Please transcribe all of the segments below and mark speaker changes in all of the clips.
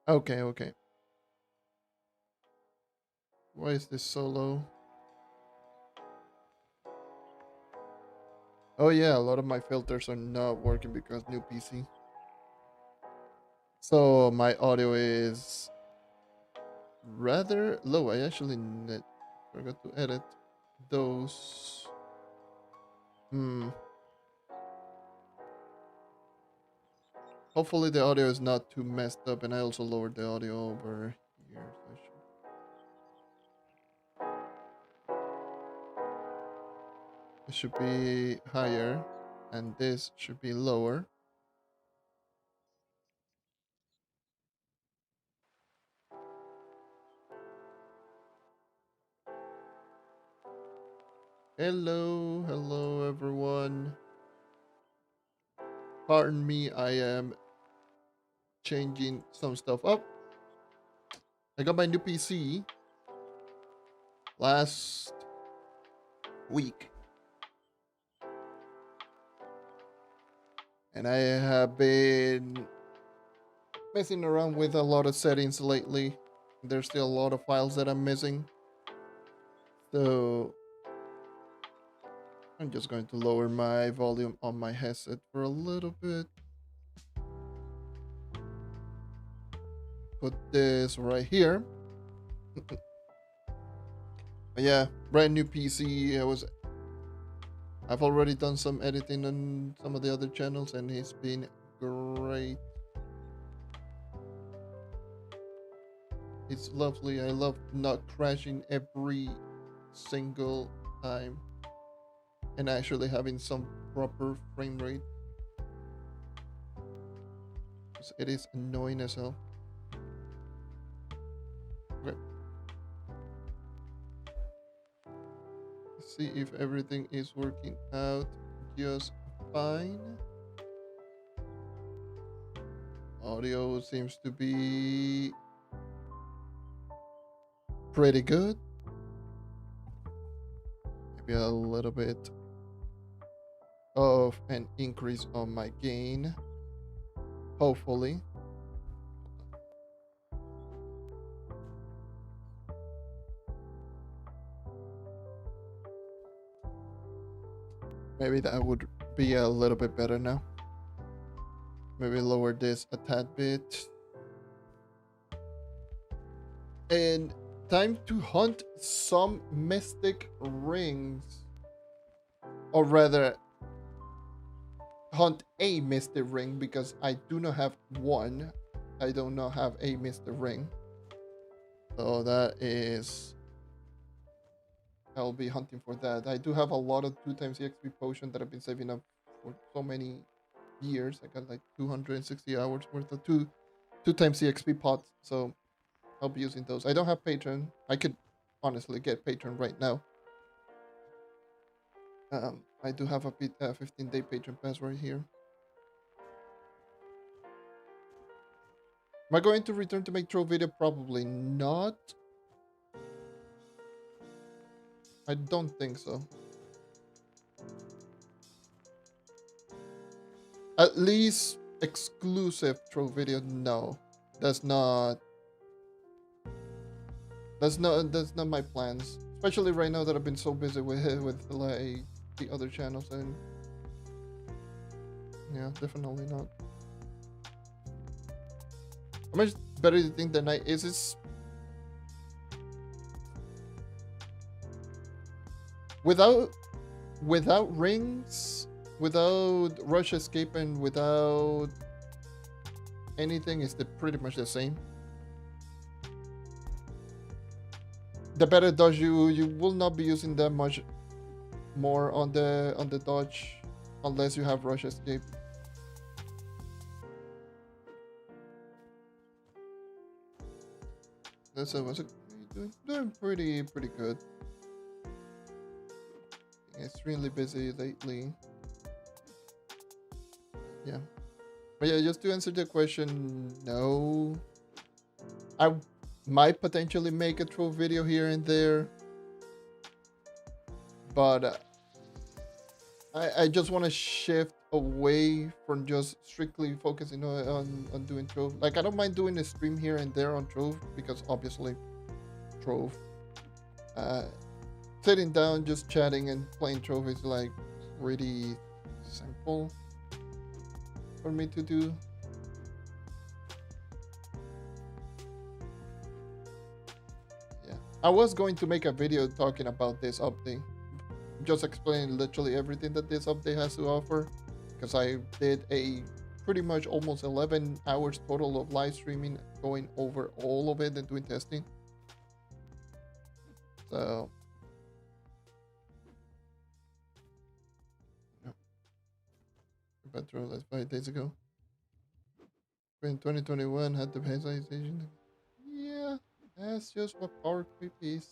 Speaker 1: Okay, okay. Why is this so low? Oh yeah, a lot of my filters are not working because new PC. So my audio is rather low. I actually forgot to edit those. Hmm. Hopefully the audio is not too messed up, and I also lowered the audio over here. So it should be higher, and this should be lower. Hello, hello everyone. Pardon me, I am changing some stuff up. I got my new PC last week, and I have been messing around with a lot of settings lately. There's still a lot of files that I'm missing, so I'm just going to lower my volume on my headset for a little bit. Put this right here. But yeah, brand new PC. I've already done some editing on some of the other channels, and it's been great. It's lovely. I love not crashing every single time and actually having some proper frame rate. It is annoying as hell. Okay. Let's see if everything is working out just fine. Audio seems to be pretty good. Maybe a little bit of an increase on my gain. Hopefully. Maybe that would be a little bit better now. Maybe lower this a tad bit. And time to hunt some mystic rings. Or rather, hunt a mystic ring, because I do not have one. I do not have a mystic ring. So that is... I'll be hunting for that. I do have a lot of 2x XP potion that I've been saving up for so many years. I got like 260 hours worth of 2x XP pots. So I'll be using those. I don't have patron. I could honestly get patron right now. I do have a 15-day patron pass right here. Am I going to return to make Trove video? Probably not. I don't think so. At least exclusive Trove video, no. That's not my plans. Especially right now that I've been so busy with like the other channels, and yeah, definitely not. How much better do you think the night is? It's without rings, without rush escape, and without anything, is pretty much the same. The better dodge, you will not be using that much more on the dodge unless you have rush escape. That's doing pretty good. Extremely busy lately. Yeah. But yeah, just to answer the question, no. I might potentially make a Trove video here and there, but I just want to shift away from just strictly focusing on doing Trove. Like, I don't mind doing a stream here and there on Trove because obviously Trove. Uh, Sitting down, just chatting and playing Trove is like pretty simple for me to do. Yeah, I was going to make a video talking about this update, just explaining literally everything that this update has to offer, because I did a pretty much almost 11 hours total of live streaming, going over all of it and doing testing. So Petro, that's 5 days ago. In 2021 had the PlayStation. Yeah, that's just what power creep is.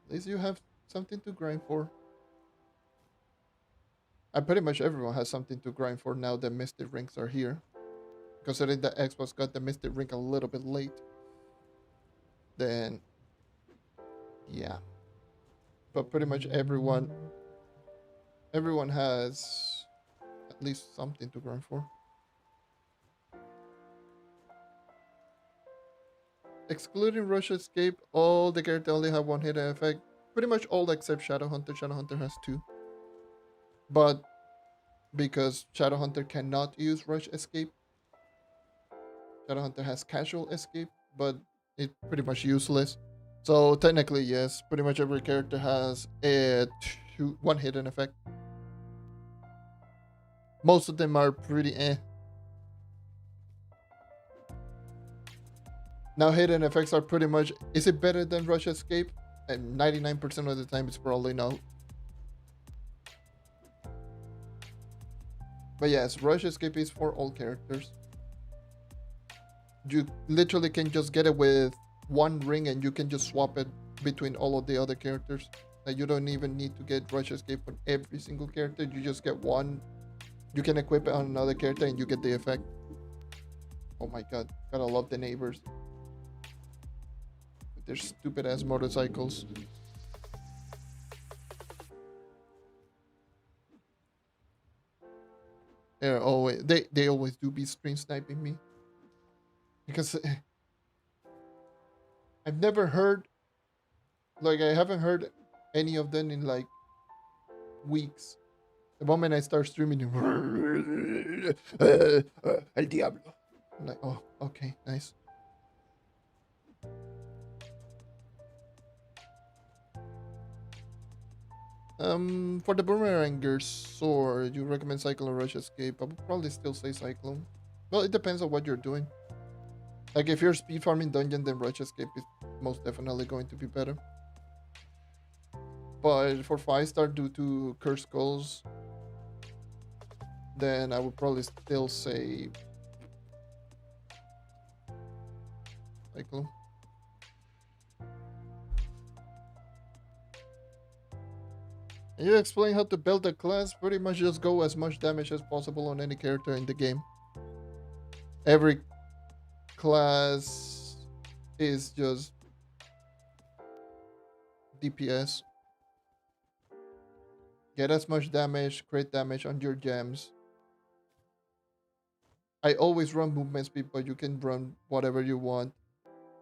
Speaker 1: At least you have something to grind for. And pretty much everyone has something to grind for now that Mystic Rings are here. Considering that Xbox got the Mystic Ring a little bit late. Then, yeah. But pretty much everyone has at least something to grind for. Excluding Rush Escape, all the characters only have one hidden effect. Pretty much all except Shadowhunter. Shadowhunter has 2. But because Shadowhunter cannot use Rush Escape, Shadowhunter has Casual Escape, but it's pretty much useless. So technically, yes, pretty much every character has one hidden effect. Most of them are pretty eh. Now hidden effects are pretty much, is it better than Rush Escape? And 99% of the time it's probably no. But yes, Rush Escape is for all characters. You literally can just get it with one ring and you can just swap it between all of the other characters. Like, you don't even need to get Rush Escape on every single character. You just get one. You can equip it on another character and you get the effect. Oh my god, gotta love the neighbors. With their stupid ass motorcycles. They always do be screen sniping me. Because I've never heard, like, I haven't heard any of them in like weeks. The moment I start streaming, El Diablo. I'm like, oh, okay, nice. For the Boomeranger's sword, you recommend Cyclone or Rush Escape? I would probably still say Cyclone. Well, it depends on what you're doing. Like, if you're speed farming dungeon, then Rush Escape is most definitely going to be better. But for 5-star due to Cursed Skulls, then I would probably still say Cyclone. Can you explain how to build a class? Pretty much just go as much damage as possible on any character in the game. Every class is just DPS. Get as much damage, crit damage on your gems. I always run movement speed, but you can run whatever you want.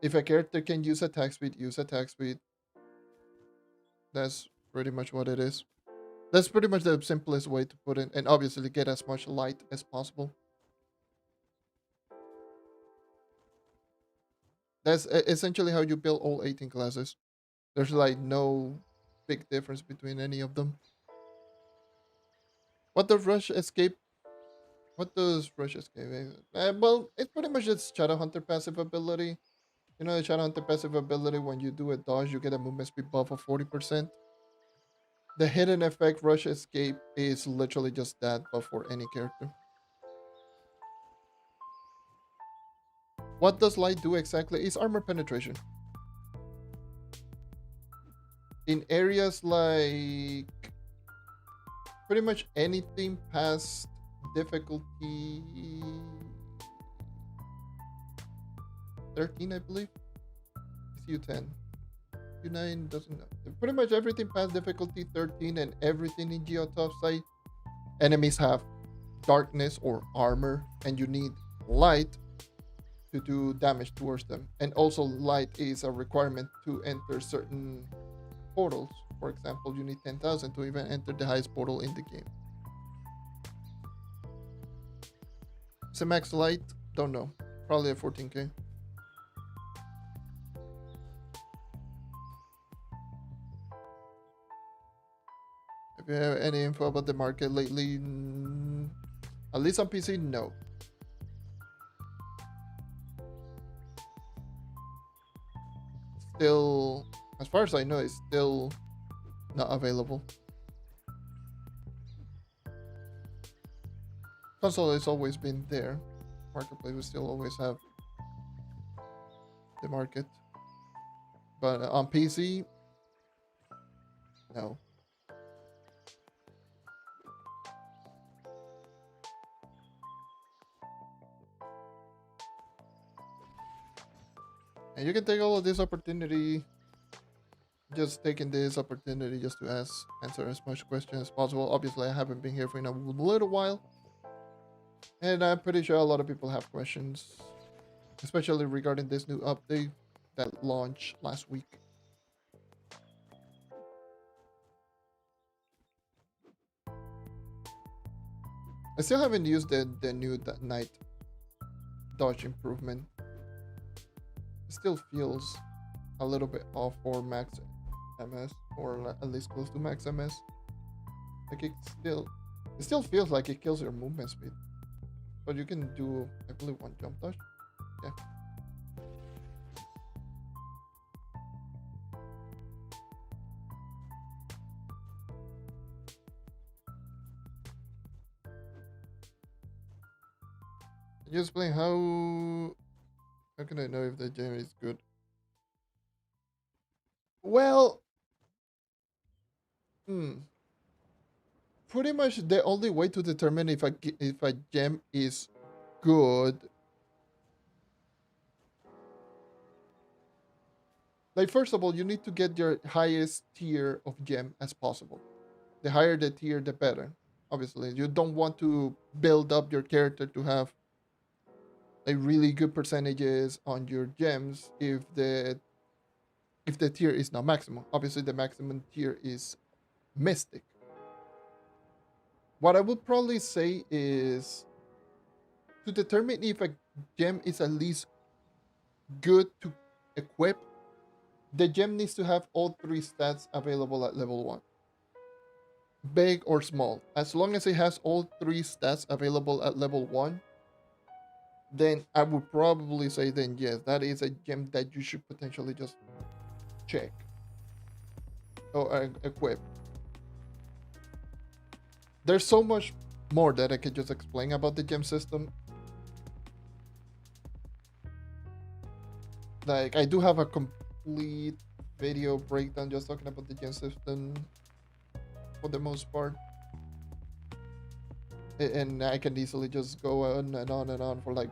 Speaker 1: If a character can use attack speed, use attack speed. That's pretty much what it is. That's pretty much the simplest way to put it. And obviously get as much light as possible. That's essentially how you build all 18 classes. There's like no big difference between any of them. What does Rush Escape? What does Rush Escape? Well, it's pretty much just Shadowhunter passive ability. You know the Shadowhunter passive ability, when you do a dodge, you get a movement speed buff of 40%. The hidden effect Rush Escape is literally just that, but for any character. What does light do exactly? It's armor penetration. In areas like pretty much anything past difficulty 13, I believe. It's U10. 59 doesn't know. Pretty much everything past difficulty 13 and everything in Geo top side, enemies have darkness or armor, and you need light to do damage towards them. And also light is a requirement to enter certain portals. For example, you need 10,000 to even enter the highest portal in the game. Is it max light? Don't know. Probably a 14k. If you have any info about the market lately, at least on PC, no. Still, as far as I know, it's still not available. Console has always been there. Marketplace will still always have the market. But on PC, no. And you can take all of this opportunity, just taking this opportunity just to answer as much questions as possible. Obviously, I haven't been here for a little while, and I'm pretty sure a lot of people have questions, especially regarding this new update that launched last week. I still haven't used the new night dodge improvement. It still feels a little bit off for max MS, or at least close to max MS. Like it still feels like it kills your movement speed. But you can do, I believe, one jump dash. Yeah. Just explain how can I know if the gem is good? Well, pretty much the only way to determine if a gem is good, like, first of all, you need to get your highest tier of gem as possible. The higher the tier, the better. Obviously, you don't want to build up your character to have a really good percentages on your gems if the tier is not maximum. Obviously, the maximum tier is Mystic. What I would probably say is, to determine if a gem is at least good to equip, the gem needs to have all 3 stats available at level 1. Big or small. As long as it has all 3 stats available at level 1, then I would probably say then yes, that is a gem that you should potentially just check or equip. There's so much more that I could just explain about the gem system. Like, I do have a complete video breakdown just talking about the gem system for the most part. And I can easily just go on and on and on for like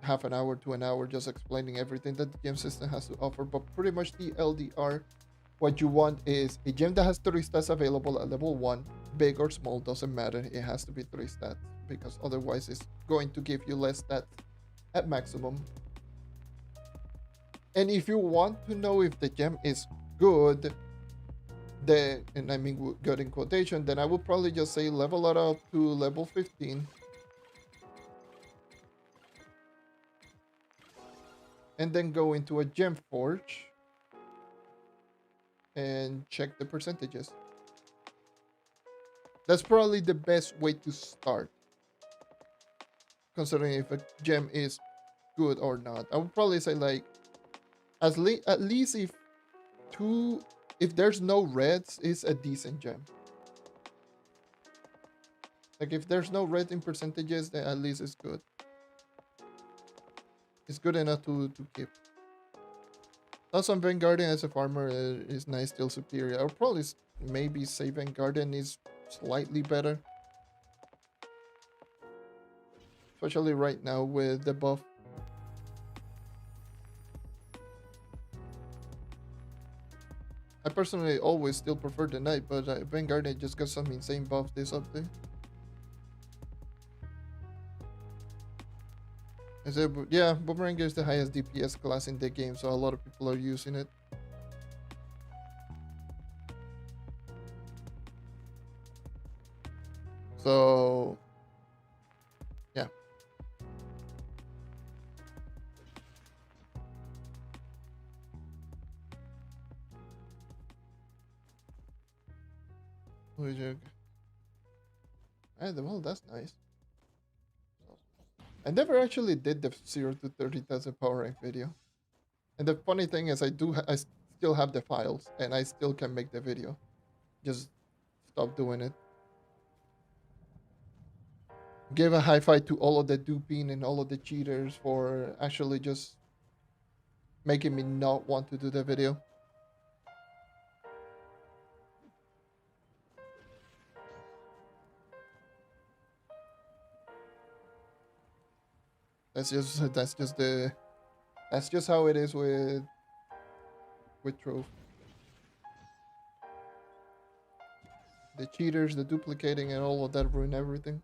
Speaker 1: half an hour to an hour just explaining everything that the gem system has to offer. But pretty much the LDR, what you want is a gem that has 3 stats available at level 1. Big or small, doesn't matter. It has to be 3 stats, because otherwise it's going to give you less stats at maximum. And if you want to know if the gem is good, then, and I mean good in quotation, then I would probably just say level it up to level 15. And then go into a gem forge and check the percentages. That's probably the best way to start, considering if a gem is good or not. I would probably say, like, at least if there's no reds, it's a decent gem. Like, if there's no red in percentages, then at least it's good. It's good enough to keep. Also, Vanguardian as a farmer is nice, still superior. I would probably maybe say Vanguardian is slightly better, especially right now with the buff. I personally always still prefer the knight, but Vanguard just got some insane buffs this update. Yeah, Boomerang is the highest DPS class in the game, so a lot of people are using it. So, yeah. Well, that's nice. I never actually did the 0 to 30,000 power rank video. And the funny thing is, I still have the files, and I still can make the video. Just stop doing it. Give a high five to all of the duping and all of the cheaters for actually just making me not want to do the video. That's just how it is with Trove. The cheaters, the duplicating, and all of that ruin everything.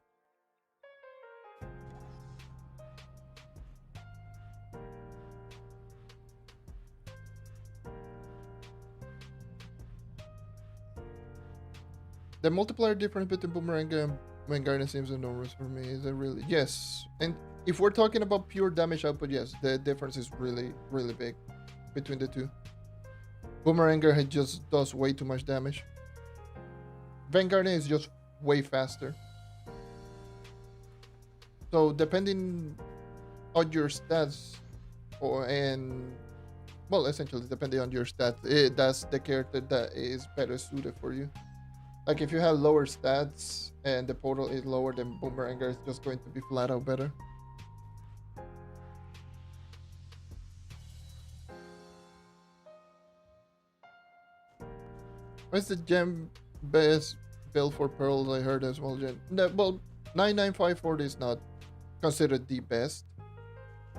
Speaker 1: The multiplier difference between Boomerang and Vanguard seems enormous for me. Is it really? Yes. And if we're talking about pure damage output, yes, the difference is really, really big between the two. Boomeranger just does way too much damage. Vanguard is just way faster. So depending on your stats, well, essentially depending on your stats, that's the character that is better suited for you. Like if you have lower stats and the portal is lower, then Boomeranger is just going to be flat out better. What's the gem best build for pearls? I heard as well. No, well, 9954 is not considered the best,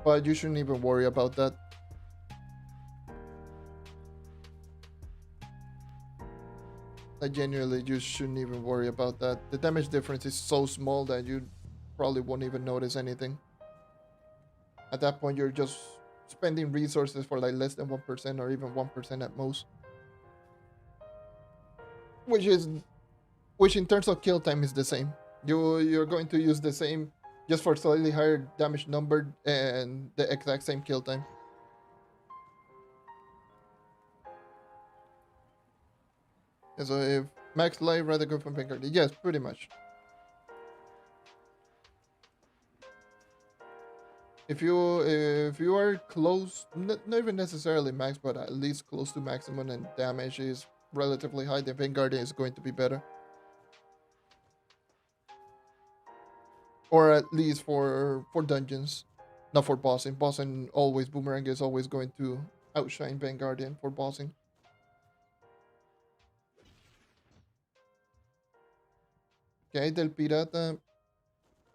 Speaker 1: but you shouldn't even worry about that. I genuinely just shouldn't even worry about that. The damage difference is so small that you probably won't even notice anything. At that point, you're just spending resources for like less than 1% or even 1% at most. Which in terms of kill time is the same. You're going to use the same just for slightly higher damage number and the exact same kill time. And so if max life rather go from Vanguard, yes, pretty much. If you are close, not even necessarily max, but at least close to maximum, and damage is relatively high, then Vanguard is going to be better. Or at least for dungeons, not for bossing. Bossing always, Boomerang is always going to outshine Vanguardian for bossing. ¿Qué hay del pirata?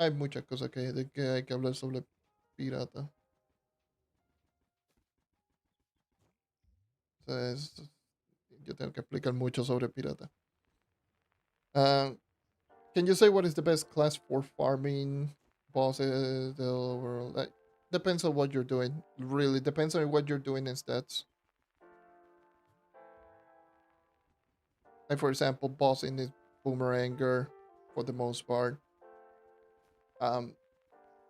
Speaker 1: Hay muchas cosas de que hay que hablar sobre pirata. Entonces, yo tengo que explicar mucho sobre pirata. Can you say what is the best class for farming bosses the world? Like, depends on what you're doing. Really depends on what you're doing in stats. Like for example, bossing is Boomeranger for the most part.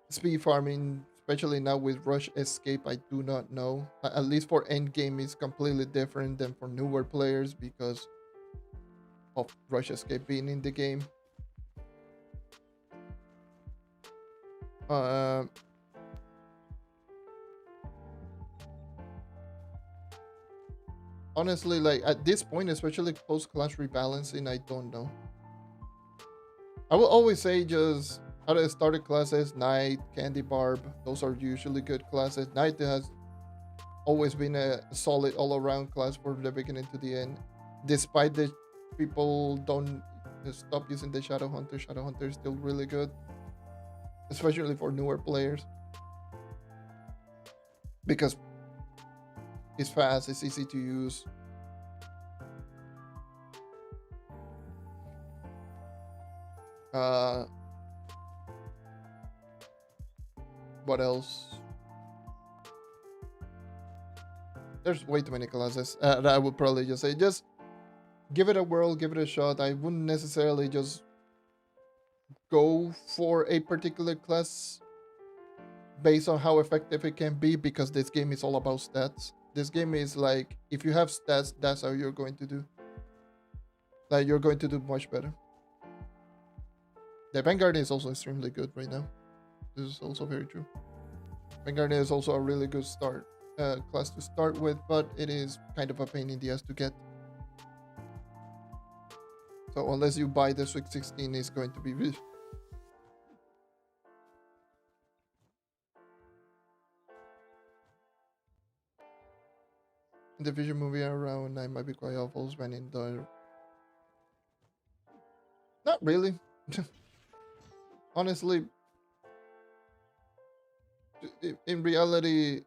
Speaker 1: Speed farming, especially now with Rush Escape, I do not know. At least for end game, is completely different than for newer players because of Rush Escape being in the game. Honestly, like at this point, especially post class rebalancing, I don't know. I will always say just out of started classes, Knight, Candy Barb, those are usually good classes. Knight has always been a solid all around class from the beginning to the end. Despite the people don't stop using the Shadow Hunter. Shadow Hunter is still really good, especially for newer players. Because it's fast, it's easy to use. Uh, what else? There's way too many classes. I would probably just say, just give it a whirl, give it a shot. I wouldn't necessarily just go for a particular class based on how effective it can be, because this game is all about stats. This game is like, if you have stats, that's how you're going to do. Like, you're going to do much better. The Vanguard is also extremely good right now. This is also very true. Vanguard is also a really good class to start with, but it is kind of a pain in the ass to get. So unless you buy the Sweet 16, it's going to be really... The Vision movie around I might be quite awful spending the... Not really. Honestly, in reality,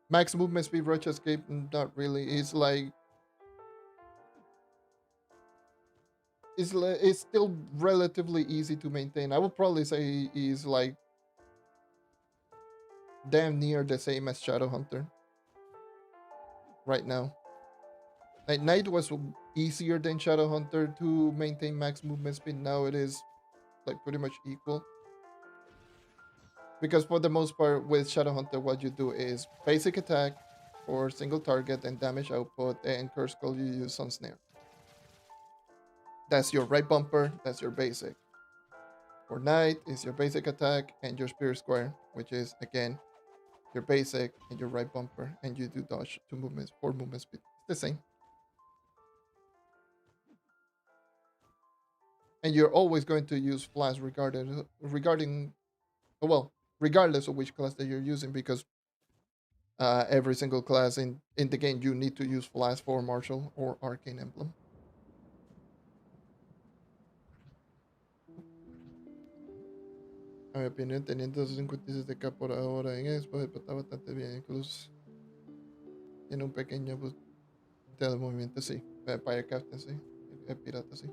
Speaker 1: max movement speed rush escape, not really. It's like... It's still relatively easy to maintain. I would probably say is like damn near the same as Shadowhunter right now. Like, Night was easier than Shadowhunter to maintain max movement speed. Now it is like pretty much equal. Because for the most part with Shadowhunter, what you do is basic attack for single target and damage output, and Curse Call you use on Snare. That's your right bumper, that's your basic. For Night is your basic attack and your Spirit Square, which is again your basic and your right bumper, and you do dodge 2 movements, 4 movement speed. It's the same. And you're always going to use flash regardless of which class that you're using, because every single class in the game you need to use flash for martial or arcane emblem. A mi opinión, teniendo 57k por ahora en Xbox, está bastante bien. Incluso tiene un pequeño boost de movimiento, sí. Fire Captain, sí. El pirata, sí.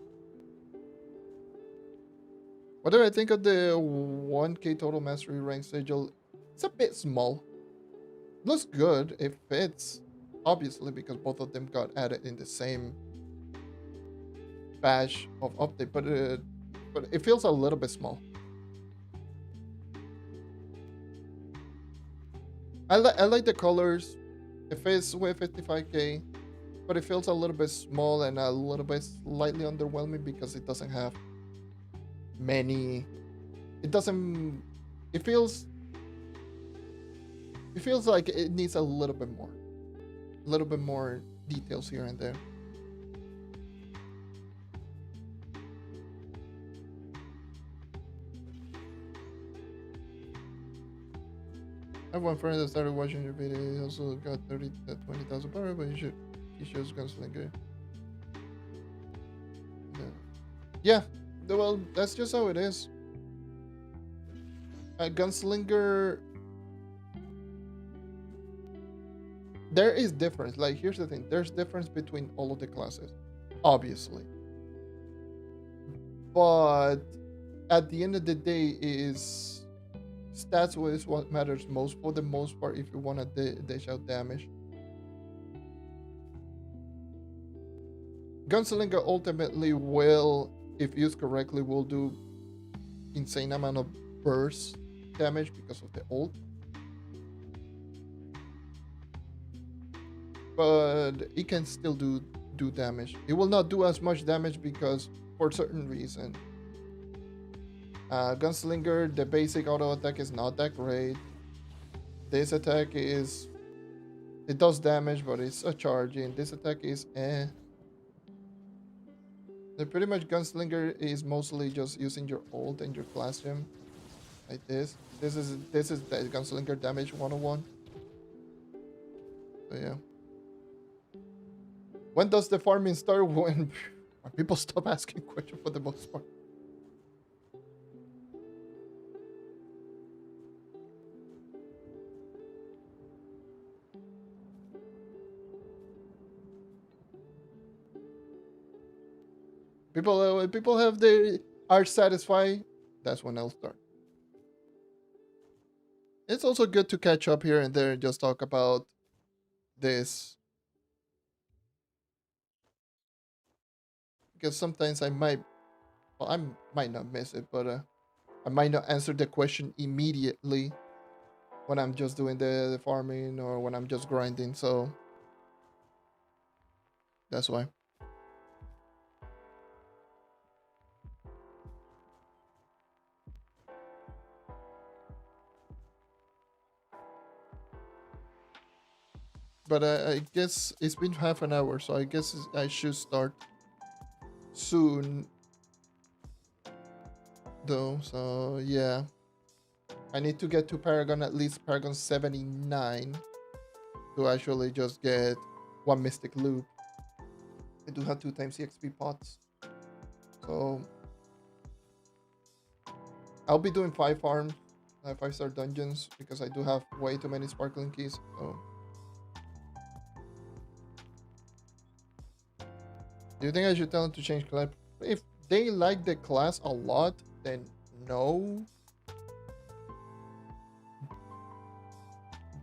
Speaker 1: What do I think of the 1k total mastery rank sigil? It's a bit small. Looks good. It fits, obviously, because both of them got added in the same batch of update, but it feels a little bit small. I like the colors. It fits with 55k, but it feels a little bit small and a little bit slightly underwhelming because it doesn't have many. It doesn't. It feels like it needs a little bit more details here and there. I have one friend that started watching your video. He also got 20,000 power, but he shows Gunslinger. Yeah, well, that's just how it is. Gunslinger, there is difference. Like, here's the thing: there's difference between all of the classes, obviously. But at the end of the day, is stats is what matters most for the most part if you want to dish out damage. Gunslinger ultimately will, if used correctly, will do insane amount of burst damage because of the ult. But it can still do damage. It will not do as much damage because, for certain reason, Gunslinger, the basic auto attack is not that great. This attack is, it does damage, but it's a charging. This attack is pretty much Gunslinger is mostly just using your ult and your class gem, like this. This is the Gunslinger damage 101. So yeah. When does the farming start? When people stop asking questions for the most part. People have their are satisfied, that's when I'll start. It's also good to catch up here and there and just talk about this, because sometimes well, I might not miss it, but I might not answer the question immediately when I'm just doing the farming or when I'm just grinding. So that's why. But I guess it's been half an hour, so I guess I should start soon, though. So yeah, I need to get to Paragon, at least Paragon 79, to actually just get one Mystic Loop. I do have 2 times the XP pots, so I'll be doing 5 farms, 5-star dungeons, because I do have way too many sparkling keys. So, do you think I should tell them to change class? If they like the class a lot, then no.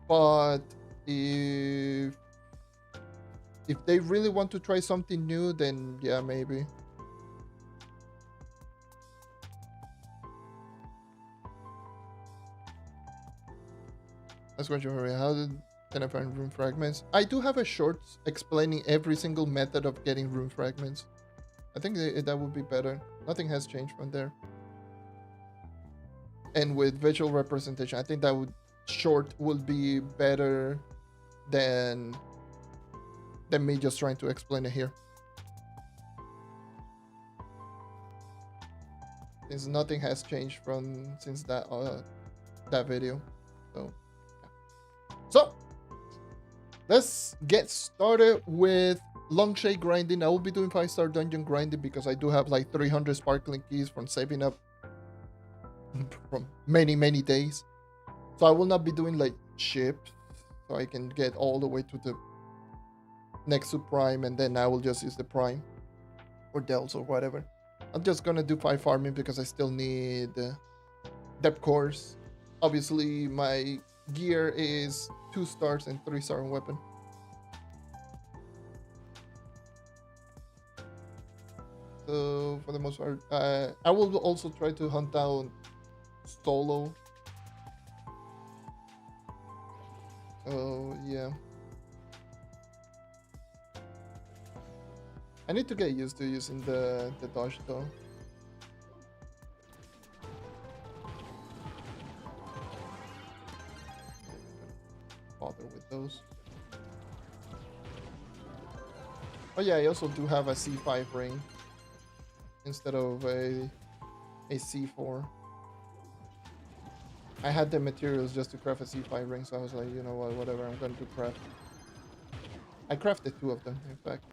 Speaker 1: But if they really want to try something new, then yeah, maybe. That's what you're worried. How can I find rune fragments? I do have a short explaining every single method of getting rune fragments. I think that would be better. Nothing has changed from there. And with visual representation, I think that short would be better than me just trying to explain it here. Since nothing has changed since that video. So let's get started with long shade grinding. I will be doing 5-star dungeon grinding because I do have like 300 sparkling keys from saving up from many days. So I will not be doing like ships, so I can get all the way to the next to prime, and then I will just use the prime or dells or whatever. I'm just gonna do 5 farming because I still need depth cores. Obviously my gear is 2 stars and 3-star in weapon. So for the most part, I will also try to hunt down solo. So yeah, I need to get used to using the dodge though. Bother with those. Oh yeah, I also do have a C5 ring instead of a C4. I had the materials just to craft a C5 ring, so I was like, you know what, whatever, I'm going to craft. I crafted 2 of them, in fact.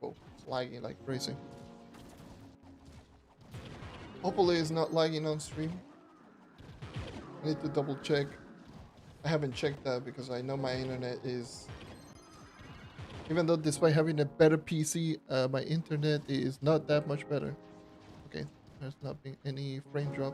Speaker 1: Oh, it's lagging like crazy. Hopefully it's not lagging on stream. I need to double check. I haven't checked that because I know my internet is... Even though despite having a better PC, my internet is not that much better. Okay, there's not been any frame drop.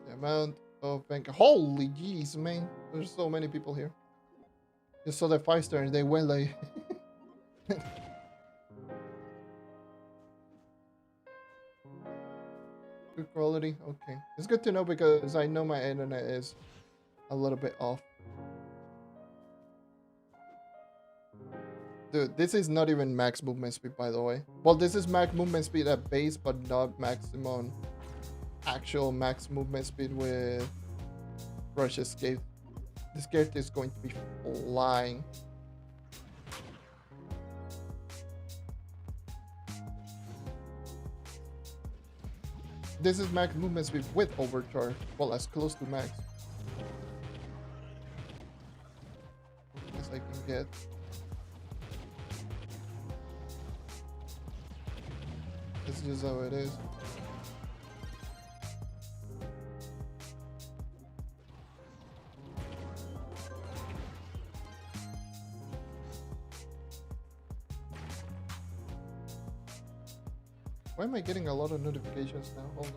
Speaker 1: The amount of bank... Holy jeez, man. There's so many people here. Just saw that 5-star and they went like... Good quality? Okay. It's good to know because I know my internet is a little bit off. Dude, this is not even max movement speed, by the way. Well, this is max movement speed at base, but not maximum actual max movement speed with Rush Escape. This character is going to be flying. This is max movement speed with overcharge. Well, as close to max. I can get. It's just how it is. Why am I getting a lot of notifications now? Hold on.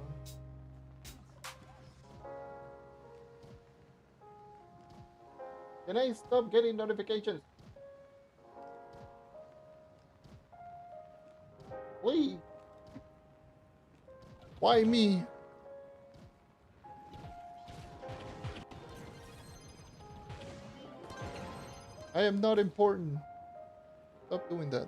Speaker 1: Can I stop getting notifications? Please. Why me? I am not important. Stop doing that.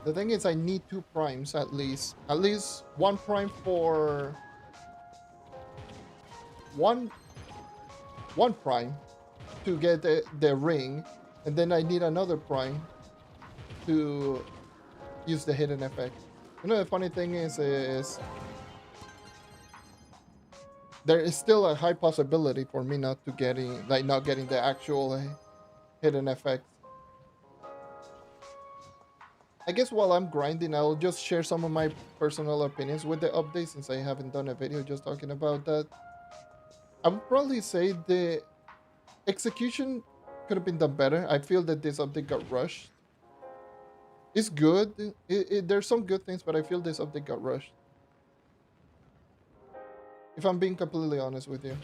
Speaker 1: The thing is, I need 2 primes at least. At least 1 prime for... One prime to get the ring. And then I need another prime to use the hidden effect. You know, the funny thing is there is still a high possibility for me not getting the actual hidden effect. I guess while I'm grinding, I'll just share some of my personal opinions with the update, since I haven't done a video just talking about that. I would probably say the execution could have been done better. I feel that this update got rushed. It's good. There's some good things, but I feel this update got rushed. If I'm being completely honest with you.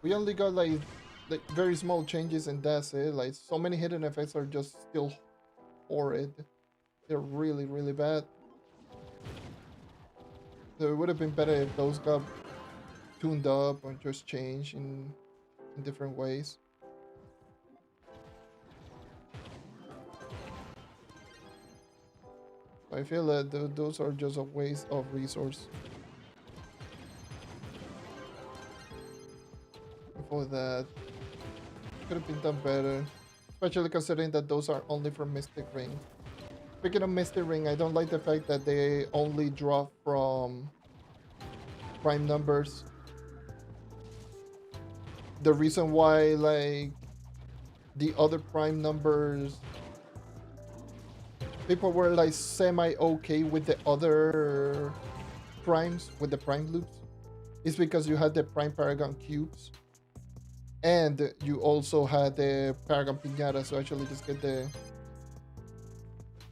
Speaker 1: We only got like very small changes and that's it. Like, so many hidden effects are just still horrid. They're really, really bad. So it would have been better if those got tuned up or just changed in different ways. I feel that those are just a waste of resource. Before that, could have been done better, especially considering that those are only from Mystic Ring. Speaking of Mystic Ring, I don't like the fact that they only drop from prime numbers. The reason why, like, the other prime numbers, people were like semi-okay with the other primes, with the prime loops, is because you had the prime paragon cubes and you also had the paragon piñata, so actually just get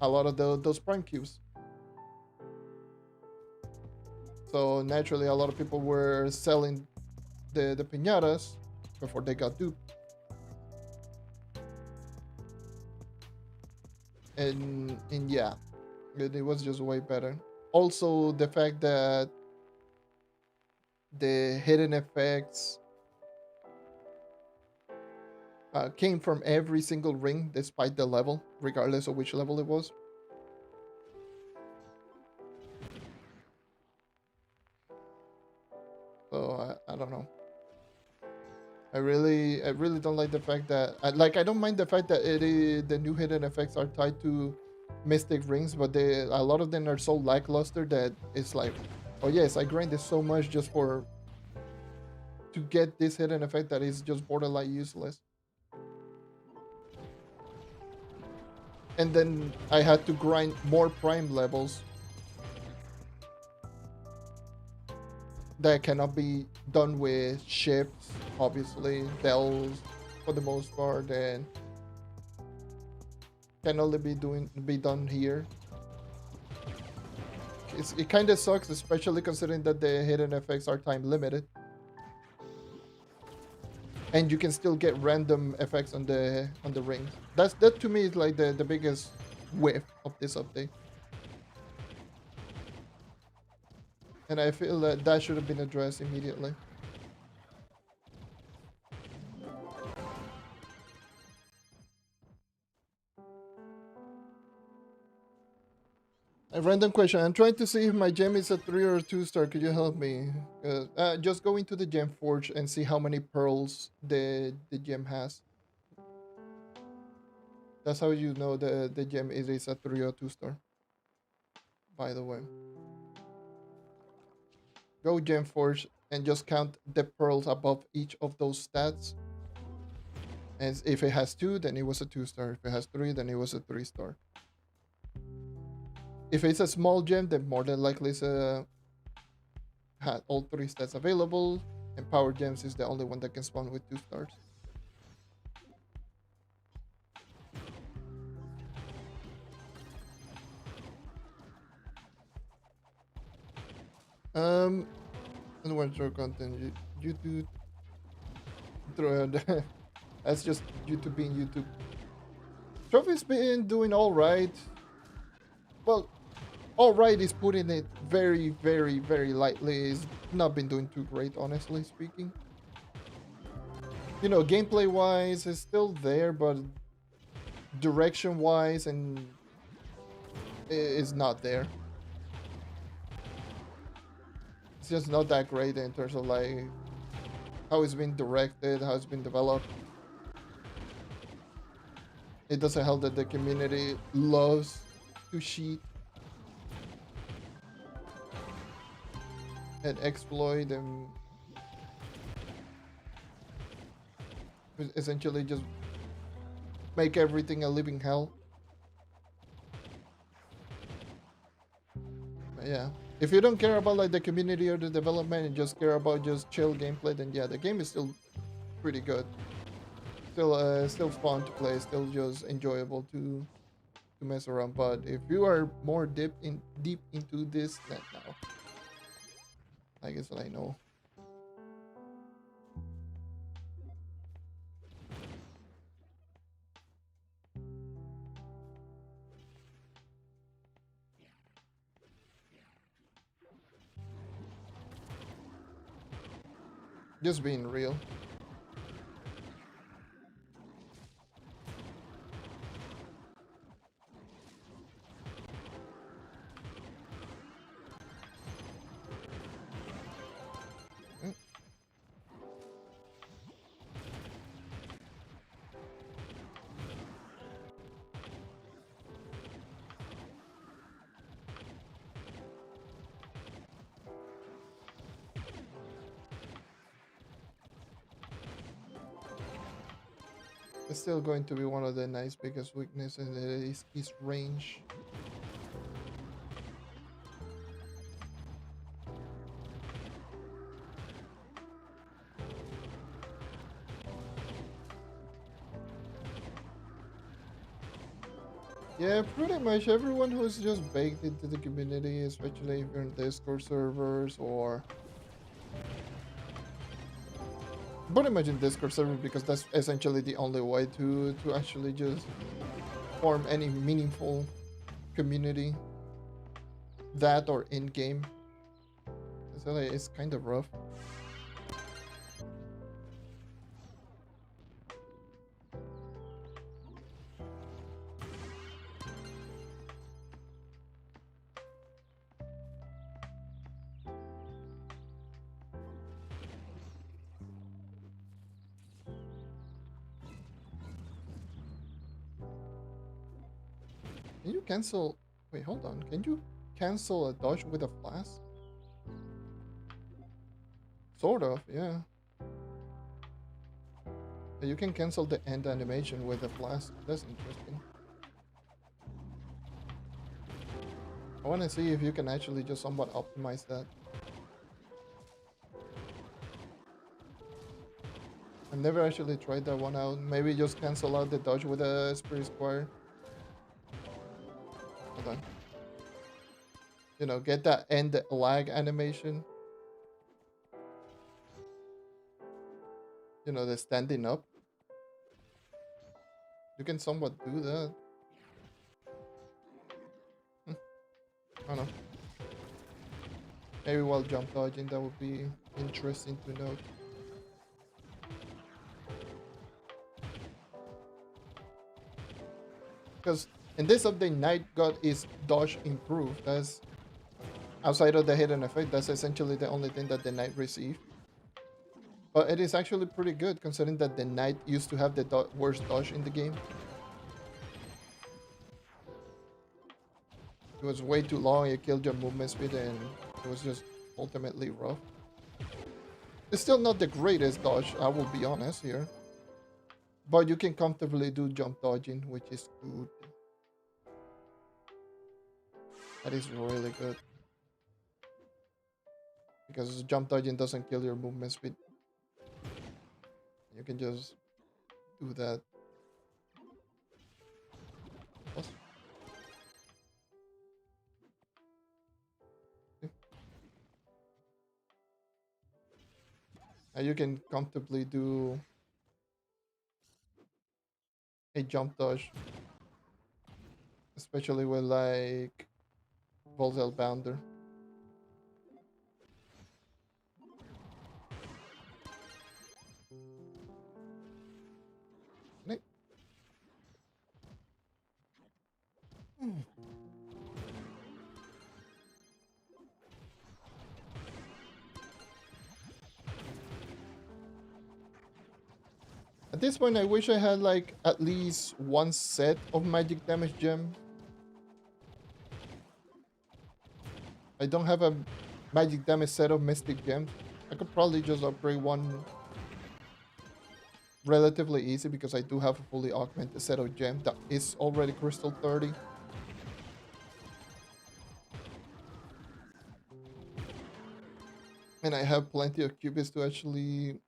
Speaker 1: a lot of those prime cubes. So naturally a lot of people were selling the piñatas before they got duped. And yeah, it was just way better. Also, the fact that the hidden effects came from every single ring despite the level, regardless of which level it was. So I don't know. I really don't like the fact that I don't mind the fact that the new hidden effects are tied to mystic rings, but a lot of them are so lackluster that it's like, oh yes, I grinded so much just to get this hidden effect that is just borderline useless. And then I had to grind more prime levels that cannot be done with ships, obviously, bells for the most part, and can only be done here. It kind of sucks, especially considering that the hidden effects are time limited, and you can still get random effects on the rings. That to me is like the biggest whiff of this update. And I feel that should have been addressed immediately. A random question. I'm trying to see if my gem is a 3 or a 2-star. Could you help me? Just go into the gem forge and see how many pearls the gem has. That's how you know the gem is a 3 or 2-star. By the way, go gem forge and just count the pearls above each of those stats. And if it has 2, then it was a 2-star. If it has 3, then it was a 3-star. If it's a small gem, then more than likely it's had all 3 stats available, and power gems is the only one that can spawn with 2 stars. And what's your content? YouTube throw that's just YouTube being YouTube. Trove's been doing all right. Well, all right is putting it very, very, very lightly. It's not been doing too great, honestly speaking. You know, gameplay wise, it's still there, but direction wise, and it's not there. It's just not that great in terms of like how it's been directed, how it's been developed. It doesn't help that the community loves to cheat and exploit and essentially just make everything a living hell. But yeah, if you don't care about like the community or the development and just care about just chill gameplay, then yeah, the game is still pretty good. Still fun to play, still just enjoyable to mess around. But if you are more deep into this, then now, I guess I know. Just being real. It's still going to be one of the nice biggest weaknesses, and it is his range. Yeah, pretty much everyone who's just baked into the community, especially if you're in Discord servers or pretty much in Discord server, because that's essentially the only way to actually just form any meaningful community. That or in game. So it's kind of rough. Can you cancel? Wait, hold on. Can you cancel a dodge with a flash? Sort of, yeah. You can cancel the end animation with a flash. That's interesting. I want to see if you can actually just somewhat optimize that. I've never actually tried that one out. Maybe just cancel out the dodge with a Spirit Squire. Hold on. You know, get that end lag animation. You know, the standing up. You can somewhat do that. I don't know. Maybe while jump dodging, that would be interesting to note. Because In this update, Knight got his dodge improved. That's outside of the hidden effect. That's essentially the only thing that the Knight received. But it is actually pretty good considering that the Knight used to have the worst dodge in the game. It was way too long, it killed your movement speed, and it was just ultimately rough. It's still not the greatest dodge, I will be honest here. But you can comfortably do jump dodging, which is good. That is really good. Because jump dodging doesn't kill your movement speed. You can just do that. And you can comfortably do a jump dodge. Especially with like Volzel Bounder. At this point, I wish I had like at least one set of magic damage gem. I don't have a magic damage set of mystic gems. I could probably just upgrade one relatively easy because I do have a fully augmented set of gems that is already crystal 30. And I have plenty of qubits to actually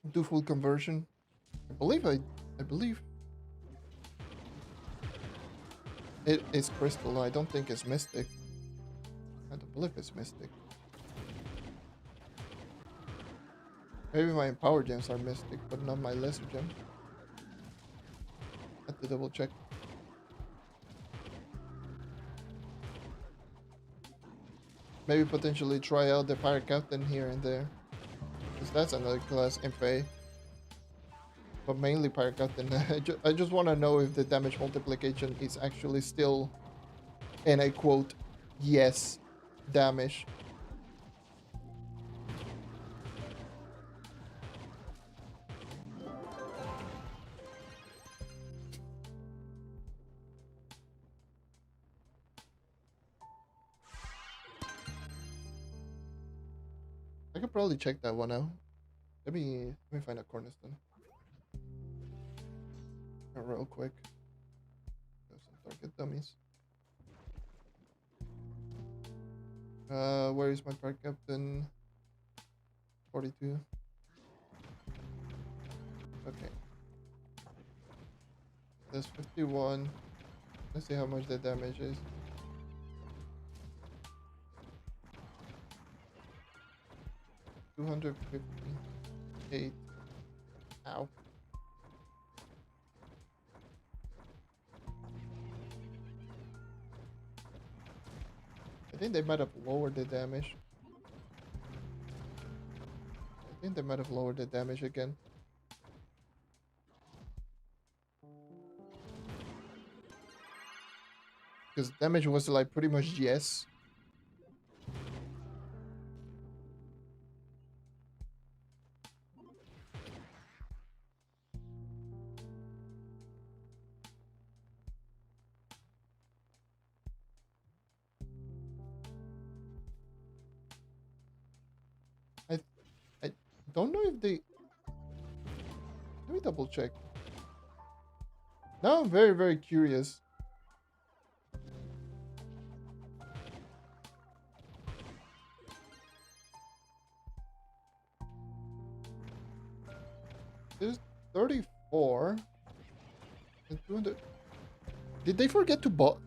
Speaker 1: do full conversion. I believe it is crystal. I don't think it's mystic. I don't believe it's mystic. Maybe my empower gems are mystic, but not my lesser gems. I have to double check. Maybe potentially try out the Fire Captain here and there. Because that's another class MFA. But mainly Fire Captain. I just want to know if the damage multiplication is actually still, and I quote, yes, damage. I could probably check that one out. Let me find a cornerstone. Real quick. Have some target dummies. Where is my Fire Captain? 42. Okay. That's 51. Let's see how much the damage is. 258. Ow. I think they might have lowered the damage. I think they might have lowered the damage again. Because damage was like pretty much yes. I don't know if they... Let me double check. Now I'm very, very curious. There's 34 and 200. Did they forget to buff?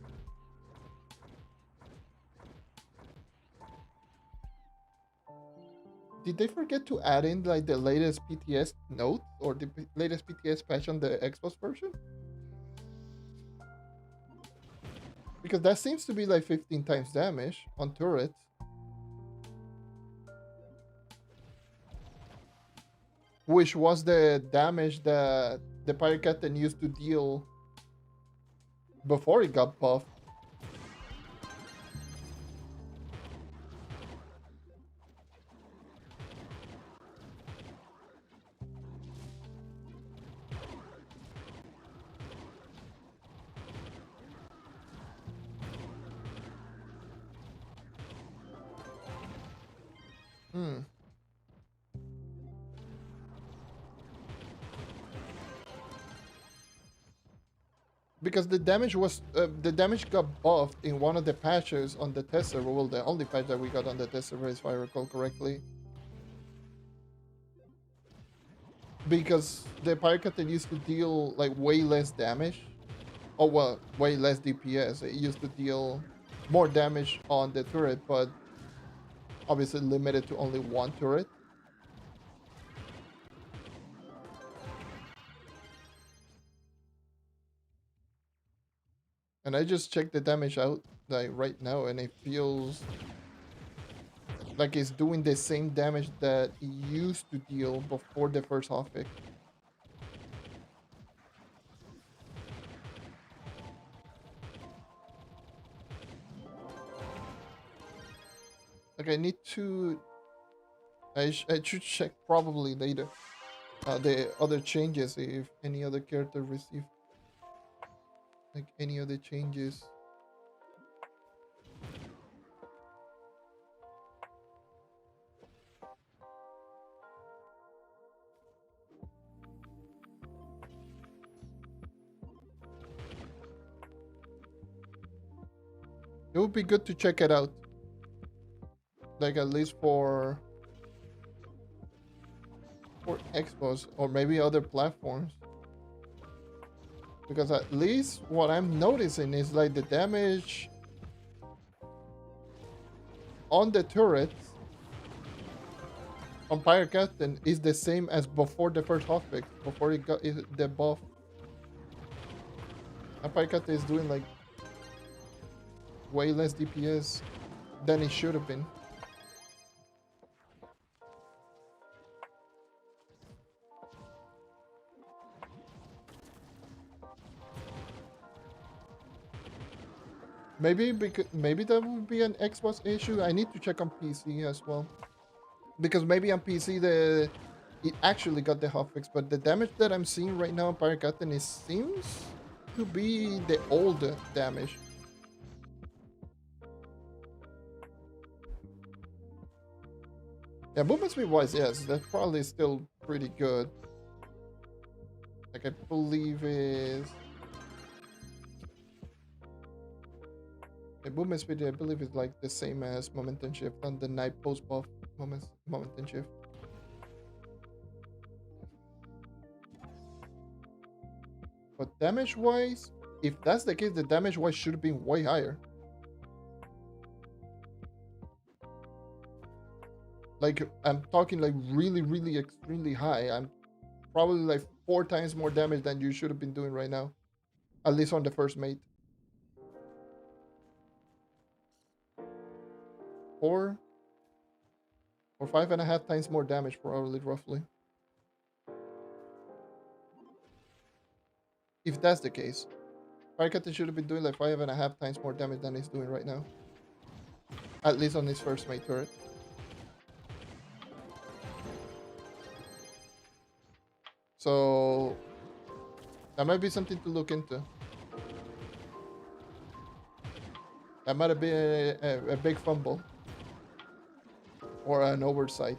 Speaker 1: Did they forget to add in like the latest PTS note or the latest PTS patch on the Xbox version? Because that seems to be like 15 times damage on turrets. Which was the damage that the Pirate Captain used to deal before it got buffed. Hmm. Because the damage got buffed in one of the patches on the test server. Well, the only patch that we got on the test server, if I recall correctly. Because the Pirate Captain used to deal like way less damage. Oh well, way less DPS. It used to deal more damage on the turret, but obviously limited to only one turret. And I just checked the damage out like right now, and it feels like it's doing the same damage that it used to deal before the first hotfix. Like I need to, I should check probably later the other changes if any other character received like any other changes. It would be good to check it out, like at least for Xbox or maybe other platforms. Because at least what I'm noticing is like the damage on the turrets on Pirate Captain is the same as before the first hotfix, before it got the buff. And Pirate Captain is doing like way less DPS than it should have been. Maybe that would be an Xbox issue. I need to check on PC as well, because maybe on PC it actually got the hotfix, but the damage that I'm seeing right now on Pirate Captain it seems to be the old damage. Yeah, movement speed wise, yes, that's probably still pretty good. Like I believe is the movement speed. I believe is like the same as momentum shift on the night post buff momentum shift. But damage wise, if that's the case, the damage wise should have been way higher. Like I'm talking like really extremely high. I'm probably like 4 times more damage than you should have been doing right now, at least on the first mate. Four or 5.5 times more damage, probably roughly. If that's the case, Firecatcher should have been doing like 5.5 times more damage than he's doing right now, at least on his first mate turret. So that might be something to look into. That might have been a big fumble or an oversight.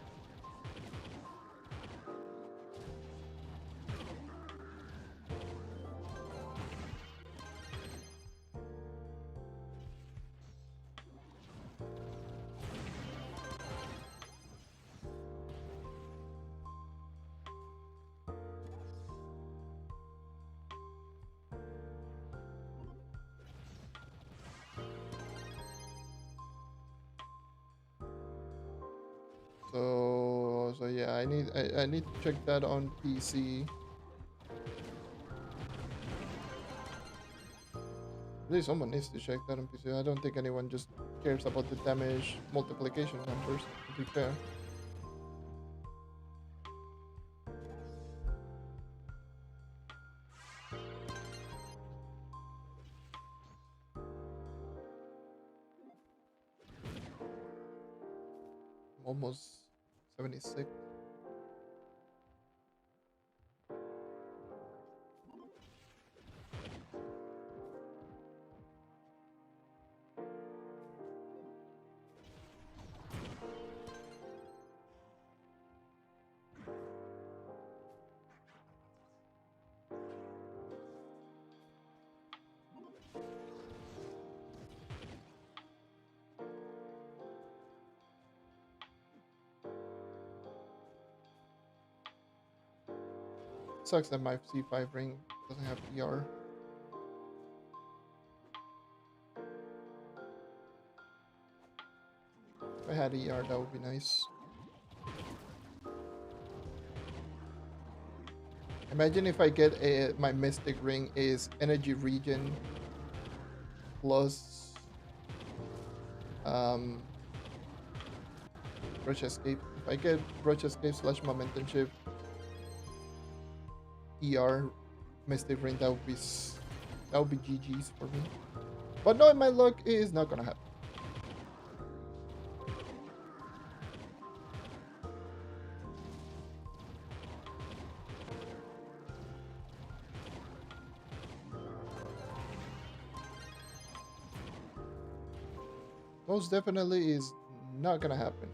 Speaker 1: So yeah, I need to check that on PC. At least someone needs to check that on PC. I don't think anyone just cares about the damage multiplication numbers, to be fair. almost 76. Sucks that my C5 ring doesn't have ER. If I had ER, that would be nice. Imagine if I get my Mystic Ring is Energy Regen plus Rush Escape. If I get Rush Escape / Momentum Shift ER Mystic Ring, that would be GG's for me. But knowing my luck is not gonna happen. Most definitely is not gonna happen.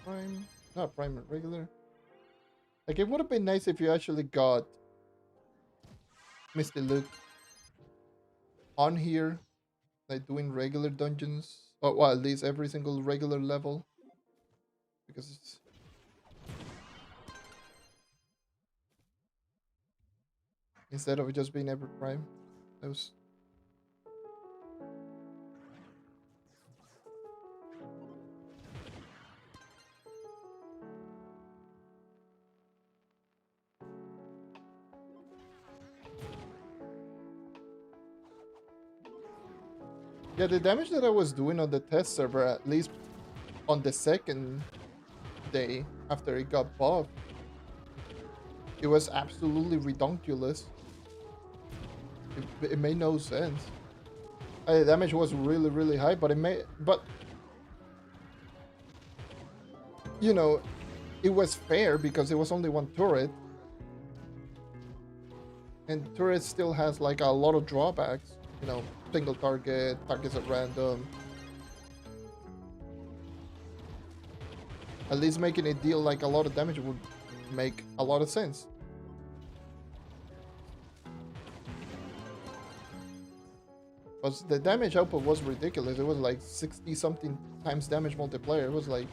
Speaker 1: Prime, not prime, but regular. Like, it would have been nice if you actually got Misty Luke on here, like doing regular dungeons, or well, at least every single regular level, because it's instead of just being every prime. That was. Yeah, the damage that I was doing on the test server, at least on the second day after it got buffed, it was absolutely redonkulous. It made no sense. The damage was really, really high, but you know, it was fair because it was only one turret, and turret still has like a lot of drawbacks. You know, single target, targets at random. At least making it deal like a lot of damage would make a lot of sense. But the damage output was ridiculous. It was like 60 something times damage multiplier. It was like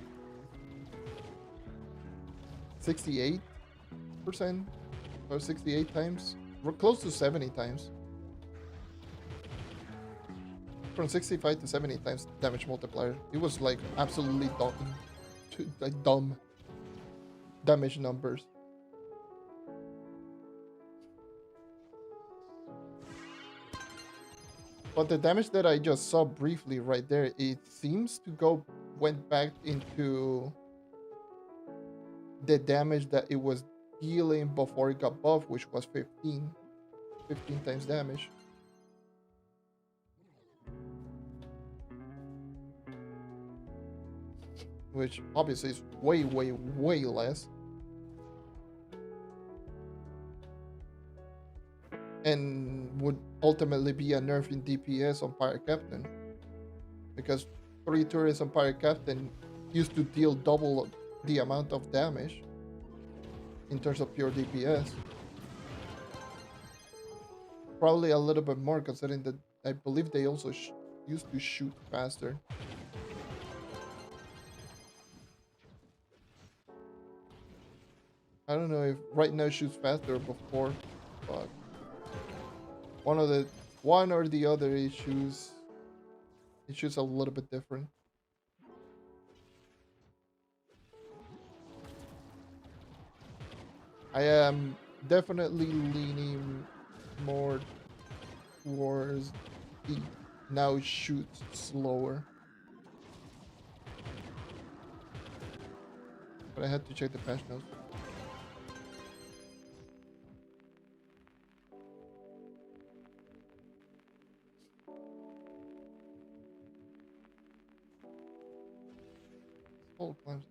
Speaker 1: 68% or 68 times. We're close to 70 times. From 65 to 70 times damage multiplier. It was like absolutely dumb damage numbers. But the damage that I just saw briefly right there, it seems to went back into the damage that it was dealing before it got buffed, which was 15 times damage. Which obviously is way, way, way less. And would ultimately be a nerf in DPS on Pirate Captain. Because 3 turrets on Pirate Captain used to deal double the amount of damage in terms of pure DPS. Probably a little bit more considering that I believe they also used to shoot faster. I don't know if right now shoots faster or before, but one or the other issues, it shoots a little bit different. I am definitely leaning more towards the now shoots slower. But I had to check the patch notes. Oh, climbs.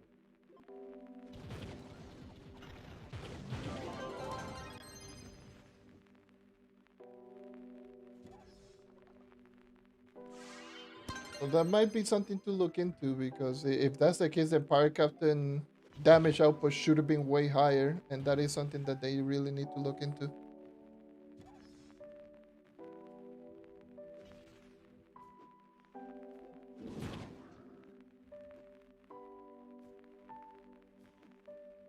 Speaker 1: So that might be something to look into, because if that's the case, then Pirate Captain damage output should have been way higher, and that is something that they really need to look into.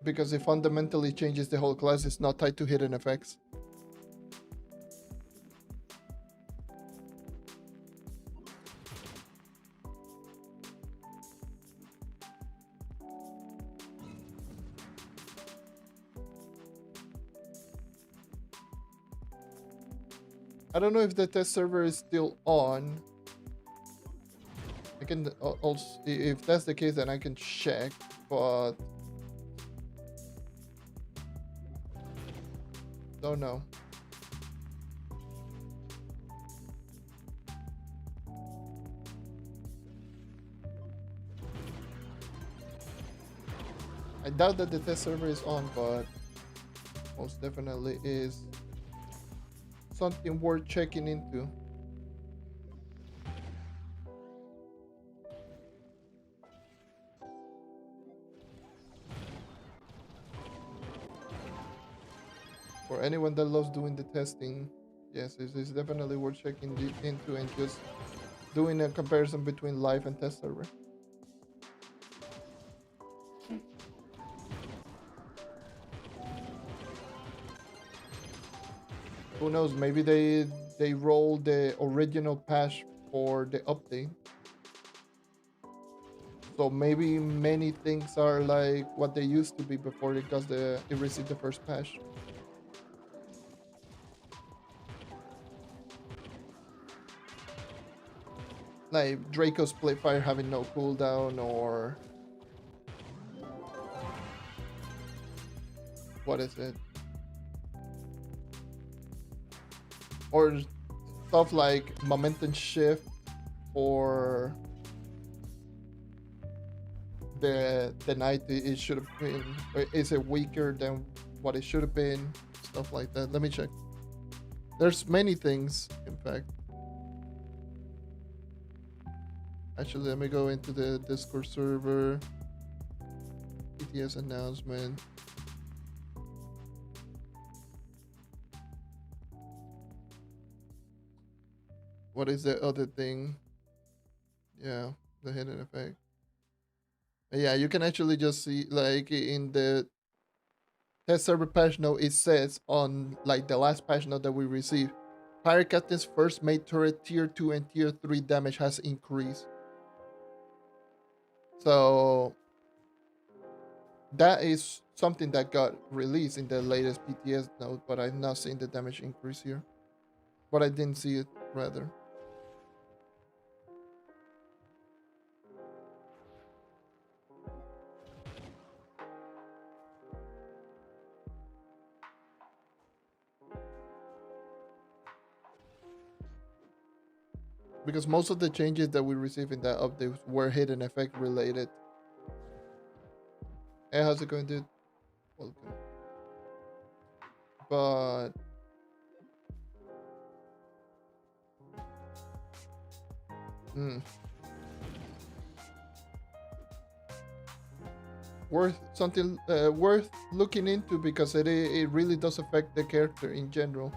Speaker 1: Because it fundamentally changes the whole class. It's not tied to hidden effects. I don't know if the test server is still on. I can also, if that's the case, then I can check, but don't know. I doubt that the test server is on, but most definitely is something worth checking into. For anyone that loves doing the testing, yes, it's definitely worth checking into and just doing a comparison between live and test server. Who knows? Maybe they rolled the original patch for the update. So maybe many things are like what they used to be before it received the first patch. Like Draco's Splitfire having no cooldown, or what is it? Or stuff like momentum shift, or the knight it should have been, or is it weaker than what it should have been? Stuff like that. Let me check. There's many things, in fact. Actually, let me go into the Discord server. PTS announcement. What is the other thing? Yeah, the hidden effect. Yeah, you can actually just see, like, in the test server patch note, it says on like the last patch note that we received, Pirate Captain's first mate turret tier 2 and tier 3 damage has increased. So that is something that got released in the latest PTS note, but I'm not seeing the damage increase here. But I didn't see it, rather. Because most of the changes that we received in that update were hidden effect related. Hey, how's it going, dude? Welcome. But worth looking into, because it really does affect the character in general.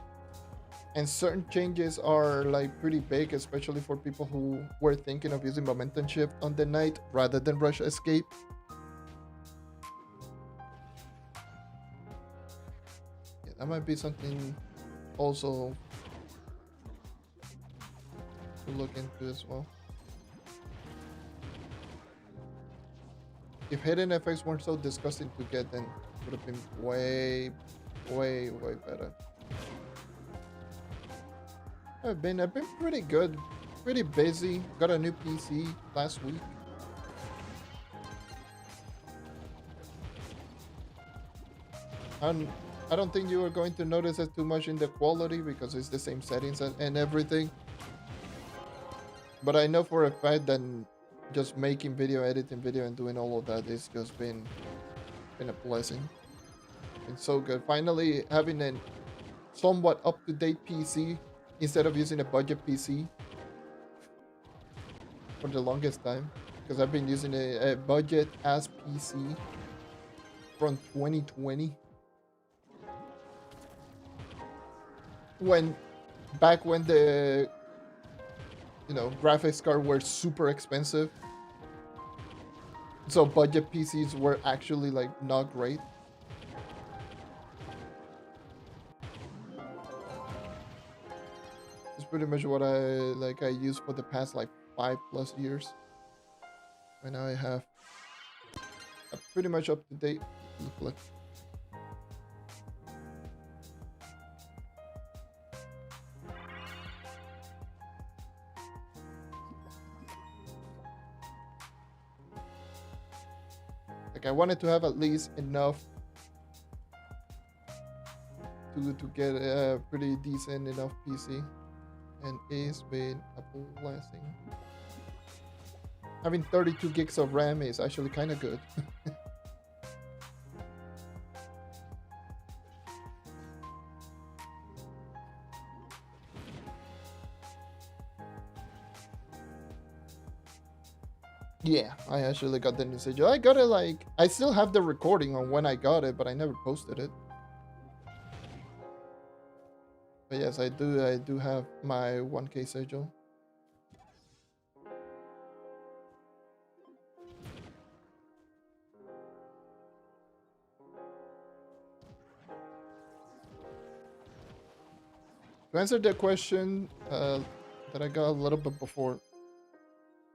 Speaker 1: And certain changes are like pretty big, especially for people who were thinking of using momentum shift on the knight rather than rush escape. Yeah, that might be something also to look into as well. If hidden effects weren't so disgusting to get, then would have been way, way better. I've been pretty good, pretty busy. Got a new PC last week. I don't think you are going to notice it too much in the quality because it's the same settings and everything. But I know for a fact that just making video, editing video, and doing all of that is just been a blessing. It's so good. Finally having a somewhat up-to-date PC instead of using a budget PC for the longest time, because I've been using a budget ass PC from 2020 back when the graphics card were super expensive, so budget PCs were actually like not great. It's pretty much what I use for the past like 5+ years. Right now I have a pretty much up to date. Look. Like I wanted to have at least enough to get a pretty decent enough PC, and it's been a blessing. Having 32 gigs of RAM is actually kind of good. Yeah, I actually got the new schedule. I got it like, I still have the recording on when I got it, but I never posted it. But yes, I do have my 1K schedule. To answer the question that I got a little bit before,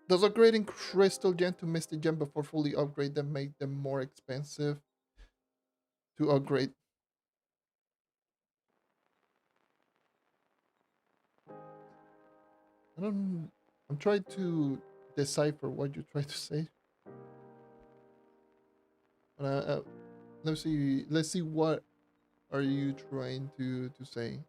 Speaker 1: does upgrading Crystal Gem to Mystic Gem before fully upgrade them make them more expensive to upgrade? I'm trying to decipher what you try to say. Let's see what are you trying to say?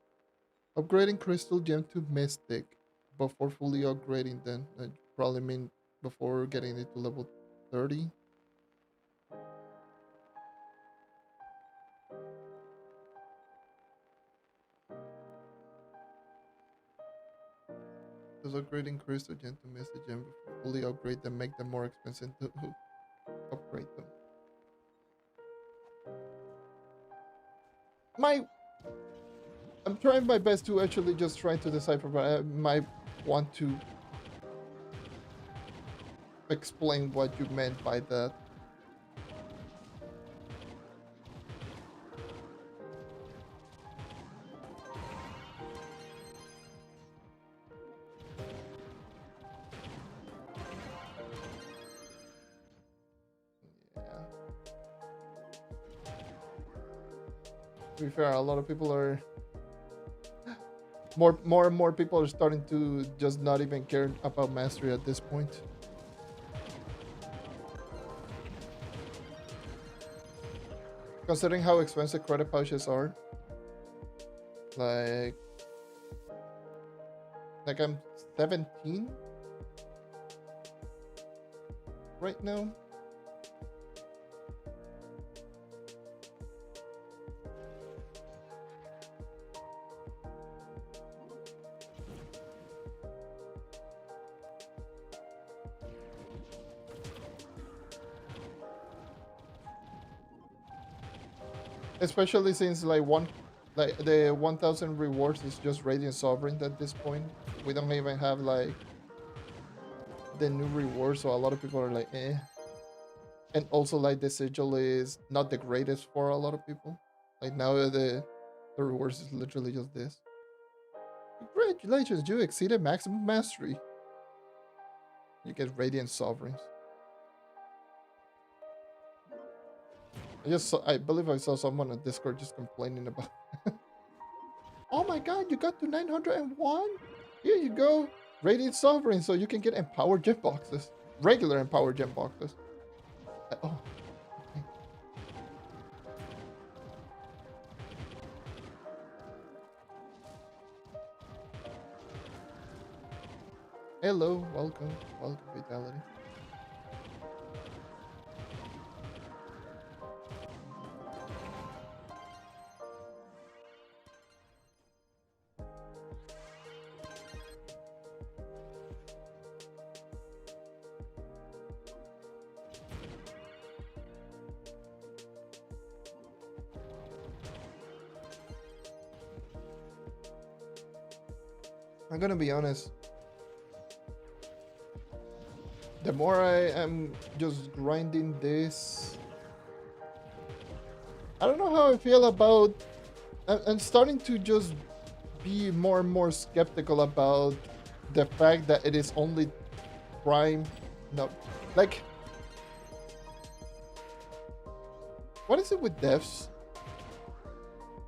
Speaker 1: Upgrading Crystal Gem to Mystic before fully upgrading them. I probably mean before getting it to level 30. Does upgrading Crystal Gem to Mystic Gem before fully upgrade them make them more expensive to upgrade them? I'm trying my best to actually just try to decipher, but I might want to explain what you meant by that. To be fair, a lot of people are more and more people are starting to just not even care about mastery at this point. Considering how expensive credit pouches are, like I'm 17 right now. Especially since like the 1000 rewards is just Radiant Sovereign at this point. We don't even have like the new rewards, so a lot of people are like, eh. And also like the sigil is not the greatest for a lot of people. Like now the rewards is literally just this. Congratulations, you exceeded maximum mastery. You get Radiant Sovereigns. I believe I saw someone on Discord just complaining about. Oh my god, you got to 901? Here you go. Radiant Sovereign, so you can get empowered gem boxes. Regular empowered gem boxes. Oh. Okay. Hello, welcome. Welcome, Vitality. I'm gonna be honest. The more I am just grinding this, I don't know how I feel about. I'm starting to just be more and more skeptical about the fact that it is only prime. No, like, what is it with devs?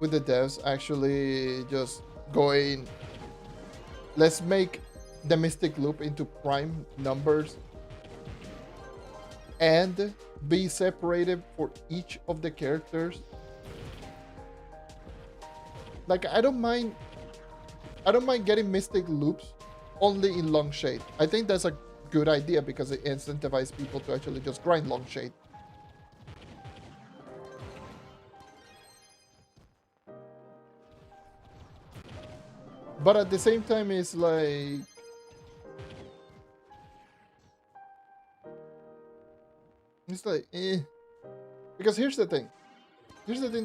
Speaker 1: With the devs actually just going, let's make the Mystic Loop into prime numbers and be separated for each of the characters. Like, I don't mind getting Mystic Loops only in Long Shade. I think that's a good idea because it incentivizes people to actually just grind Long Shade. But at the same time, it's like, eh. Because here's the thing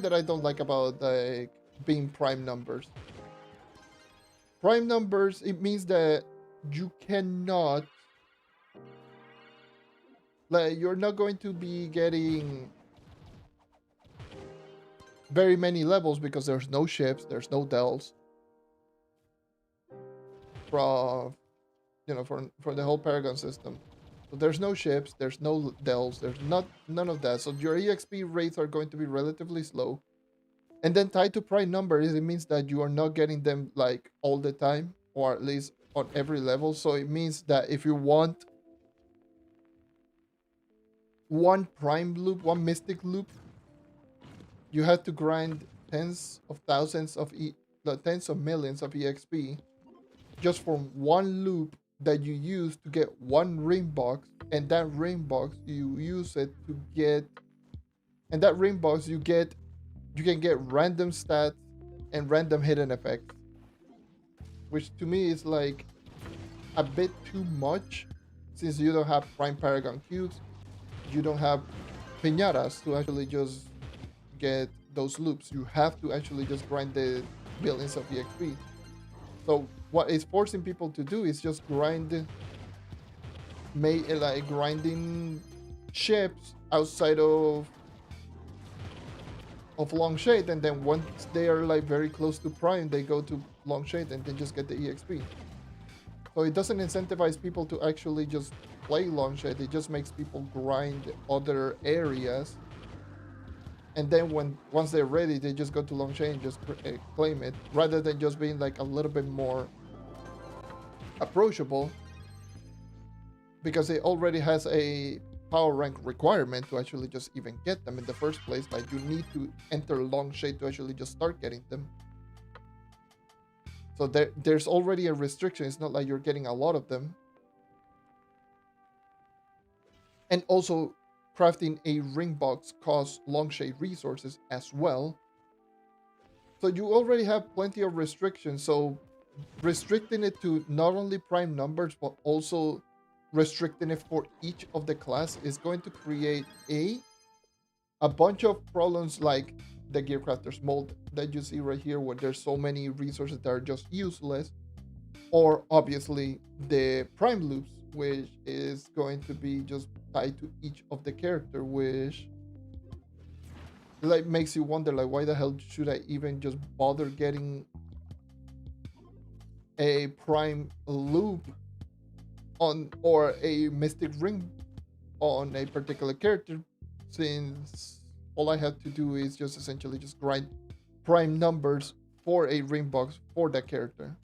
Speaker 1: that I don't like about like being prime numbers. Prime numbers, it means that you cannot, like, you're not going to be getting very many levels because there's no ships, there's no dells from, you know, for the whole Paragon system. So there's no ships, there's no dells, there's none of that. So your EXP rates are going to be relatively slow. And then tied to prime numbers, it means that you are not getting them like all the time, or at least on every level. So it means that if you want one prime loop, one mystic loop, you have to grind tens of millions of EXP just from one loop that you use to get one ring box, and that ring box you use it to get, and that ring box you can get random stats and random hidden effects, which to me is like a bit too much since you don't have prime paragon cubes, you don't have piñatas to actually just get those loops. You have to actually just grind the billions of EXP. So what it's forcing people to do is just grinding ships outside of Long Shade, and then once they are like very close to prime, they go to Long Shade and then just get the EXP. So it doesn't incentivize people to actually just play Long Shade. It just makes people grind other areas, and then once they're ready, they just go to Long Shade and just claim it, rather than just being like a little bit more approachable, because it already has a power rank requirement to actually just even get them in the first place. Like, you need to enter Long Shade to actually just start getting them. So there's already a restriction. It's not like you're getting a lot of them. And also, crafting a ring box costs Long Shade resources as well. So you already have plenty of restrictions. So restricting it to not only prime numbers, but also restricting it for each of the class is going to create a bunch of problems, like the Gear Crafters mold that you see right here, where there's so many resources that are just useless, or obviously the prime loops, which is going to be just tied to each of the character, which like makes you wonder, like, why the hell should I even just bother getting a prime loop on, or a mystic ring on a particular character, since all I had to do is just essentially just grind prime numbers for a ring box for that character.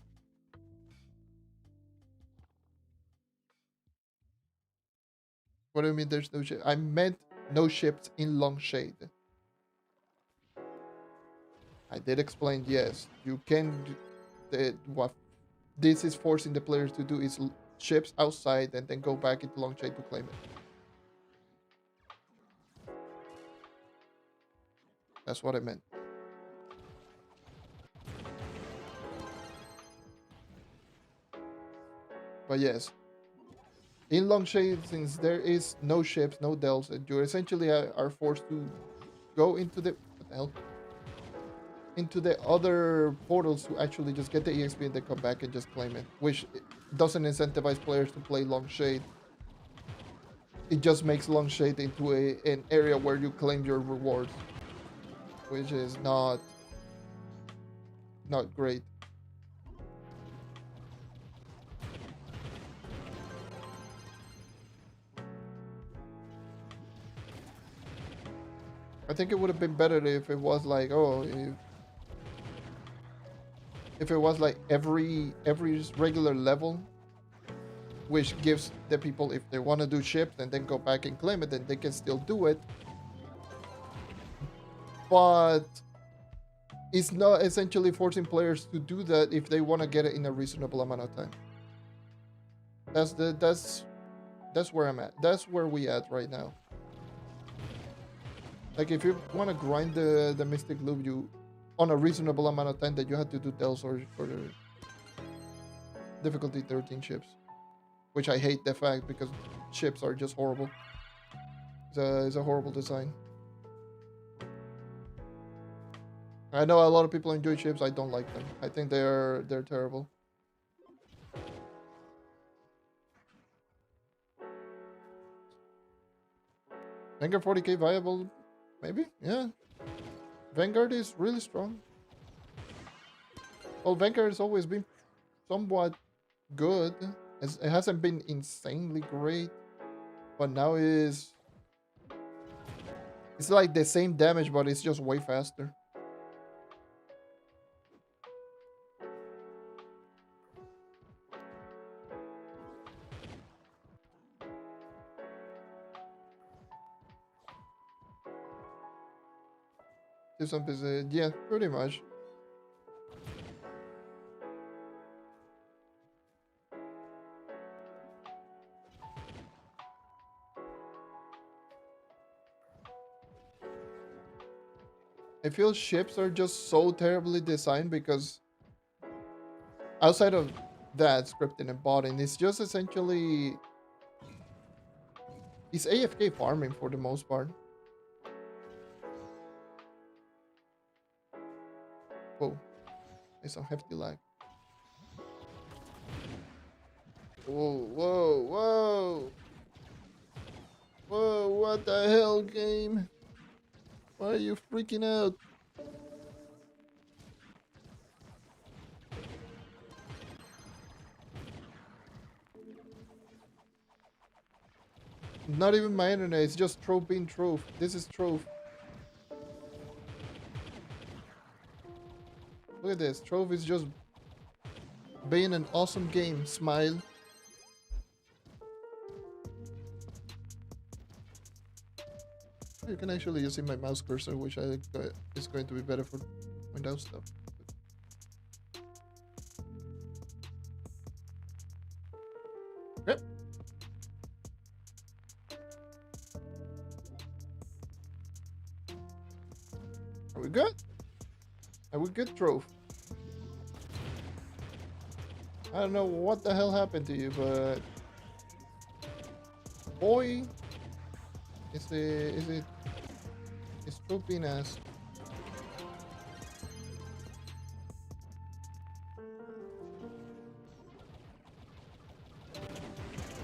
Speaker 1: What do you mean there's no ship? I meant no ships in Longshade. I did explain, yes, you can do what this is forcing the players to do is ships outside and then go back into Longshade to claim it. That's what I meant. But yes, in Longshade, since there is no ships, no delves, you essentially are forced to go into the what the hell? Into the other portals to actually just get the EXP and then come back and just claim it, which doesn't incentivize players to play Longshade. It just makes Longshade into an area where you claim your rewards, which is not great. I think it would have been better if it was like, oh, if it was like every regular level, which gives the people, if they want to do ships and then go back and claim it, then they can still do it. But it's not essentially forcing players to do that if they want to get it in a reasonable amount of time. That's where I'm at. That's where we at right now. Like if you want to grind the Mystic Loop, you on a reasonable amount of time, that you have to do Dells or difficulty 13 ships, which I hate the fact because ships are just horrible. It's a horrible design. I know a lot of people enjoy ships. I don't like them. I think they're terrible. Vanguard 40k viable? Maybe? Yeah. Vanguard is really strong. Well, Vanguard has always been somewhat good. It hasn't been insanely great, but now it's like the same damage, but it's just way faster. Yeah, pretty much. I feel ships are just so terribly designed because outside of that scripting and botting, it's just essentially it's AFK farming for the most part. Whoa, there's some hefty lag. Whoa, whoa, whoa. Whoa, what the hell, game? Why are you freaking out? Not even my internet, it's just Trove being Trove. This is Trove. Look at this. Trove is just being an awesome game. Smile. You can actually use my mouse cursor, which I think is going to be better for Windows stuff. Yep. Are we good? Are we good, Trove? I don't know what the hell happened to you, but boy, it's Trove being ass.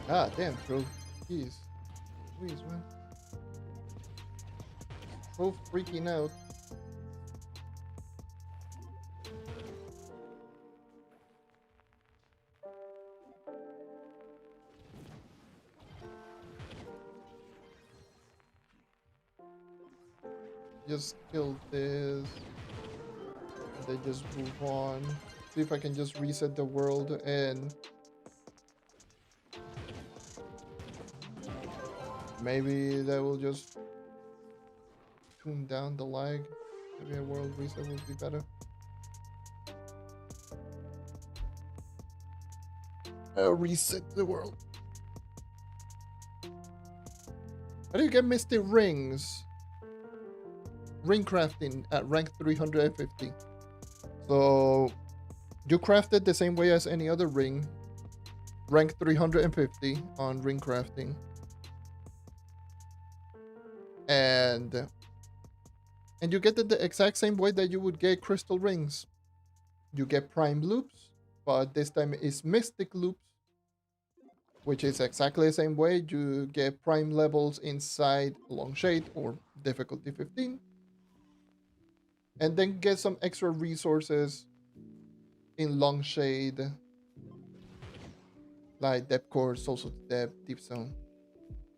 Speaker 1: Ah, damn, Trove. Jeez. Please, man. Trove freaking out. just kill this and then just move on. See if I can just reset the world and maybe that will just tune down the lag. Maybe a world reset would be better. I'll reset the world. How do you get Misty Rings? Ring crafting at rank 350. So you craft it the same way as any other ring. Rank 350 on ring crafting. And you get it the exact same way that you would get crystal rings. You get prime loops, but this time it's mystic loops, which is exactly the same way. You get prime levels inside Longshade or difficulty 15, and then get some extra resources in Longshade, like Depth Core, Social Depth, Deep Zone,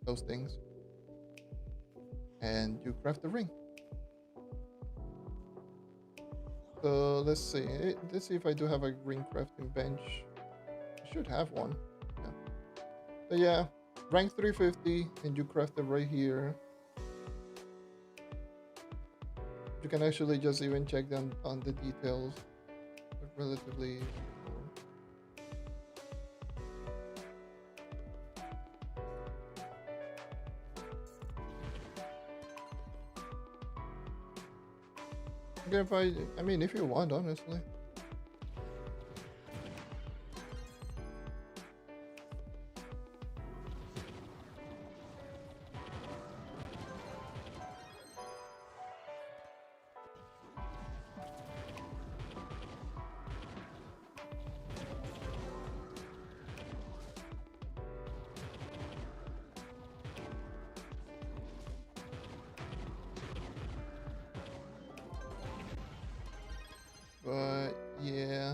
Speaker 1: those things. And you craft the ring. So let's see. Let's see if I do have a ring crafting bench. I should have one. Yeah. So yeah, rank 350, and you craft it right here. You can actually just even check them on the details. They're relatively. Okay, I mean, if you want, honestly. But yeah.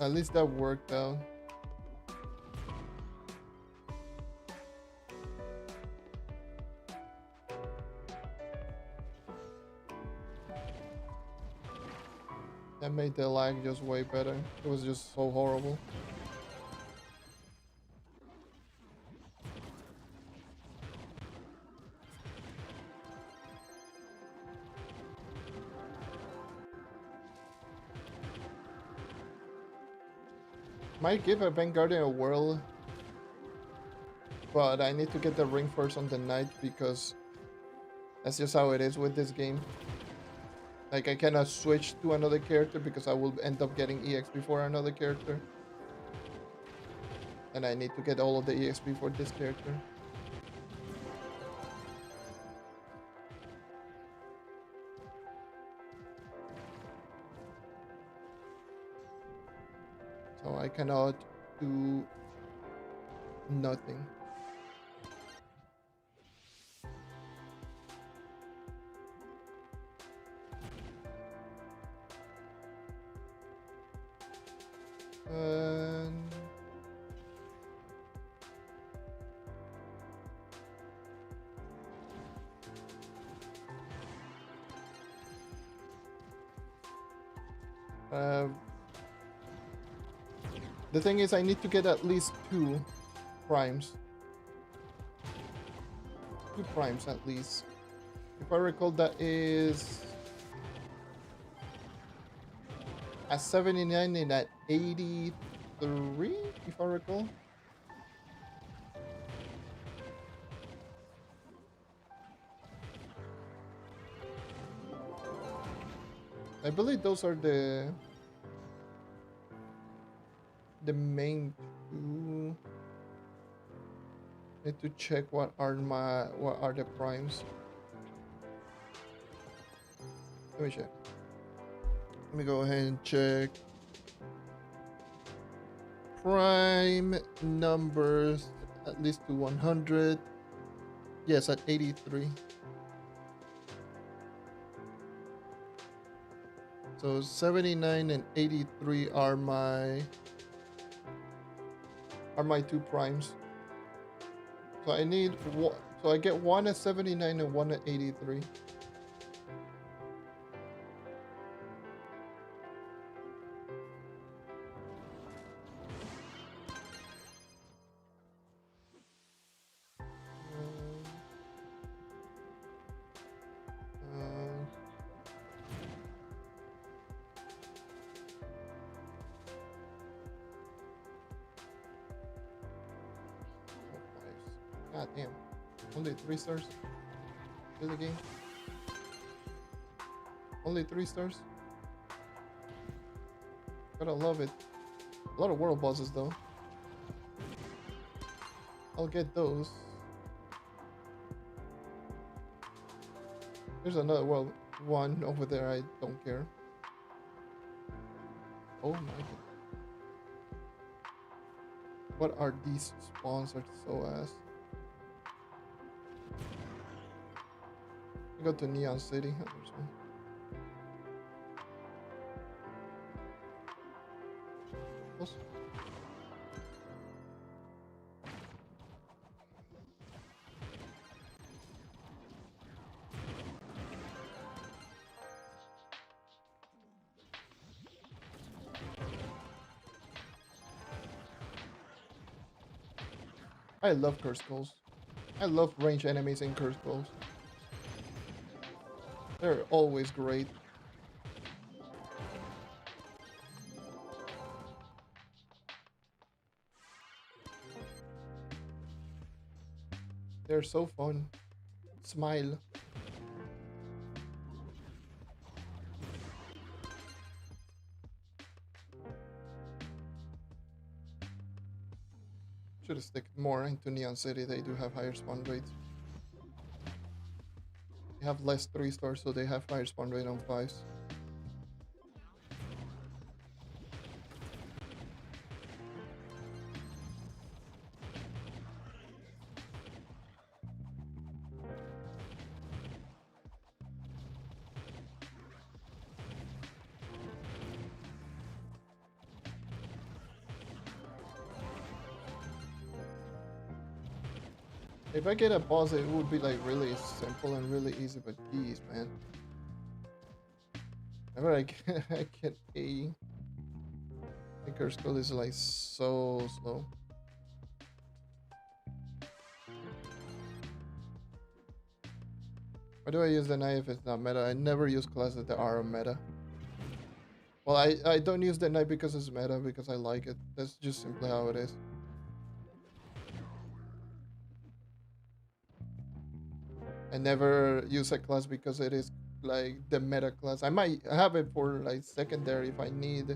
Speaker 1: At least that worked out. That made the lag just way better. It was just so horrible. Might give a Vanguardian a whirl, but I need to get the ring first on the night because that's just how it is with this game. Like, I cannot switch to another character because I will end up getting EXP for another character. And I need to get all of the EXP for this character. So I cannot do nothing. The thing is, I need to get at least 2 primes. 2 primes at least. If I recall, that is at 79 and at 83, if I recall. I believe those are the main 2. Need to check what are the primes. Let me check. Let me go ahead and check prime numbers at least to 100. Yes, at 83. So 79 and 83 are my two primes. So I need one. So I get one at 79 and one at 83. God damn. Only 3 stars? Really, game? Only 3 stars? Gotta love it. A lot of world bosses though. I'll get those. There's another world one over there, I don't care. Oh my god. What are these spawns are so ass? I go to Neon City. There's one. Close. I love curse goals. I love range enemies in curse goals. They're always great. They're so fun. Smile. Should have stick more into Neon City. They do have higher spawn rates. They have less 3 stars, so they have higher spawn rate on 5s. If I get a boss, it would be like really simple and really easy, but geez, man. Whenever I get a curse code is like so slow. Why do I use the knife if it's not meta? I never use classes that are meta. Well, I don't use the knife because it's meta, because I like it. That's just simply how it is. I never use a class because it is like the meta class. I might have it for like secondary if I need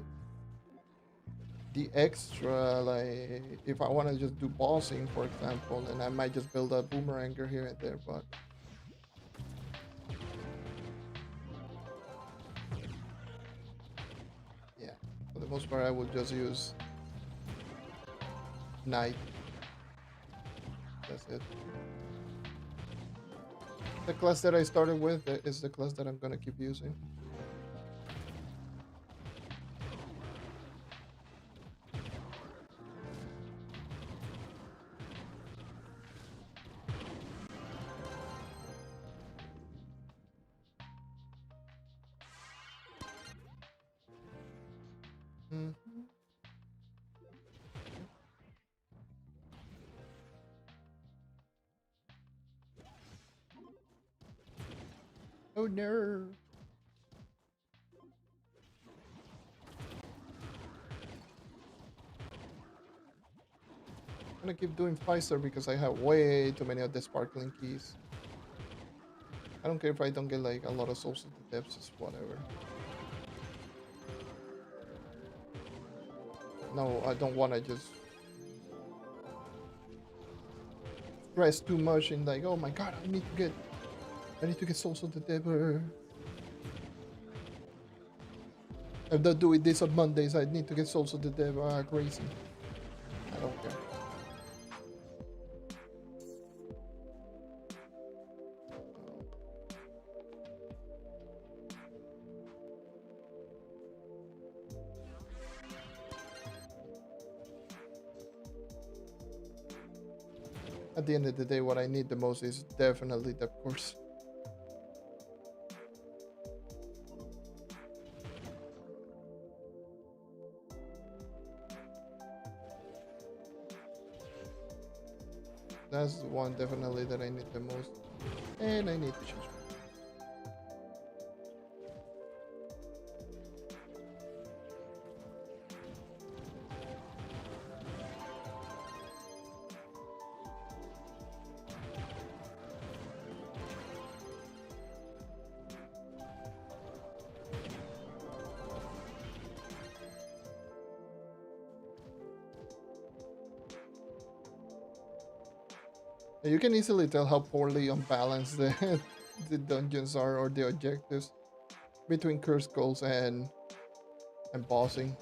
Speaker 1: the extra, like if I want to just do bossing, for example, and I might just build a boomeranger here and there, but yeah, for the most part I would just use knight. That's it. The class that I started with is the class that I'm gonna keep using. Oh no. I'm gonna keep doing 5-star because I have way too many of the sparkling keys. I don't care if I don't get like a lot of souls of the depths, it's whatever. No, I don't wanna just stress too much in like, oh my god, I need to get souls of the depths. I'm not doing this on Mondays, I need to get souls of the depths. Ah, crazy. At the end of the day, what I need the most is definitely the course. That's the one definitely that I need the most. And I need to change. You can easily tell how poorly unbalanced the dungeons are or the objectives between curse goals and bossing.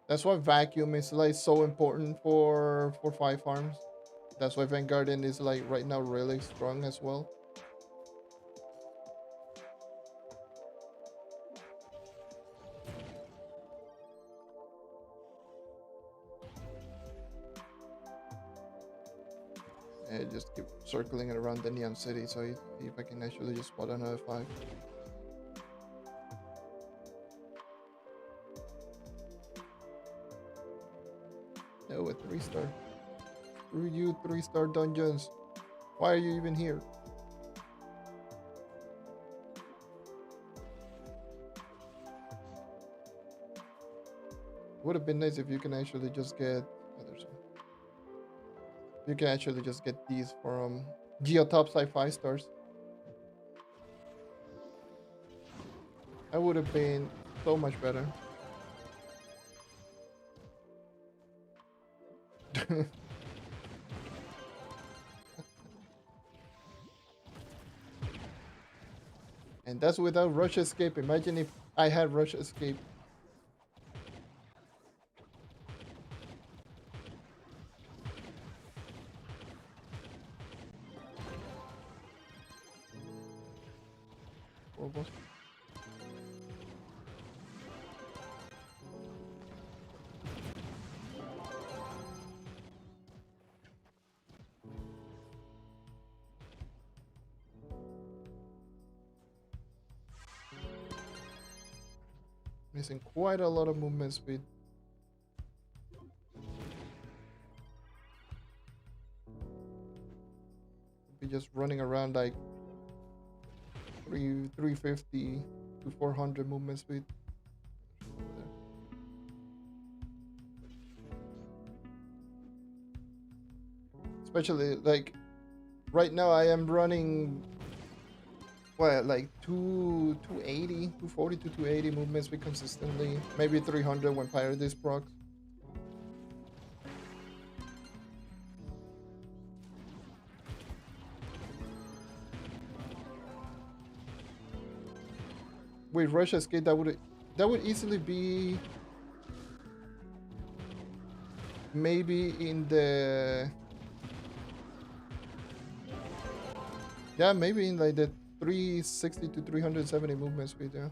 Speaker 1: That's why vacuum is like so important for 5 farms. That's why Vanguardian is like right now really strong as well. And just keep circling it around the Neon City so I see if I can actually just spot another 5. No, a 3-star. Screw you, 3-star dungeons. Why are you even here? Would have been nice if you can actually just get. Oh, there's one. You can actually just get these from Geotopside 5-stars. That would have been so much better. And that's without Rush Escape. Imagine if I had Rush Escape. Horrible. Missing quite a lot of movement speed. Be just running around like 350 to 400 movement speed. Especially like right now I am running what, like 280, 240 to 280 movement speed consistently. Maybe 300 when Pyre Disc procs. With Rush Escape, that would easily be maybe in the maybe in like the 360 to 370 movement speed. Yeah.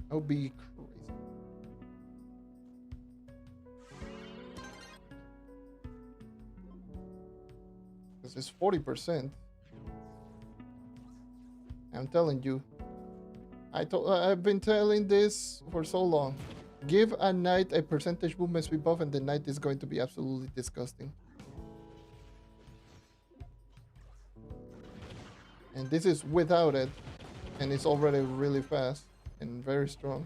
Speaker 1: That would be crazy. Because it's 40%. I'm telling you. I've been telling this for so long. Give a knight a percentage movement speed buff and the knight is going to be absolutely disgusting. And this is without it. And it's already really fast and very strong.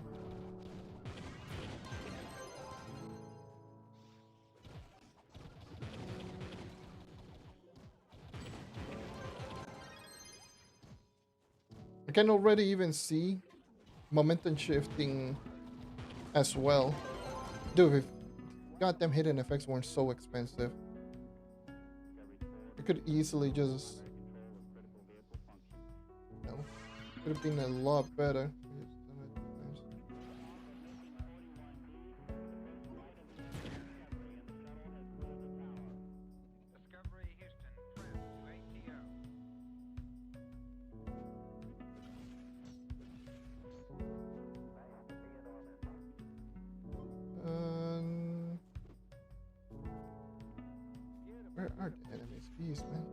Speaker 1: I can already even see momentum shifting as well. Dude, if goddamn hidden effects weren't so expensive, I could easily just... No, could have been a lot better. Where are the enemies? Jeez, man.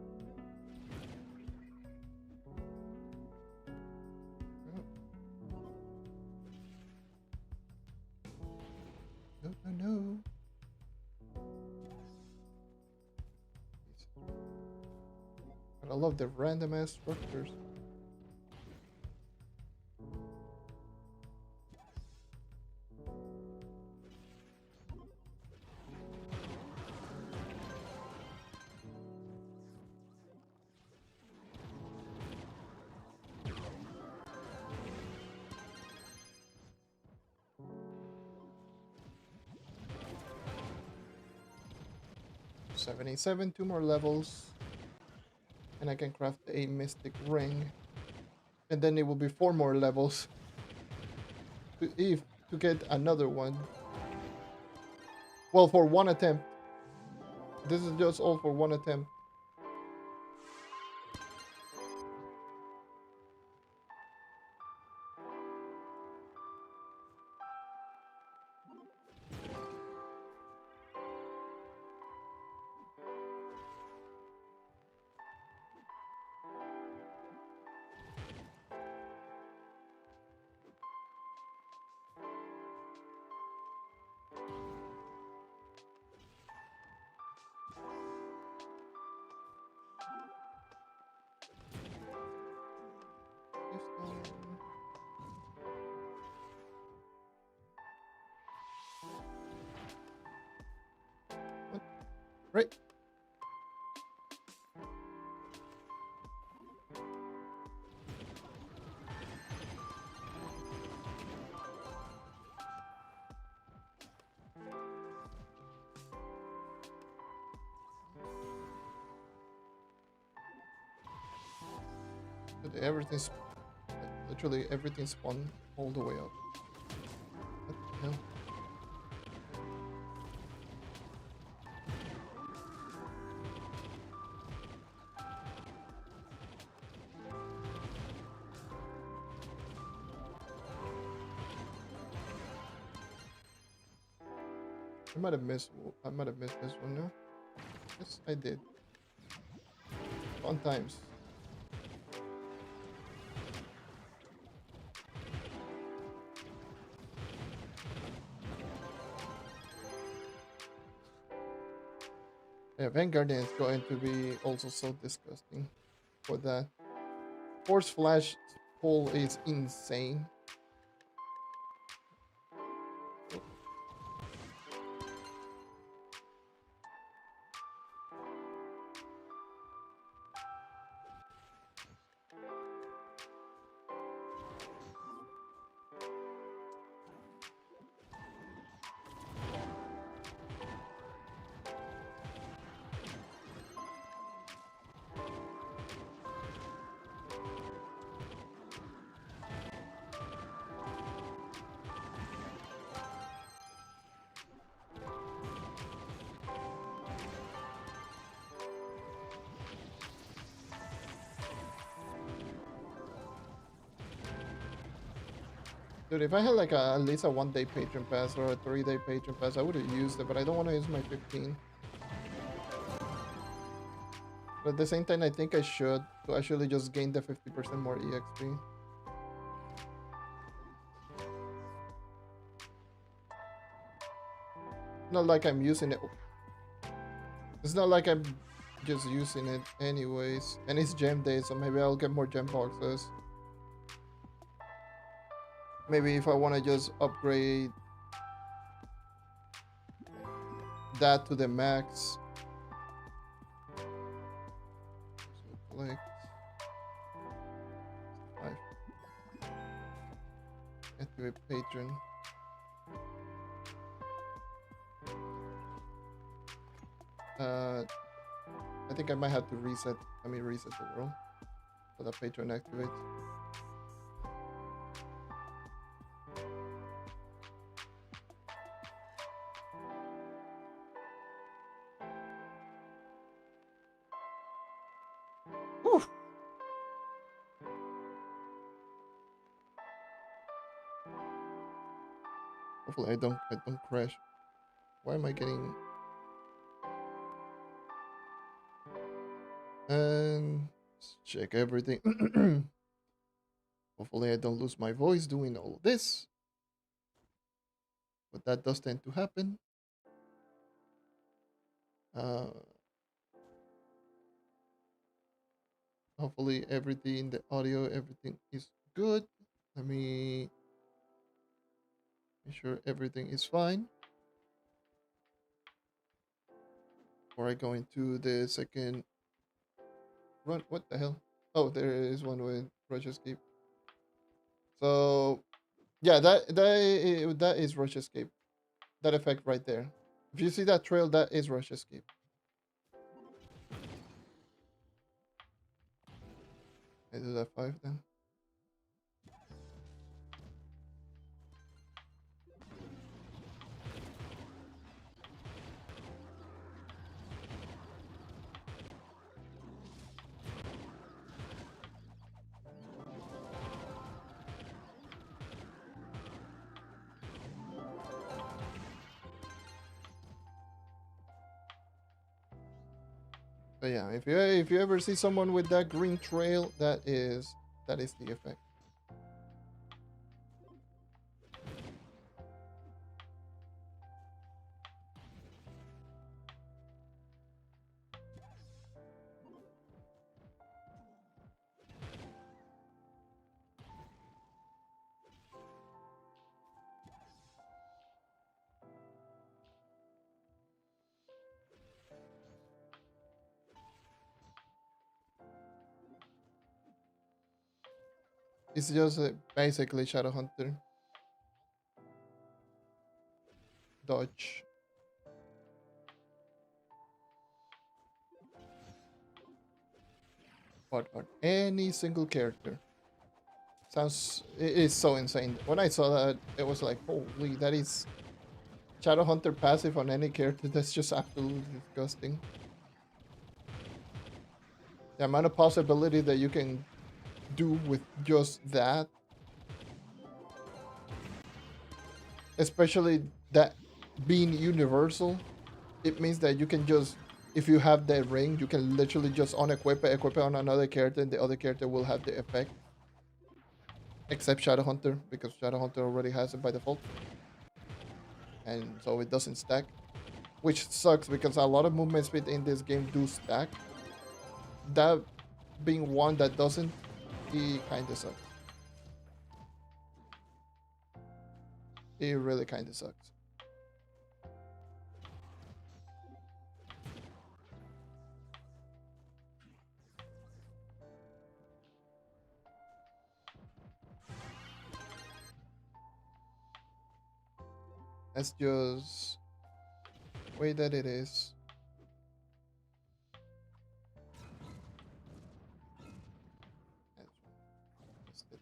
Speaker 1: No, no, no. But I love the random ass structures. $77, 2 more levels. And I can craft a mystic ring. And then it will be 4 more levels to get another one. Well, for one attempt. This is just all for one attempt. What? Right. Everything's literally everything spawned all the way up. What the hell? I might have missed this one, no? Yes, I did. Fun times. Yeah, Vanguard is going to be also so disgusting for that. Force Flash pull is insane. Dude, if I had like at least a 1-day patron pass or a 3-day patron pass, I would have used it, but I don't want to use my 15. But at the same time, I think I should to actually just gain the 50% more EXP. Not like I'm using it. It's not like I'm just using it anyways. And it's gem day, so maybe I'll get more gem boxes. Maybe if I want to just upgrade that to the max. So collect 5. Activate patron. I think I might have to reset the world so the patron activates. Whew. Hopefully I don't crash. Why am I getting And let's check everything. Hopefully I don't lose my voice doing all this, but that does tend to happen. Uh, Hopefully everything, the audio, everything is good. Let me make sure everything is fine before I go into the second run. What the hell? Oh, there is one with Rush Escape. So yeah, that is Rush Escape. That effect right there. If you see that trail, that is Rush Escape. I do that 5 then. But yeah, if you ever see someone with that green trail, that is the effect. It's just basically Shadow Hunter dodge. But on any single character. It is so insane. When I saw that, it was like, holy, that is Shadow Hunter passive on any character. That's just absolutely disgusting. The amount of possibility that you can do with just that, especially that being universal, it means that you can just, if you have that ring, you can literally just unequip it, equip it on another character, and the other character will have the effect. Except Shadowhunter, because Shadowhunter already has it by default. And so it doesn't stack. Which sucks because a lot of movement speed in this game do stack. That being one that doesn't, it kinda sucks. It really kinda sucks. That's just the way that it is. That's it.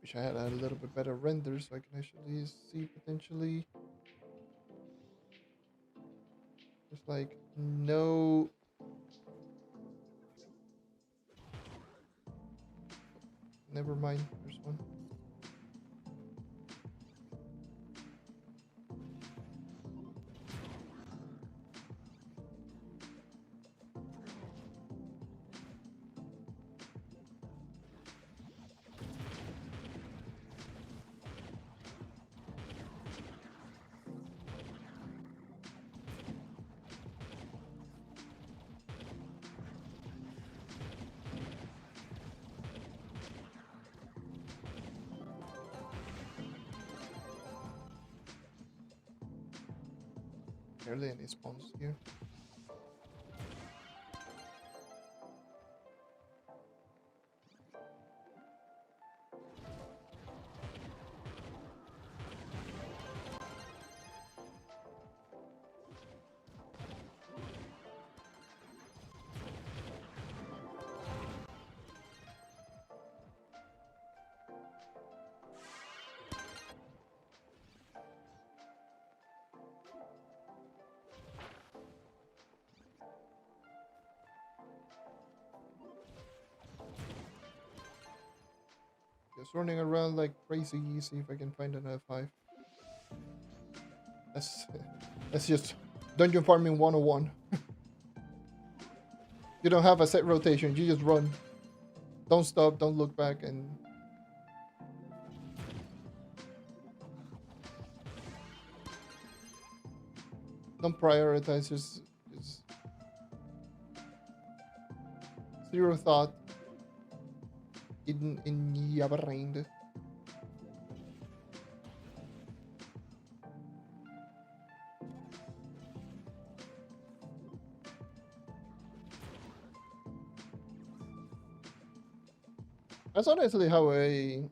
Speaker 1: Wish I had a little bit better render so I can actually see potentially. There's like no. Never mind. There's one. Barely any spawns here. Just running around like crazy. See if I can find another 5. That's that's just dungeon farming 101. You don't have a set rotation. You just run. Don't stop. Don't look back. And don't prioritize. Just zero thought in your brain. That's honestly how I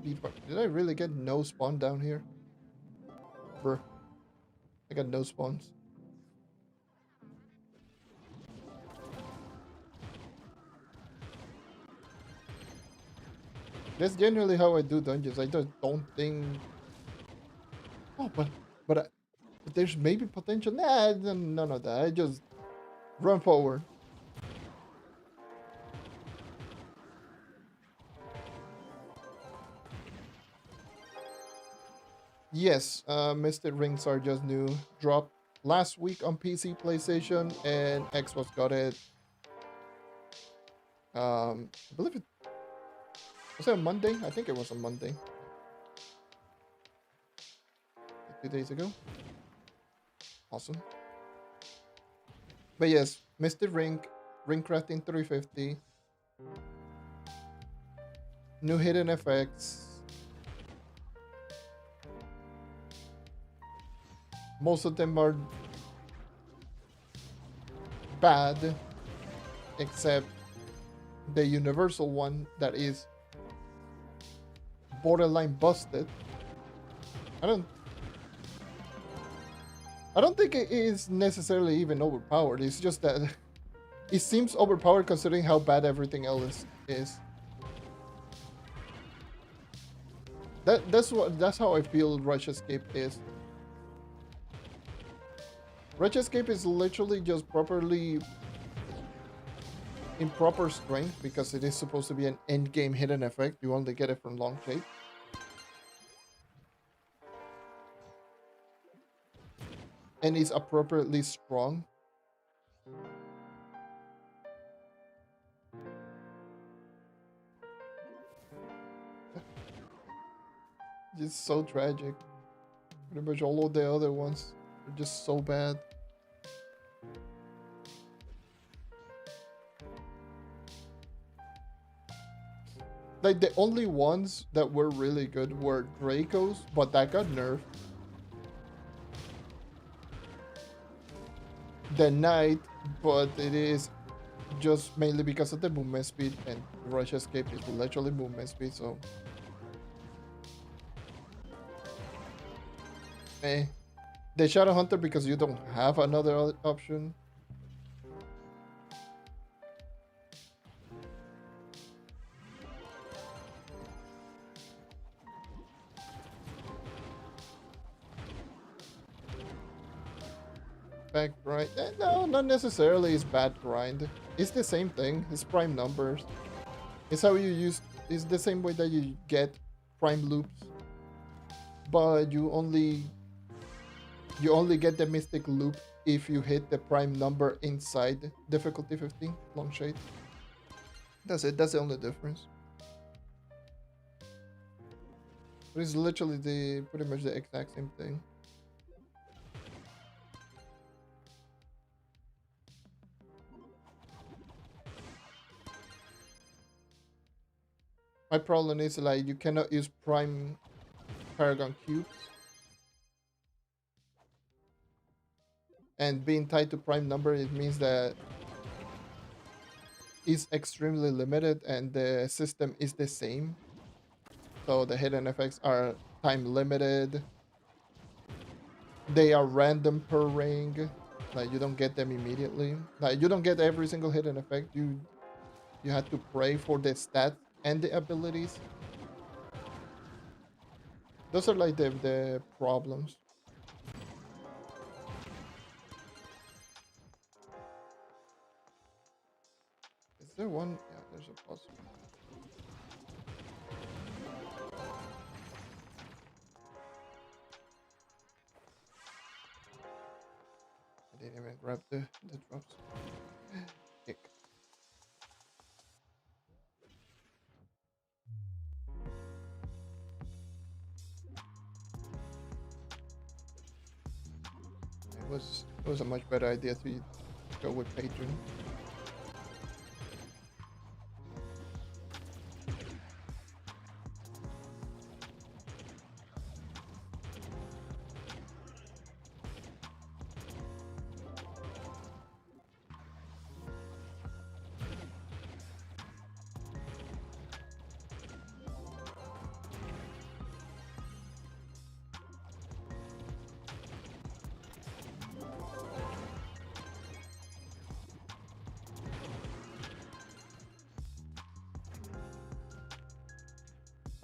Speaker 1: beat. Did I really get no spawn down here? Bruh, I got no spawns. That's generally how I do dungeons. I just don't think. Oh, but there's maybe potential. Nah, none of that. I just run forward. Yes, Mystic Rings are just new. Dropped last week on PC, PlayStation, and Xbox got it. I believe it was it a Monday. I think it was a Monday. 2 days ago. Awesome. But yes, Mystic Ring, Ring Crafting 350, new hidden effects. Most of them are bad, except the universal one that is borderline busted. I don't think it is necessarily even overpowered. It's just that it seems overpowered considering how bad everything else is. That's how I feel Rush Escape is. Rush Escape is literally just properly in proper strength because it is supposed to be an end game hidden effect. You only get it from long shade. And it's appropriately strong. Just so tragic. Pretty much all of the other ones are just so bad. Like the only ones that were really good were Dracos, but that got nerfed. The Knight, but it is just mainly because of the movement speed, and Rush Escape is literally movement speed, so the Shadow Hunter because you don't have another option. Bad grind? No, not necessarily. It's bad grind. It's the same thing. It's prime numbers. It's how you use. It's the same way that you get prime loops, but you only get the mystic loop if you hit the prime number inside difficulty 15 long shade. That's it. That's the only difference. But it's literally pretty much the exact same thing. My problem is like you cannot use prime Paragon cubes. And being tied to prime number, it means that it's extremely limited and the system is the same. So the hidden effects are time limited. They are random per ring. Like you don't get them immediately. Like you don't get every single hidden effect. You have to pray for the stats and the abilities. Those are like the problems. Is there one? Yeah, there's a possible. didn't even grab the drops. Kick. It was a much better idea to go with Patron.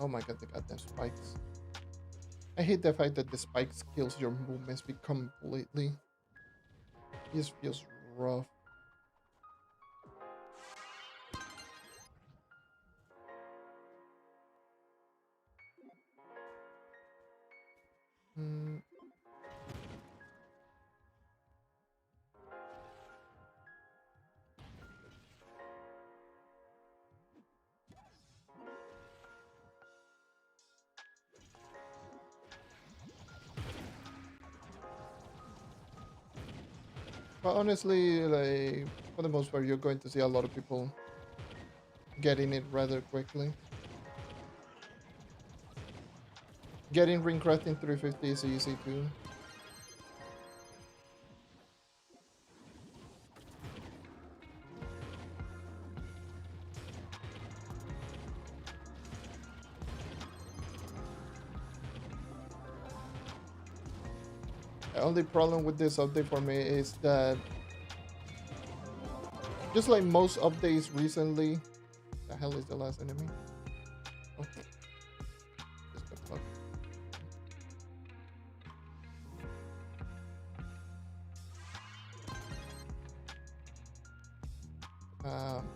Speaker 1: Oh my god, the goddamn spikes. I hate the fact that the spikes kills your movement speed completely. This feels rough. Hmm. But honestly, like, for the most part, you're going to see a lot of people getting it rather quickly. Getting ring crafting 350 is easy too. The only problem with this update for me is that, just like most updates recently, the hell is the last enemy? Oh, just the fuck. Um,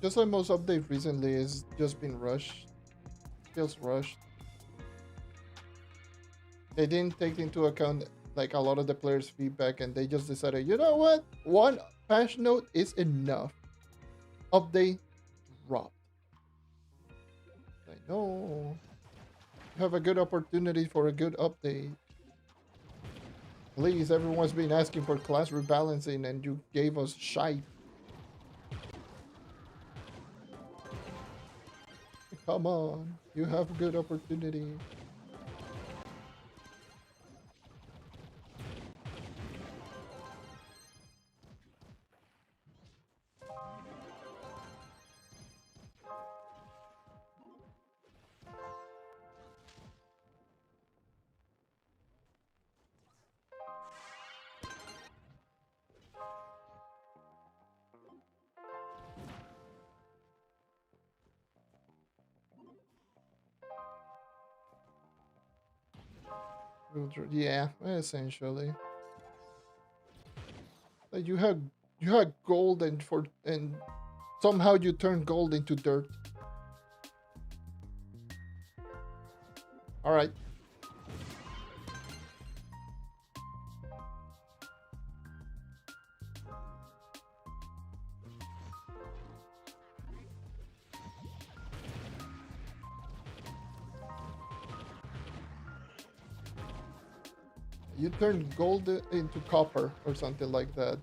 Speaker 1: just like most updates recently, is just been rushed. Feels rushed. They didn't take into account like a lot of the players' feedback, and they just decided, you know what? One patch note is enough. Update dropped. Like, no. You have a good opportunity for a good update. Please, everyone's been asking for class rebalancing, and you gave us shite. Come on, you have a good opportunity. Yeah, essentially. Like you had gold, and somehow you turn gold into dirt. All right. You turn gold into copper or something like that.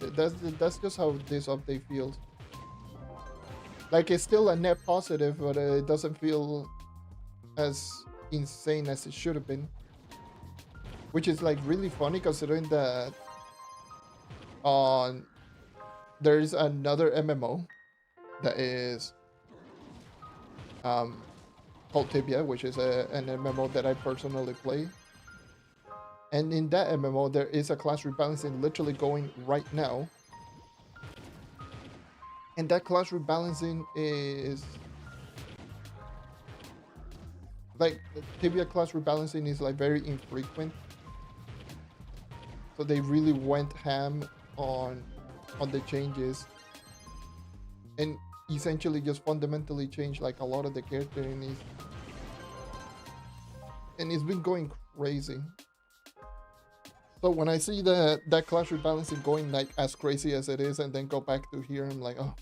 Speaker 1: That's just how this update feels. Like, it's still a net positive, but it doesn't feel as insane as it should have been. Which is like really funny considering that on there's another MMO that is called Tibia, which is an MMO that I personally play. And in that MMO, there is a class rebalancing literally going right now. And that class rebalancing is like, Tibia class rebalancing is like very infrequent. So they really went ham on the changes, and essentially just fundamentally changed like a lot of the character in it. And it's been going crazy. So when I see that class rebalancing going like as crazy as it is, and then go back to here, I'm like, oh,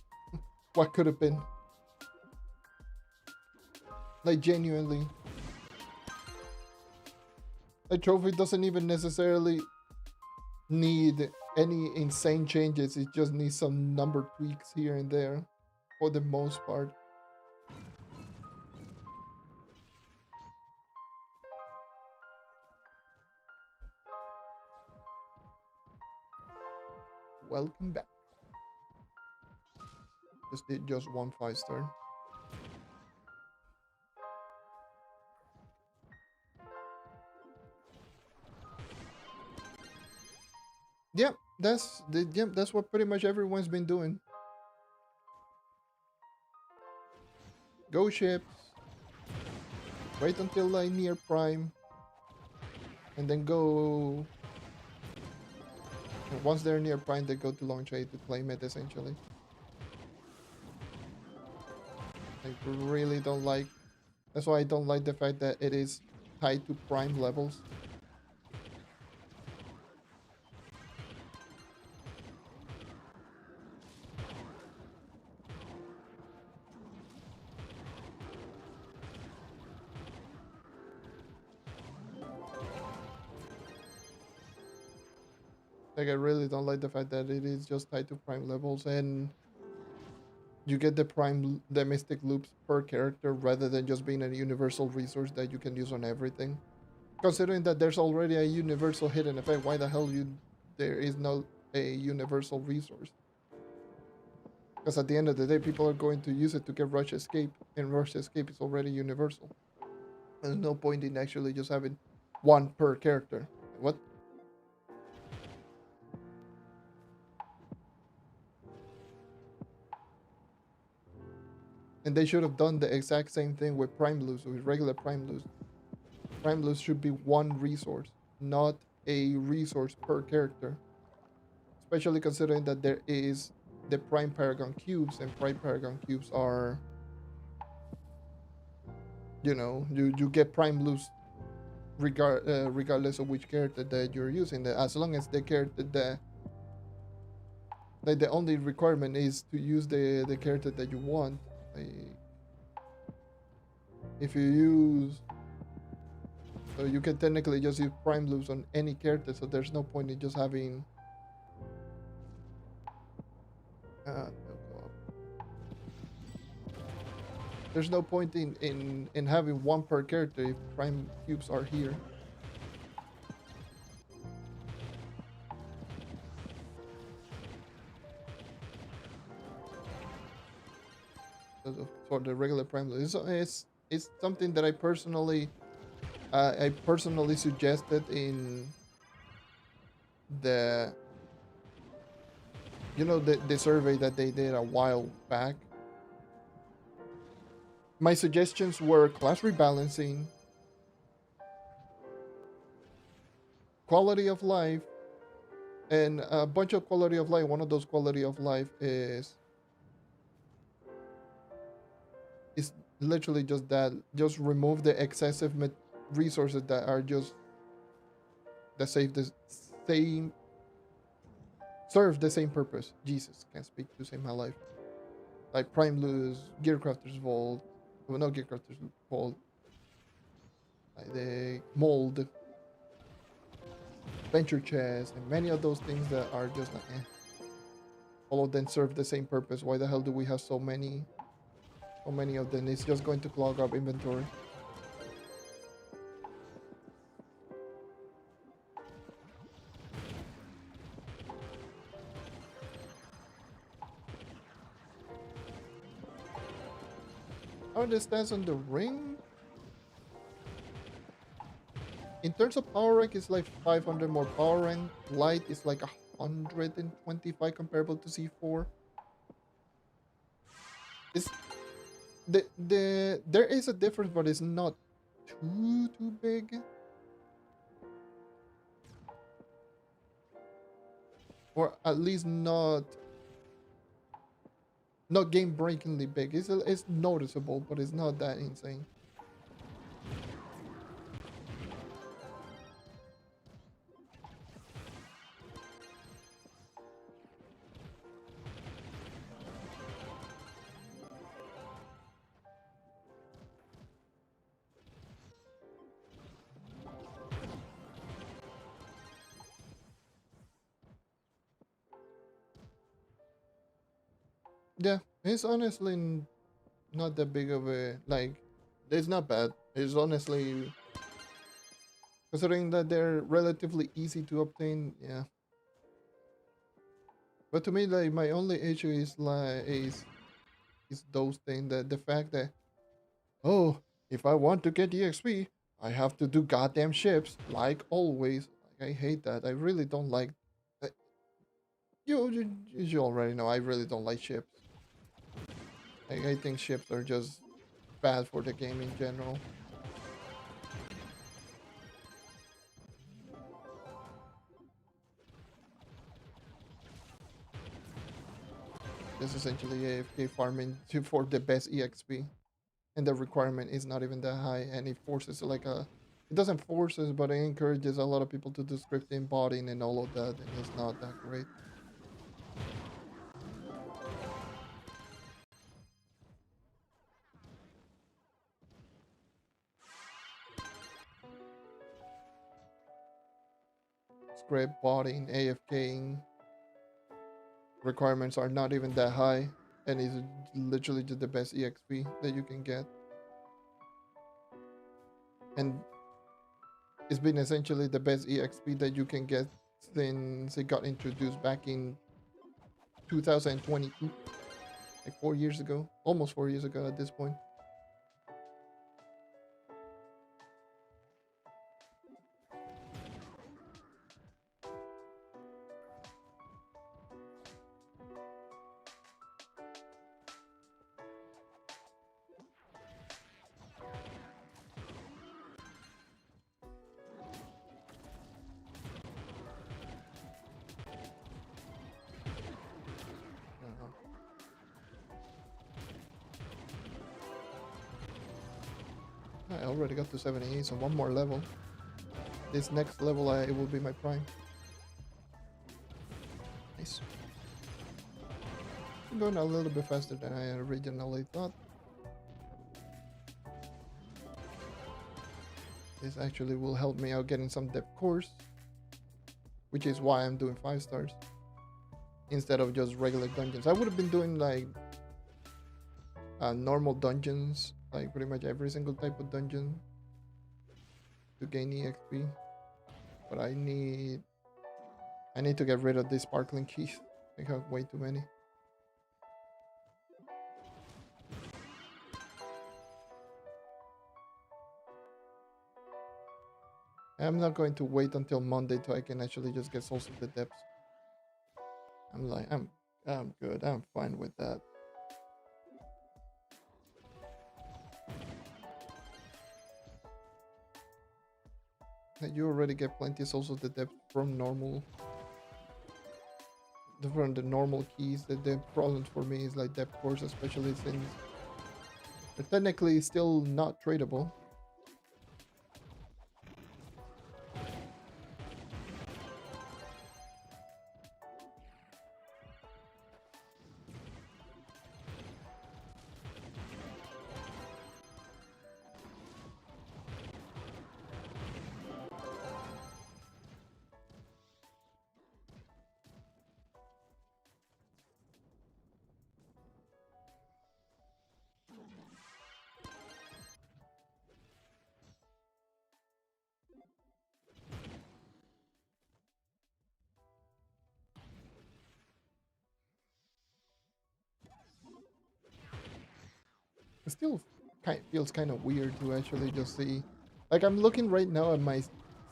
Speaker 1: what could have been? Like genuinely, like Trophy doesn't even necessarily need any insane changes. It just needs some number tweaks here and there, for the most part. Welcome back. Just did just one 5-star. Yep, that's what pretty much everyone's been doing. Go ships. Wait until like near prime. And then go. And once they're near prime, they go to launch aid to claim it essentially. I really don't like. That's why I don't like the fact that it is tied to prime levels. Like I really don't like the fact that it is just tied to prime levels, and you get the prime, the mystic loops per character rather than just being a universal resource that you can use on everything. Considering that there's already a universal hidden effect, why the hell there is no a universal resource? Because at the end of the day, people are going to use it to get rush escape, and rush escape is already universal. There's no point in actually just having one per character. What? And they should have done the exact same thing with prime loose, with regular prime loose. Prime loose should be one resource, not a resource per character. Especially considering that there is the prime paragon cubes, and prime paragon cubes are, you get prime loose regardless of which character that you're using. As long as the character that like the only requirement is to use the character that you want. Like, if you use, so you can technically just use prime loops on any character, so there's no point in just having there's no point in having one per character if prime cubes are here. For the regular prime loop, it's something that I personally suggested in the the survey that they did a while back. My suggestions were class rebalancing, quality of life, and a bunch of quality of life. One of those quality of life is literally just that. Just remove the excessive resources that are just that serve the same purpose. Jesus, can't speak to save my life. Like prime loose, gearcrafter's vault, well, no gearcrafter's vault, like the mold, venture chest, and many of those things that are just like, all of them serve the same purpose. Why the hell do we have so many of them? It's just going to clog up inventory. How it stands on the ring? In terms of power rank, it's like 500 more power rank. Light is like 125 comparable to C4. It's there is a difference, but it's not too big. Or at least not game breakingly big. It's noticeable, but it's not that insane. Yeah, it's honestly not that big of a like. It's not bad. It's honestly considering that they're relatively easy to obtain. Yeah, but to me, like my only issue is is those things that the fact that oh, if I want to get EXP, I have to do goddamn ships like always. Like I hate that. I really don't like. Uh, you already know. I really don't like ships. I think ships are just bad for the game in general. Just essentially AFK farming for the best EXP, and the requirement is not even that high, and it forces like a. It doesn't force us, but it encourages a lot of people to do scripting, botting, and all of that, and it's not that great. Script, botting, AFKing requirements are not even that high, and it's literally just the best EXP that you can get. And it's been essentially the best EXP that you can get since it got introduced back in 2022, like 4 years ago, almost 4 years ago at this point. Uh, I already got to 78, so one more level. This next level, it will be my prime. Nice. I'm going a little bit faster than I originally thought. This actually will help me out getting some depth course, which is why I'm doing 5 stars instead of just regular dungeons. I would have been doing like normal dungeons, like pretty much every single type of dungeon to gain EXP. But I need to get rid of these sparkling keys. I have way too many. I'm not going to wait until Monday till I can actually just get Souls of the Depths. I'm good. I'm fine with that. You already get plenty of Souls of the Depths from the normal keys. The problem for me is like depth course, especially since they're technically still not tradable. It still feels kind of weird to actually just see. Like I'm looking right now at my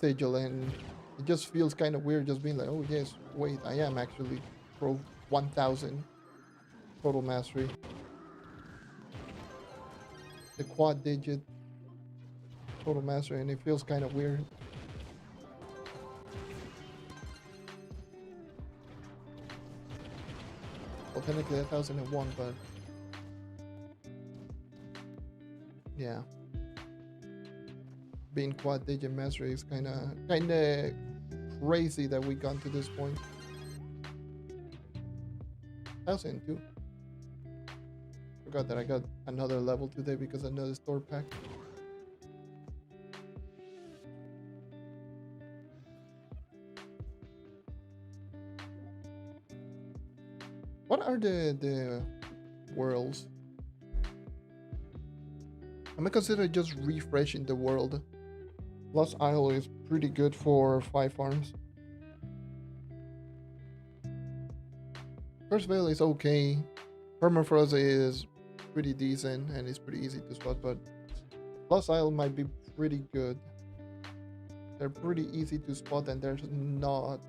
Speaker 1: sigil, and it just feels kind of weird just being like, oh yes, wait, I am actually pro 1000 total mastery. The quad digit total mastery, and it feels kind of weird. Well, technically 1001, but yeah, being quad digit mastery is kind of crazy that we got to this point. 1002. Forgot that I got another level today because another store pack. What are the worlds. I'm gonna consider just refreshing the world. Lost Isle is pretty good for 5 farms. First Veil is okay. Permafrost is pretty decent and it's pretty easy to spot, but Lost Isle might be pretty good. They're pretty easy to spot and there's not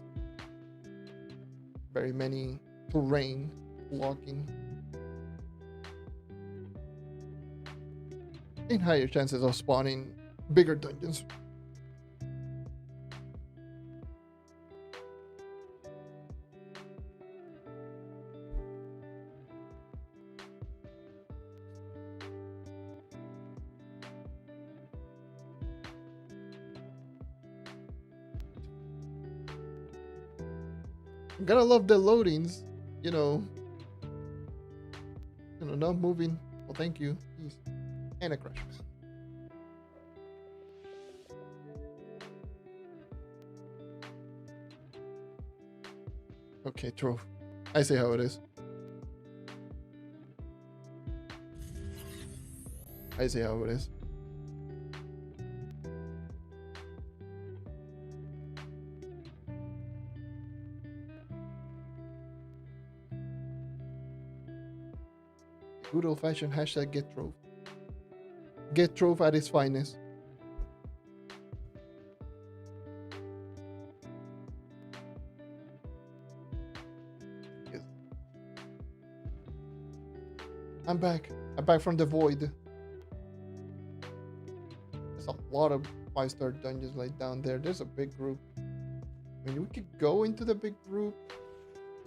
Speaker 1: very many terrain blocking. And higher chances of spawning bigger dungeons. Gotta love the loadings, not moving. Well, thank you. Jeez. And a crash. Okay, Trove. I see how it is. I see how it is. Good old-fashioned hashtag get Trove. Get Trove at its finest. Yes. I'm back. I'm back from the void. There's a lot of 5-star dungeons like down there. There's a big group. I mean, we could go into the big group.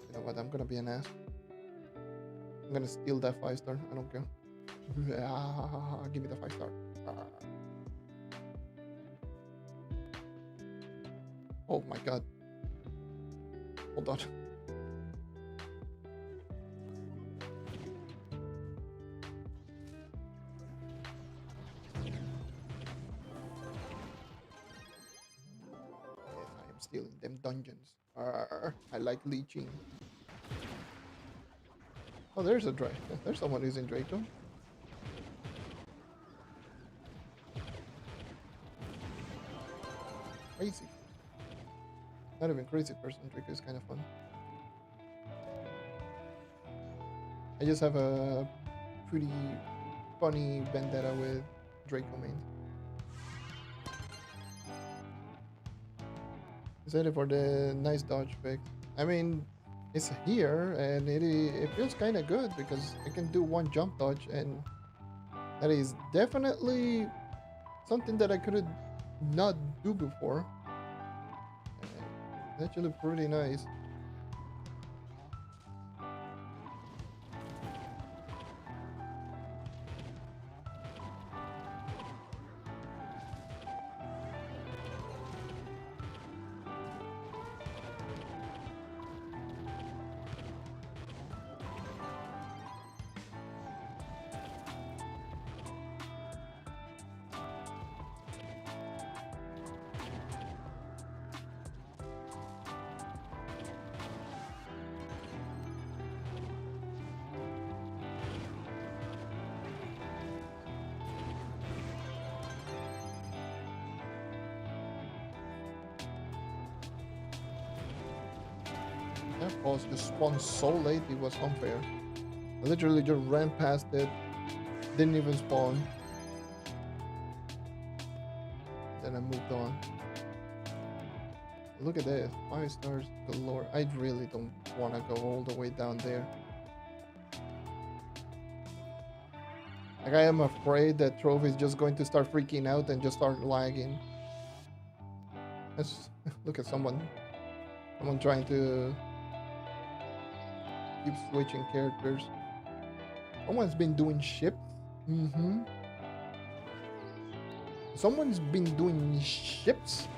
Speaker 1: You know what? I'm gonna be an ass. I'm gonna steal that 5-star. I don't care. Give me the 5-star. Oh my god. Hold on. I am stealing them dungeons. I like leeching. Oh, there's a Drake. There's someone using Draco. Crazy. Not even crazy person. Draco is kind of fun. I just have a pretty funny vendetta with Draco main. Excited for the nice dodge pick. I mean, it's here and it feels kind of good because I can do one jump dodge, and that is definitely something that I could not do before. It's actually pretty nice. That boss just spawned so late, it was unfair. I literally just ran past it, didn't even spawn. Then I moved on. Look at this, 5 stars galore. I really don't want to go all the way down there. Like, I am afraid that Trove is just going to start freaking out and just start lagging. Let's look at someone trying to keep switching characters. Someone's been doing ships. Someone's been doing ships.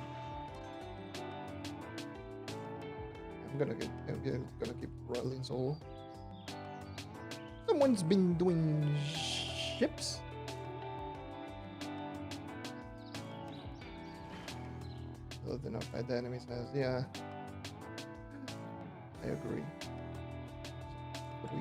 Speaker 1: I'm gonna keep rolling solo. Someone's been doing ships. Other than how the enemy says, yeah. I agree. 3.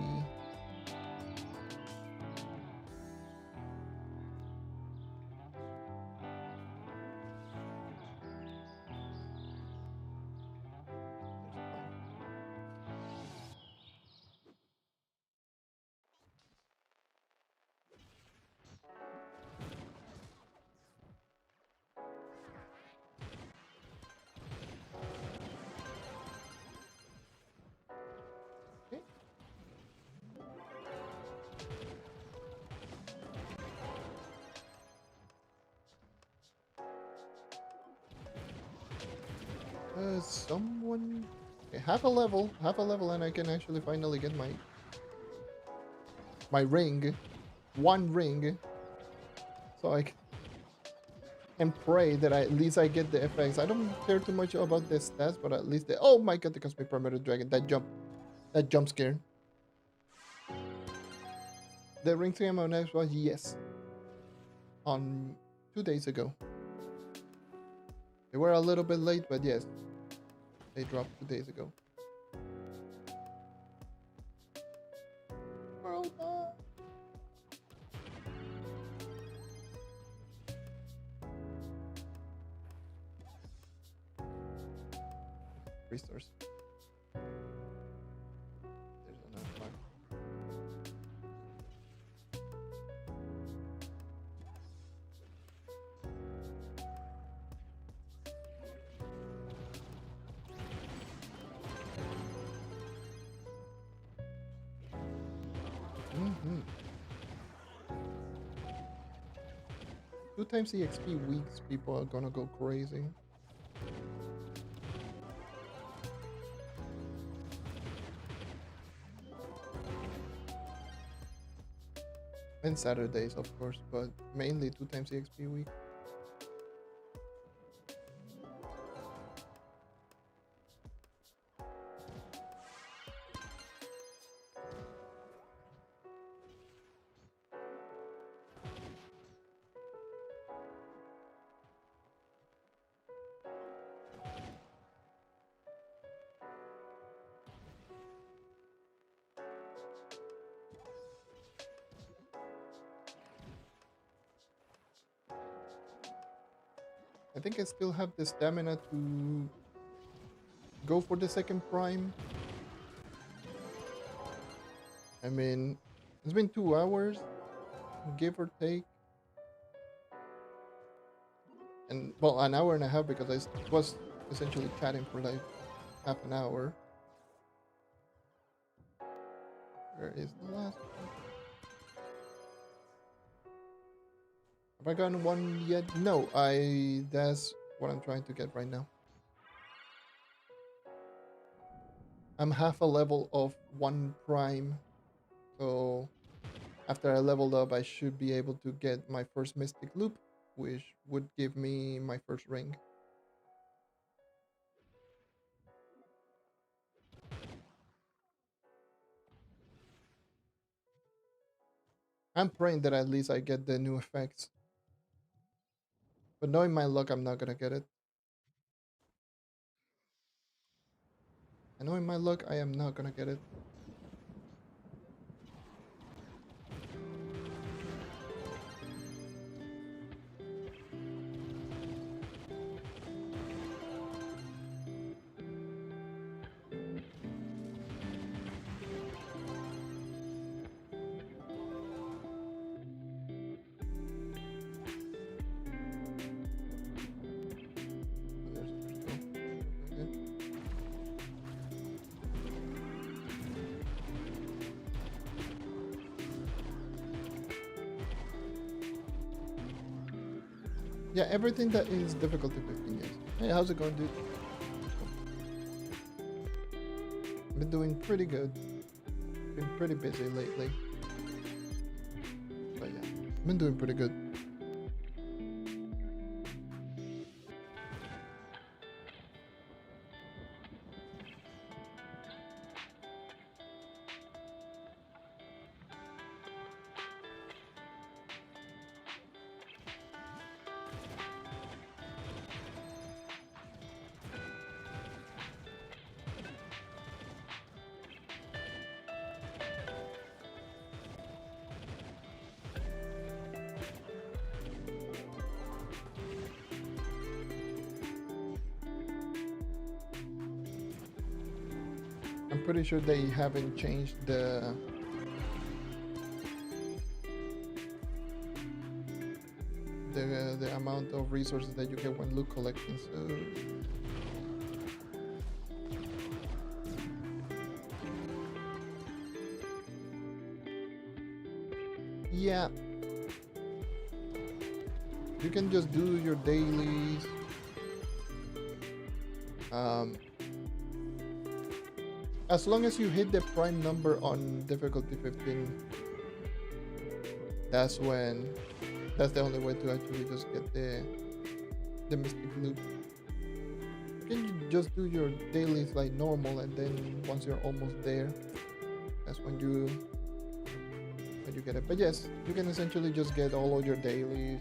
Speaker 1: Someone... Okay, half a level, and I can actually finally get my ring. One ring. So I can pray that at least I get the effects. I don't care too much about the stats, but at least oh my god, the Cosmic Primordial Dragon. That jump scare. The ring 3 on Xbox, yes. On 2 days ago. They were a little bit late, but yes. They dropped 2 days ago. Resource. There's another one. Two times the XP weeks, people are gonna go crazy. And Saturdays, of course, but mainly 2 times the XP week. I think I still have the stamina to go for the second prime. I mean, it's been 2 hours, give or take. And, well, an hour and a half because I was essentially chatting for like half an hour. Where is the last one? Have I gotten one yet? No, that's what I'm trying to get right now. I'm half a level of 1 prime. So after I leveled up, I should be able to get my first Mystic Loop, which would give me my first ring. I'm praying that at least I get the new effects. But knowing my luck, I'm not gonna get it. I know in my luck, I am not gonna get it. Yeah, everything that is difficulty 15 years. Hey, how's it going, dude? I've been doing pretty good. Been pretty busy lately. But yeah, I've been doing pretty good. I'm pretty sure they haven't changed the amount of resources that you get when loot collecting. So yeah, you can just do your dailies. Um, as long as you hit the prime number on difficulty 15, that's the only way to actually just get the mystic loot. You can just do your dailies like normal, and then once you're almost there, that's when you get it. But yes, you can essentially just get all of your dailies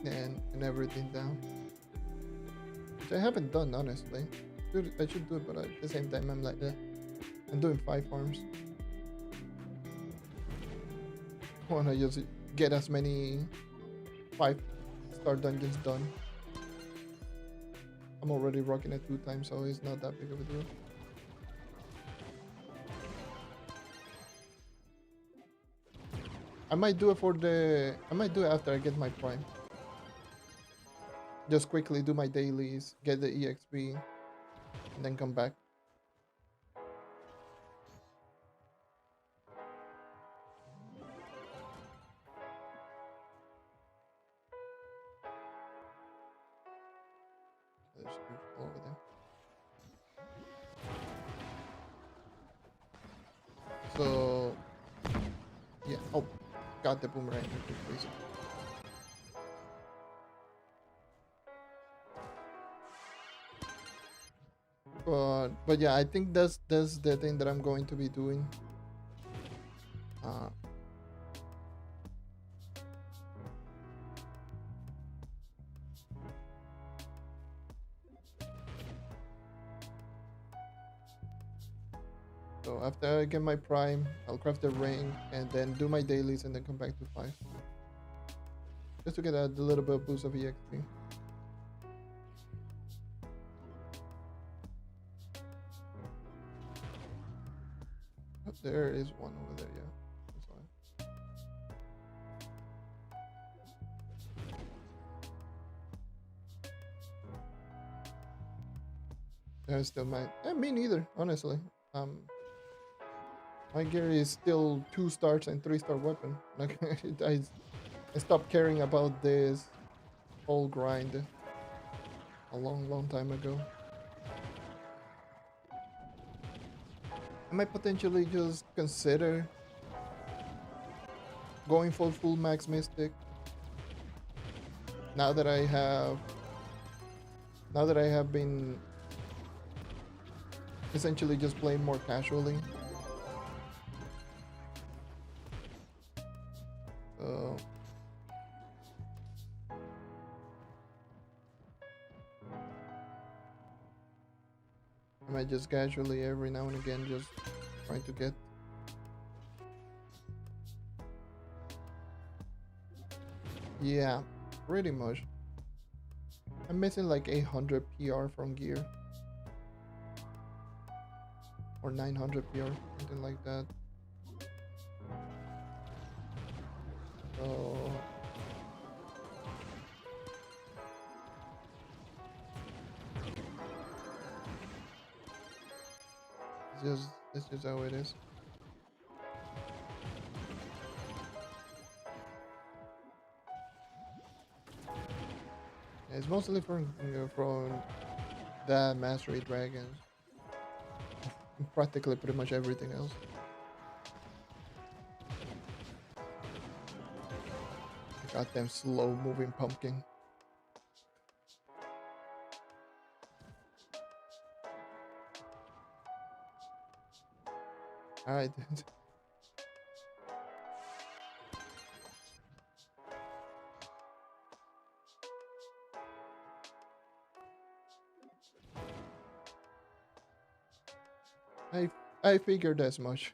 Speaker 1: and everything down, which I haven't done honestly. I should do it, but at the same time I'm like, I'm doing 5 farms. I wanna just get as many 5-star dungeons done. I'm already rocking it 2 times, so it's not that big of a deal. I might do it after I get my prime. Just quickly do my dailies, get the EXP, and then come back. There's 2 over there. So yeah. Oh, got the boomerang, please. But yeah, I think that's the thing that I'm going to be doing. So after I get my prime, I'll craft the ring and then do my dailies and then come back to 5. Just to get a little bit of boost of EXP. Oh, there is one over there, yeah. That's fine. There's still me neither, honestly. My gear is still 2 stars and 3-star weapon. Like I stopped caring about this whole grind a long time ago. I might potentially just consider going for full max mystic now that I have been essentially just playing more casually. I might just casually every now and again just trying to get. Yeah, pretty much. I'm missing like 800 PR from gear. Or 900 PR, something like that. So it's just how it is. Yeah, it's mostly from the mastery dragons. Practically pretty much everything else. Goddamn slow moving pumpkin. Alright. I figured as much.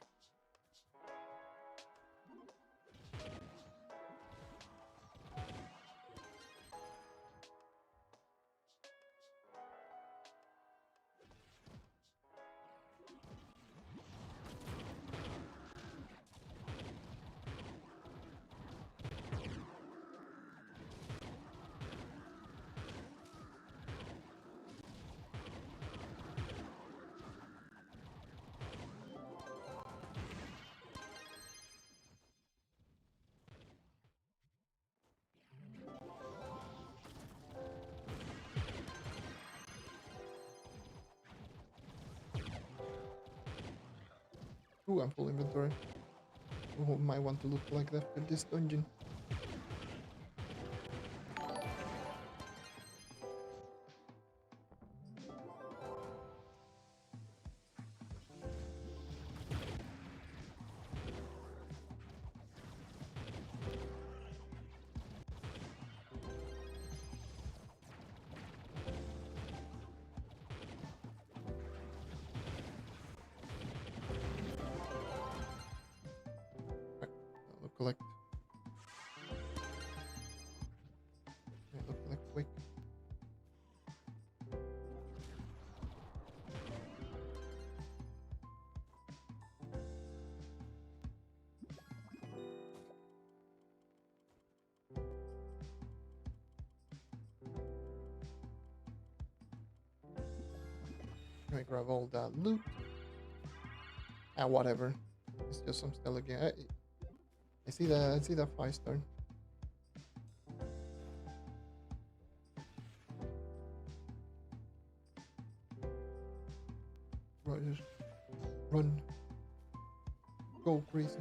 Speaker 1: Ooh, I'm full inventory. Oh, might want to look like that for this dungeon. Look collect. Look collect quick. Let me grab all that loot. And whatever. It's just some still again. I see that. I see that 5-star. Right, just run. Go crazy.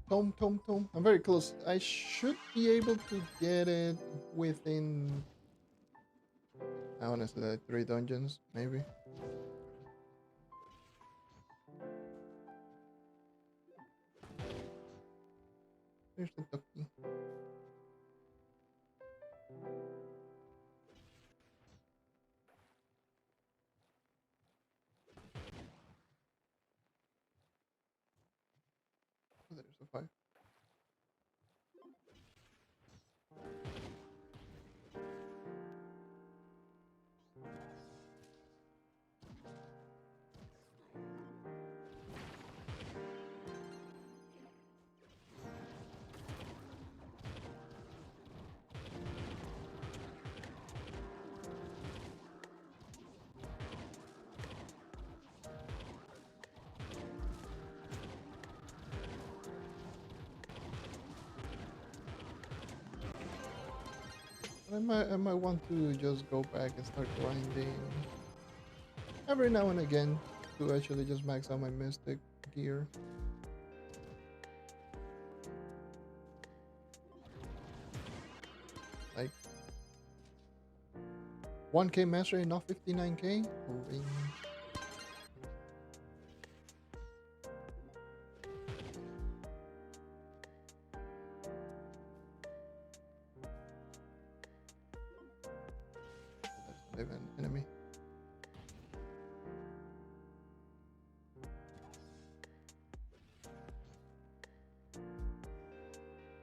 Speaker 1: Tome. I'm very close. I should be able to get it within, I want to say like 3 dungeons, maybe. There's the ducky. Oh, there's a 5. I might want to just go back and start grinding every now and again to actually just max out my mystic gear. Like 1k mastery, not 59k. Orange. There's an enemy.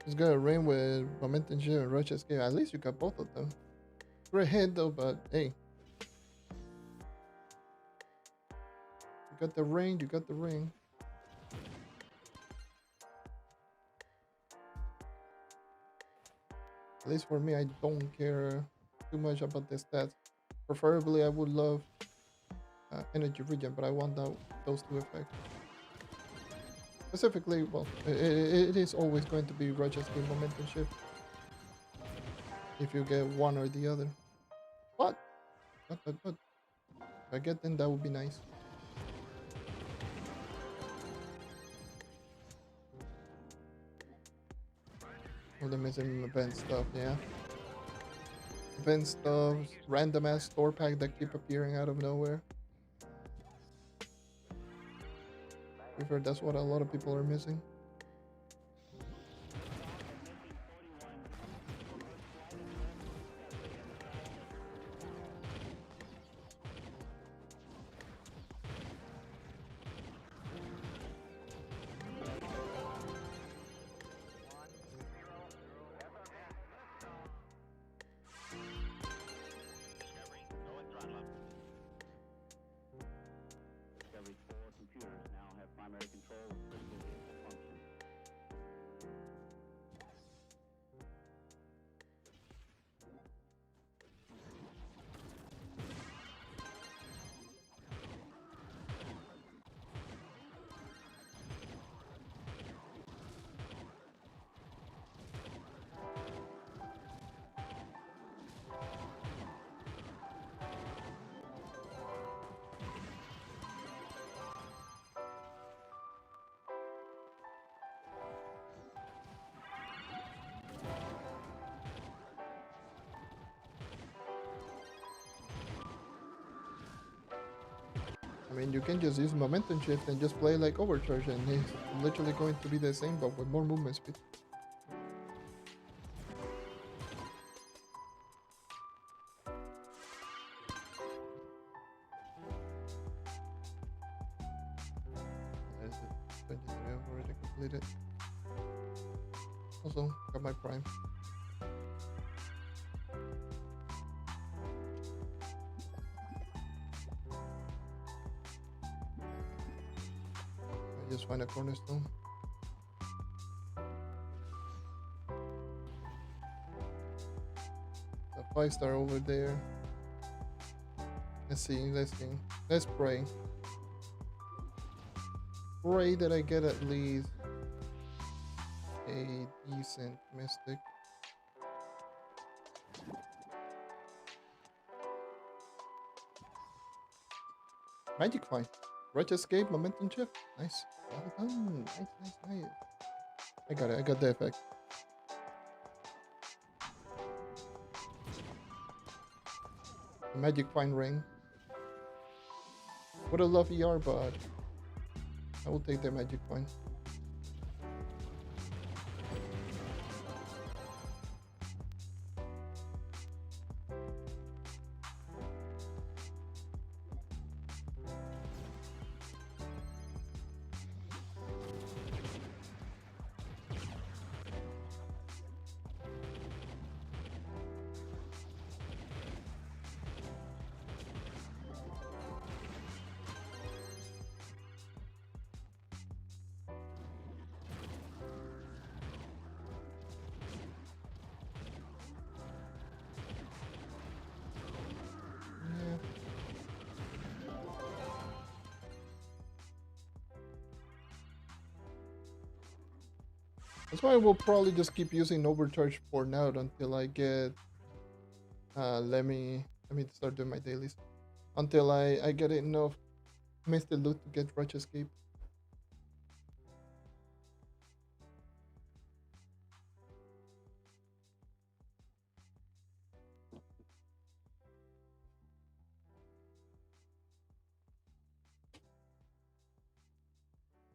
Speaker 1: It's got a rain with momentum shield and rush escape. At least you got both of them. Great hit though, but hey. You got the ring, you got the ring. At least for me, I don't care too much about the stats. Preferably, I would love energy regen, but I want those 2 effects. Specifically, well, it is always going to be rush escape momentum shift. If you get one or the other. But if I get them, that would be nice. All the missing event stuff, yeah. Event stuff, random ass store pack that keep appearing out of nowhere. prefer that's what a lot of people are missing. I mean, you can just use momentum shift and just play like overcharge, and it's literally going to be the same, but with more movement speed. There's it. 23, I've already completed. Also, got my prime. I just find a cornerstone. A 5-star over there. Let's see, let's see. Let's pray. Pray that I get at least a decent mystic. Magic Find. Rush escape, momentum shift. Nice. Well done. Nice, nice, nice. I got it. I got the effect. Magic Find ring. Would have loved ER, but I will take the Magic Find. That's why I will probably just keep using overcharge for now until I get let me start doing my dailies. Until I get enough Mr. Loot to get Rush Escape.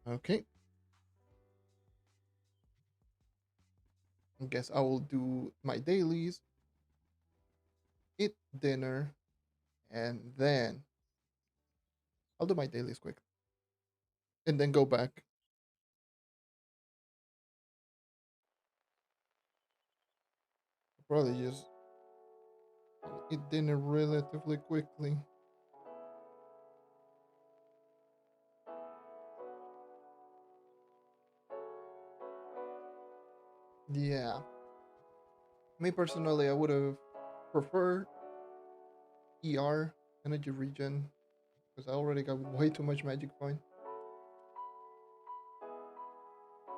Speaker 1: Okay. I guess I will do my dailies, eat dinner, and then I'll do my dailies quick. And then go back. Probably just eat dinner relatively quickly. Yeah. Me personally, I would have preferred ER, energy regen, because I already got way too much magic point.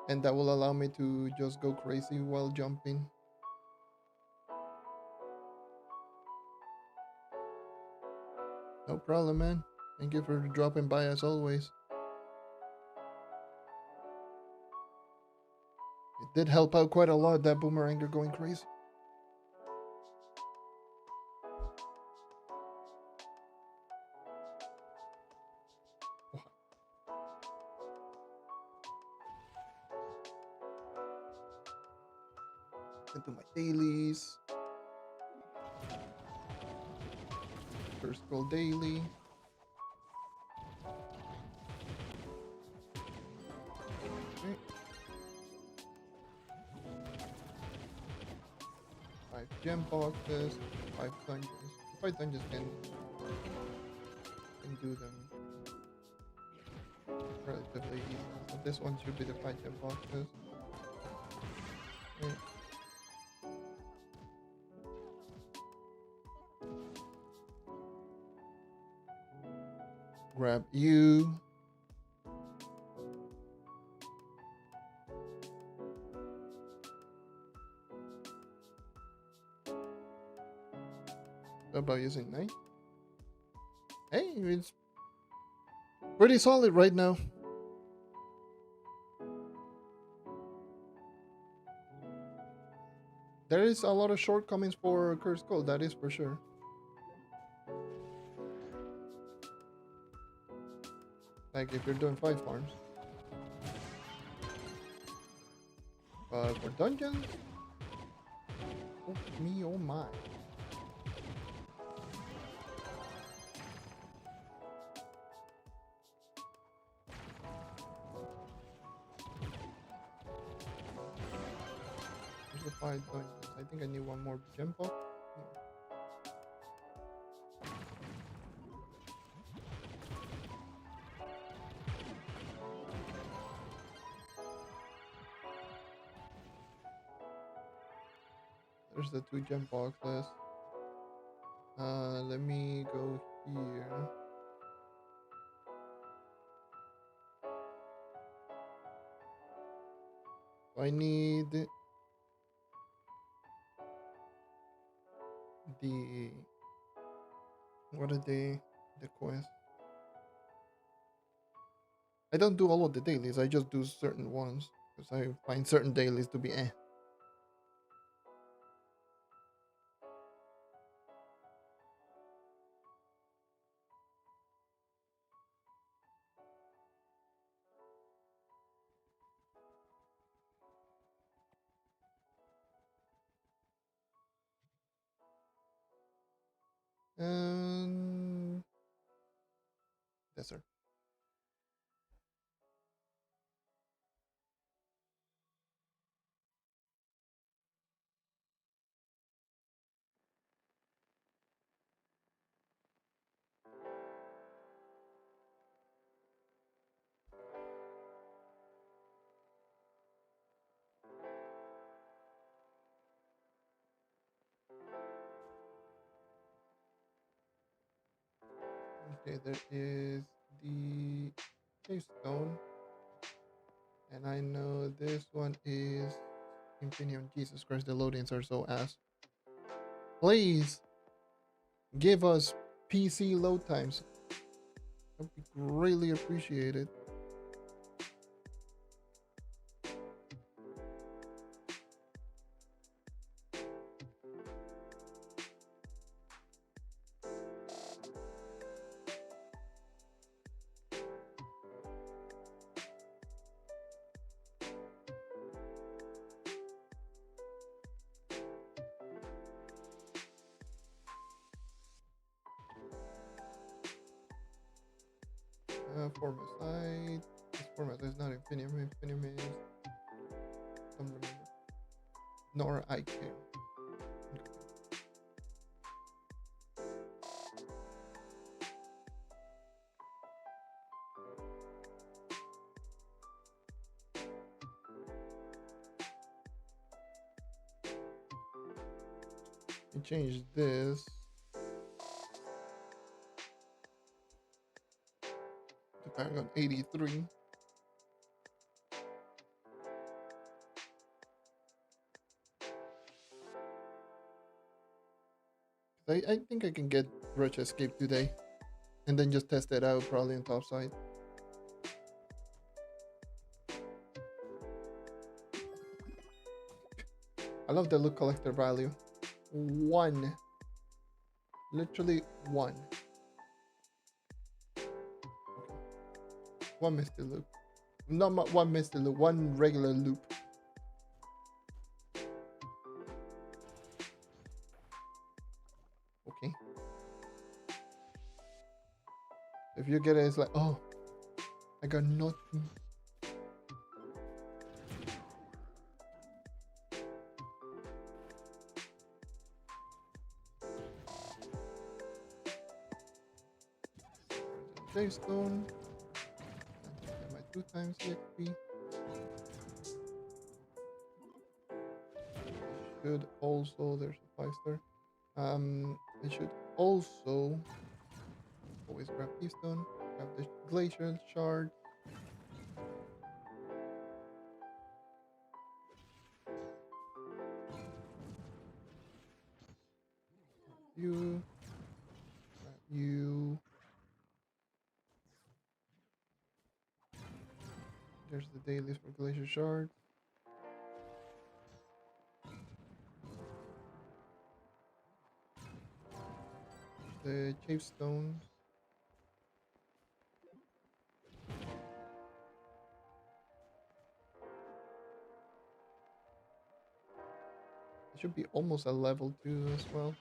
Speaker 1: And that will allow me to just go crazy while jumping. No problem, man. Thank you for dropping by as always. It did help out quite a lot, that boomeranger going crazy. And do my dailies. First goal daily. Okay. 5 gem boxes, 5 dungeons. 5 dungeons can do them relatively easy. So this one should be the 5 gem boxes. Okay. Grab you. What about using 9? Hey, it's pretty solid right now. There is a lot of shortcomings for Cursed Gold, that is for sure. Like if you're doing 5 farms. But for dungeons, oh me, oh my. There's the 5 dungeons. I think I need one more gem box. There's the 2 gem boxes. Let me go here. I need the what are the quests? I don't do all of the dailies. I just do certain ones because I find certain dailies to be eh. And desert. Okay, there is the cave stone. And I know this one is Infinium. Jesus Christ, the loadings are so ass. Please give us PC load times. That would be greatly appreciated. Format side. This format is not Infinium. Infinium is don't remember. Nor IQ. You change this to Paragon 83. I think I can get Rush Escape today and then just test it out probably on top side. I love the loot collector value. 1. Literally 1. Okay. 1 misty loop. Not 1 misty loop, 1 regular loop. you get it, it's like, oh, I got nothing. Stone. My 2 times EXP. Should also, there's a 5-star. I should also always grab Keystone, grab the Glacial Shard. You. You. There's the dailies for Glacier Shard. The Chave Stones. It should be almost a level 2 as well.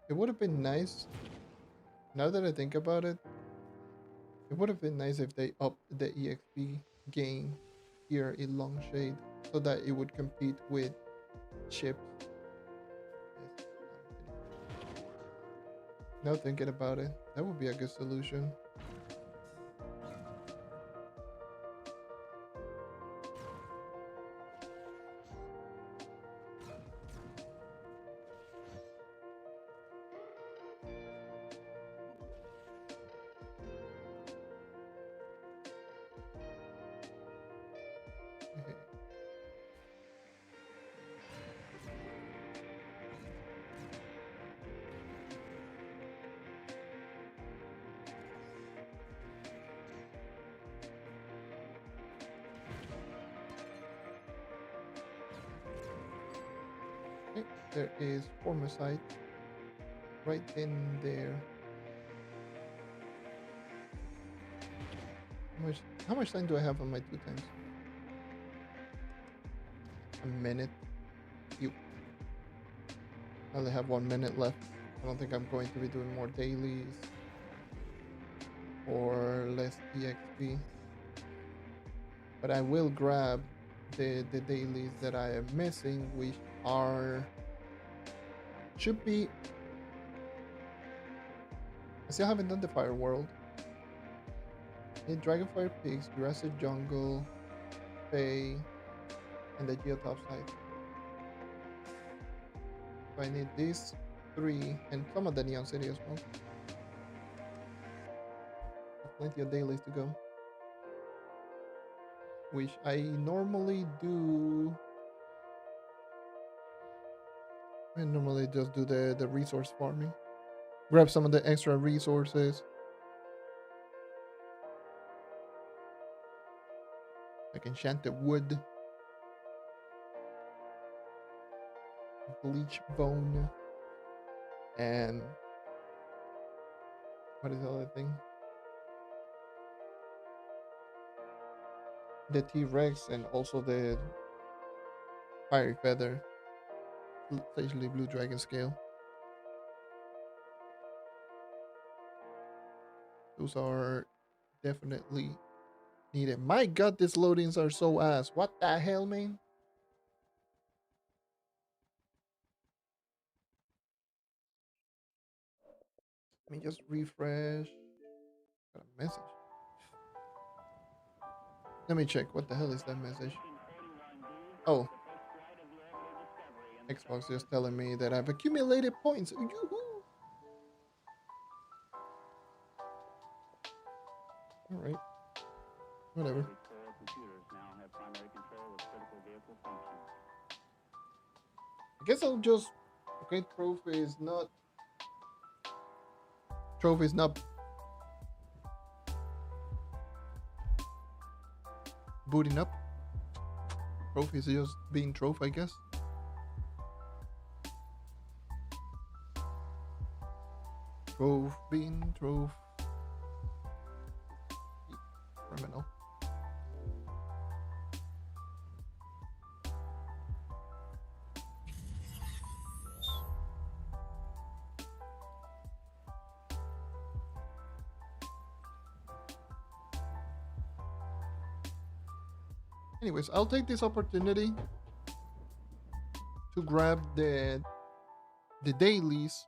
Speaker 1: It would have been nice, now that I think about it, it would have been nice if they upped the EXP gain here in Longshade so that it would compete with ships. Now thinking about it, that would be a good solution. Okay, there is Formicite right in there. How much time do I have on my 2 times? A minute. You. I only have 1 minute left. I don't think I'm going to be doing more dailies or less EXP. But I will grab the dailies that I am missing, which should be. I still haven't done the Fire World. I need Dragonfire Pigs, Jurassic Jungle, Fae, and the Geotop site. So I need these 3 and some of the Neon City as well. Plenty of dailies to go, which I normally do. I normally just do the resource farming. Grab some of the extra resources. Like enchanted wood. Bleach bone. And what is the other thing? The T-Rex and also the Fiery Feather. Essentially Blue Dragon Scale. Those are definitely needed. My god, these loadings are so ass. What the hell, man? Let me just refresh. Got a message. Let me check. What the hell is that message? Oh. Xbox just telling me that I've accumulated points. Yoo-hoo! Alright. Whatever. I guess I'll just. Okay, Trove is not booting up. Trove is just being Trove, I guess. Trove being Trove. criminal. Anyways, I'll take this opportunity to grab the dailies,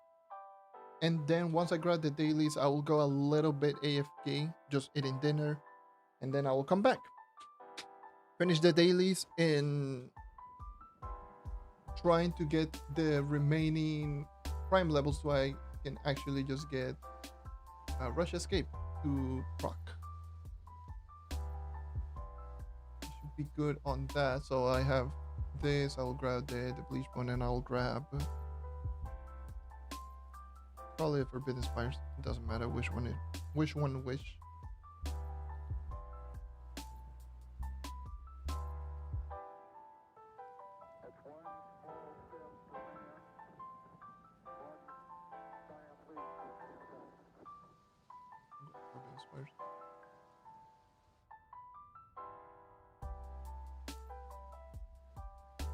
Speaker 1: and then once I grab the dailies, I will go a little bit AFK, just eating dinner, and then I will come back, finish the dailies, and trying to get the remaining prime levels so I can actually just get Rush Escape to proc. Should be good on that. So I have this. I'll grab the Bleach Bone, and I'll grab probably a Forbidden Spires. It doesn't matter which one. Which. Forbidden Spires.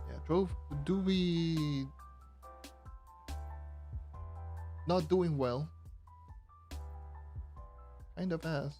Speaker 1: Yeah, Trove. Do we not doing well? Kind of has.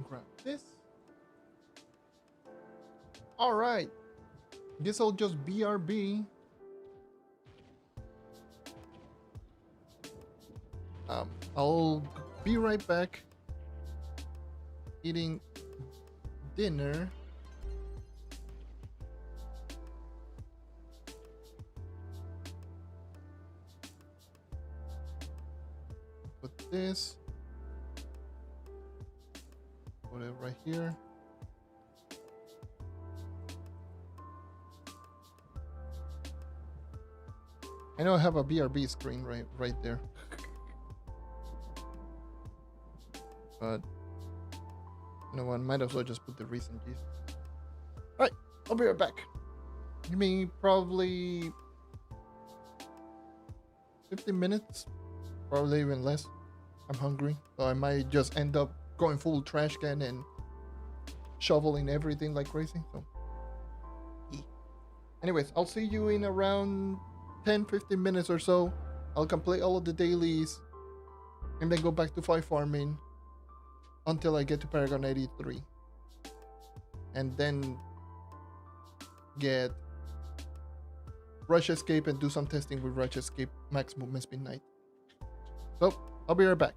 Speaker 1: Grab this. All right. Guess I'll just BRB. I'll be right back. Eating dinner. Put this. Put it right here. I know I have a BRB screen right there. But you know what, might as well just put the recent keys. Alright, I'll be right back. Give me probably 15 minutes, probably even less. I'm hungry, so I might just end up going full trash can and shoveling everything like crazy. So anyways, I'll see you in around 10-15 minutes or so. I'll complete all of the dailies and then go back to 5 farming until I get to Paragon 83, and then get Rush Escape and do some testing with Rush Escape Max Movement Speed Night. So I'll be right back.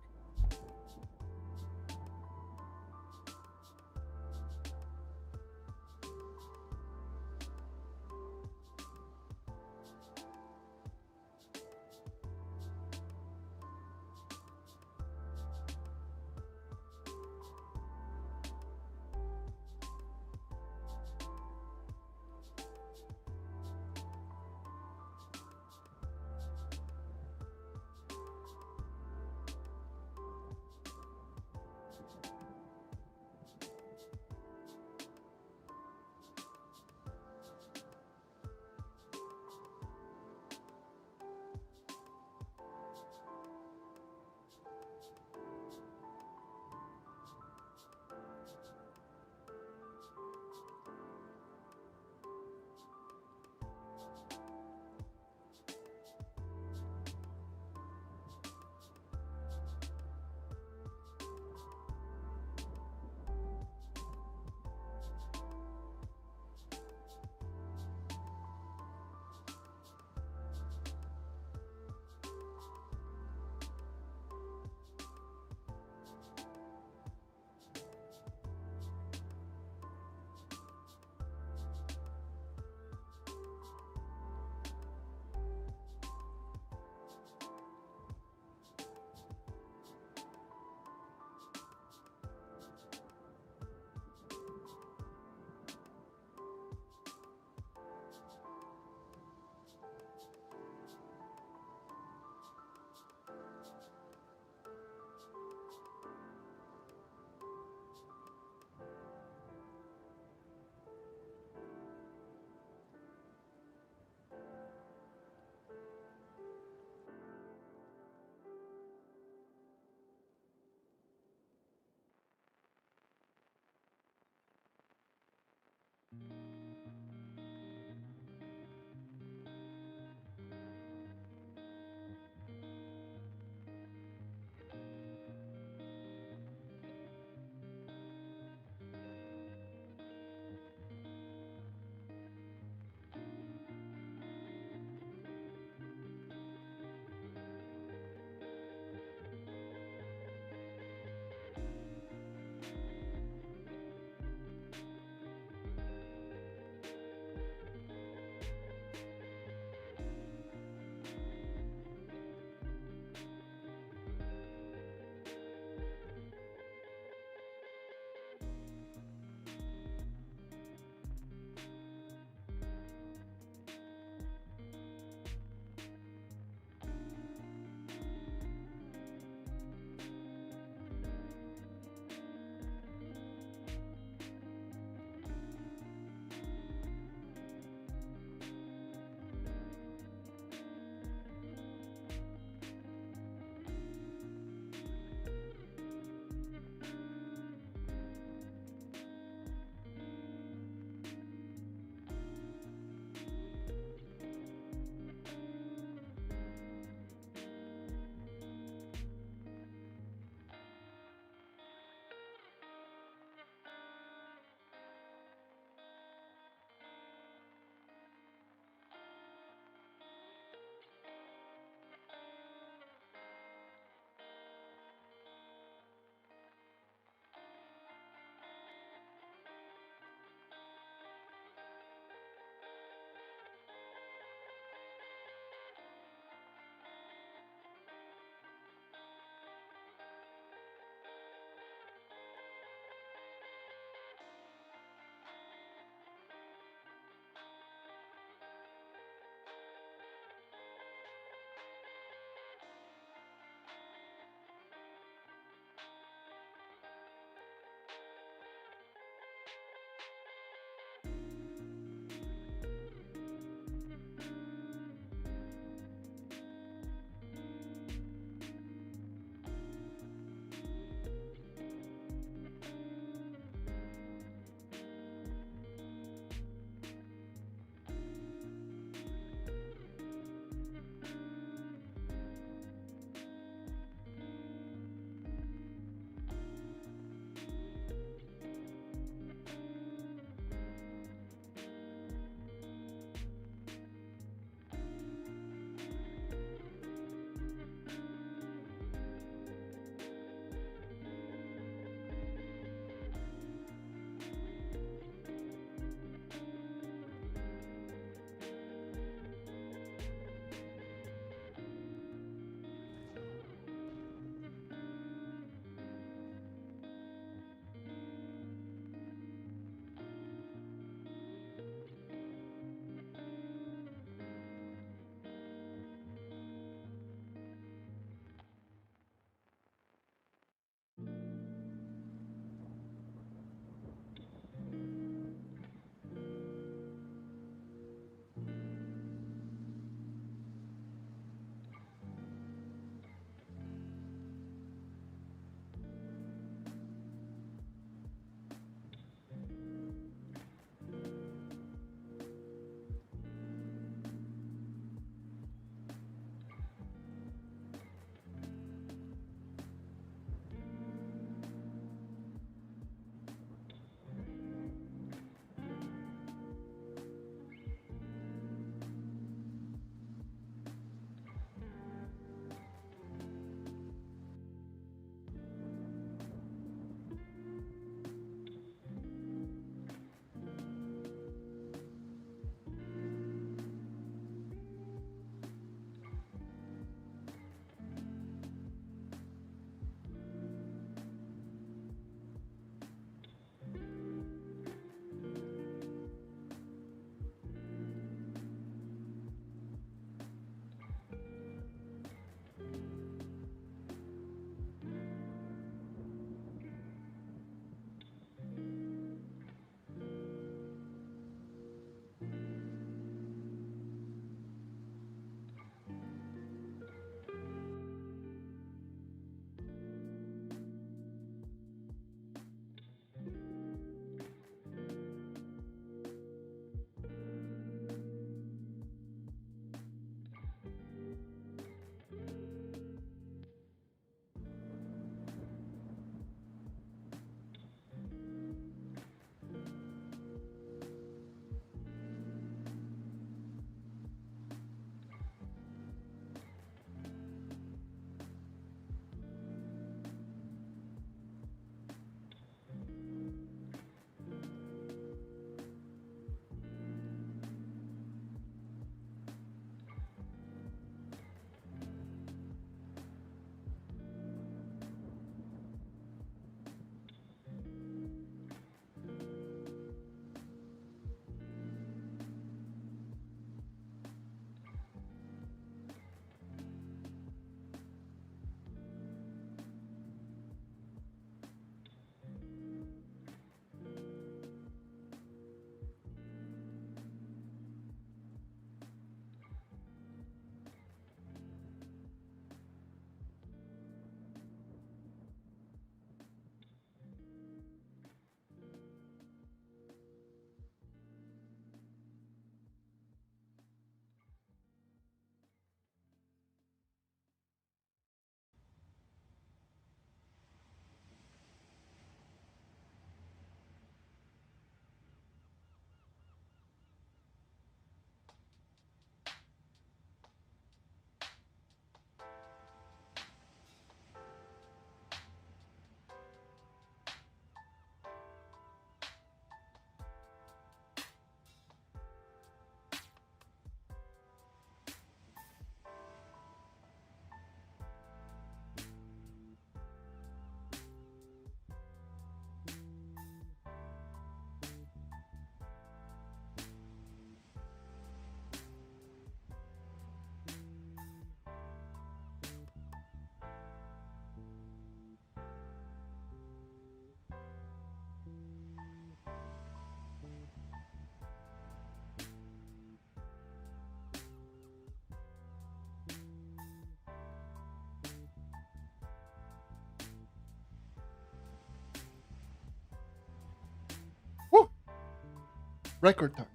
Speaker 1: Record time.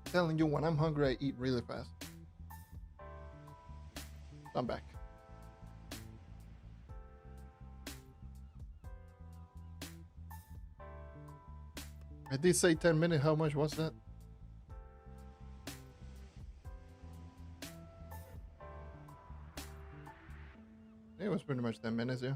Speaker 1: Telling you, when I'm hungry, I eat really fast. I'm back. I did say 10 minutes. How much was that? It was pretty much 10 minutes, yeah.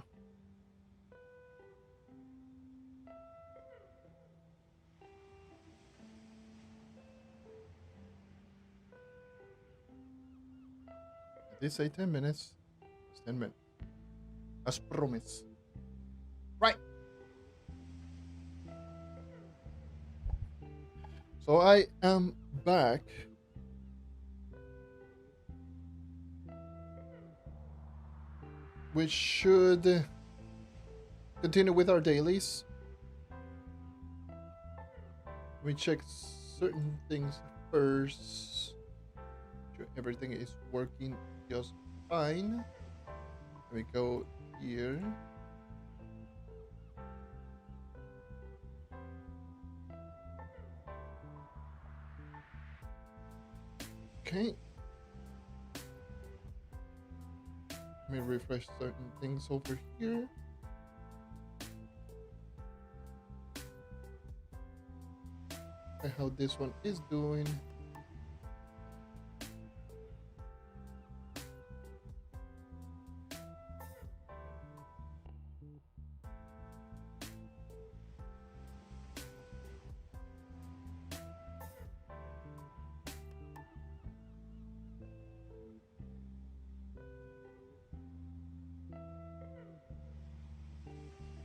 Speaker 1: I did say 10 minutes. It's 10 minutes. As promised. Right. So I am back. We should continue with our dailies. We check certain things first. Sure everything is working just fine. We go here. Okay. Let me refresh certain things over here. Okay, how this one is doing.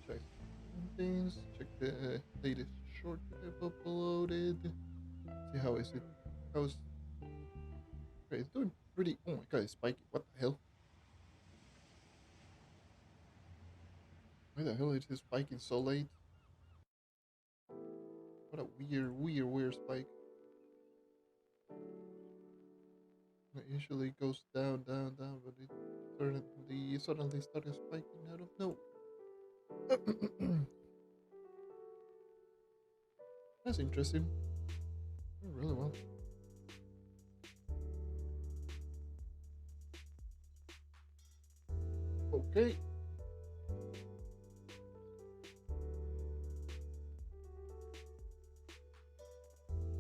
Speaker 1: Check things. Check the latest short that I've uploaded. See how is it? How's okay? It's doing pretty. Oh my god, it's spiky. What the hell? Why the hell is it spiking so late? What a weird spike. It usually goes down, but it suddenly started spiking out of nowhere. That's interesting. Oh, really well. Okay.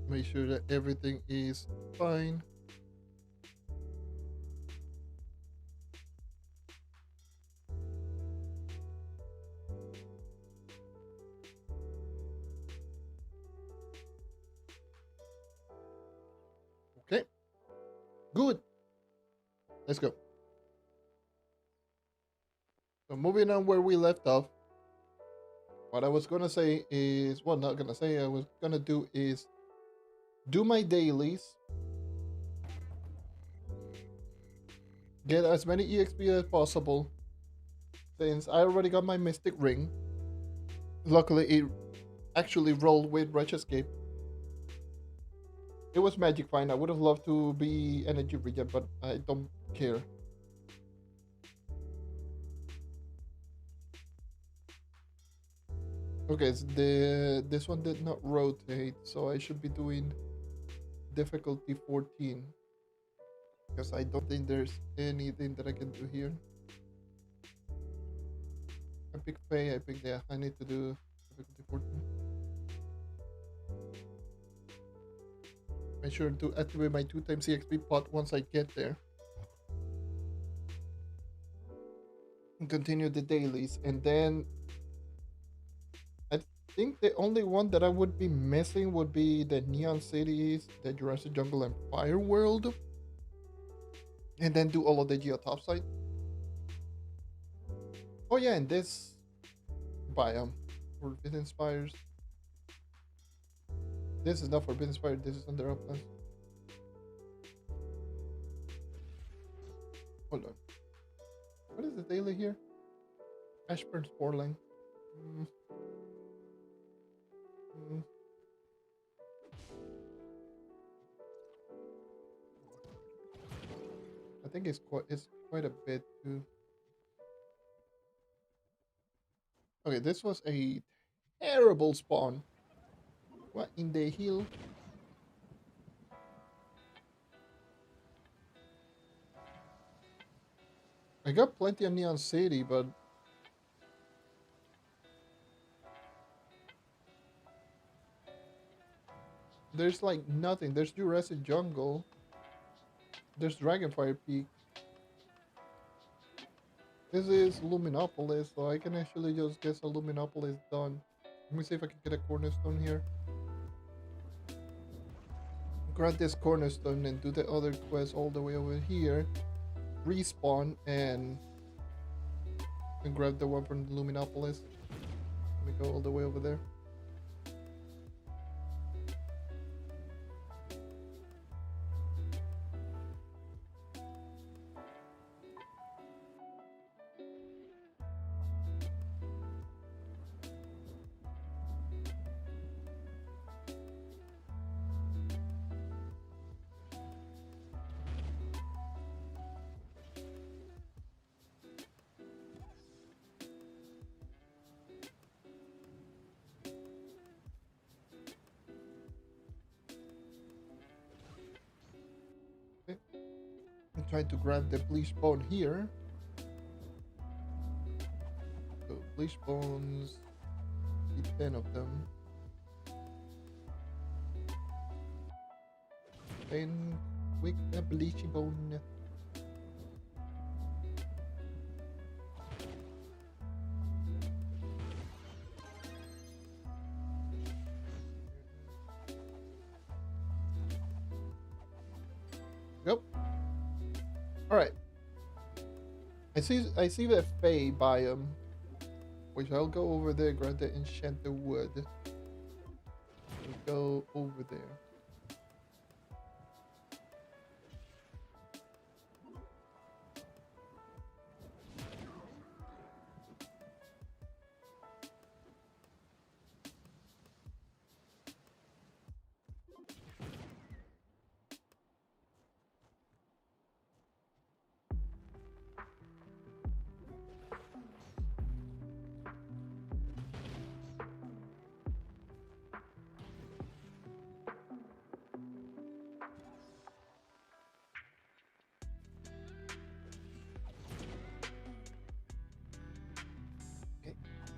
Speaker 1: Make sure that everything is fine. Okay. Good. Let's go. So moving on where we left off. What I was gonna say is, well, not gonna say. I was gonna do is do my dailies, get as many EXP as possible. Since I already got my Mystic Ring, luckily it actually rolled with Rush Escape. It was Magic Fine. I would have loved to be Energy Regen, but I don't care. Okay, so this one did not rotate, so I should be doing difficulty 14. Because I don't think there's anything that I can do here. I pick Pay, I pick I need to do difficulty 14. Make sure to activate my 2x EXP pot once I get there. And continue the dailies. And then I think the only one that I would be missing would be the Neon Cities, the Jurassic Jungle and Fire World. And then do all of the Geo Topside. Oh yeah, and this biome, Forbidden Spires. This is not Forbidden Spire, this is under uplands. Hold on. What is the daily here? Ashburn Sporling. I think it's quite a bit too. Okay, this was a Terrible spawn. What in the hell? I got plenty of Neon City, but there's like nothing. There's Jurassic Jungle. There's Dragonfire Peak. This is Luminopolis, so I can actually just get a Luminopolis done. Let me see if I can get a cornerstone here. Grab this cornerstone and do the other quest all the way over here. Respawn and grab the one from the Luminopolis. Let me go all the way over there. I'm trying to grab the bleach bone here. So bleach bones, need 10 of them. And quick a bleachy bone. Yep. Alright. I see the Fey biome, which I'll go over there, grab the enchanted wood. And go over there.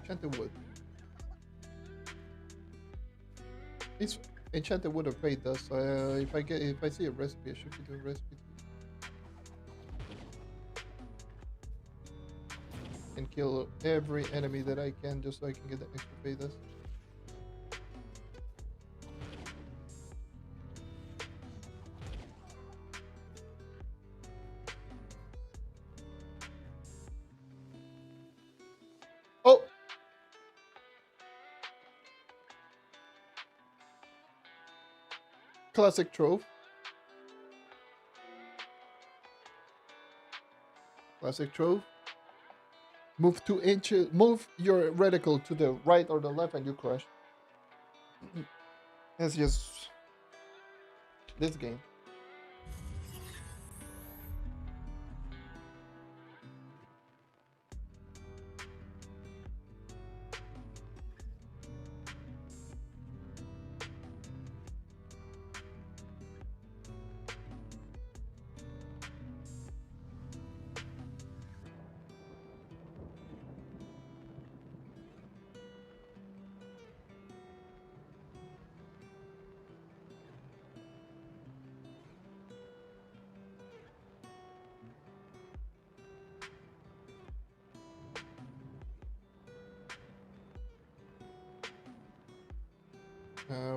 Speaker 1: Enchanted wood. It's enchanted wood of fate does. So if I see a recipe, I should be doing recipe and kill every enemy that I can, just so I can get the extra fate dust. Oh. Classic Trove. Classic Trove. Move 2 inches. Move your reticle to the right or the left, and you crush. That's just this game.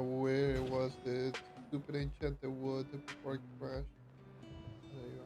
Speaker 1: Where was the stupid enchanted wood before I crashed? There you go.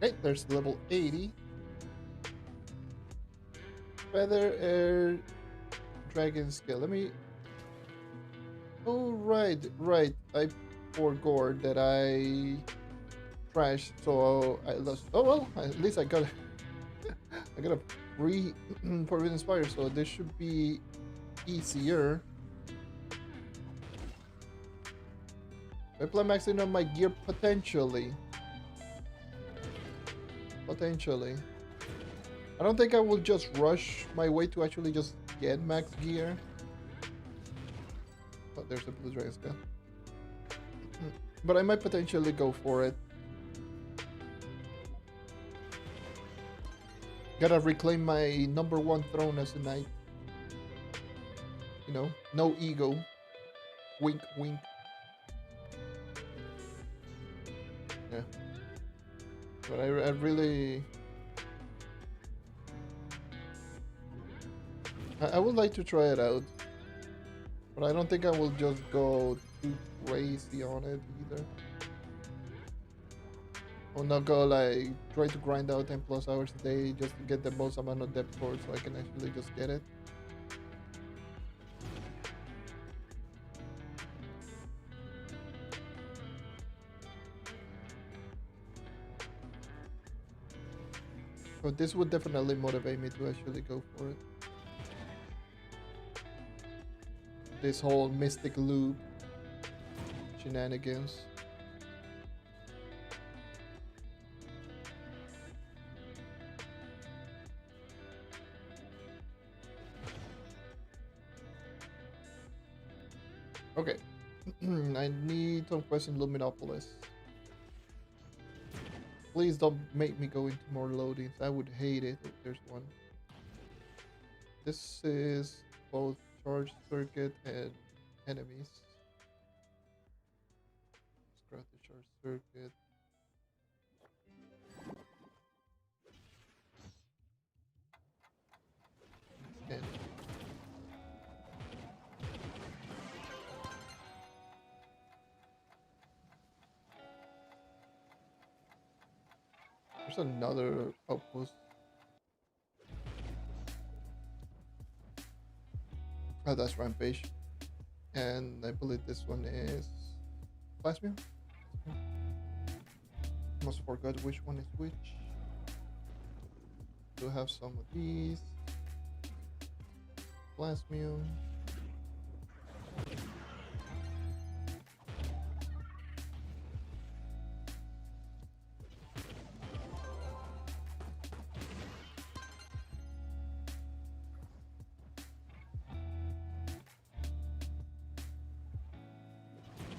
Speaker 1: Okay, there's level 80. Feather Air Dragon Skill. Let me. Oh, right. I forgot that I crashed, so I lost. Oh well, at least I got I got a free Forbidden Spire, so this should be easier. I plan maxing on my gear potentially. Potentially. I don't think I will just rush my way to actually just get max gear. Oh, there's a blue dragon scale. But I might potentially go for it. Gotta reclaim my #1 throne as a knight. You know, no ego. Wink, wink. Yeah. But I really... I would like to try it out. But I don't think I will just go too crazy on it either. I'll not go like try to grind out 10 plus hours a day just to get the most amount of depth core so I can actually just get it. But this would definitely motivate me to actually go for it. This whole mystic loop shenanigans. Okay. I need some quests in Luminopolis. Please don't make me go into more loadings. I would hate it if there's one. This is both charge circuit and enemies. Let's grab the charge circuit. And there's another outpost. Oh, that's Rampage. And I believe this one is Plasmium. Almost forgot which one is which. Do have some of these. Plasmium.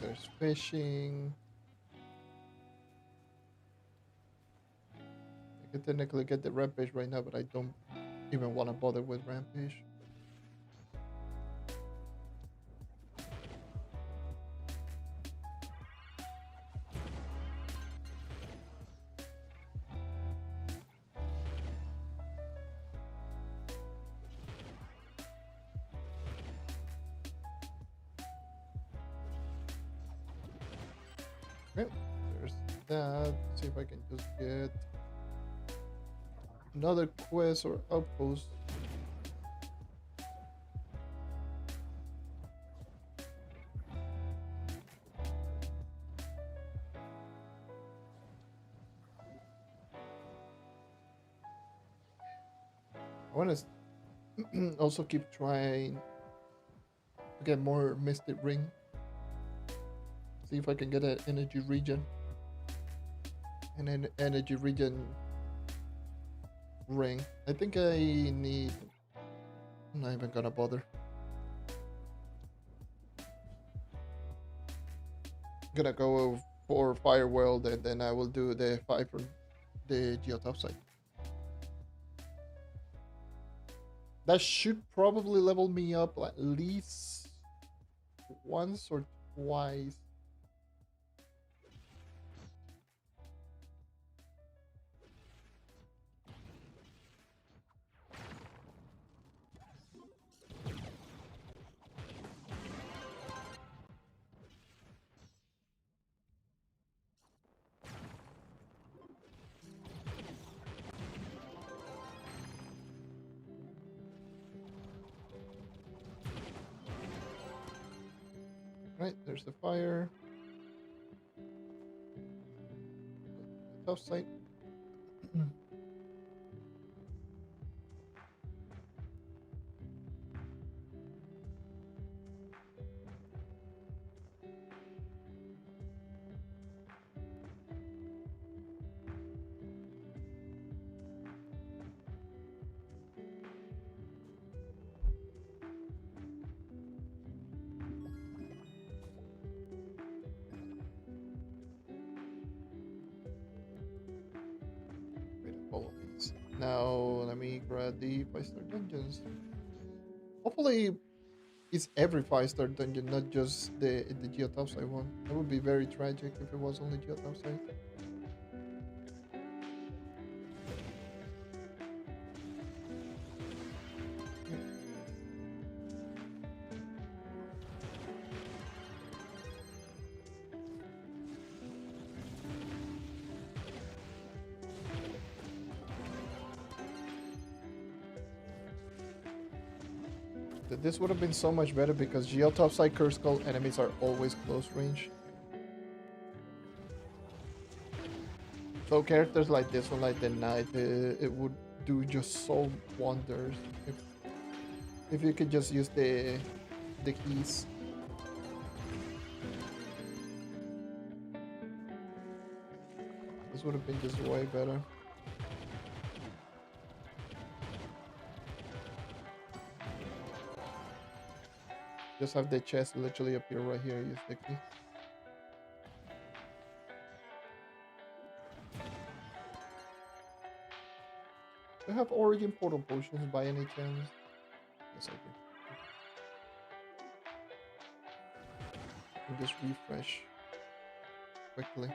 Speaker 1: There's fishing. I can technically get the Rampage right now, but I don't even want to bother with Rampage. Okay, there's that. Let's see if I can just get another quest or outpost. I want to also keep trying to get more Mystic Ring. See if I can get an energy region. And an energy region ring. I think I need... I'm not even gonna bother. Gonna go for Fire World and then I will do the 5 from the Geotop side. That should probably level me up at least once or twice. Right, there's the fire. Tough site. All of these. Now let me grab the 5-star dungeons. Hopefully it's every 5-star dungeon, not just the geotopside one. That would be very tragic if it was only geotopside. This would have been so much better because geotopside curse call enemies are always close range. So characters like this one, like the knight, it would do just so wonders if you could just use the keys. This would have been just way better. Just have the chest literally appear right here. Use the key. Do I have origin portal potions by any chance? Yes, I do. And just refresh quickly.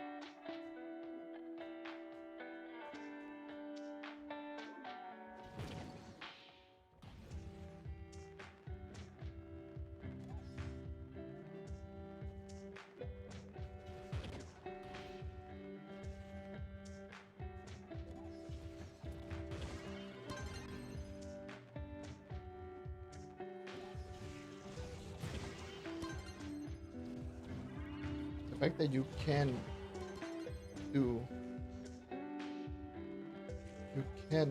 Speaker 1: The fact that you can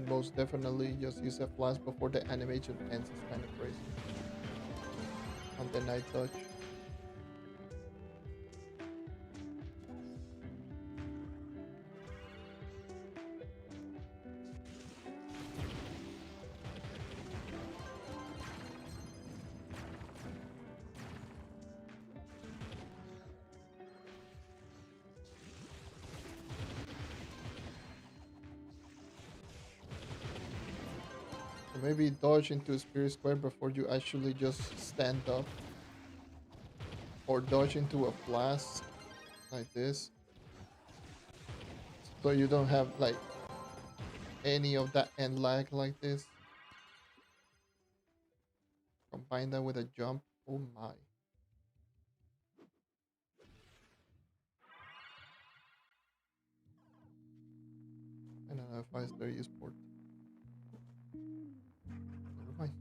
Speaker 1: most definitely just use a flash before the animation ends is kind of crazy. On the night touch. Maybe dodge into Spirit Square before you actually just stand up. Or dodge into a blast like this. So you don't have like any of that end lag like this. Combine that with a jump. Oh my. I don't know if I still use port. Never mind.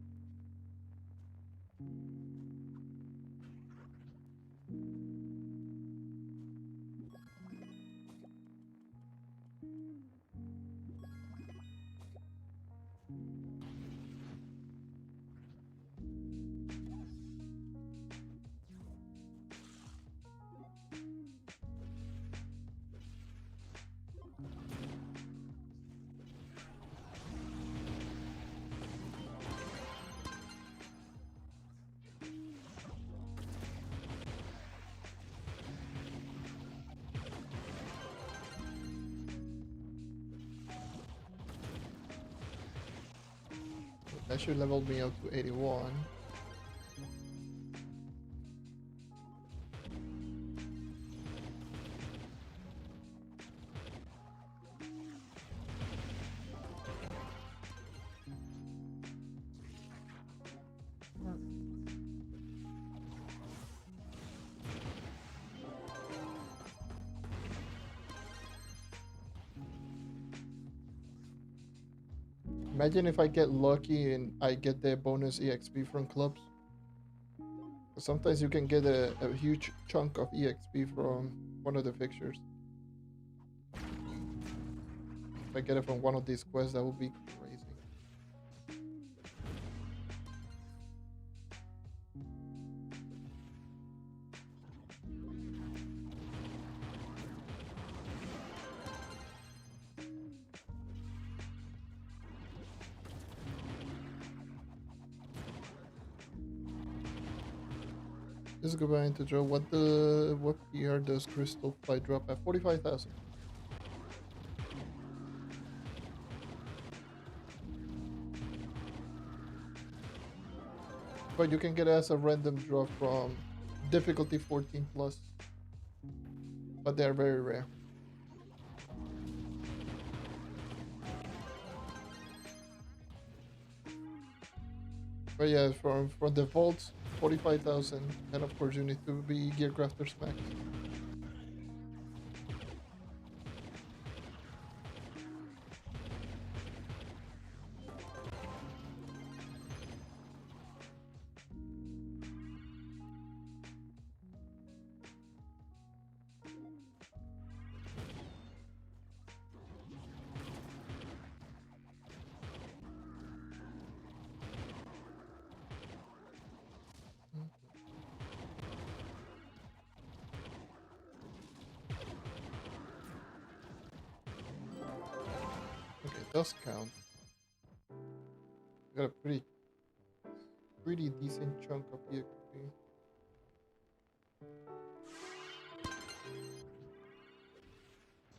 Speaker 1: That should level me up to 81. Imagine if I get lucky and I get the bonus EXP from clubs. Sometimes you can get a huge chunk of EXP from one of the fixtures. If I get it from one of these quests, that would be crazy. Let's go back into Trove. What PR does Crystal Fly drop at? 45,000. But you can get it as a random drop from difficulty 14 plus. But they are very rare. But yeah, from the vaults, 45,000, and of course you need to be Gear Crafters Max. Okay, it does count. Got a pretty decent chunk of EXP.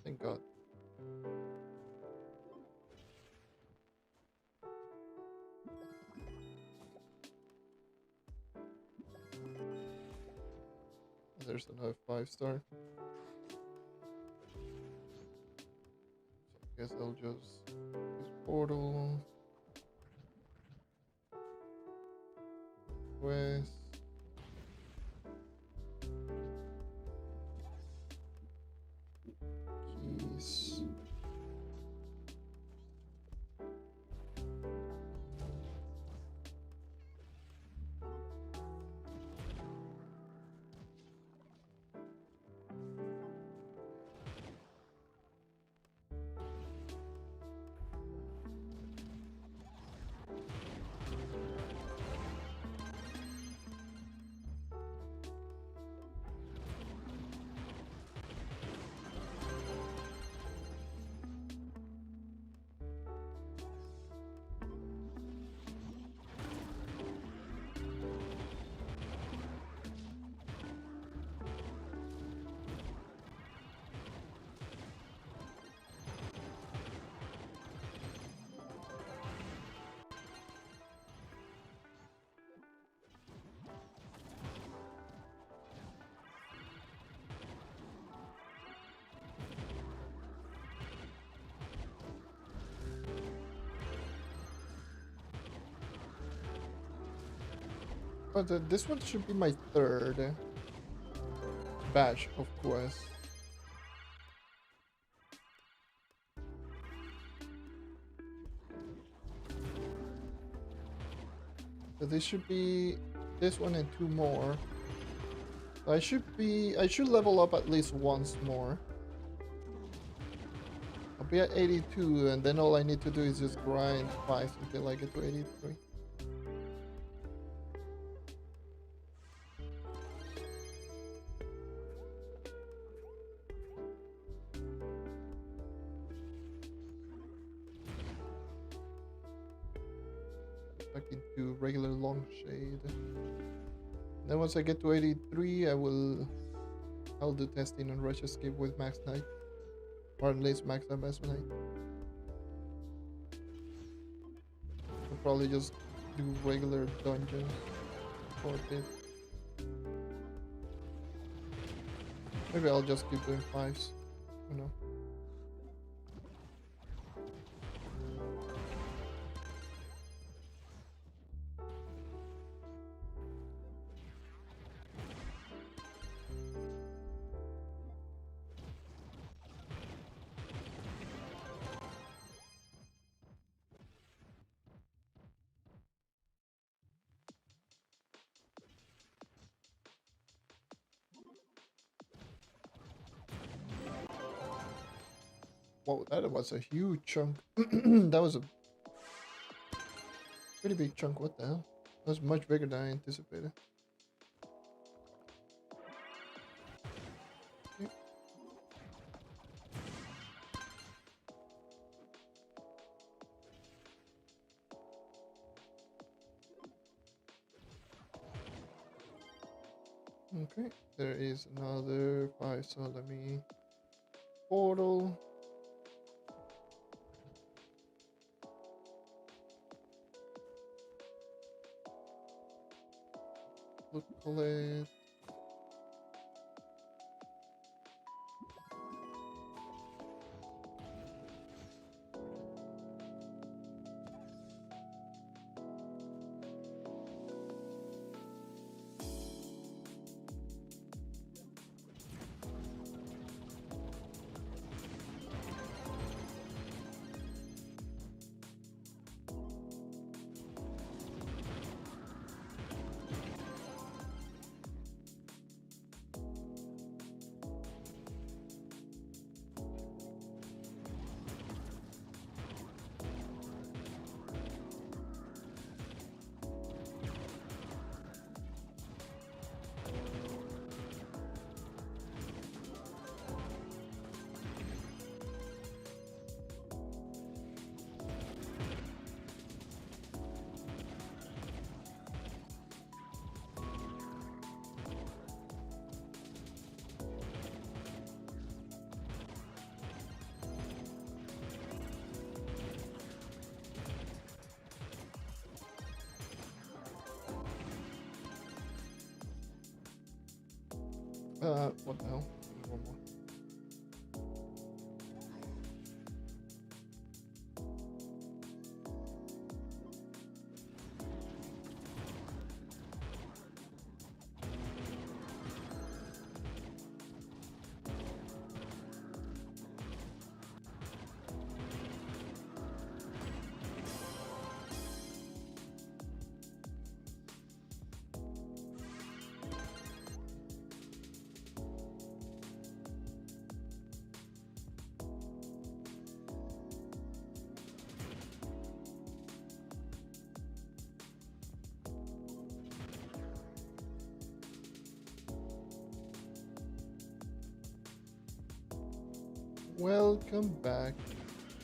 Speaker 1: Thank God. There's another 5-star. So I guess I'll just use portal. Quest. Keys. But this one should be my third batch of quests. So this should be this one and 2 more. So I should level up at least once more. I'll be at 82, and then all I need to do is just grind 5 until I get to 83. Back into regular long shade. Then once I get to 83, I'll do testing on Rush Escape with Max Knight. Or at least Max Investment Knight. I'll probably just do regular dungeons for a bit. Maybe I'll just keep doing 5s. You know. Whoa, that was a huge chunk. That was a pretty big chunk. What the hell? That was much bigger than I anticipated. Okay, there is another 5, so let me portal. Look, collect. What the hell? One more. Welcome back.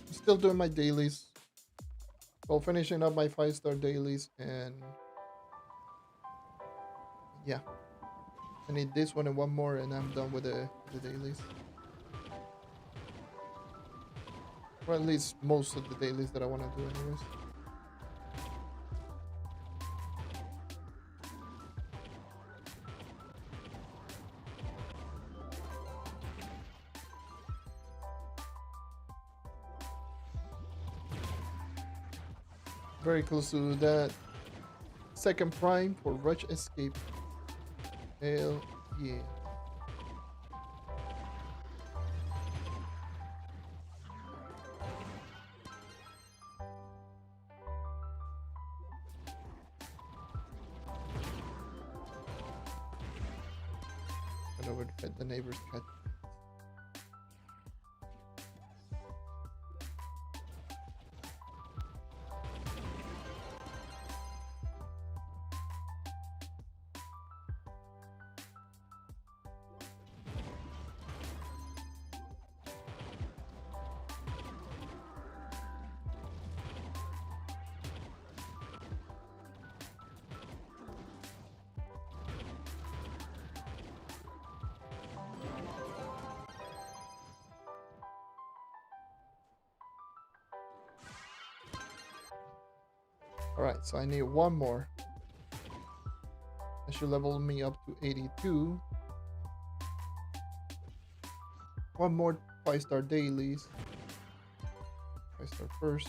Speaker 1: I'm still doing my dailies. Well, finishing up my 5-star dailies, and yeah, I need this one and one more, and I'm done with the dailies. Or at least most of the dailies that I want to do, anyways. Very close to that second prime for Rush Escape. Hell yeah. Went over to pet the neighbor's cat. Alright, so I need one more. That should level me up to 82. One more 5-star dailies. 5-star first.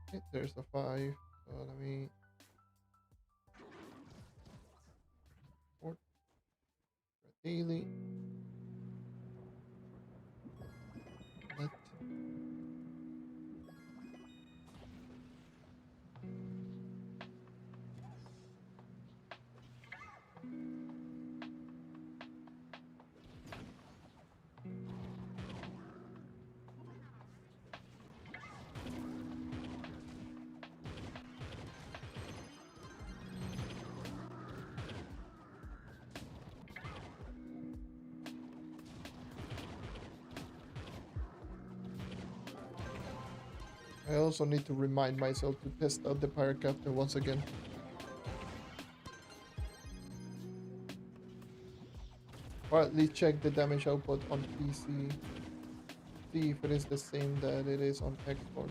Speaker 1: Okay, there's the 5. So let me daily. I also need to remind myself to test out the Pirate Captain once again. Or at least check the damage output on PC. See if it is the same that it is on Xbox.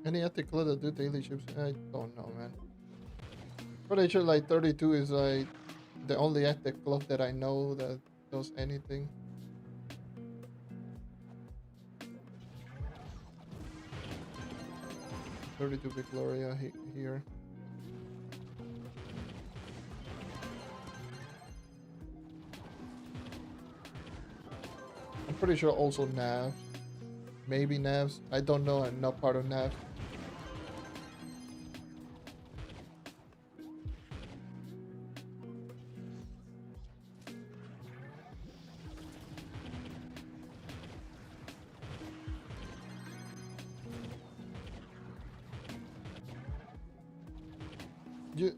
Speaker 1: Any active club that do daily ships? I don't know, man. Pretty sure like 32 is like the only active club that I know that does anything. 32 Big Gloria here. I'm pretty sure also Nav. Maybe Navs. I don't know. I'm not part of Nav.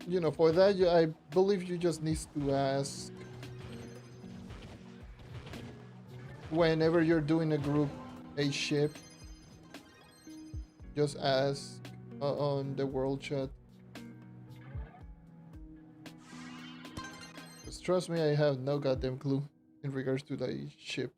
Speaker 1: You know, for that, I believe you just need to ask whenever you're doing a group, a ship. Just ask on the world chat. Just trust me, I have no goddamn clue in regards to the ship.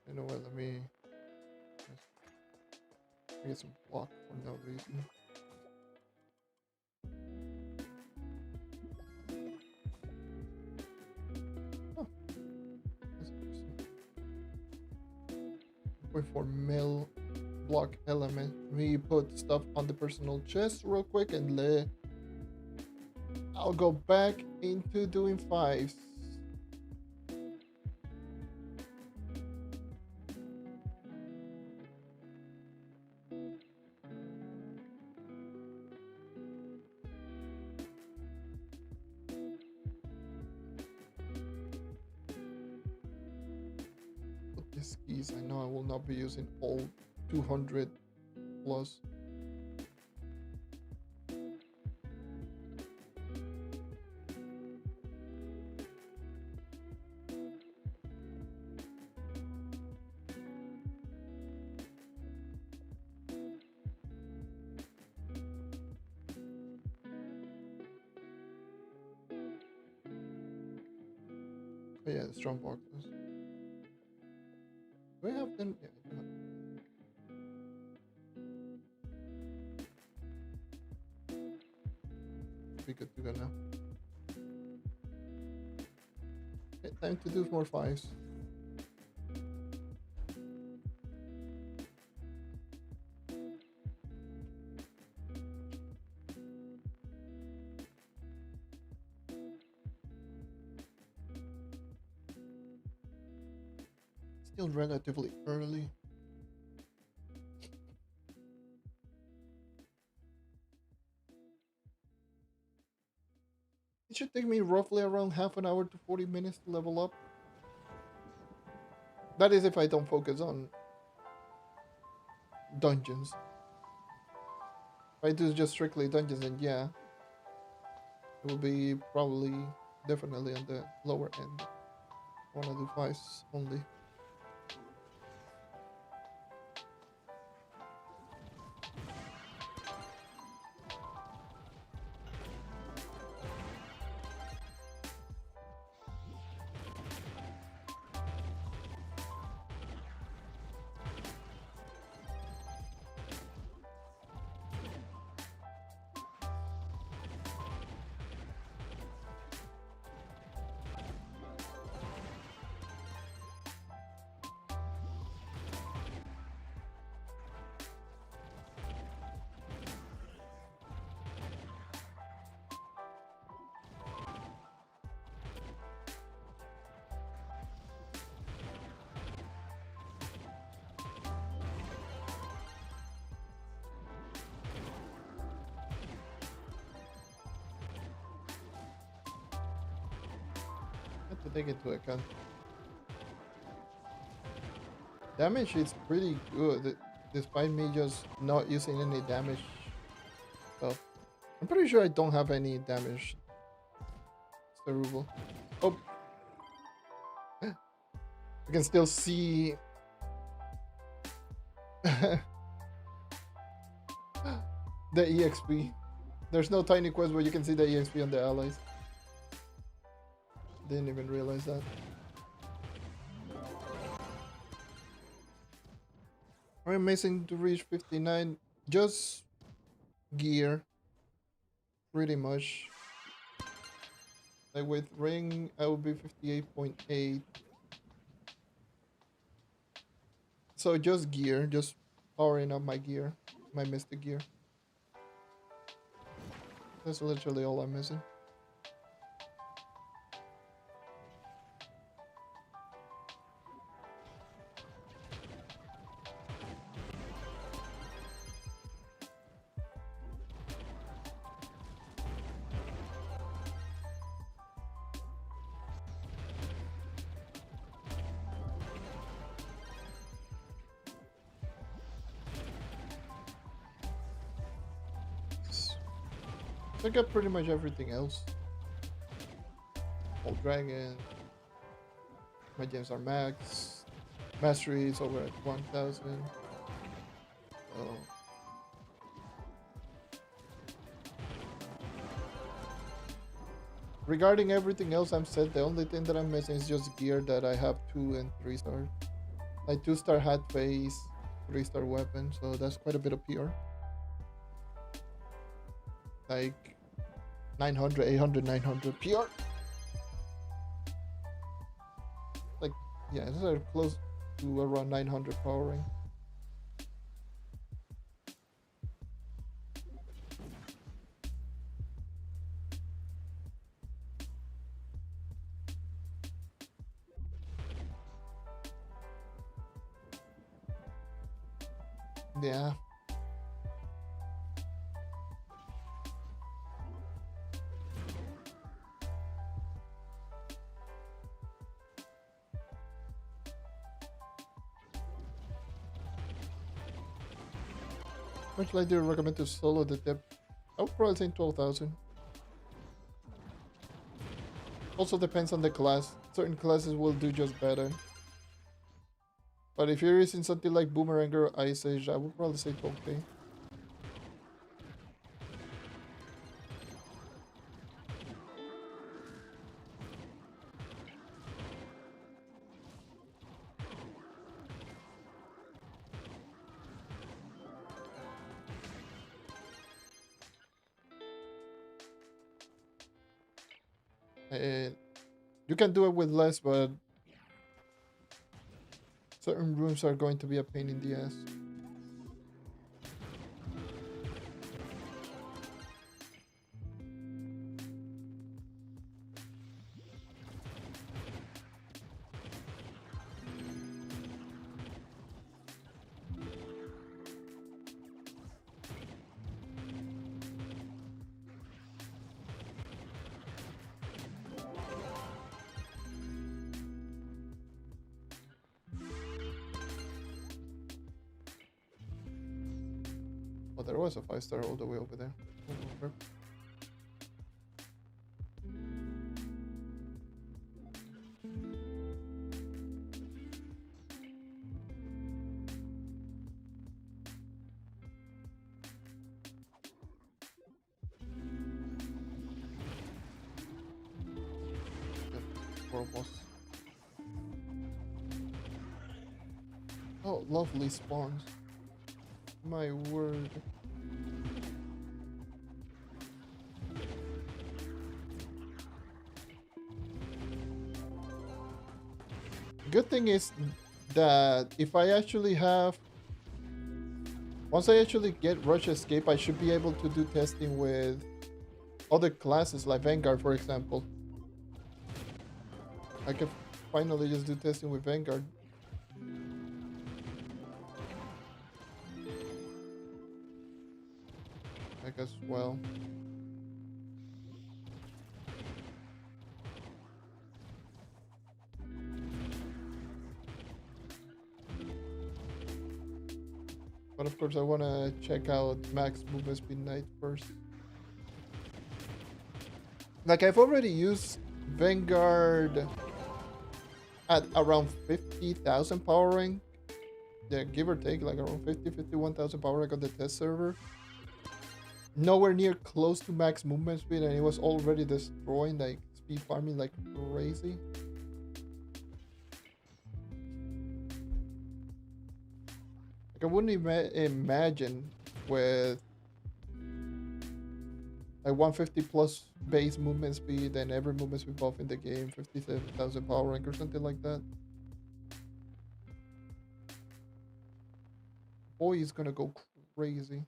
Speaker 1: You know what? Let me get some block for no reason. Oh, that's interesting. Wait for mill block element. We put stuff on the personal chest real quick and I'll go back into doing fives. Skis. I know I will not be using all 200 plus. Oh yeah, the strong boxes. Do I have them? Yeah, I do have them. Be good to go now. Okay, time to do more fives. Still relatively early. It should take me roughly around half an hour to 40 minutes to level up. That is if I don't focus on dungeons. If I do just strictly dungeons, then yeah, it will be probably definitely on the lower end. I want to do fives only. take into account. Damage is pretty good, despite me just not using any damage stuff. I'm pretty sure I don't have any damage. Cerebral. Oh, I can still see. The EXP. There's no tiny quest where you can see the EXP on the allies. Didn't even realize that. I'm missing to reach 59. Just gear. Pretty much. Like with ring, I will be 58.8. So just gear. Just powering up my gear. My mystic gear. That's literally all I'm missing. I got pretty much everything else. Old Dragon. My gems are max. Mastery is over at 1000. Oh. Regarding everything else I'm set, the only thing that I'm missing is just gear that I have 2 and 3 star. Like 2-star hat face, 3-star weapon, so that's quite a bit of PR. Like 900, 800, 900 PR. Like, yeah, these are close to around 900 powering. Yeah. Much like do you recommend to solo the depth? I would probably say 12,000. Also depends on the class. Certain classes will do just better. But if you're using something like Boomerang or Ice Age, I would probably say 12k. You can do it with less, but certain rooms are going to be a pain in the ass. Oh, there was a 5-star all the way over there. Oh, boss. Oh, lovely spawns. My word. Good thing is that if I actually have... Once I actually get Rush Escape, I should be able to do testing with other classes, like Vanguard, for example. I can finally just do testing with Vanguard. I guess, well... But of course, I want to check out max movement speed Knight first. Like, I've already used Vanguard at around 50,000 power rank. Yeah, give or take, like around 51,000 power rank on the test server. Nowhere near close to max movement speed, and it was already destroying, like, speed farming like crazy. Like, I wouldn't imagine with like 150 plus base movement speed and every movement speed buff in the game, 57,000 power rank or something like that. Boy is gonna go crazy.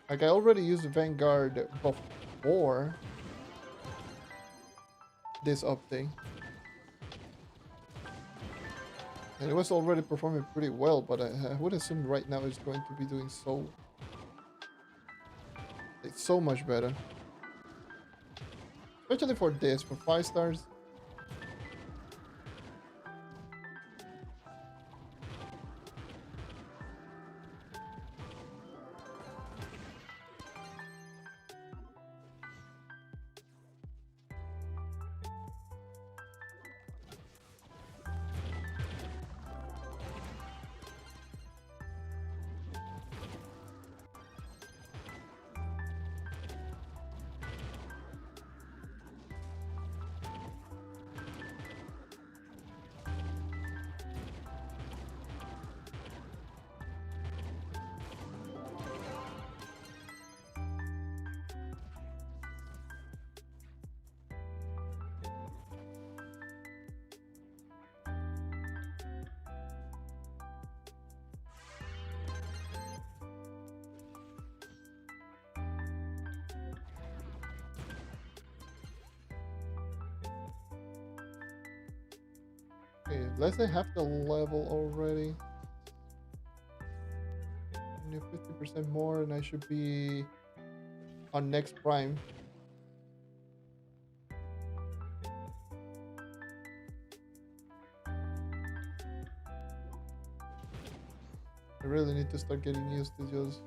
Speaker 1: Like, I already used Vanguard before this update, and it was already performing pretty well, but I would assume right now it's going to be doing so much better. Especially for this, for 5 stars. Okay, less than half the level already. Only 50% more, and I should be on next prime. I really need to start getting used to just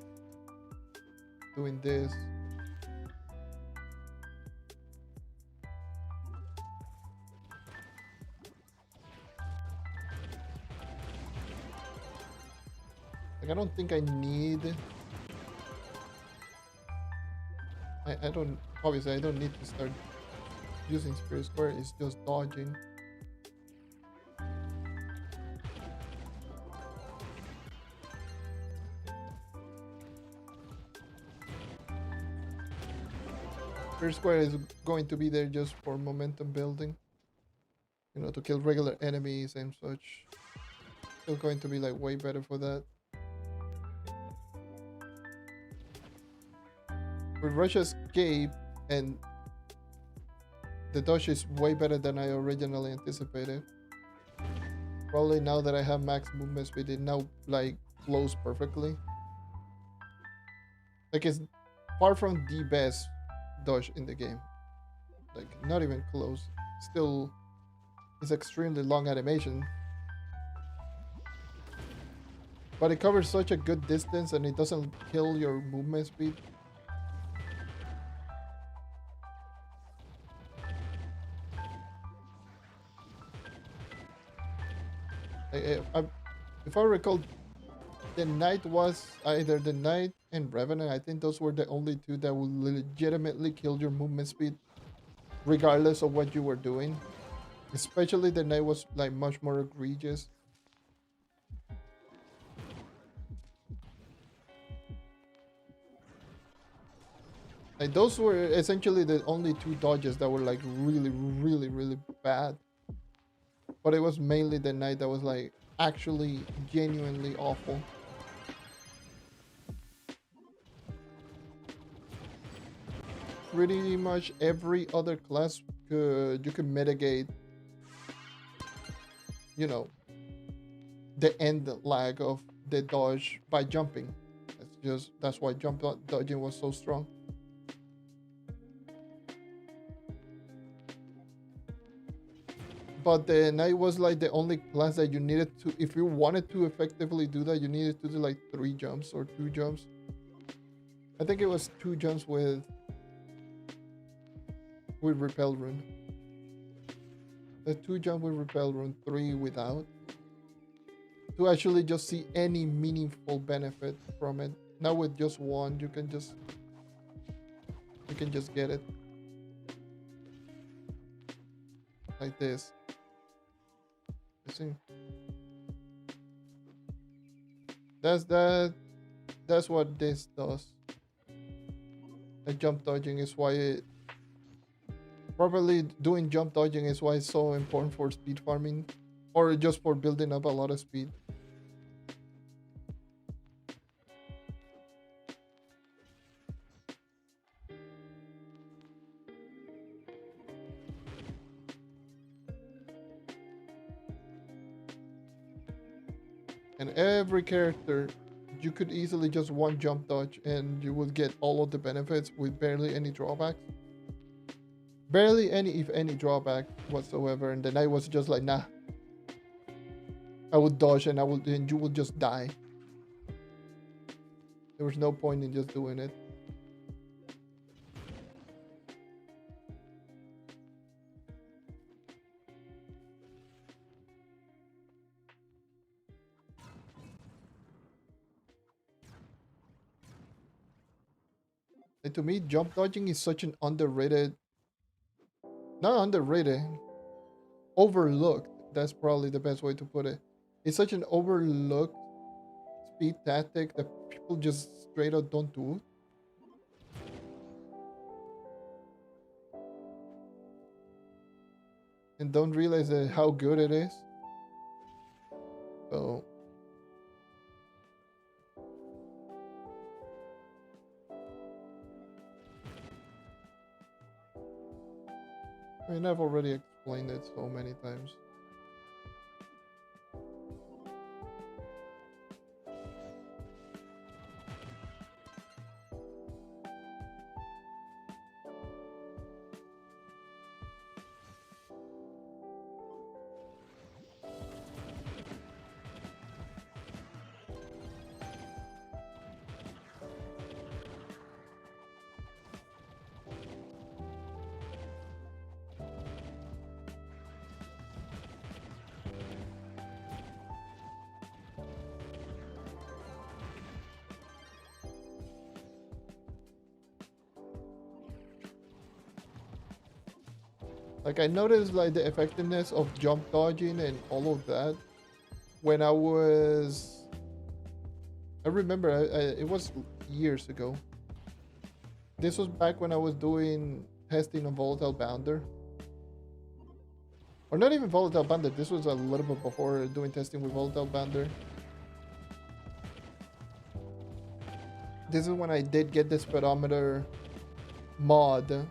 Speaker 1: doing this. Like, I don't think I need... I don't... Obviously, I don't need to start using Spirit Square. It's just dodging. Spirit Square is going to be there just for momentum building. You know, to kill regular enemies and such. Still going to be like way better for that. With Rush Escape, and the dodge is way better than I originally anticipated. Probably now that I have max movement speed, it now like flows perfectly. Like, it's far from the best dodge in the game. Like, not even close. Still, it's extremely long animation. But it covers such a good distance and it doesn't kill your movement speed. If I recall, the Knight was either the Knight and Revenant. I think those were the only two that would legitimately kill your movement speed, regardless of what you were doing. Especially the Knight was like much more egregious. Like, those were essentially the only two dodges that were like really bad. But it was mainly the Knight that was like actually genuinely awful. Pretty much every other class you could mitigate, you know, the end lag of the dodge by jumping. That's why jump dodging was so strong. but the knight was like the only class that you needed to, if you wanted to effectively do that, you needed to do like 3 jumps or 2 jumps. I think it was 2 jumps with repel rune. The 2 jump with repel rune, 3 without, to actually just see any meaningful benefit from it. Now with just 1, you can just get it like this. You see, that's what this does. The jump dodging is why probably doing jump dodging is why it's so important for speed farming, or just for building up a lot of speed. And every character, you could easily just 1 jump dodge and you would get all of the benefits with barely any drawbacks. Barely any, if any, drawback whatsoever. And then I was just like, nah. I would dodge and you would just die. There was no point in just doing it. And to me, jump dodging is such an underrated, not underrated, overlooked. That's probably the best way to put it. It's such an overlooked speed tactic that people just straight up don't do. And don't realize how good it is. So I mean, I've already explained it so many times. Like I noticed like the effectiveness of jump dodging and all of that when I remember it was years ago. This was back when I was doing testing on Volatile Bounder. Or not even Volatile Bounder, this was a little bit before doing testing with Volatile Bounder. This is when I did get the speedometer mod.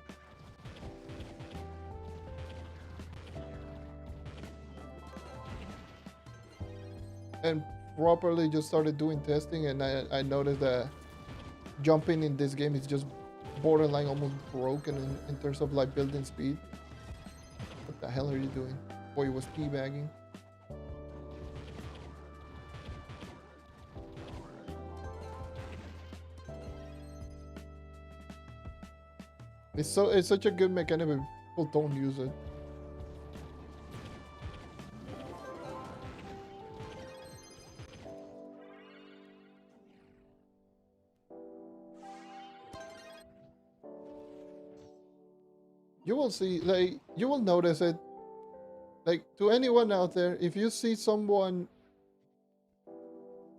Speaker 1: And properly just started doing testing, and I noticed that jumping in this game is just borderline almost broken in terms of like building speed. What the hell are you doing? Boy, was teabagging. It's such a good mechanism, people don't use it. You will see, like, you will notice it. Like, to anyone out there, if you see someone,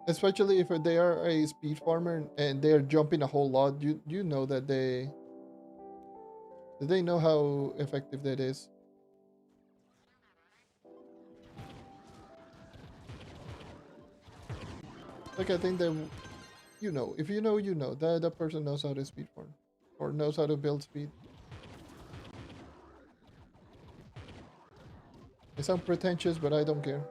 Speaker 1: especially if they are a speed farmer and they are jumping a whole lot, you know that they know how effective that is. Like, I think that, you know, if you know, you know, that person knows how to speed farm or knows how to build speed. I sound pretentious, but I don't care.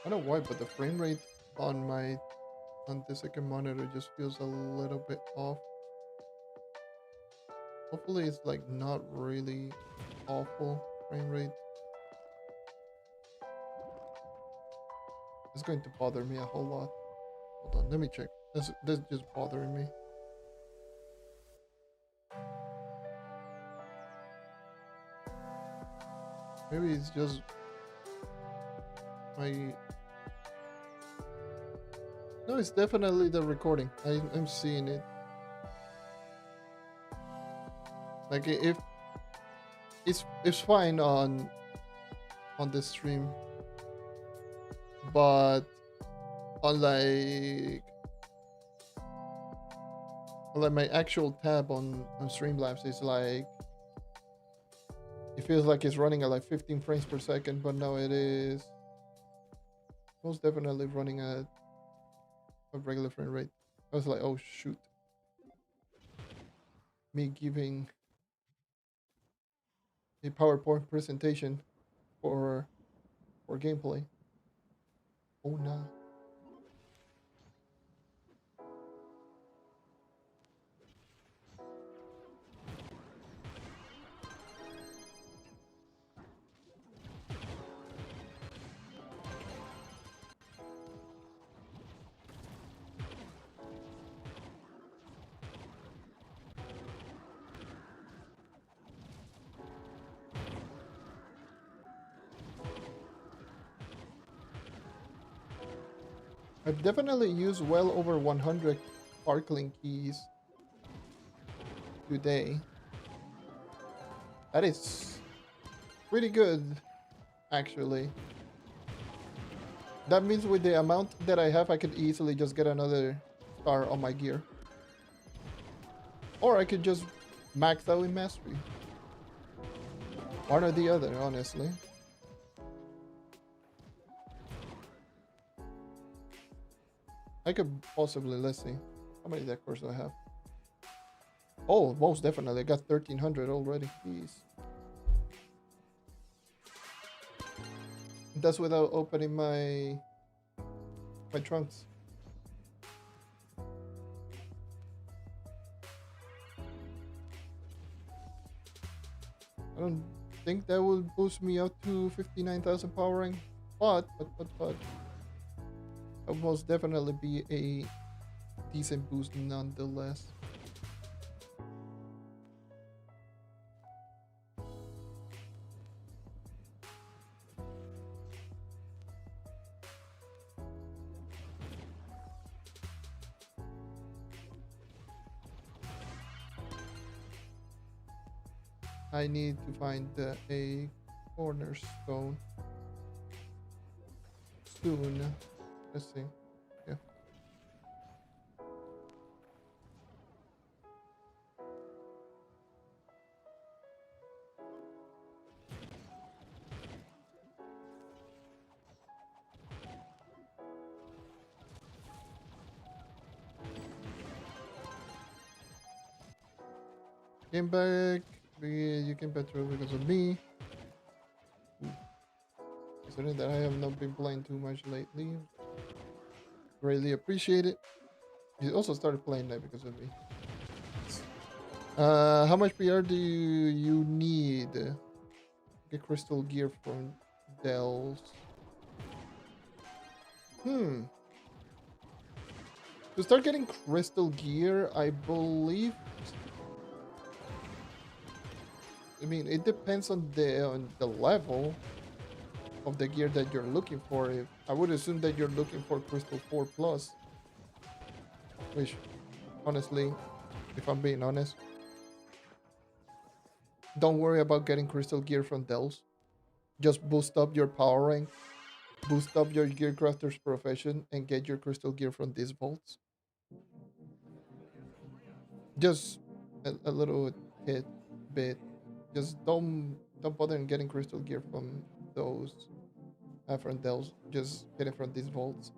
Speaker 1: I don't know why, but the frame rate on the second monitor just feels a little bit off. Hopefully it's like not really awful frame rate. It's going to bother me a whole lot. Hold on, let me check. This just bothering me. Maybe it's just my... No, it's definitely the recording. I'm seeing it. Like if it's fine on the stream, but on like my actual tab on Streamlabs is like, it feels like it's running at like 15 frames per second, but no, it is most definitely running at a regular frame rate. I was like, oh shoot, me giving a PowerPoint presentation for gameplay. Oh no. I've definitely used well over 100 sparkling keys today. That is pretty good, actually. That means with the amount that I have, I could easily just get another star on my gear. Or I could just max out in mastery. One or the other, honestly. I could possibly, let's see. How many deck cards do I have? Oh, most definitely. I got 1,300 already. Jeez. That's without opening my trunks. I don't think that will boost me up to 59,000 power rank, but it will most definitely be a decent boost nonetheless. I need to find a cornerstone soon. Let's see. Yeah. Came back. You came back through because of me. Considering that I have not been playing too much lately. Greatly appreciate it. You also started playing that because of me. How much PR do you need? Get crystal gear from Dells. To start getting crystal gear, I believe. I mean, it depends on the level of the gear that you're looking for. I would assume that you're looking for crystal 4 plus, which honestly, if I'm being honest, don't worry about getting crystal gear from Dells. Just boost up your power rank, boost up your gear crafter's profession, and get your crystal gear from these vaults. Just a little bit. Just don't bother in getting crystal gear from those from Dells. Just get it from these vaults.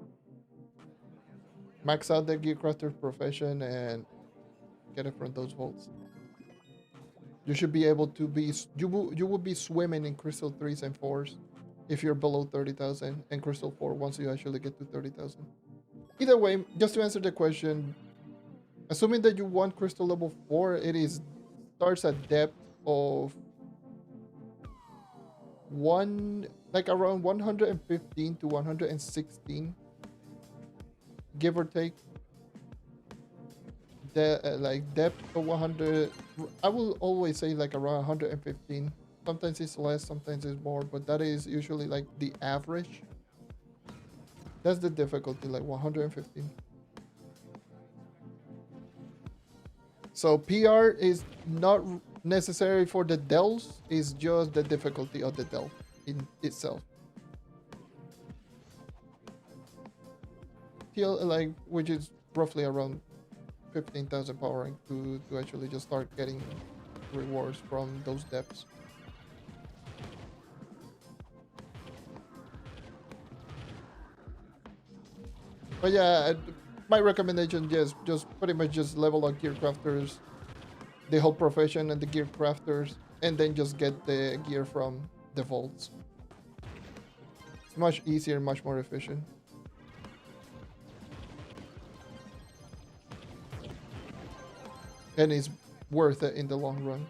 Speaker 1: Max out the gear crafter's profession and get it from those vaults. You should be able to be you will be swimming in crystal 3s and 4s if you're below 30,000, and crystal 4 once you actually get to 30,000. Either way, just to answer the question, assuming that you want crystal level 4, it is starts at depth of around 115 to 116, give or take. Like depth of 100, I will always say like around 115. Sometimes it's less, sometimes it's more, but that is usually like the average. That's the difficulty, like 115. So PR is not necessary for the delves, it's just the difficulty of the delve in itself. TL, like, which is roughly around 15,000 power rank to actually just start getting rewards from those depths. But yeah, my recommendation, yes, just pretty much just level up gear crafters, the whole profession and the gear crafters, and then just get the gear from the vaults. It's much easier, much more efficient. And it's worth it in the long run.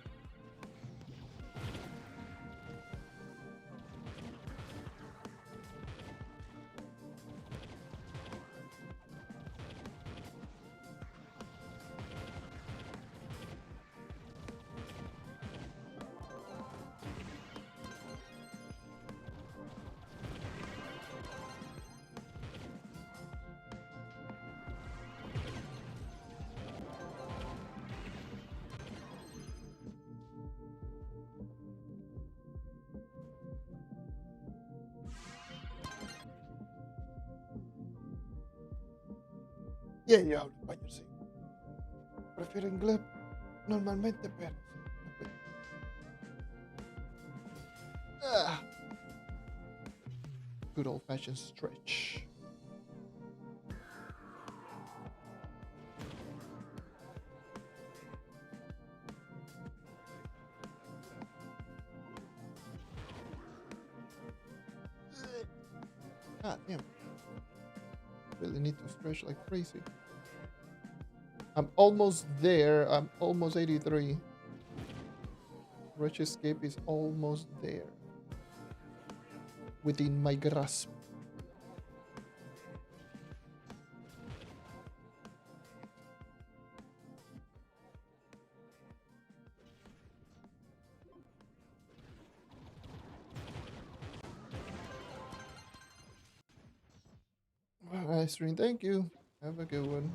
Speaker 1: Yeah, yo hablo español, sí. Prefiero inglés normalmente, pero... Good old-fashioned stretch. God damn. Really need to stretch like crazy. I'm almost there. I'm almost 83. Rush escape is almost there. Within my grasp. Alright, stream, thank you. Have a good one.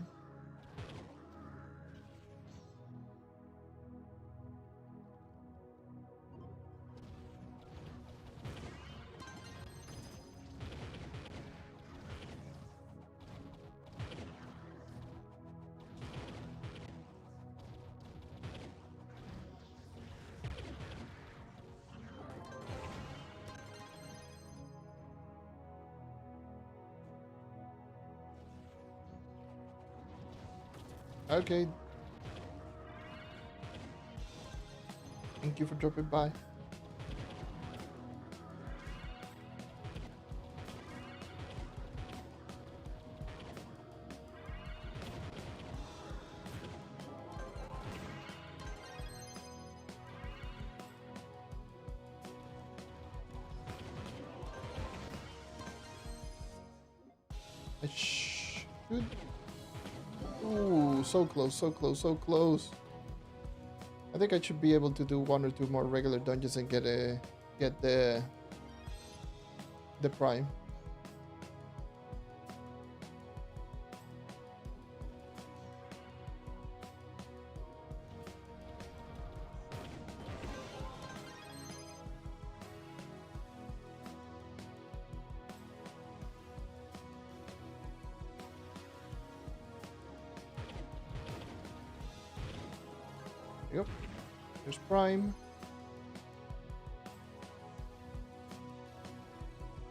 Speaker 1: Okay. Thank you for dropping by. I should... Ooh, so close, so close, so close. I think I should be able to do 1 or 2 more regular dungeons and get the prime. Yep. There's prime.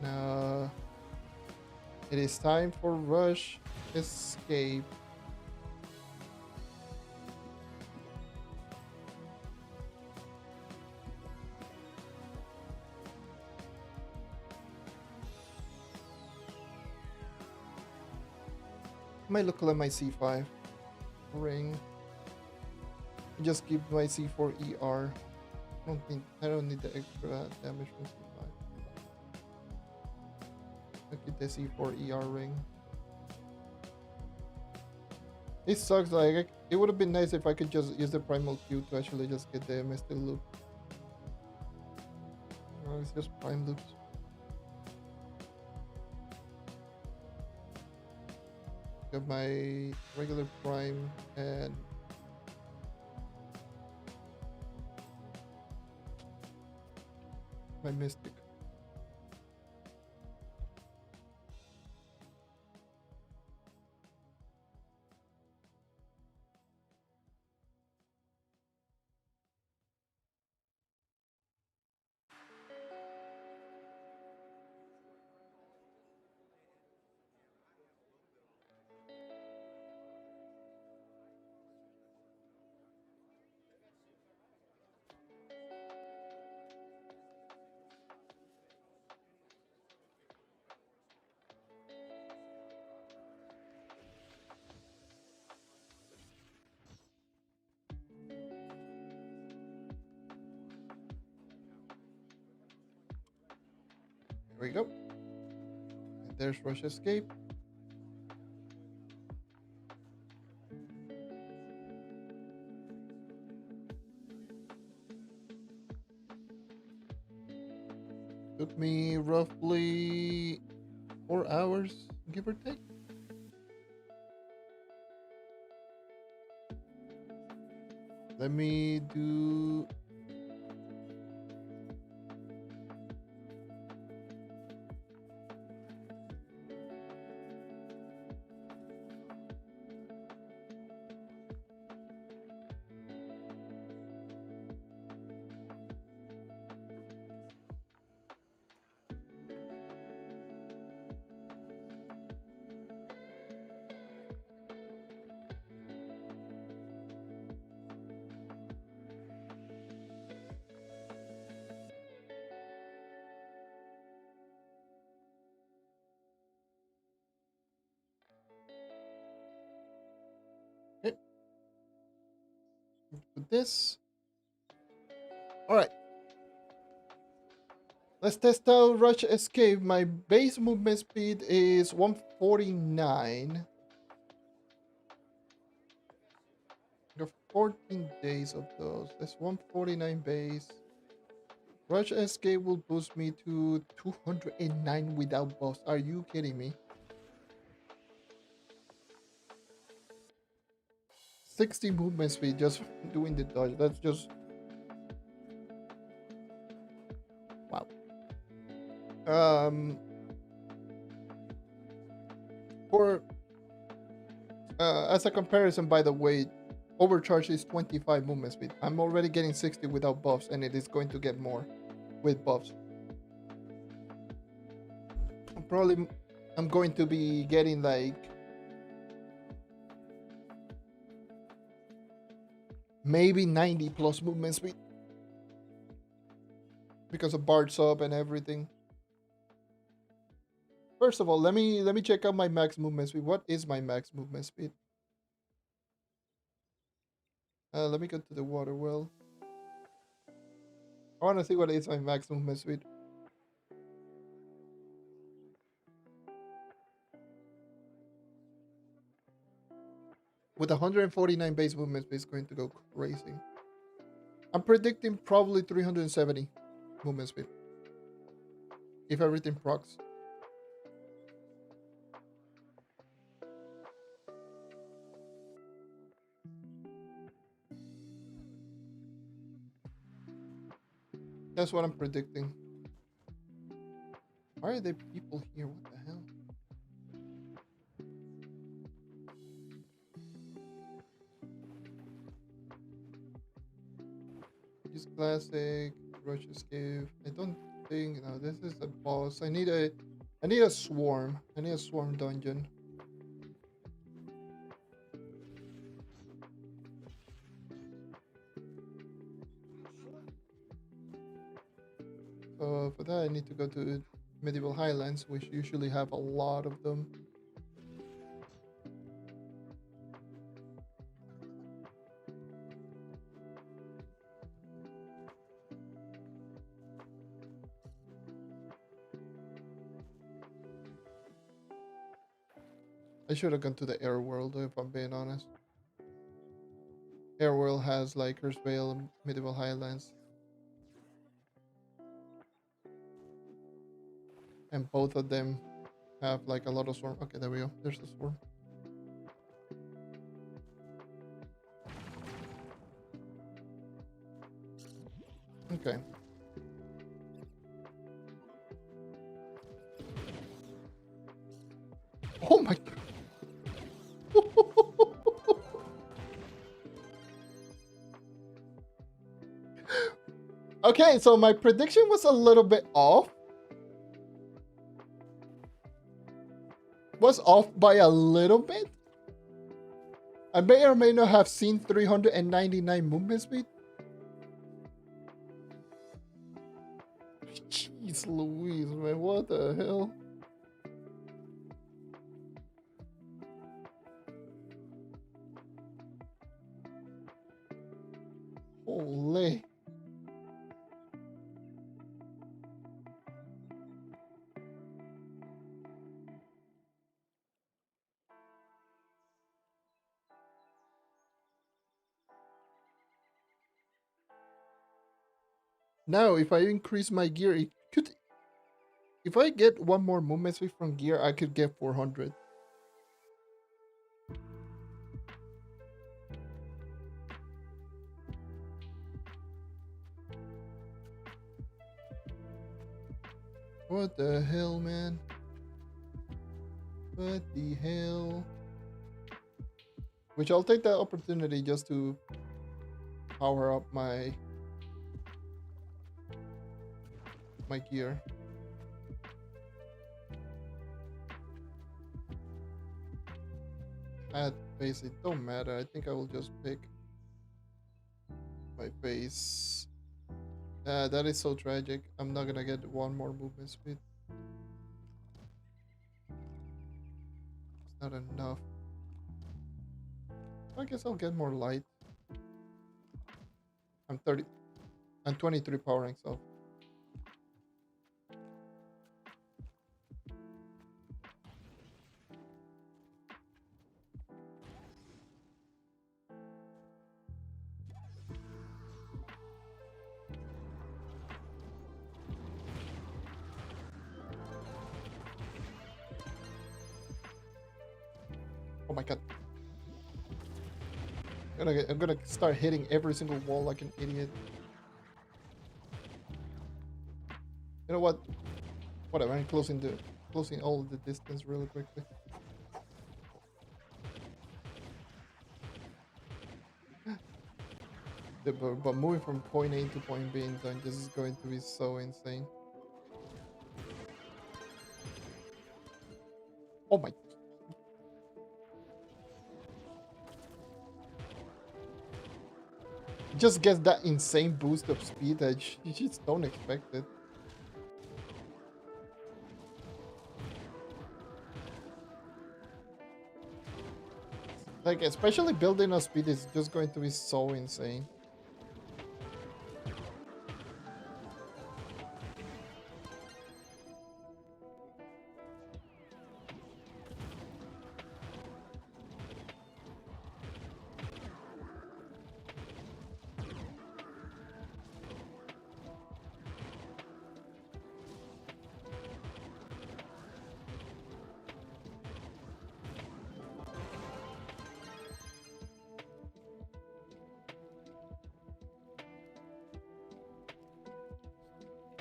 Speaker 1: Now it is time for rush escape. might look like my C5 ring. Just keep my C4 ER. I don't need the extra damage from C5. Look at the C4 ER ring. It sucks, like it would have been nice if I could just use the primal Q to actually just get the MST loop. Oh, it's just prime loops. Got my regular prime and my mystic. There we go. And there's rush escape. Took me roughly 4 hours, give or take. Let me do... Okay. With this. All right. Let's test out rush escape. My base movement speed is 149. I got 14 days of those. That's 149 base. Rush escape will boost me to 209 without buffs. Are you kidding me? 60 movement speed just doing the dodge. That's just... wow. For as a comparison, by the way, overcharge is 25 movement speed. I'm already getting 60 without buffs, and it is going to get more with buffs. I'm going to be getting like maybe 90 plus movement speed because of Bard sub and everything. First of all, let me check out my max movement speed. What is my max movement speed? Let me go to the water well. I want to see what is my max movement speed. With 149 base movement speed, it's going to go crazy. I'm predicting probably 370 movement speed if everything procs. That's what I'm predicting. Why are there people here? What the hell? Use classic, rush escape. I don't think no, this is a boss. I need a swarm. I need a swarm dungeon. So for that I need to go to Medieval Highlands, which usually have a lot of them. I should have gone to the air world if I'm being honest. Air world has like Kurzweil and Medieval Highlands. And both of them have like a lot of swarm. Okay, there we go. There's the swarm. Okay. Oh my god. Okay, so my prediction was a little bit off. Was off by a little bit. I may or may not have seen 399 movement speed. Jeez Louise, man, what the hell? Holy. Now, if I increase my gear, it could. If I get one more movement speed from gear, I could get 400. What the hell, man? What the hell? Which I'll take that opportunity just to power up my gear. At base, it don't matter. I think I will just pick my base. That is so tragic. I'm not gonna get one more movement speed. It's not enough. I guess I'll get more light. I'm 23 powering, so. Oh my god. I'm gonna start hitting every single wall like an idiot. You know what? Whatever, I'm closing all the distance really quickly. But moving from point A to point B in time just is going to be so insane. Oh my. Just gets that insane boost of speed that you just don't expect it. Like, especially building a speed is just going to be so insane.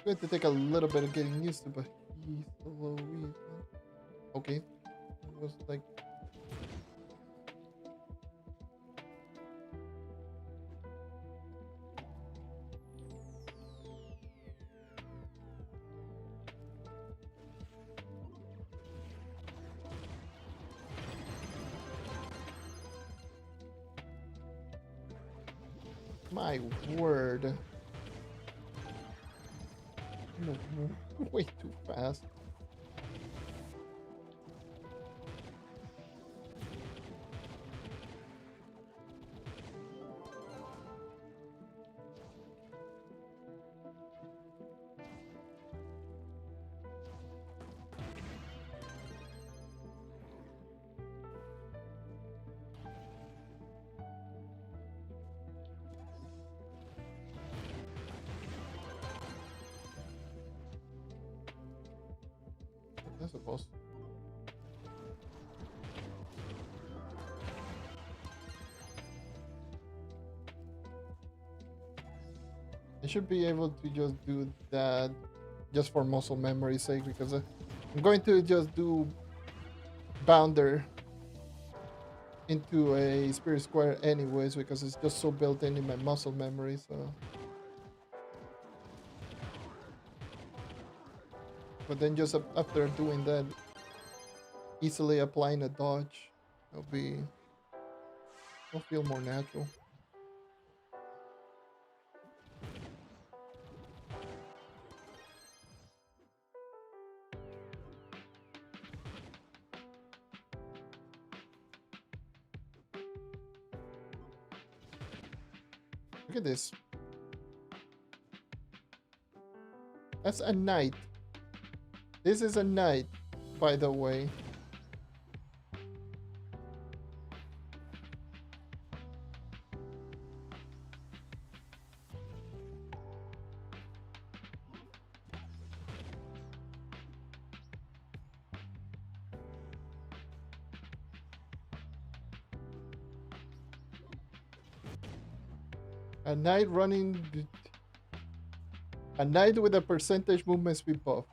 Speaker 1: Going to take a little bit of getting used to, but he's so low. Okay, it was like. My word. No, way too fast. I suppose. I should be able to just do that just for muscle memory's sake, because I'm going to just do Bounder into a Spirit Square anyways, because it's just so built in my muscle memory, so... But then just after doing that, easily applying a dodge, it'll feel more natural. Look at this. That's a knight. This is a knight, by the way. A knight running... A knight with a percentage movement speed buff.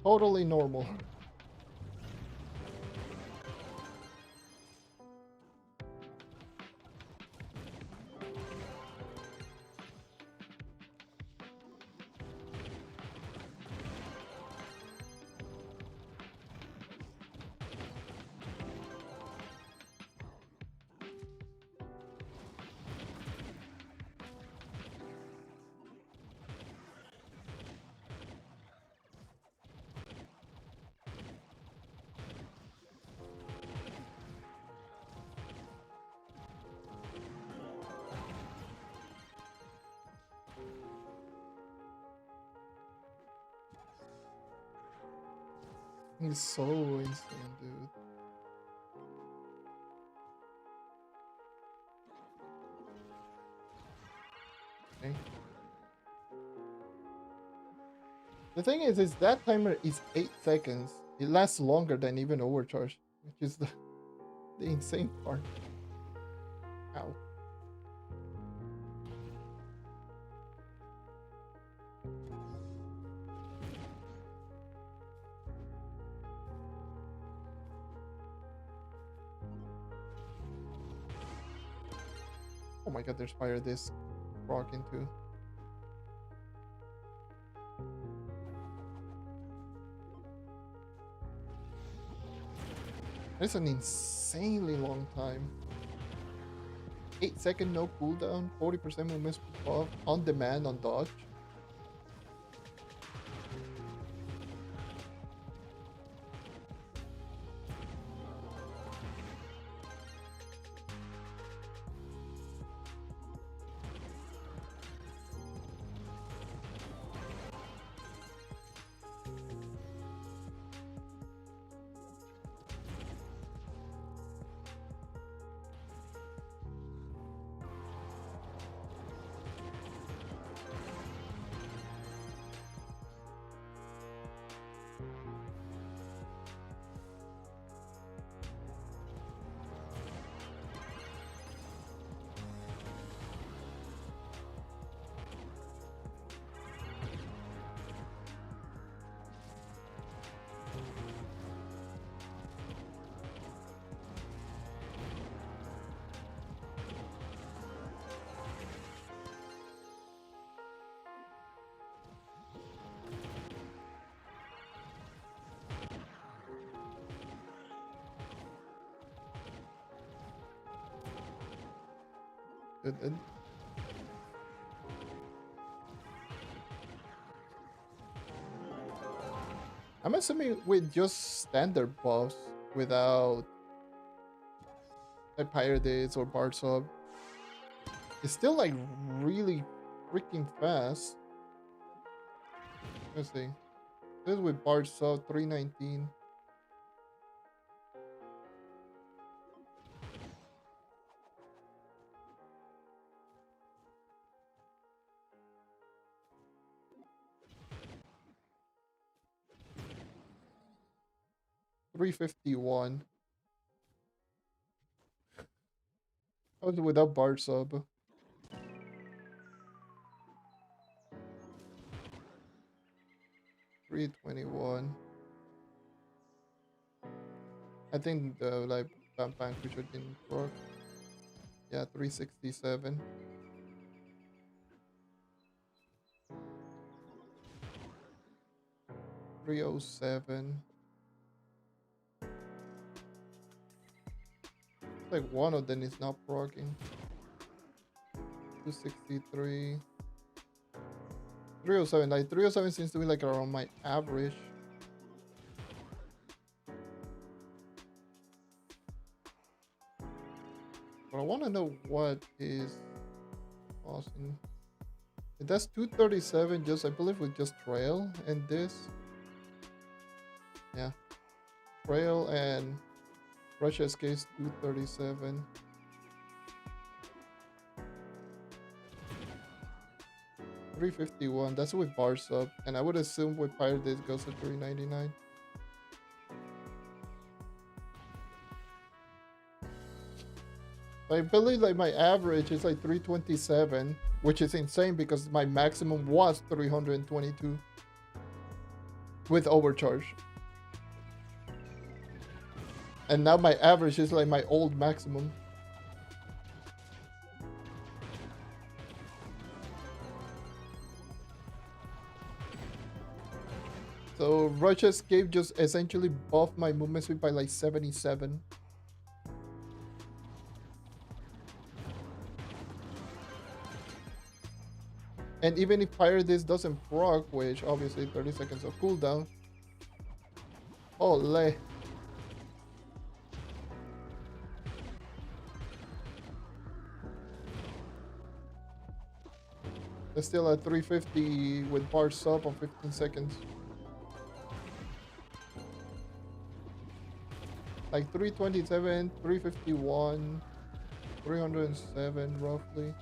Speaker 1: Totally normal. He's so insane, dude. Okay. The thing is that timer is 8 seconds. It lasts longer than even overcharge, which is the insane part. Ow. Oh my god, there's fire this rock into. That's an insanely long time. 8-second no cooldown, 40% movement speed buff, on demand on dodge. I'm assuming with just standard buffs, without Pyrades or Bard Sub, it's still like really freaking fast. Let's see. This is with Bard Sub 319. 351. I was without bar sub. 321. I think the like Vanquisher didn't work. Yeah, 367. 307. It's like one of them is not proccing. 263. 307. Like 307 seems to be like around my average. But I want to know what is causing. That's 237 just, I believe, with just trail and this. Yeah. Trail and Russia escapes 237. 351. That's with bar sub. And I would assume with Pirate Days goes to 399. I believe like my average is like 327, which is insane because my maximum was 322 with overcharge. And now my average is like my old maximum. So Rush Escape just essentially buffed my movement speed by like 77. And even if Pirate This doesn't proc, which obviously 30 seconds of cooldown. Ole. It's still at 350 with bar sub on 15 seconds. Like 327, 351, 307 roughly.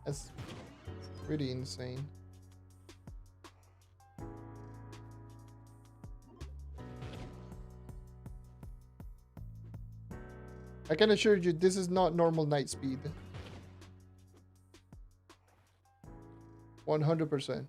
Speaker 1: That's pretty insane. I can assure you this is not normal night speed. 100%.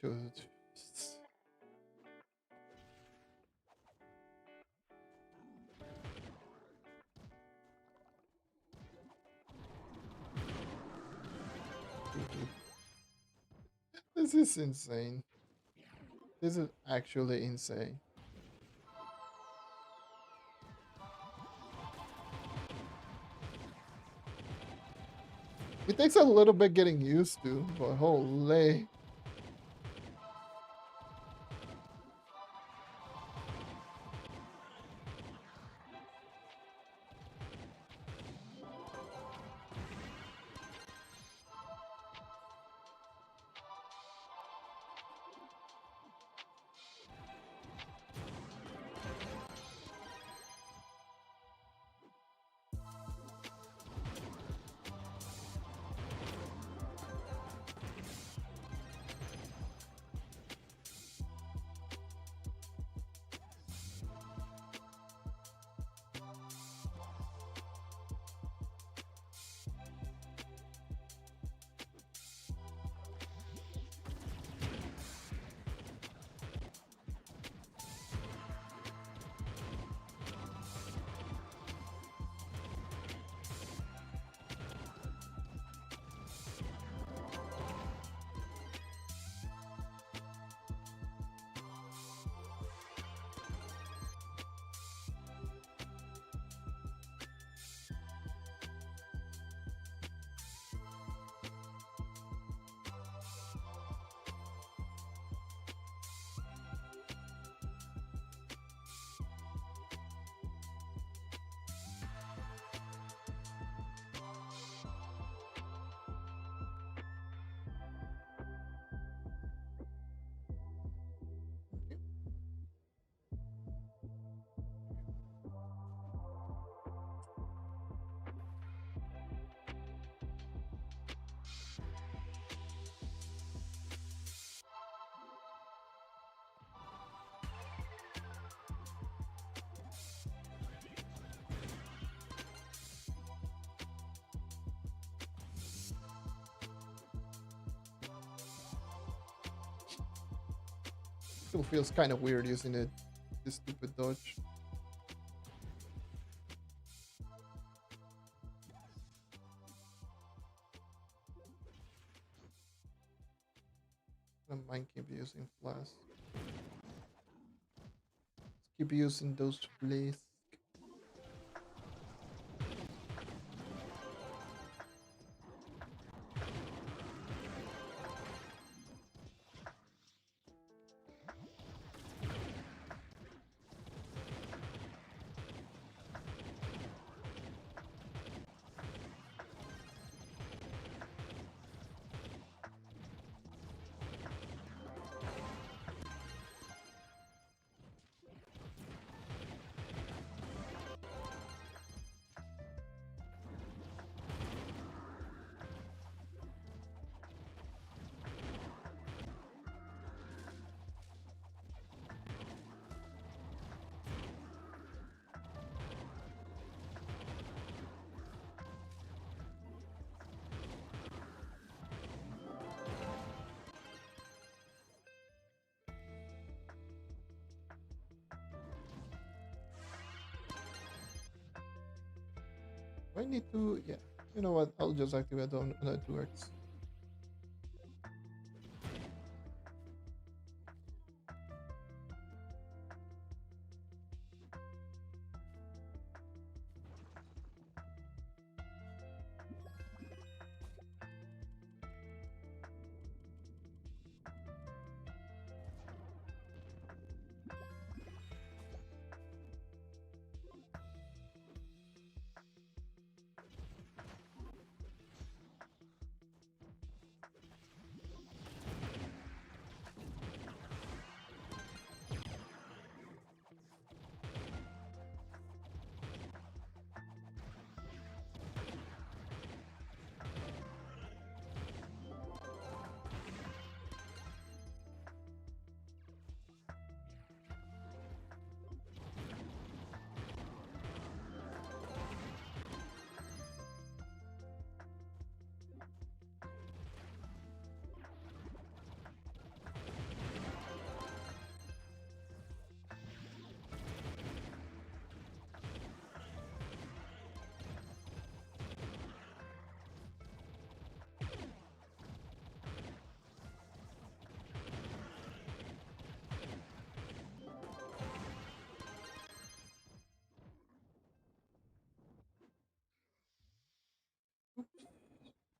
Speaker 1: Dude. This is insane. This is actually insane. It takes a little bit getting used to, but holy. Still feels kind of weird using it. This stupid dodge. I don't mind keep using flask. Keep using those flasks. I need to, yeah. You know what? I'll just activate on that works.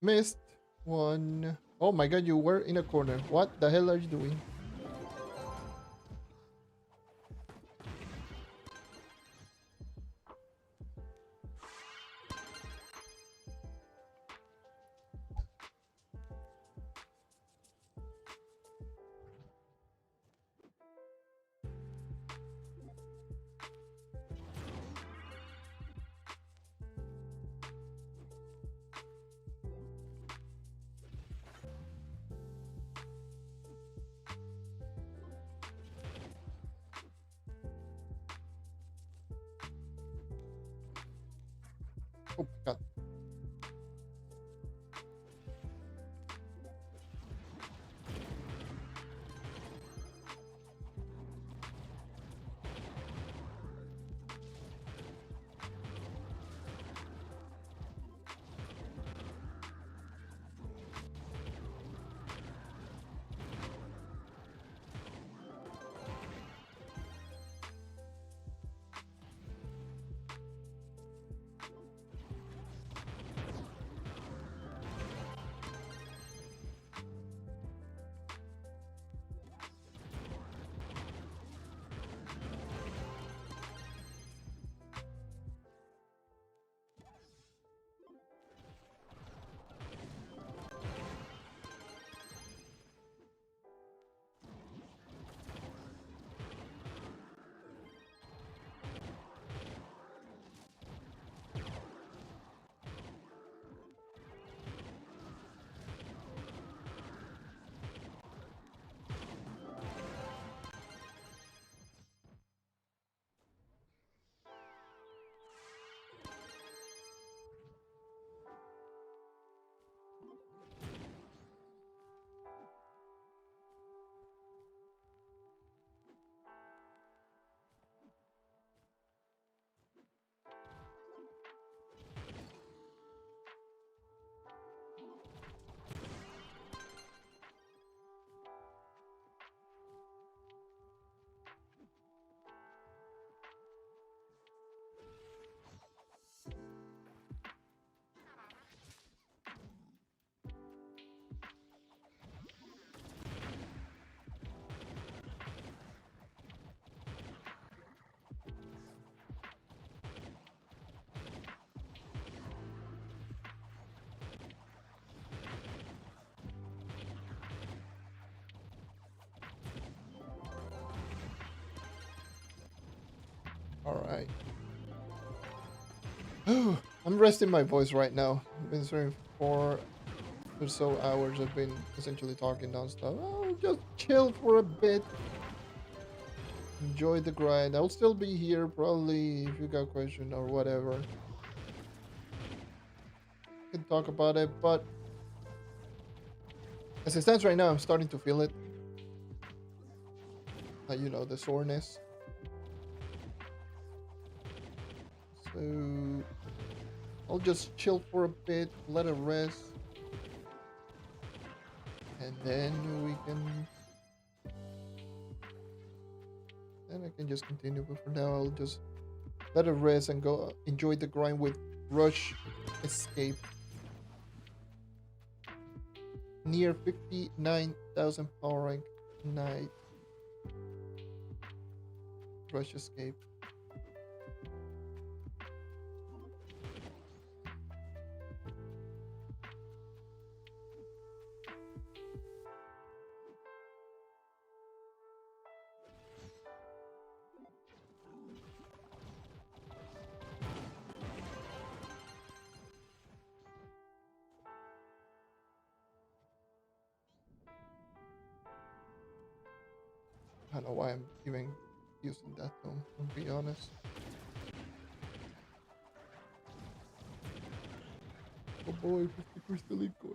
Speaker 1: Missed one. Oh my god, you were in a corner. What the hell are you doing? Oh god. Alright. I'm resting my voice right now. I've been streaming 4 or so hours. I've been essentially talking nonstop. I'll just chill for a bit. Enjoy the grind. I'll still be here probably if you got question or whatever. Can talk about it, but as it stands right now, I'm starting to feel it. You know, the soreness. So I'll just chill for a bit, let it rest, and then we can. Then I can just continue. But for now, I'll just let it rest and go enjoy the grind with Rush Escape. Near 59,000 power rank night. Rush Escape. I don't know why I'm even using that tone, to be honest. Oh boy, 50 crystal core.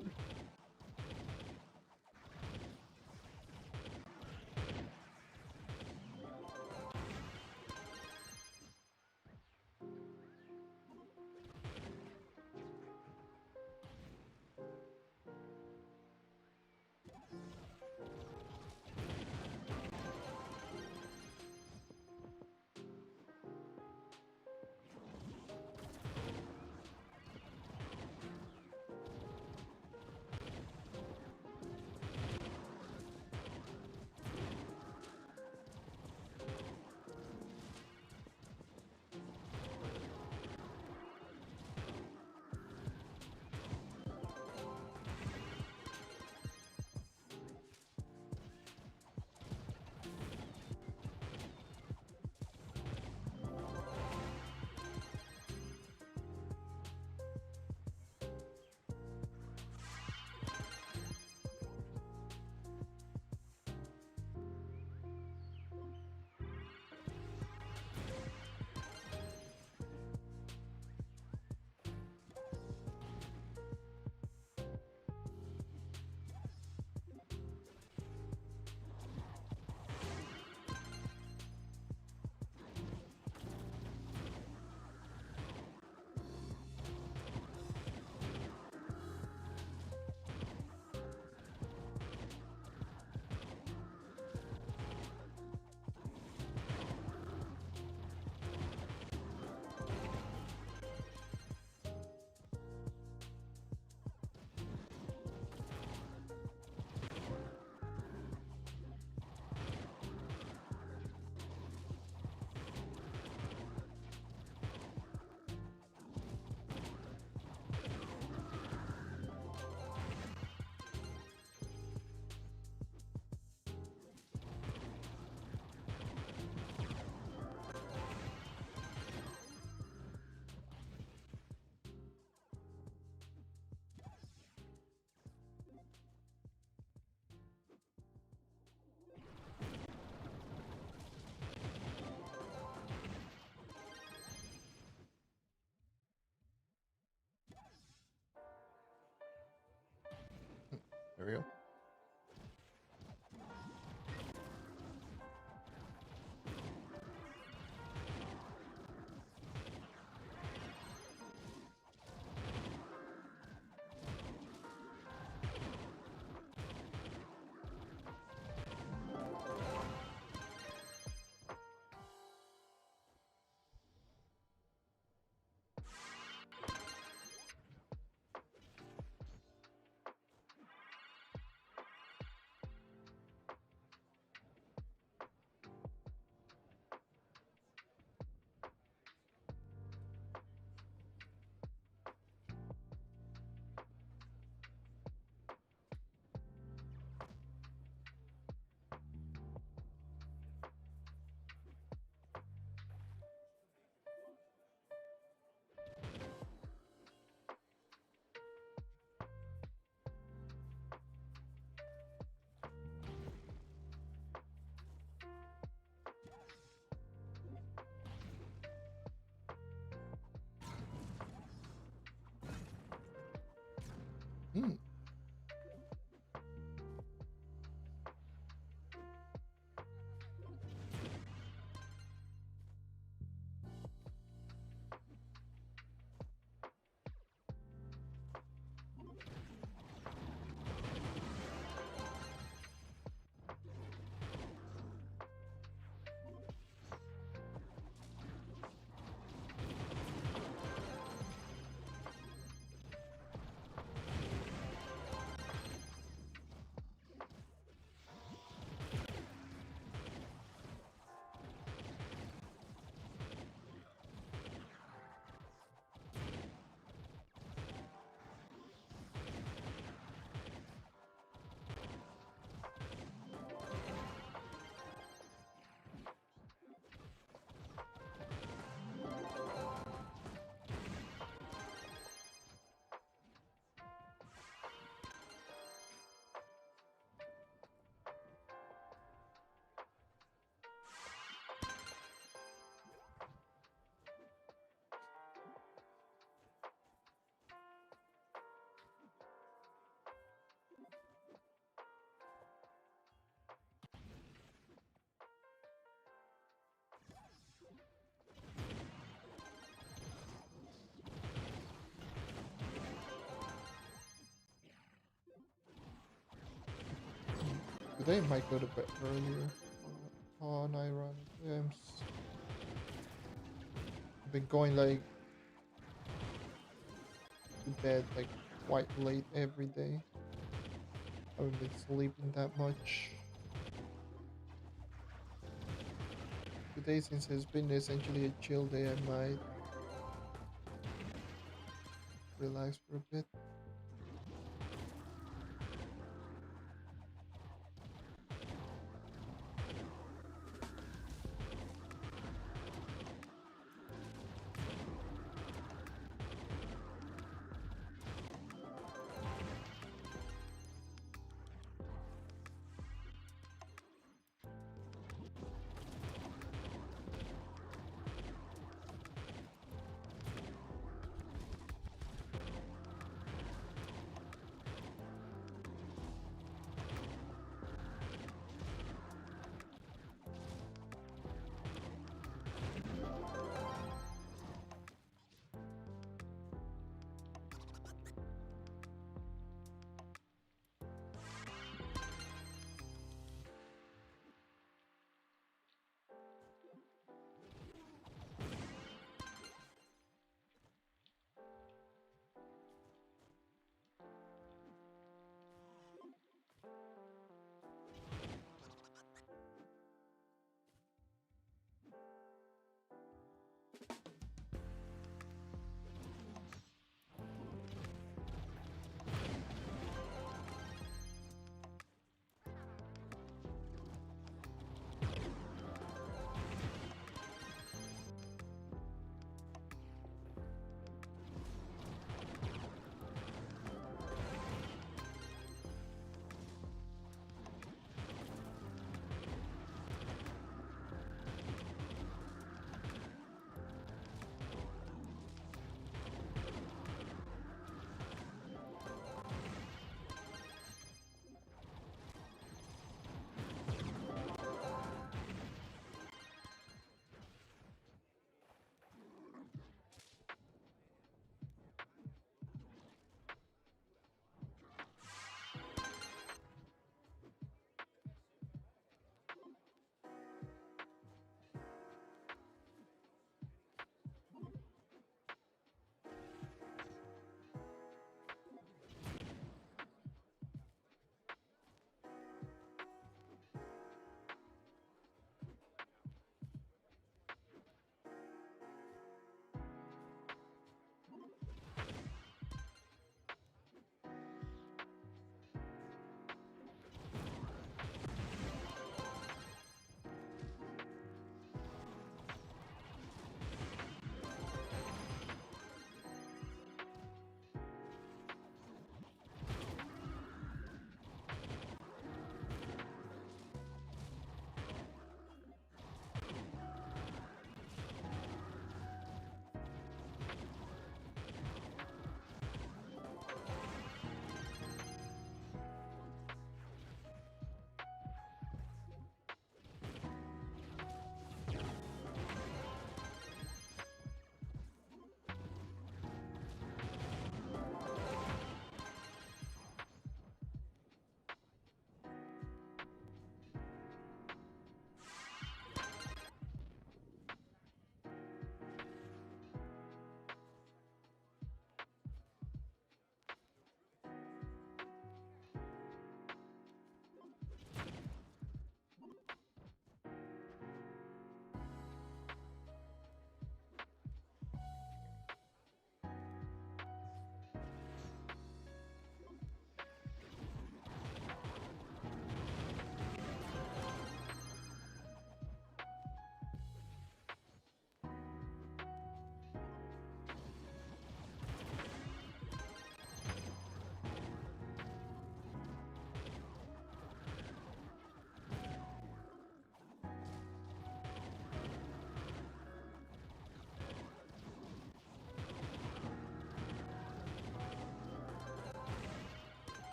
Speaker 1: There we go. Hmm. Today I might go to bed earlier on ironic games. I've been going like to bed like quite late every day. I haven't been sleeping that much. Today, since it's been essentially a chill day, I might relax for a bit.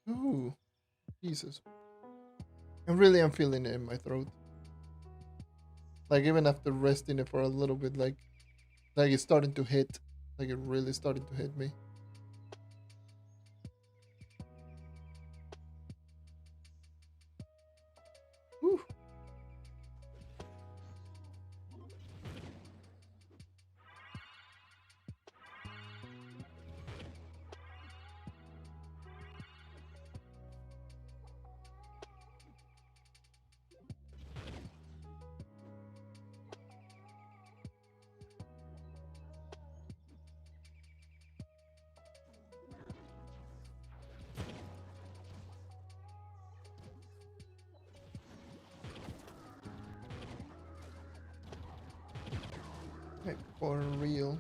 Speaker 1: Ooh, Jesus. And really, I'm feeling it in my throat. Like even after resting it for a little bit, like it's starting to hit. Like it really started to hit me. Whew. Like for real.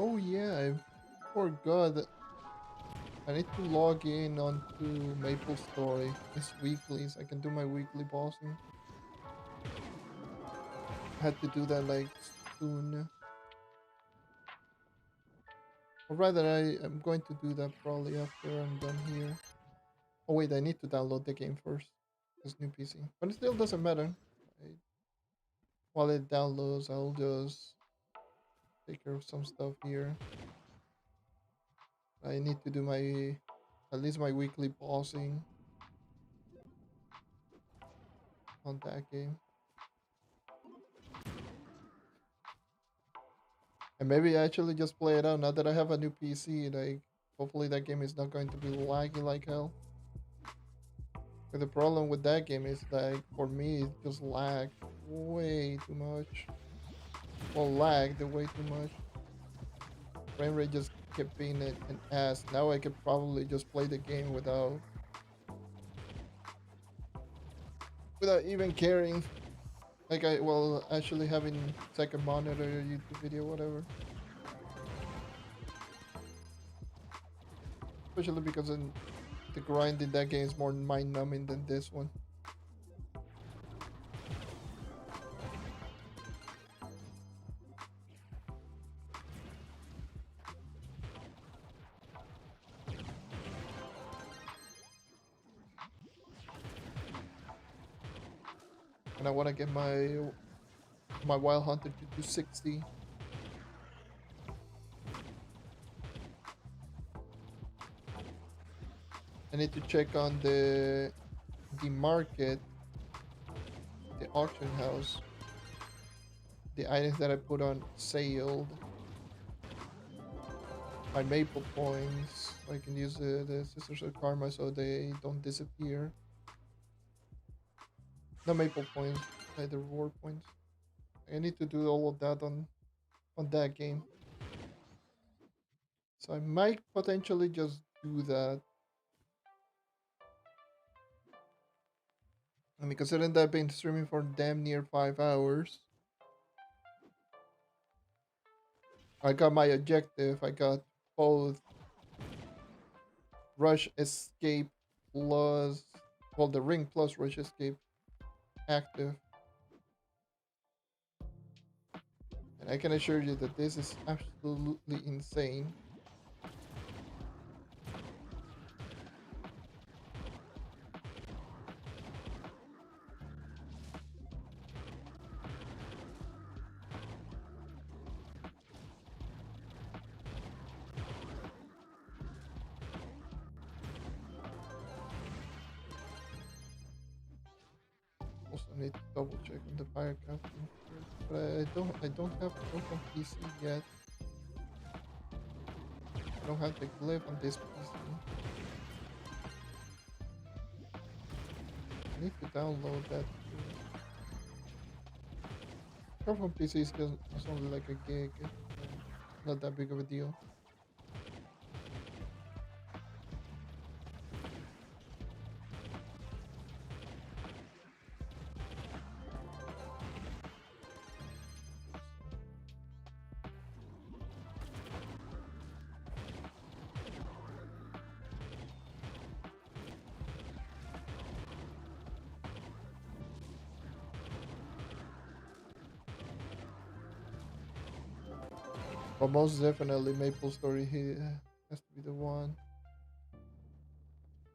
Speaker 1: Oh yeah, I forgot that I need to log in onto Maple Story. It's weeklies. I can do my weekly bossing. I had to do that like soon. Or rather, I'm going to do that probably after I'm done here. Oh wait, I need to download the game first. This new PC. But it still doesn't matter. I, while it downloads, I'll just take care of some stuff here. I need to do my at least my weekly bossing on that game. And maybe actually just play it out now that I have a new PC. Like, hopefully that game is not going to be laggy like hell. But the problem with that game is like, for me, it just lagged way too much. Well, lagged way too much. Frame rate just kept being an ass. Now I could probably just play the game without even caring. Like well, actually having second monitor, YouTube video, whatever. Especially because the grind in that game is more mind numbing than this one. And I want to get my Wild Hunter to 260. I need to check on the market, the auction house, the items that I put on sale, my maple points, so I can use the Sisters of Karma so they don't disappear. No maple points, like the reward points. I need to do all of that on that game. So I might potentially just do that. I mean, considering that I've been streaming for damn near 5 hours, I got my objective. I got both Rush Escape plus, well, the Ring plus Rush Escape active. And I can assure you that this is absolutely insane. Also need to double check on the fire captain first. But I don't have Trove on PC yet. I don't have the glyph on this PC. I need to download that too. Trove on PC is just it's only like a gig. Not that big of a deal. But most definitely Maple Story here has to be the one.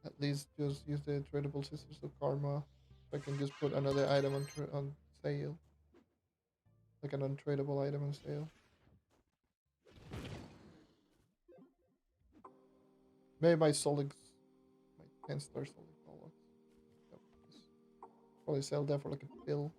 Speaker 1: At least just use the tradable Sisters of Karma. So I can just put another item on sale. Like an untradeable item on sale. Maybe my Solix, my 10-star Solix Solix. Yep. Probably sell that for like a bill.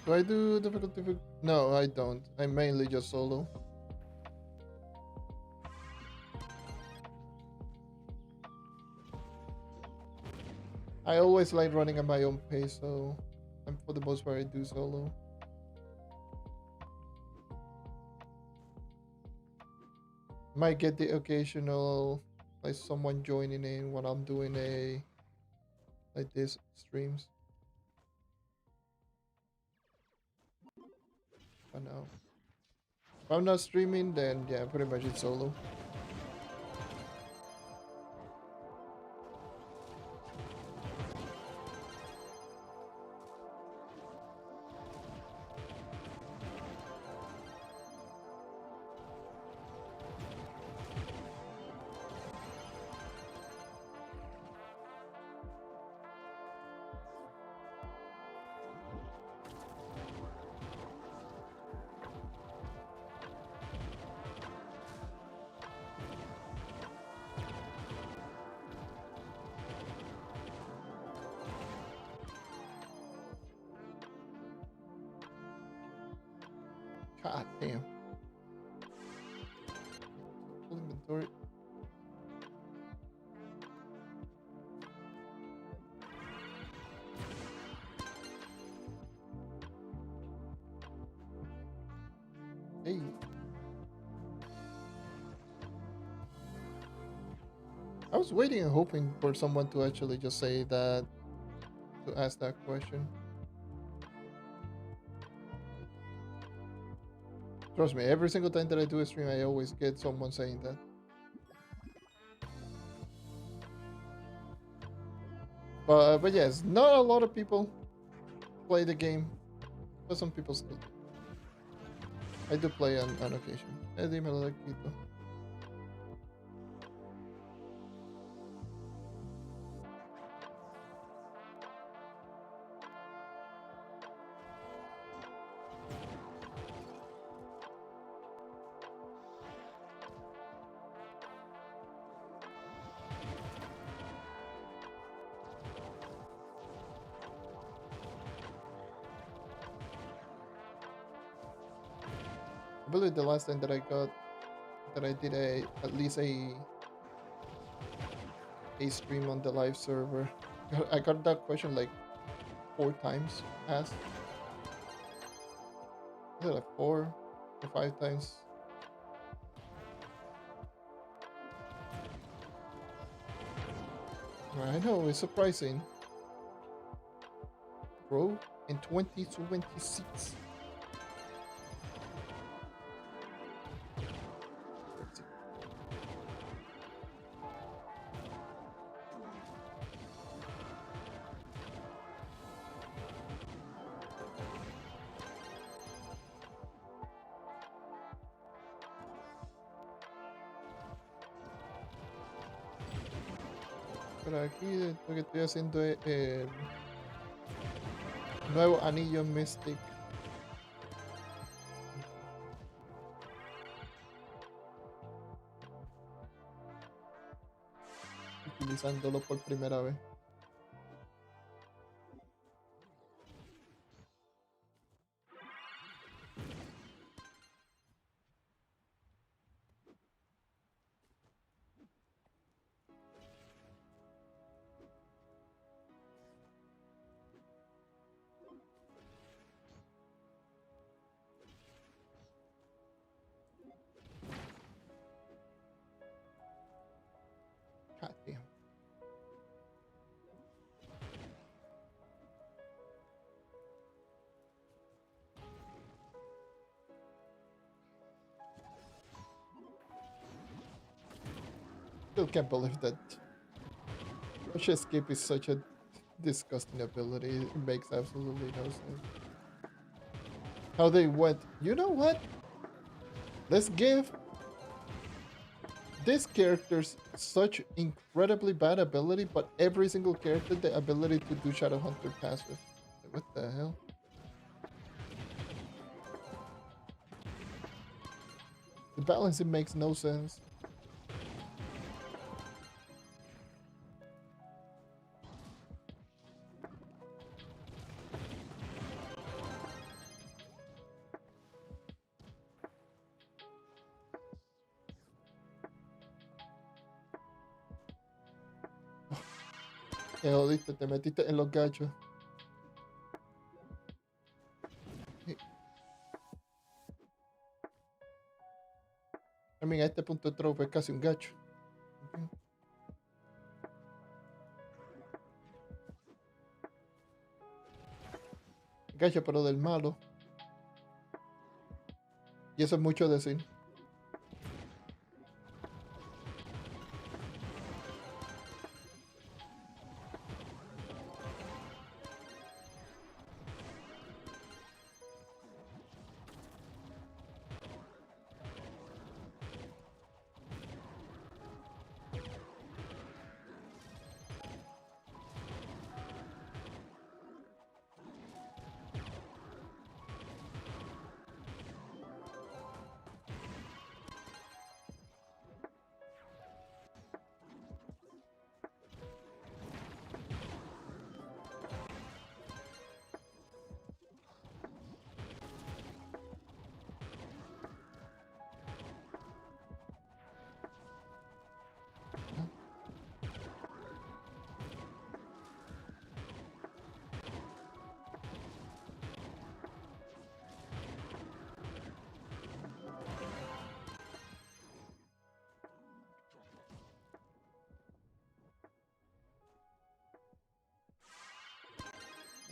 Speaker 1: Do I do difficulty? No, I don't. I mainly just solo. I always like running at my own pace, so for the most part I do solo. Might get the occasional like someone joining in when I'm doing a like this streams. But no. If I'm not streaming, then yeah, pretty much it's solo. God damn. Full inventory. Hey. I was waiting and hoping for someone to actually just say that, to ask that question. Trust me, every single time that I do a stream, I always get someone saying that. But yes, not a lot of people play the game, but some people still do. I do play on occasion. Dime lo quito. I believe the last time that I did at least a stream on the live server, I got that question like 4 times asked. Was it like 4 or 5 times? I know, it's surprising. Bro, in 2026. Pero aquí lo que estoy haciendo es el nuevo anillo Mystic. Utilizándolo por primera vez. God damn. Still can't believe that Rush Escape is such a disgusting ability. It makes absolutely no sense. How they went, you know what? Let's give this character's such incredibly bad ability, but every single character the ability to do Shadowhunter passive. What the hell? The balancing makes no sense. Te jodiste, te metiste en los gachos. I mean, a este punto Trove es casi un gacho. Gacho, pero del malo. Y eso es mucho decir.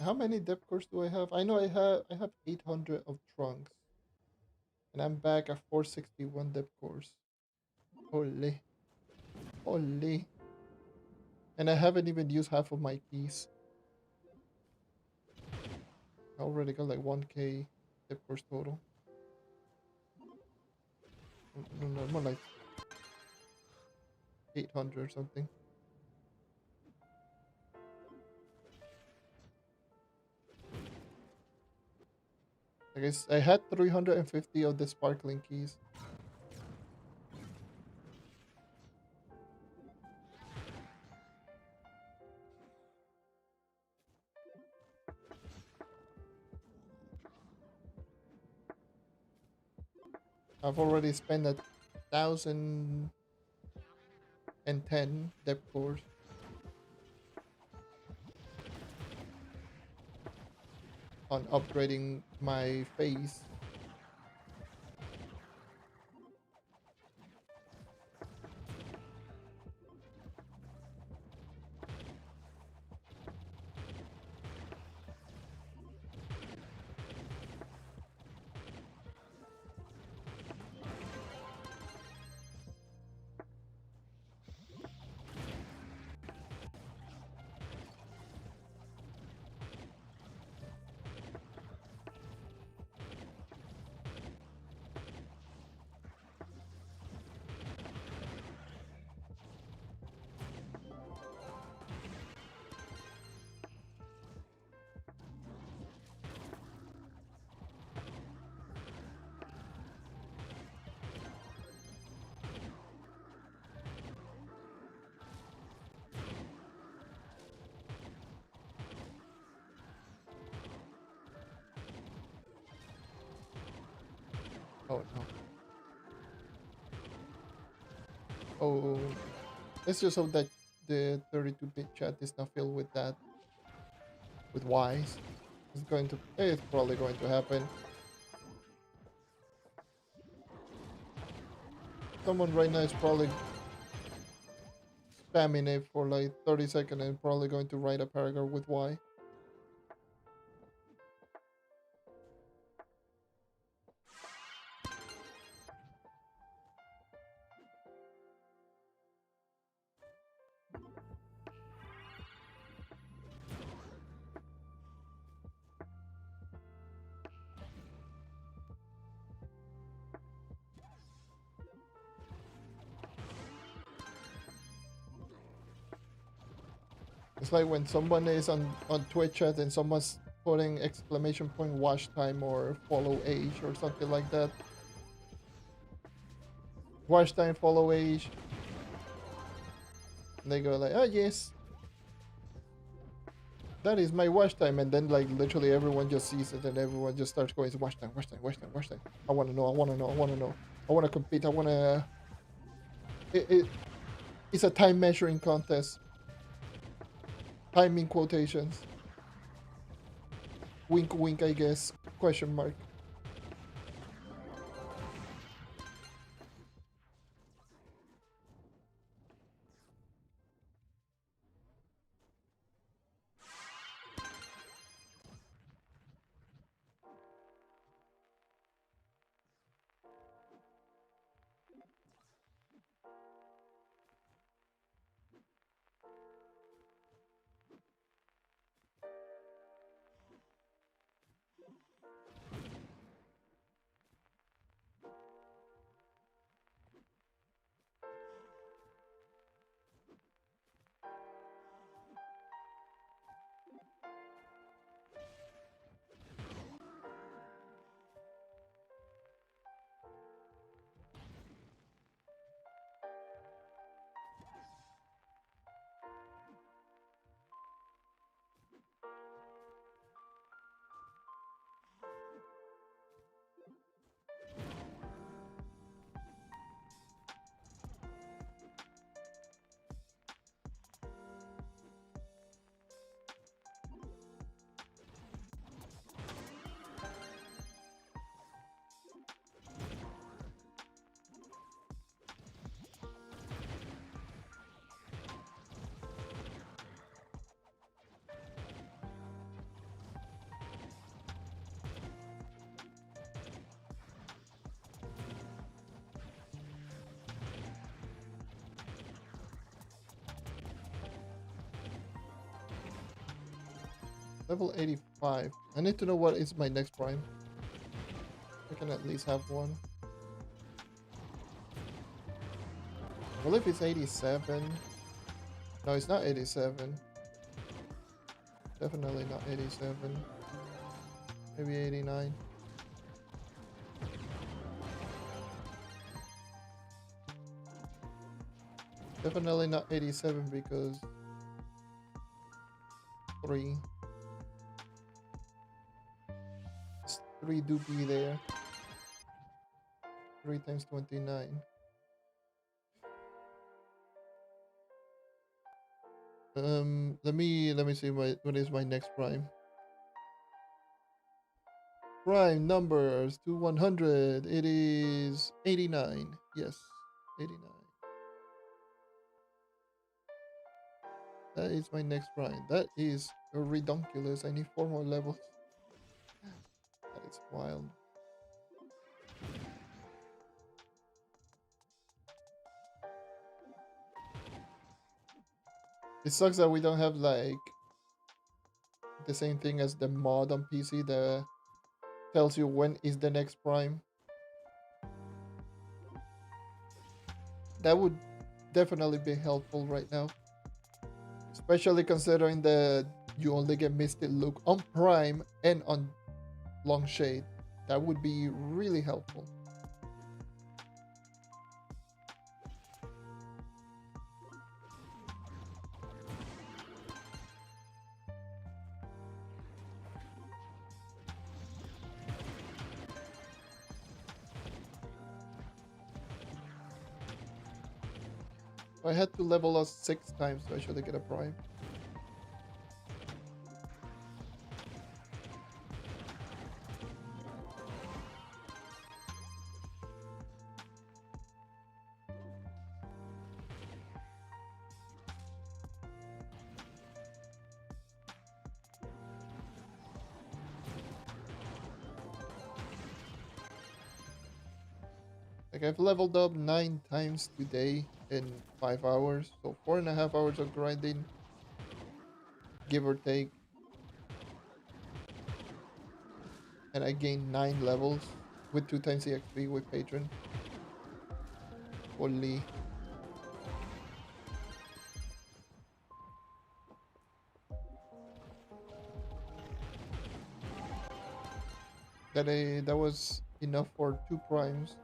Speaker 1: How many depth cores do I have? I know I have 800 of trunks. And I'm back at 461 depth cores. Holy. Holy. And I haven't even used half of my keys. I already got like 1k depth cores total. No, more like 800 or something. I guess I had 350 of the sparkling keys. I've already spent 1,010 depth cores. On upgrading my face. Oh no. Oh, let's just hope that the 32-bit chat is not filled with that, with Ys. It's probably going to happen. Someone right now is probably spamming it for like 30 seconds and probably going to write a paragraph with Y. It's like when someone is on Twitch chat and someone's putting exclamation point watch time or follow age or something like that. Watch time, follow age. And they go like, oh yes, that is my watch time. And then like literally everyone just sees it and everyone just starts going, watch time, watch time, watch time, watch time. I want to know, I want to know, I want to know. I want to compete, I want to... It's a time measuring contest. Timing quotations. Wink, wink, I guess. Question mark. Level 85. I need to know what is my next prime. I can at least have one. Well, if it's 87. No, it's not 87. Definitely not 87. Maybe 89. Definitely not 87 because 3. 3 do be there. 3 times 29. Let me see what is my next prime. Prime numbers to 100. It is 89. Yes, 89. That is my next prime. That is redonkulous. I need 4 more levels. That is wild. It sucks that we don't have like the same thing as the mod on PC that tells you when is the next prime. That would definitely be helpful right now. Especially considering that you only get Misty Look on Prime and on Long Shade. That would be really helpful. I had to level us 6 times to actually get a prime. Like I've leveled up 9 times today in 5 hours, so 4.5 hours of grinding, give or take. And I gained 9 levels with 2 times the XP with Patron. Holy. That was enough for 2 primes.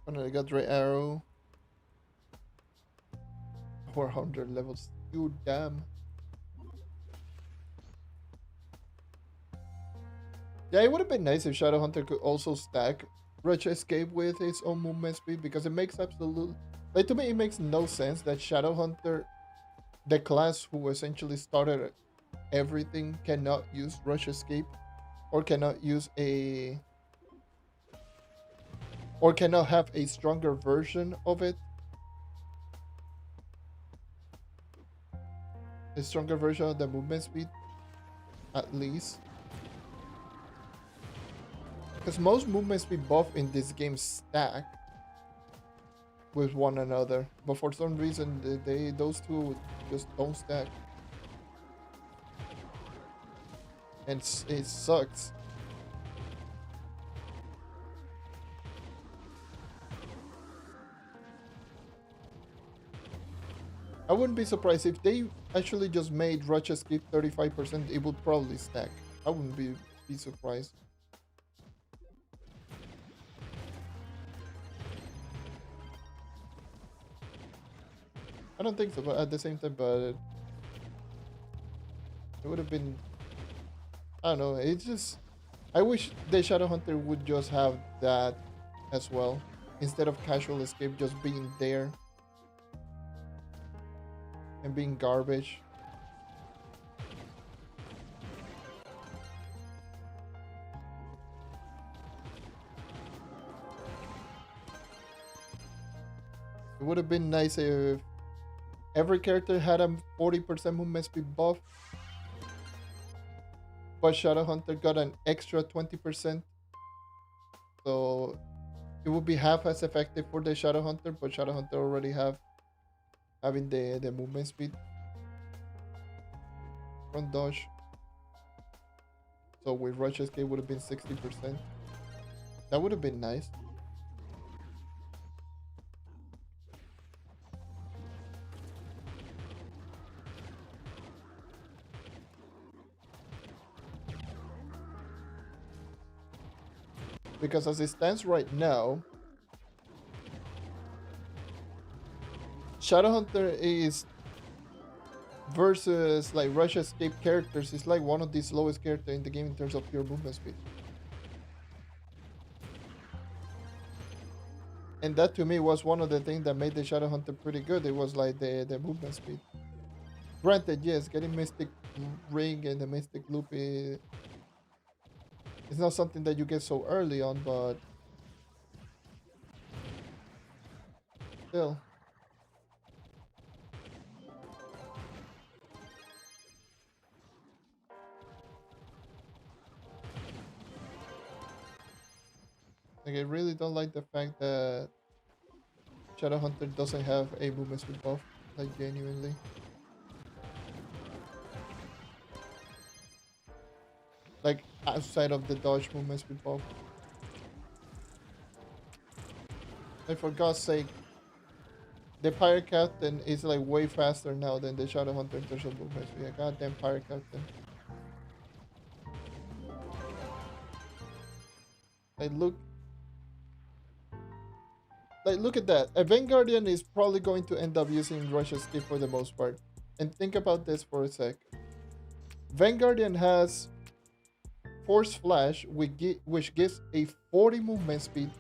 Speaker 1: And I got Ray Arrow. 400 levels. You damn. Yeah, it would have been nice if Shadowhunter could also stack Rush Escape with its own movement speed, because it makes absolute, like, to me it makes no sense that Shadowhunter, the class who essentially started everything, cannot use Rush Escape, or cannot use a, or cannot have a stronger version of it. A stronger version of the movement speed, at least. Because most movement speed buff in this game stack with one another, but for some reason those two just don't stack, and it sucks. I wouldn't be surprised if they actually just made Rush Escape 35%. It would probably stack. I wouldn't be surprised. I don't think so, but at the same time, but it would have been, I don't know, it's just, I wish the Shadowhunter would just have that as well, instead of Casual Escape just being there and being garbage. It would have been nice if every character had a 40% movement speed buff, but Shadowhunter got an extra 20%. So it would be half as effective for the Shadowhunter, but Shadowhunter already having the movement speed from dodge. So with Rush Escape would have been 60%. That would have been nice. Because as it stands right now, Shadowhunter is versus like Rush Escape characters is like one of the slowest characters in the game in terms of pure movement speed. And that to me was one of the things that made the Shadowhunter pretty good. It was like the movement speed. Granted, yes, getting Mystic Ring and the Mystic Loop is not something that you get so early on, but still. Like, I really don't like the fact that Shadowhunter doesn't have a movement speed buff, like genuinely. Like outside of the dodge movement speed buff. Like, for God's sake, the Pirate Captain is like way faster now than the Shadowhunter in terms of movement speed. Goddamn Pirate Captain. Like, look at that. A Vanguardian is probably going to end up using Rush Escape for the most part. And think about this for a sec. Vanguardian has Force Flash, which gives a 40 movement speed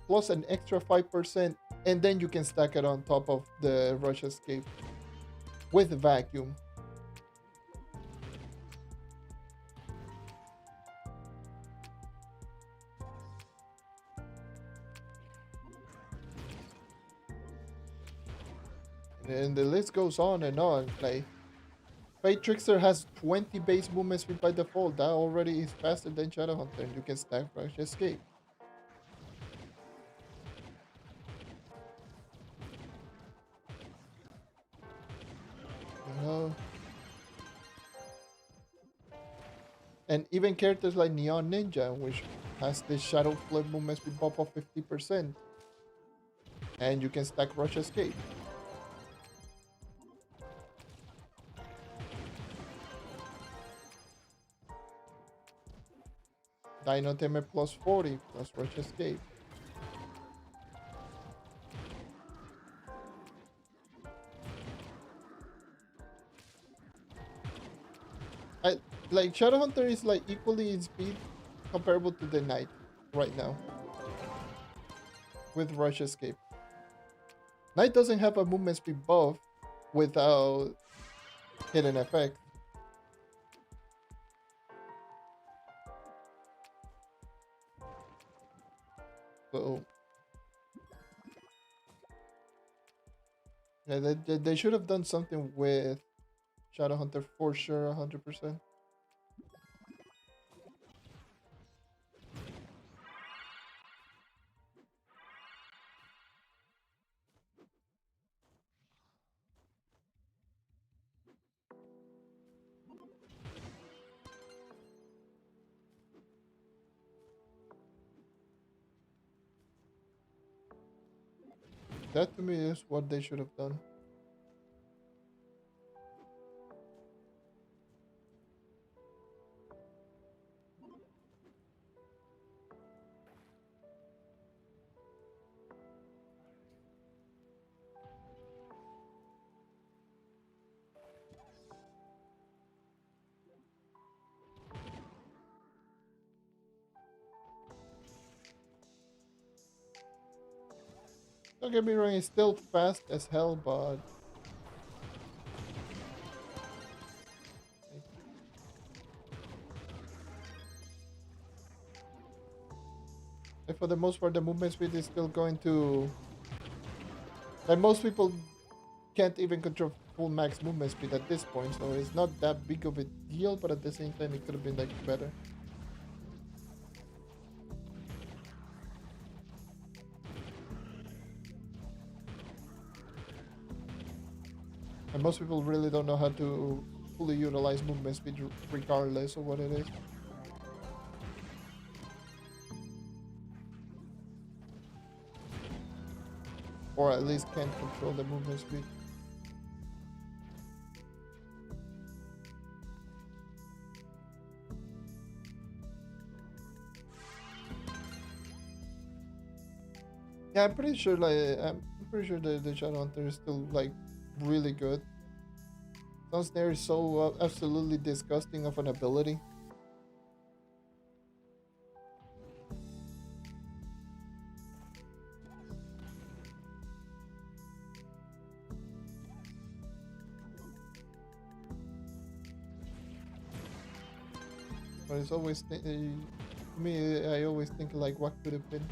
Speaker 1: plus an extra 5%, and then you can stack it on top of the Rush Escape with Vacuum. And the list goes on and on. Like, Fate Trickster has 20 base movement speed by default. That already is faster than Shadowhunter, and you can stack Rush Escape. You know? And even characters like Neon Ninja, which has this Shadow Flip movement speed buff of 50%. And you can stack Rush Escape. Dino Tamer plus 40 plus Rush Escape. I like Shadowhunter is like equally in speed comparable to the Knight right now with Rush Escape. Knight doesn't have a movement speed buff without hidden effect. So yeah, they should have done something with Shadowhunter for sure, 100%. That to me is what they should have done. Don't get me wrong, it's still fast as hell, but for the most part, the movement speed is still going to. Like most people can't even control full max movement speed at this point, so it's not that big of a deal. But at the same time, it could have been like better. And most people really don't know how to fully utilize movement speed regardless of what it is. Or at least can't control the movement speed. Yeah, I'm pretty sure the Shadowhunter is still like really good. Sunsnare is so absolutely disgusting of an ability. But it's always me. I always think like, what could have been.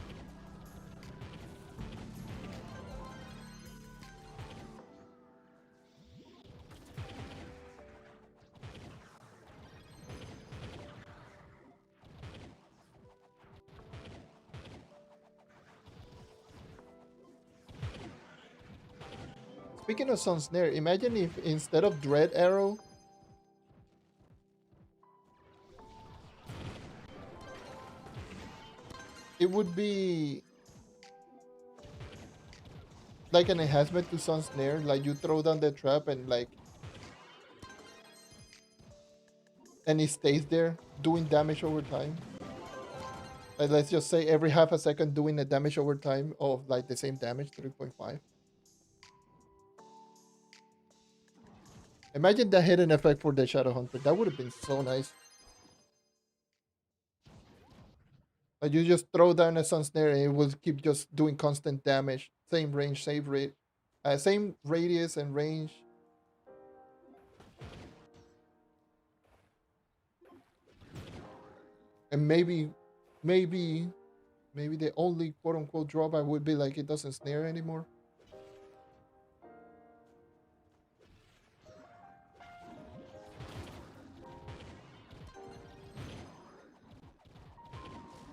Speaker 1: Speaking of Sunsnare, imagine if instead of Dread Arrow, it would be like an enhancement to Sunsnare. Like you throw down the trap and it stays there doing damage over time. Like let's just say every half a second doing a damage over time of like the same damage, 3.5. Imagine the hidden effect for the Shadowhunter. That would have been so nice. Like you just throw down a Sun Snare and it will keep just doing constant damage. Same range, same rate, same radius and range. And maybe, maybe the only quote unquote drawback would be like it doesn't snare anymore.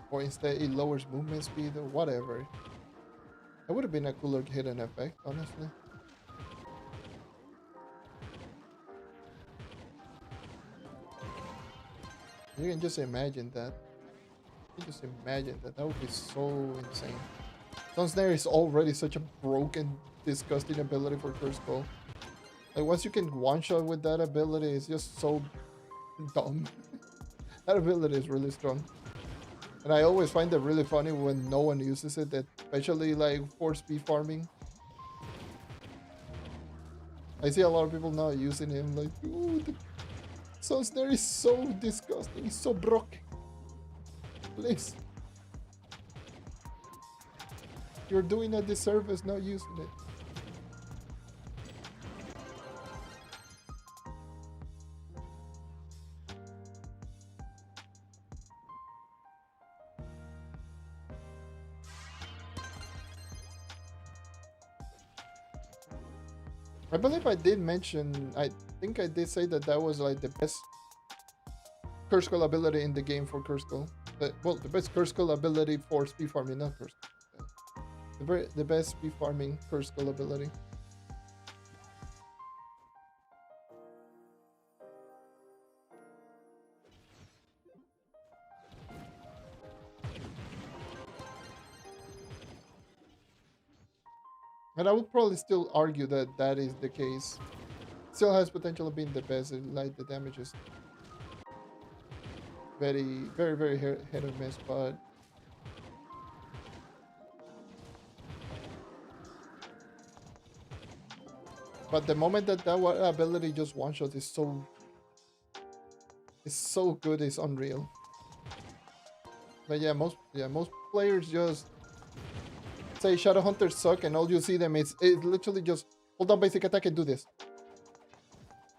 Speaker 1: Or instead it lowers movement speed or whatever. That would have been a cooler hidden effect, honestly. You can just imagine that. You just imagine that. That would be so insane. Sunsnare is already such a broken, disgusting ability for first call. Like once you can one shot with that ability, it's just so dumb. That ability is really strong. And I always find it really funny when no one uses it, especially like for speed farming. I see a lot of people now using him like, ooh, Sunsnare is so disgusting. It's so broken. Please. You're doing a disservice not using it. I believe I did mention, I think I did say that that was like the best curse skill ability in the game for curse skill. Well, the best curse skill ability for speed farming, not curse. The best speed farming curse skill ability. And I would probably still argue that that is the case. Still has potential of being the best. Like the damage is very hit or miss, but the moment that ability just one shot is so good, it's unreal. But yeah, most players just say Shadow Hunters suck, and all you see them is literally just hold down basic attack and do this.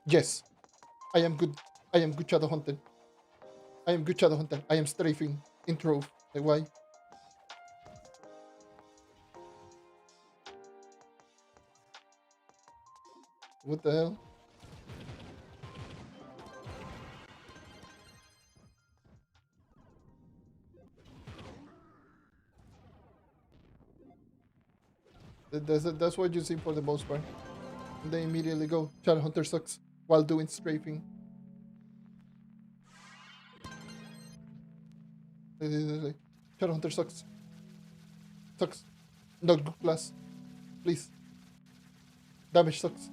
Speaker 1: Yes, I am good. I am good Shadow Hunter. I am good Shadow Hunter. I am strafing in Trove. Like why? What the hell? That's what you see for the most part. And they immediately go, Shadow Hunter sucks, while doing strafing. Shadow Hunter sucks. Sucks. Not good class. Please. Damage sucks.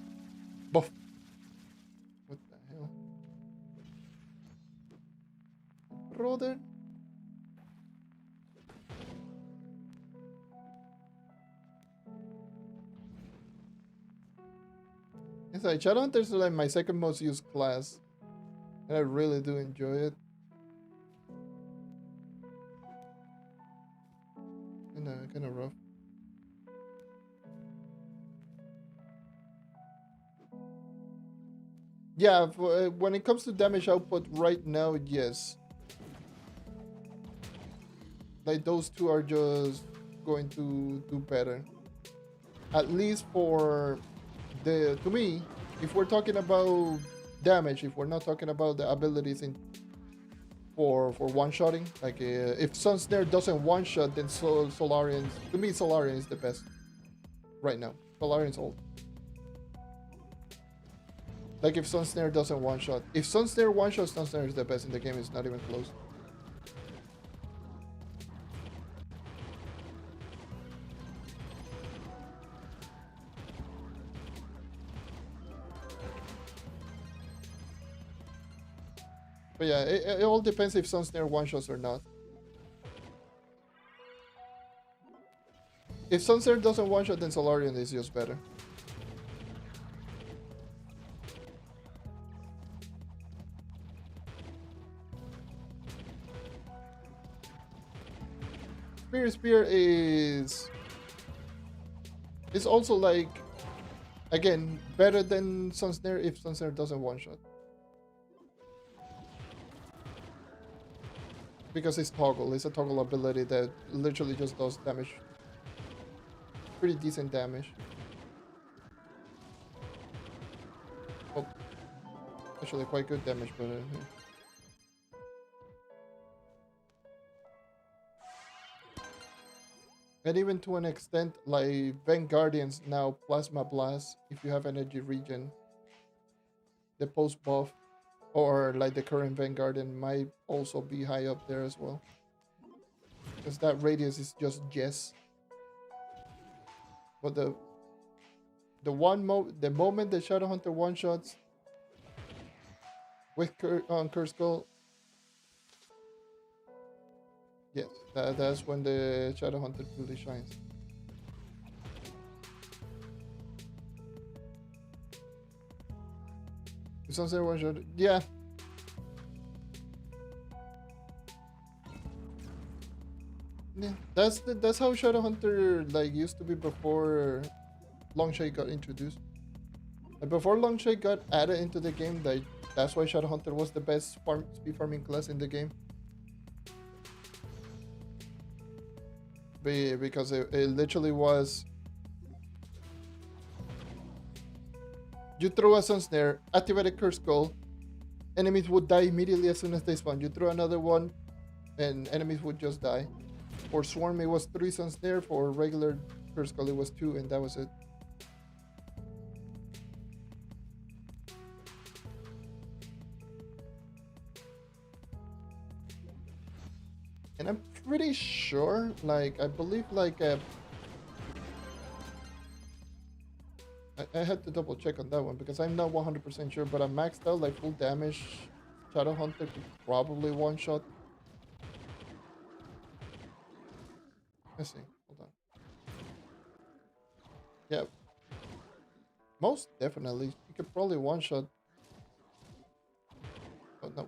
Speaker 1: Buff. What the hell? Brother. It's like Shadowhunter is like my second most used class, and I really do enjoy it. Kind of rough. Yeah, when it comes to damage output right now, yes. Like those two are just going to do better. At least for to me, if we're talking about damage, if we're not talking about the abilities for one-shotting, like if Sunsnare doesn't one-shot, then Solarian, to me Solarian is the best right now. Solarian's old. Like if Sunsnare doesn't one-shot, if Sunsnare one-shots, Sunsnare is the best in the game. It's not even close. But yeah, it all depends if Sunsnare one-shots or not. If Sunsnare doesn't one-shot, then Solarian is just better. Spear is also like, again, better than Sunsnare if Sunsnare doesn't one-shot. Because it's toggle. It's a toggle ability that literally just does damage. Pretty decent damage. Oh, actually quite good damage, but yeah. And even to an extent, like Vanguardians now Plasma Blast, if you have energy regen, the post buff, or like the current Vanguardian might also be high up there as well. Because that radius is just yes. But the moment the Shadowhunter one-shots with Curse Skull, yes, that's when the Shadowhunter really shines. If Sunset one-shot, yeah. Yeah, that's how Shadowhunter like used to be before Longshade got introduced. And before Longshade got added into the game, that's why Shadowhunter was the best speed farming class in the game. Because it literally was, you throw a Sun Snare, activate a Curse Skull, enemies would die immediately as soon as they spawn. You throw another one, and enemies would just die. For Swarm, it was 3 Sun Snare. For regular Curse Skull, it was 2, and that was it. And I'm pretty sure, like, I believe, like, I had to double check on that one because I'm not 100% sure, but a maxed out, like, full damage Shadowhunter could probably one-shot. Let's see. Hold on. Yeah. Most definitely. You could probably one-shot. Oh, no.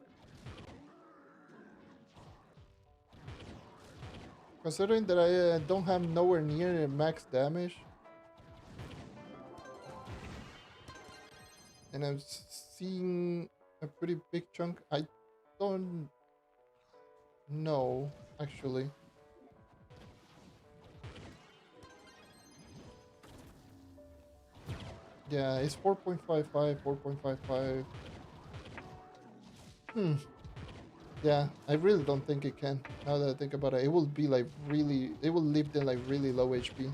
Speaker 1: Considering that I don't have nowhere near max damage. And I'm seeing a pretty big chunk. I don't know, actually. Yeah, it's 4.55, 4.55. Yeah, I really don't think it can. Now that I think about it, it will be like really, it will live in like really low HP.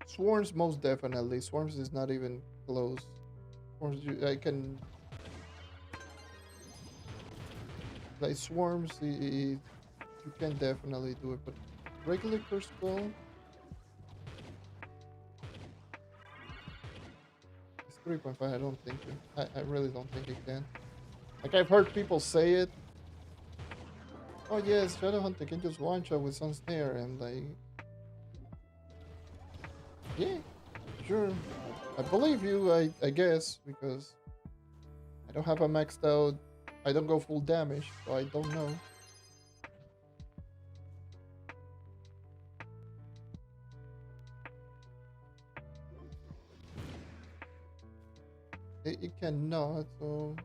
Speaker 1: Swarms, most definitely. Swarms is not even close. Swarms, I can, like, Swarms, you can definitely do it, but regular Curse Skull, it's 3.5. I don't think it. I really don't think it can. Like, I've heard people say it. Oh yes, Shadowhunter can just one shot with Sun Snare, and like, yeah, sure. I believe you, I guess, because I don't have a maxed out, I don't go full damage, so I don't know. It cannot, so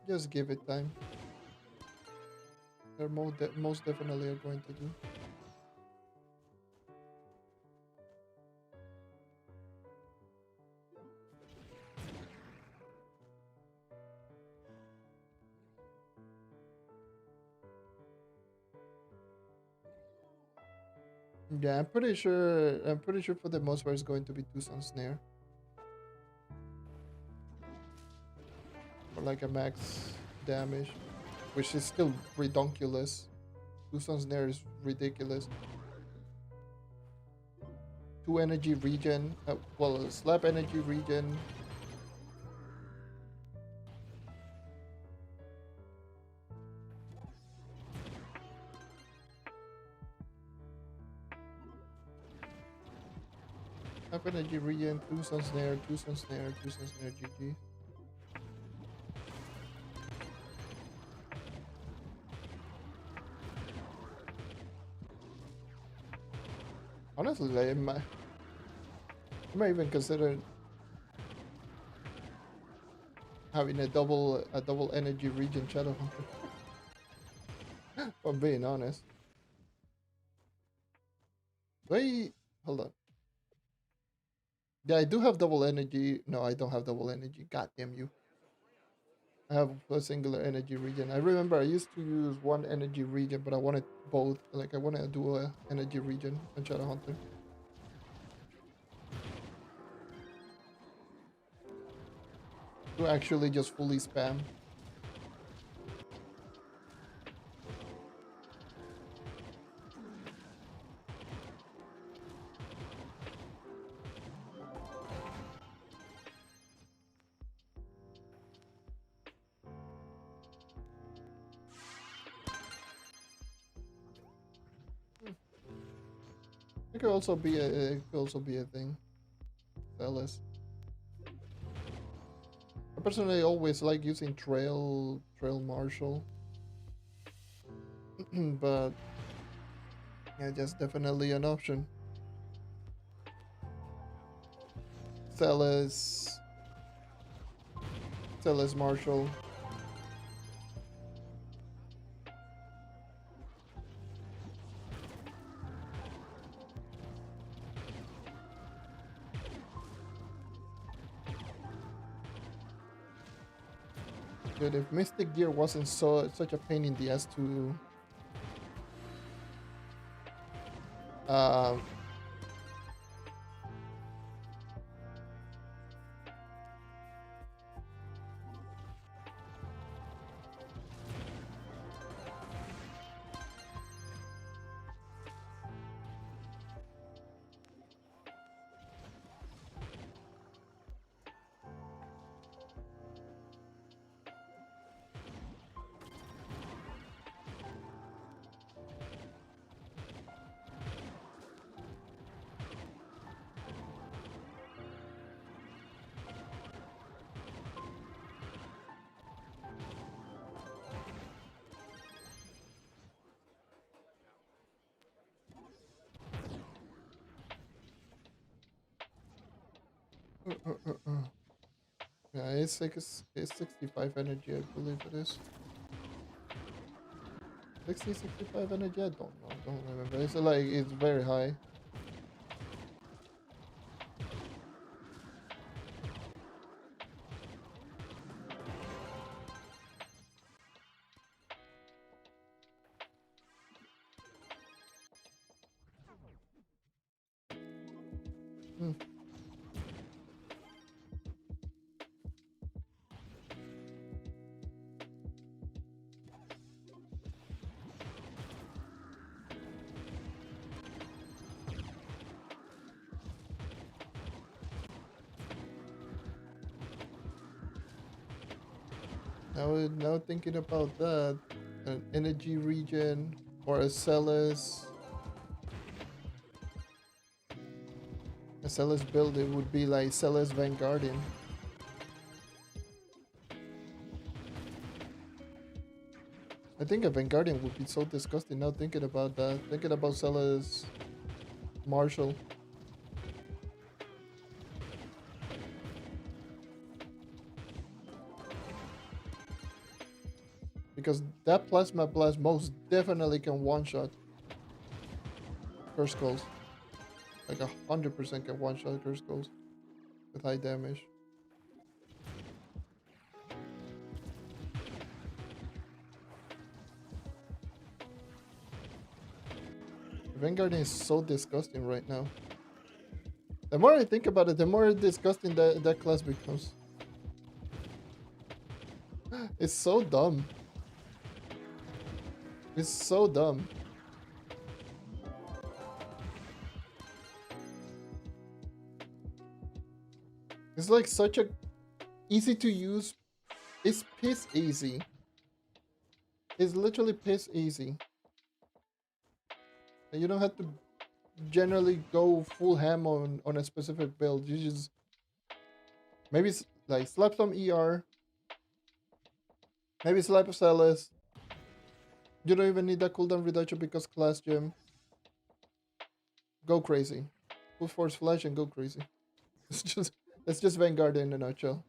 Speaker 1: just give it time. They're most definitely are going to do. Yeah, I'm pretty sure. I'm pretty sure for the most part it's going to be 2 Sun Snare. For like a max damage, which is still redonkulous. 2 Sun Snare is ridiculous. 2 energy regen. Well, slap energy regen. Slap energy regen. 2 Sun Snare. 2 Sun Snare. 2 Sun Snare. GG. Honestly, like, I might even consider having a double energy regen Shadowhunter. If I'm being honest. Wait, hold on. Yeah, I do have double energy. No, I don't have double energy. God damn you. I have a singular energy regen. I remember I used to use one energy regen, but I wanted both. Like, I want to do a energy regen on Shadowhunter. To actually just fully spam. It could also be a thing. Zealous. Personally, I always like using Trail Marshal. But yeah, just definitely an option. Celis Marshal. Dude, if Mystic Gear wasn't such a pain in the ass to um yeah, it's 65 energy, I believe it is. 65 energy? I don't know. I don't remember. It's like it's very high. Hmm. Now thinking about that, an energy regen or a Celis build, it would be like Celis Vanguardian. I think a Vanguardian would be so disgusting now thinking about that. Thinking about Celis Marshall. Because that Plasma Blast most definitely can one-shot Curse Skulls. Like 100% can one-shot Curse Skulls with high damage. Vanguard is so disgusting right now. The more I think about it, the more disgusting that class becomes. It's so dumb. It's so dumb. It's like such a easy to use. It's piss easy. It's literally piss easy. And you don't have to generally go full ham on a specific build. You just maybe like slap some ER. Maybe slap a Celis. You don't even need that cooldown reduction because class gem. Go crazy. Full force flash and go crazy. It's just Vanguard in a nutshell.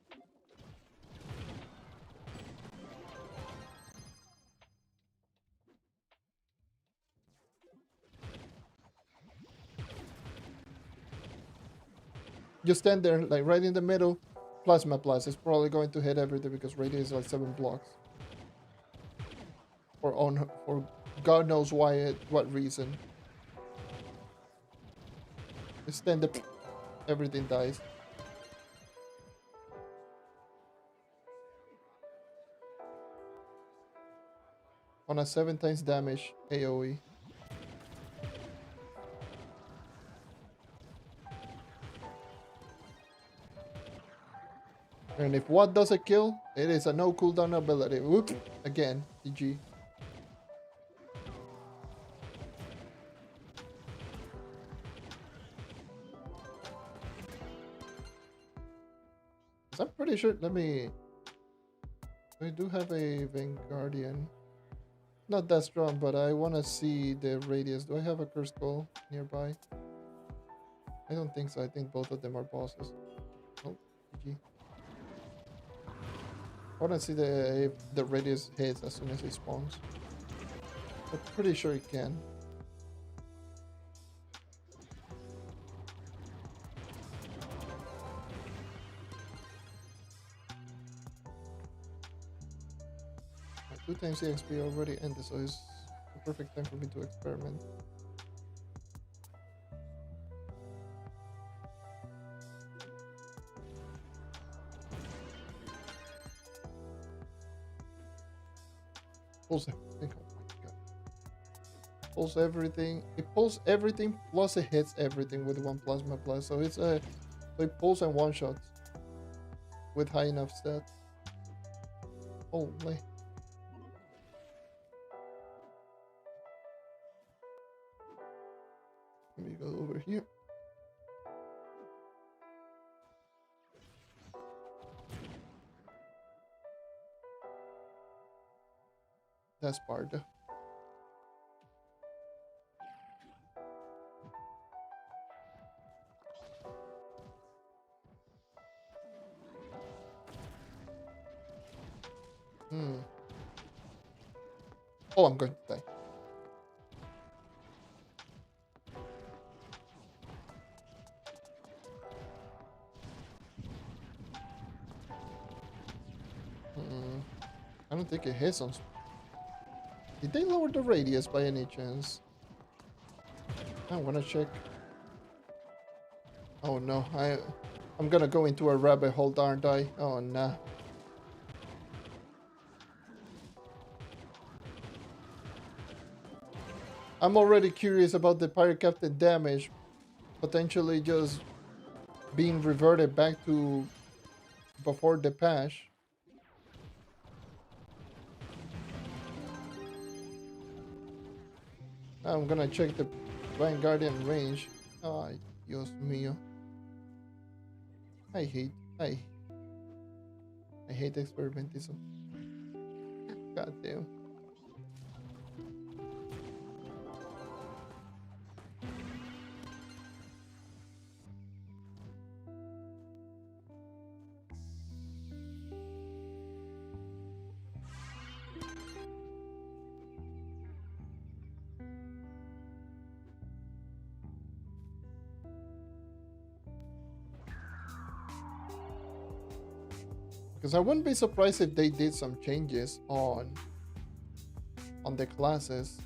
Speaker 1: You stand there like right in the middle. Plasma Blast is probably going to hit everything because radius is like 7 blocks. For God knows why what reason. You stand there, everything dies. On a 7 times damage AoE. And if what does a kill, it is a no cooldown ability. Whoop! Again, GG. I'm pretty sure. Let me I do have a Vanguardian. Not that strong, but I want to see the radius. Do I have a Curse Skull nearby? I don't think so. I think both of them are bosses. Oh, GG. I want to see if the radius hits as soon as it spawns. I'm pretty sure it can. My 2 times the XP already ended, so it's the perfect time for me to experiment. Pulls everything. Oh my god. Pulls everything. It pulls everything plus it hits everything with 1 plasma blast. So it's a so it pulls and one shots with high enough stat. Holy. Let me go over here. That's Barda. Oh, I'm going to die. I don't think it hits on. Did they lower the radius by any chance? I want to check. Oh no, I'm gonna go into a rabbit hole, aren't I? Oh nah. I'm already curious about the pirate captain damage, potentially just being reverted back to before the patch. I'm gonna check the Vanguardian range. Ay, Dios mío. I hate experimentism. God damn. Because I wouldn't be surprised if they did some changes on the classes.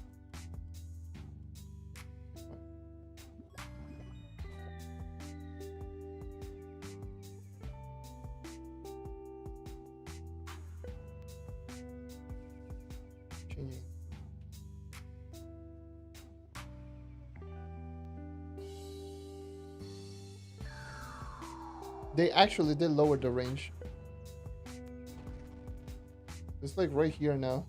Speaker 1: Changing. They actually did lower the range. It's like right here now.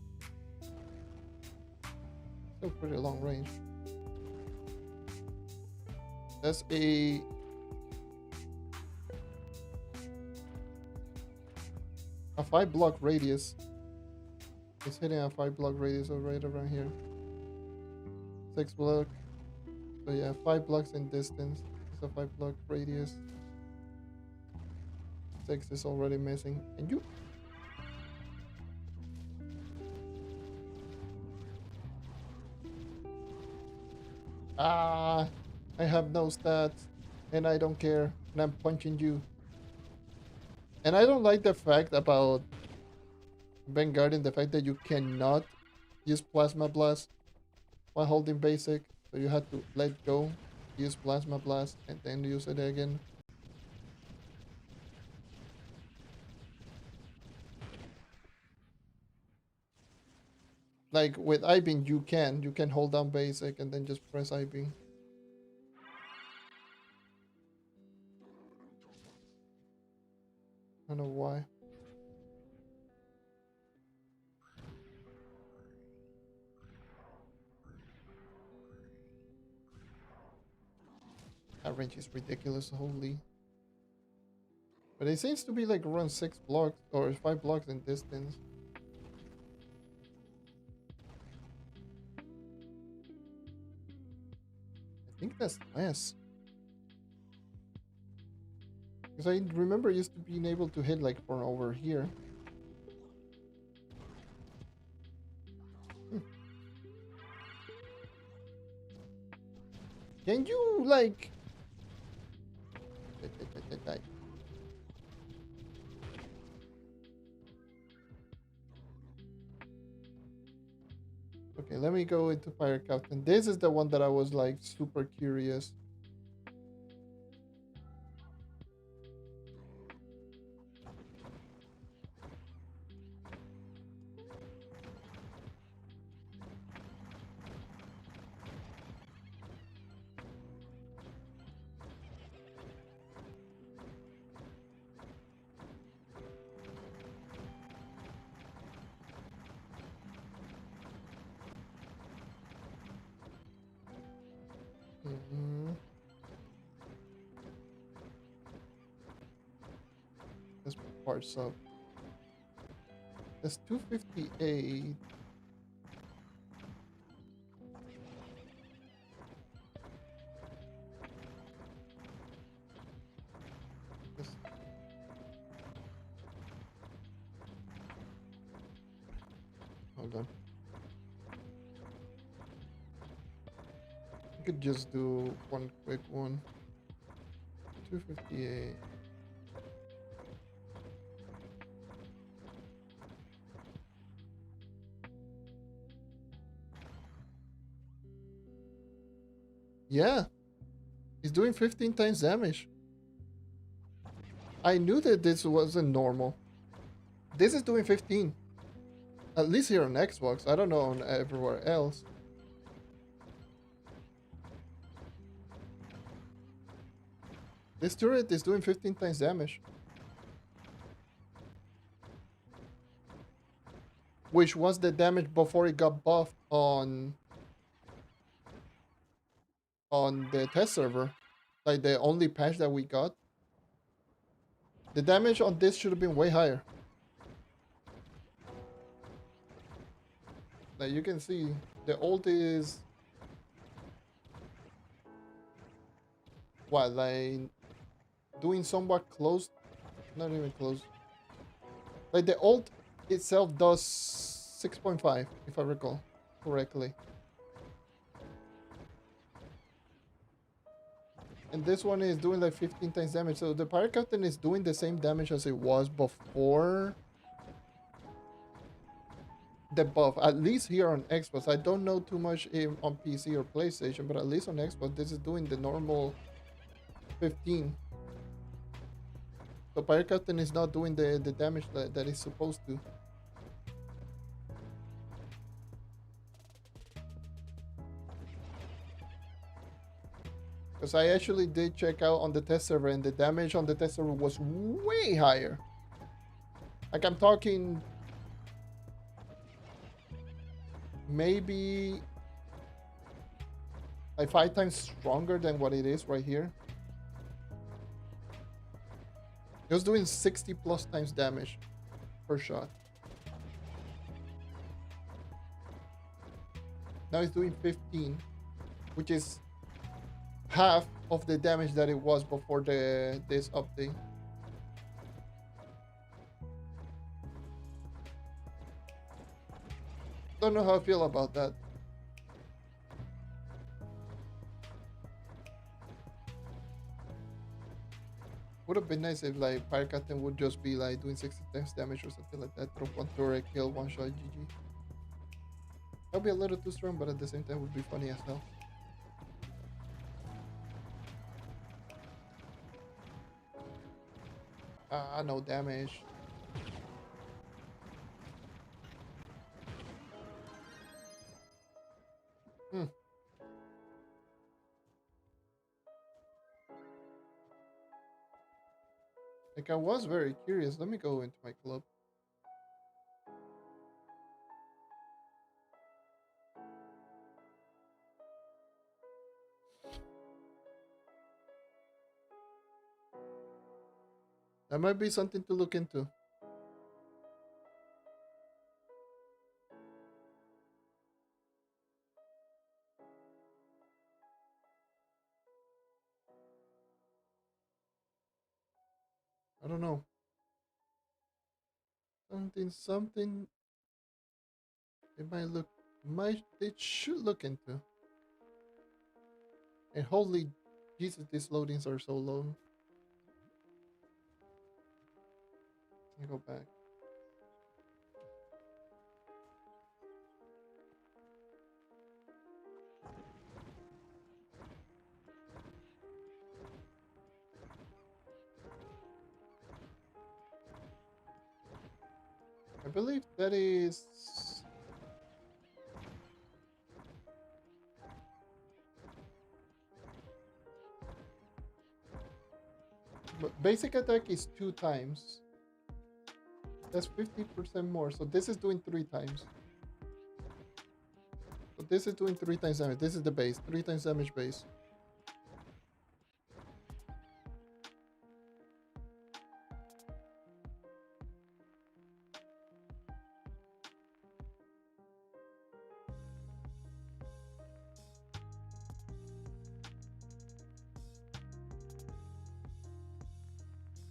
Speaker 1: Still pretty long range. That's a a 5-block radius. It's hitting a 5-block radius right around here. 6 block. So yeah, 5 blocks in distance. It's a 5-block radius. 6 is already missing. And you. Ah, I have no stats, and I don't care, and I'm punching you. And I don't like the fact about Vanguardian, the fact that you cannot use Plasma Blast while holding basic, so you have to let go, use Plasma Blast, and then use it again. Like with I-beam, you can hold down basic and then just press I-beam. I don't know why. That range is ridiculous, holy. But it seems to be like around 6 blocks or 5 blocks in distance. think that's less. Because I remember used to being able to hit like from over here. Hmm. Can you like... Okay, let me go into Pirate Captain. This is the one that I was like super curious. Mm-hmm. Let's put parts up. That's 258. This- Hold on. I could just do one quick one. 258. Yeah, he's doing 15 times damage. I knew that this wasn't normal. This is doing 15. At least here on Xbox. I don't know on everywhere else. This turret is doing 15 times damage. Which was the damage before it got buffed on the test server. Like the only patch that we got. The damage on this should have been way higher. Like you can see, the ult is what, like doing somewhat close, not even close. Like the ult itself does 6.5, if I recall correctly. And this one is doing like 15 times damage. So the Pirate Captain is doing the same damage as it was before the buff. At least here on Xbox. I don't know too much on PC or PlayStation, but at least on Xbox, this is doing the normal 15. So Pirate Captain is not doing the damage that it's supposed to. Because I actually did check out on the test server and the damage on the test server was way higher. Like I'm talking maybe like 5 times stronger than what it is right here. It was doing 60 plus times damage per shot. Now it's doing 15, which is half of the damage that it was before this update. Don't know how I feel about that. Would have been nice if like Pirate Captain would just be like doing 60 times damage or something like that. Drop one turret, kill, one shot, GG. That'd be a little too strong, but at the same time would be funny as hell. No damage. Hmm. Like I was very curious. Let me go into my club. That might be something to look into. don't know. Something. It might look. They should look into. And holy Jesus, these loadings are so low. Let me go back. I believe that is. But basic attack is 2 times. That's 50% more. So this is doing 3 times. So this is doing 3 times damage. This is the base. 3 times damage base.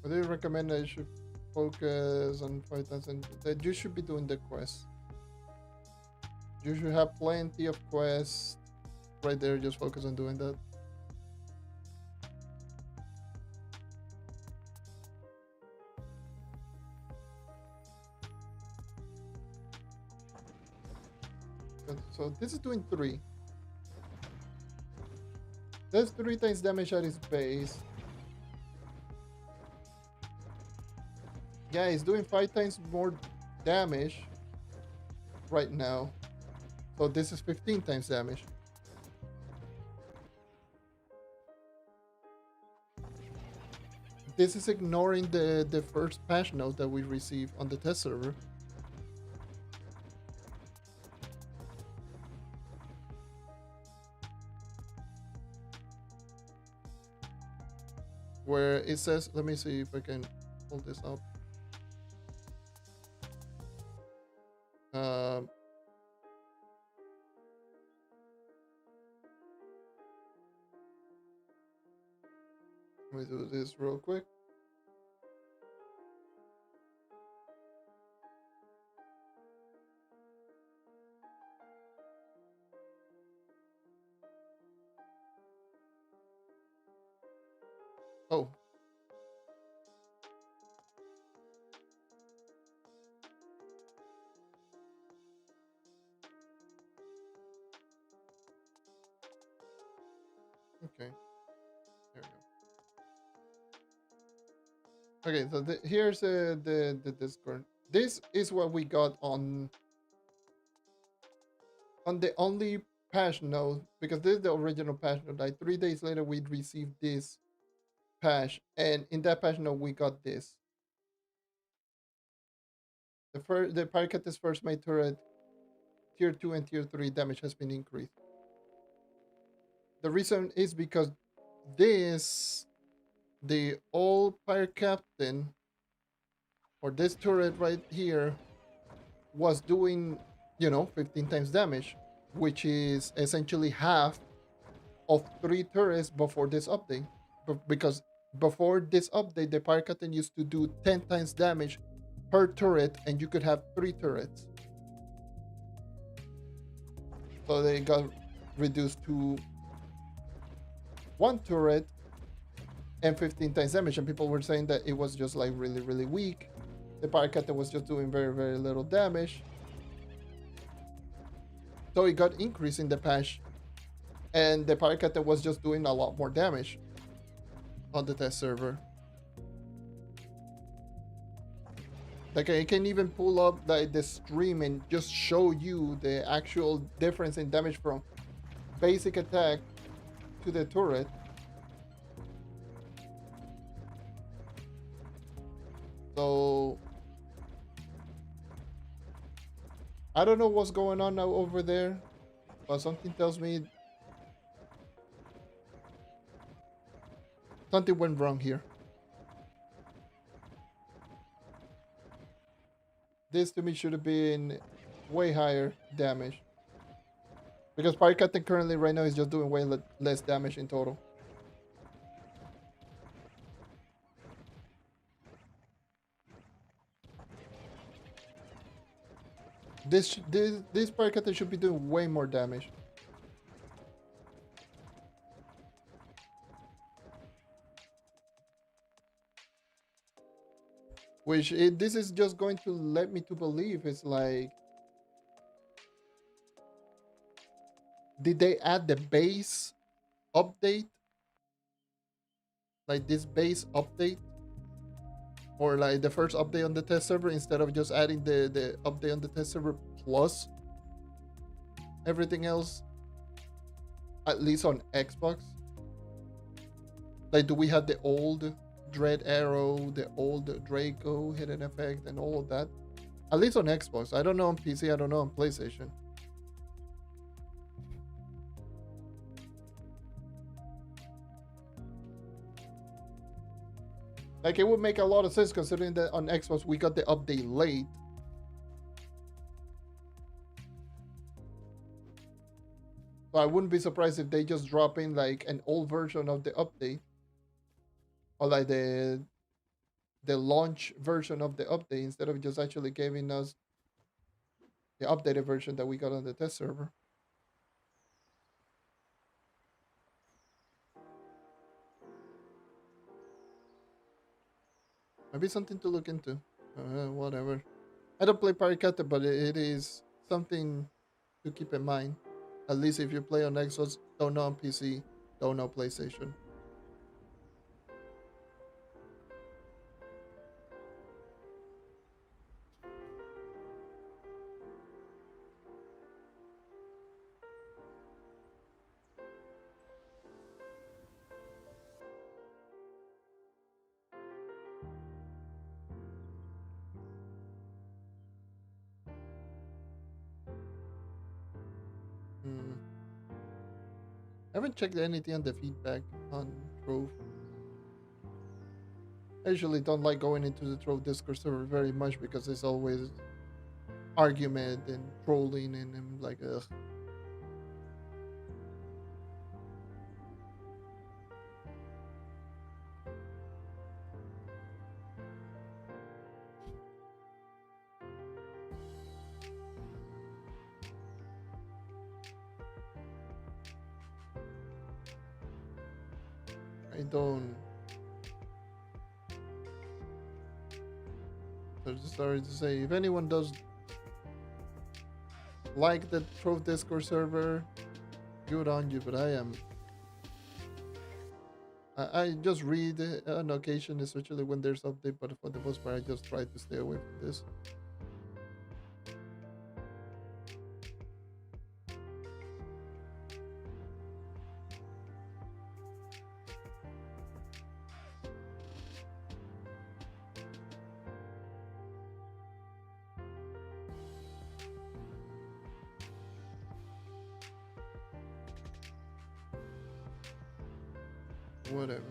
Speaker 1: What do you recommend I should focus on 5 times? And that you should be doing the quest. You should have plenty of quests right there. Just focus on doing that. So this is doing 3. That's 3 times damage at its base. Yeah, it's doing 5 times more damage right now. So this is 15 times damage. This is ignoring the first patch note that we received on the test server. Where it says, let me see if I can pull this up. Let me do this real quick. Oh. Okay. There we go. Okay, so here's the Discord. This is what we got on the only patch note, because this is the original patch note. Like 3 days later, we received this patch, and in that patch note, we got this. The Paracatus first made turret tier 2 and tier 3 damage has been increased. The reason is because the old Pirate Captain, or this turret right here, was doing, 15 times damage, which is essentially half of 3 turrets before this update. Because before this update, the Pirate Captain used to do 10 times damage per turret, and you could have 3 turrets. So they got reduced to 1 turret and 15 times damage, and people were saying that it was just like really, really weak. The Pirate Captain was just doing very, very little damage. So it got increased in the patch, and the Pirate Captain was just doing a lot more damage on the test server. Like, I can even pull up the stream and just show you the actual difference in damage from basic attack to the turret. So I don't know what's going on now over there, but something tells me something went wrong here. This to me should have been way higher damage, because Pirate Captain currently right now is just doing way less damage in total. This Paracutter should be doing way more damage. This is just going to let me to believe it's like, did they add the base update? Like this base update? Or like the first update on the test server instead of just adding the update on the test server plus everything else, at least on Xbox? Like, do we have the old Dread Arrow, the old Draco hidden effect, and all of that? At least on Xbox. I don't know on PC, I don't know on PlayStation. Like, it would make a lot of sense considering that on Xbox we got the update late. So I wouldn't be surprised if they just drop in like an old version of the update, or like the launch version of the update, instead of just actually giving us the updated version that we got on the test server. Maybe something to look into. Whatever. I don't play Paricata, but it is something to keep in mind. At least if you play on Xbox, don't know on PC, don't know PlayStation. Hmm. I haven't checked anything on the feedback on Trove. I usually don't like going into the Trove Discord server very much because there's always argument and trolling, and I'm like, ugh. I don't. Sorry to say, if anyone does like the Trove Discord server, good on you, but I am. I just read on occasion, especially when there's update, but for the most part, I just try to stay away from this. Whatever.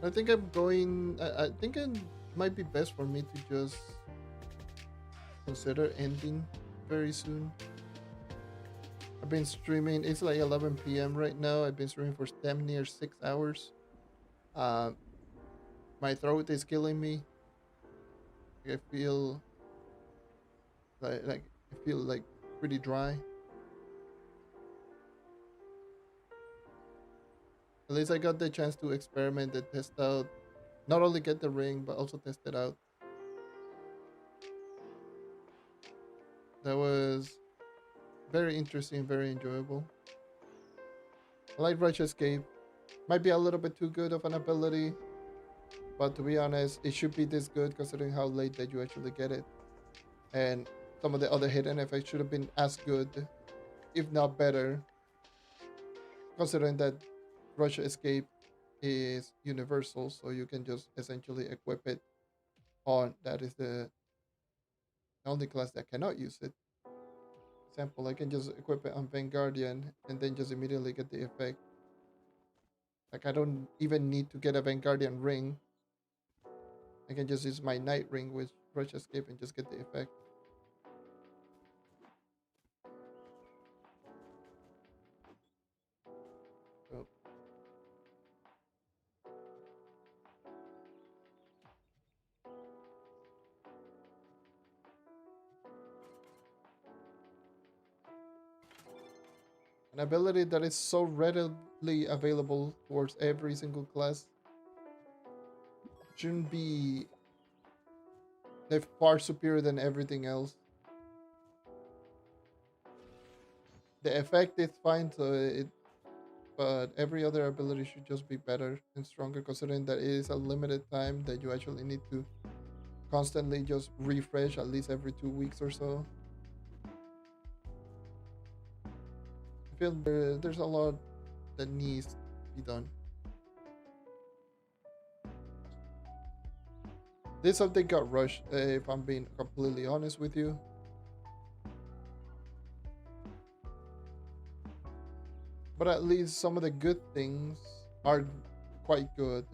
Speaker 1: I think I'm going. I think it might be best for me to just consider ending very soon. I've been streaming. It's like 11 p.m. right now. I've been streaming for damn near 6 hours. Uh, my throat is killing me. I feel like I feel like pretty dry. At least I got the chance to experiment and test out. Not only get the ring, but also test it out. That was very interesting, very enjoyable. I like Rush Escape. Might be a little bit too good of an ability, but to be honest, it should be this good considering how late that you actually get it. And some of the other hidden effects should have been as good, if not better, considering that Rush Escape is universal, so you can just essentially equip it on. That is the only class that cannot use it. Example, I can just equip it on Vanguardian and then just immediately get the effect. Like, I don't even need to get a Vanguardian ring. I can just use my Night ring with Rush Escape and just get the effect. So, An ability that is so readily available towards every single class shouldn't be far superior than everything else. The effect is fine, but every other ability should just be better and stronger, considering that it is a limited time that you actually need to constantly just refresh at least every 2 weeks or so. I feel there's a lot that needs to be done. This update got rushed, if I'm being completely honest with you. But at least some of the good things are quite good.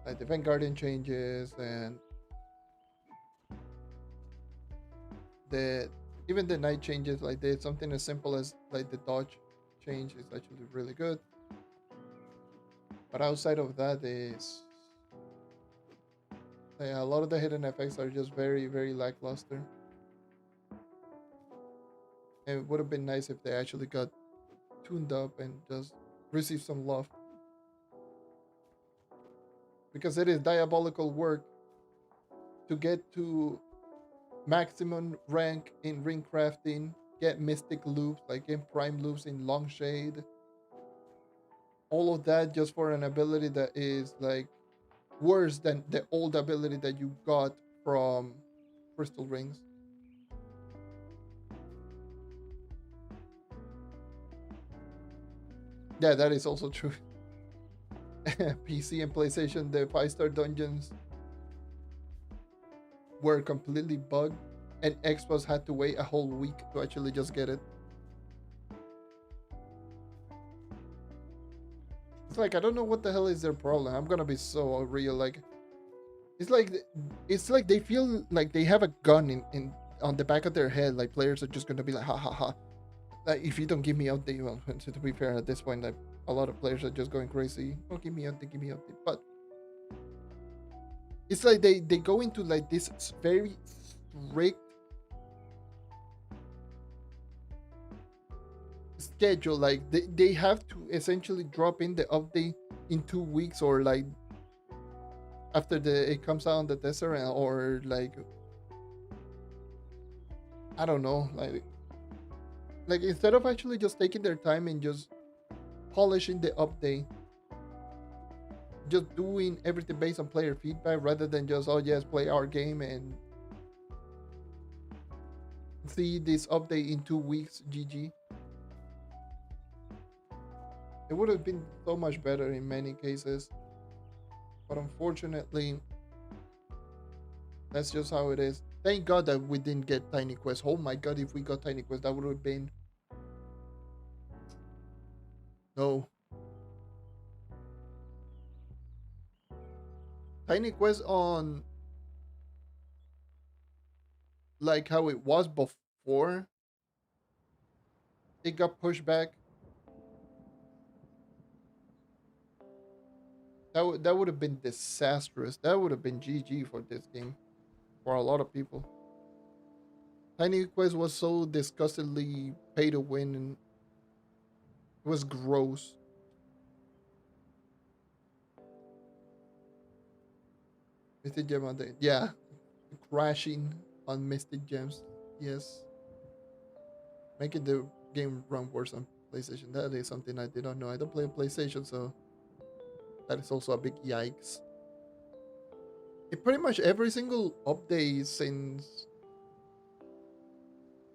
Speaker 1: Like the Vanguardian changes and even the night changes, like there's something as simple as like the dodge change is actually really good. But outside of that, is a lot of the hidden effects are just very, very lackluster. And it would have been nice if they actually got tuned up and just received some love. Because it is diabolical work to get to maximum rank in ring crafting, get mystic loops, like get prime loops in long shade. All of that just for an ability that is like worse than the old ability that you got from crystal rings. Yeah, that is also true. PC and PlayStation, the 5-star dungeons were completely bugged, and Xbox had to wait a whole week to actually just get it. It's like, I don't know what the hell is their problem. I'm gonna be so real. Like, it's like they feel like they have a gun in on the back of their head. Like players are just gonna be like, ha ha ha. Like, if you don't give me update, well, to be fair, at this point, like a lot of players are just going crazy. Oh, give me update, give me update. But it's like they go into like this very strict schedule. Like they have to essentially drop in the update in 2 weeks, or like after it comes out on the desert, or like I don't know, like instead of actually just taking their time and just polishing the update, just doing everything based on player feedback rather than just, oh yes, play our game and see this update in 2 weeks, GG. It would have been so much better in many cases, but unfortunately that's just how it is. Thank God that we didn't get Tiny Quest. Oh my God, if we got Tiny Quest, that would have been no. Tiny Quest on like how it was before it got pushed back. That would have been disastrous. That would have been GG for this game, for a lot of people. Tiny Quest was so disgustingly pay to win, and it was gross. Mystic Gem on the, yeah, crashing on Mystic Gems. Yes, making the game run worse on PlayStation. That is something I did not know. I don't play on PlayStation, so that is also a big yikes. In pretty much every single update since,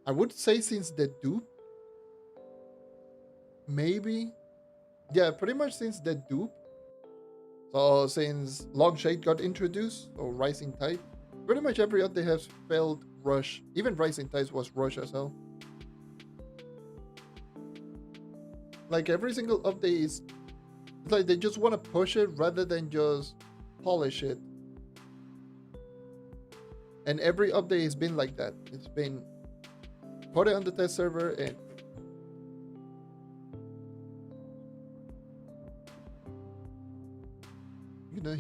Speaker 1: I would say since the dupe, maybe, yeah, pretty much since the dupe. So since Longshade got introduced, or Rising Tide, pretty much every update has felt rush. Even Rising Tide was rush as hell. Like every single update is, it's like they just want to push it rather than just polish it. And every update has been like that. It's been put it on the test server and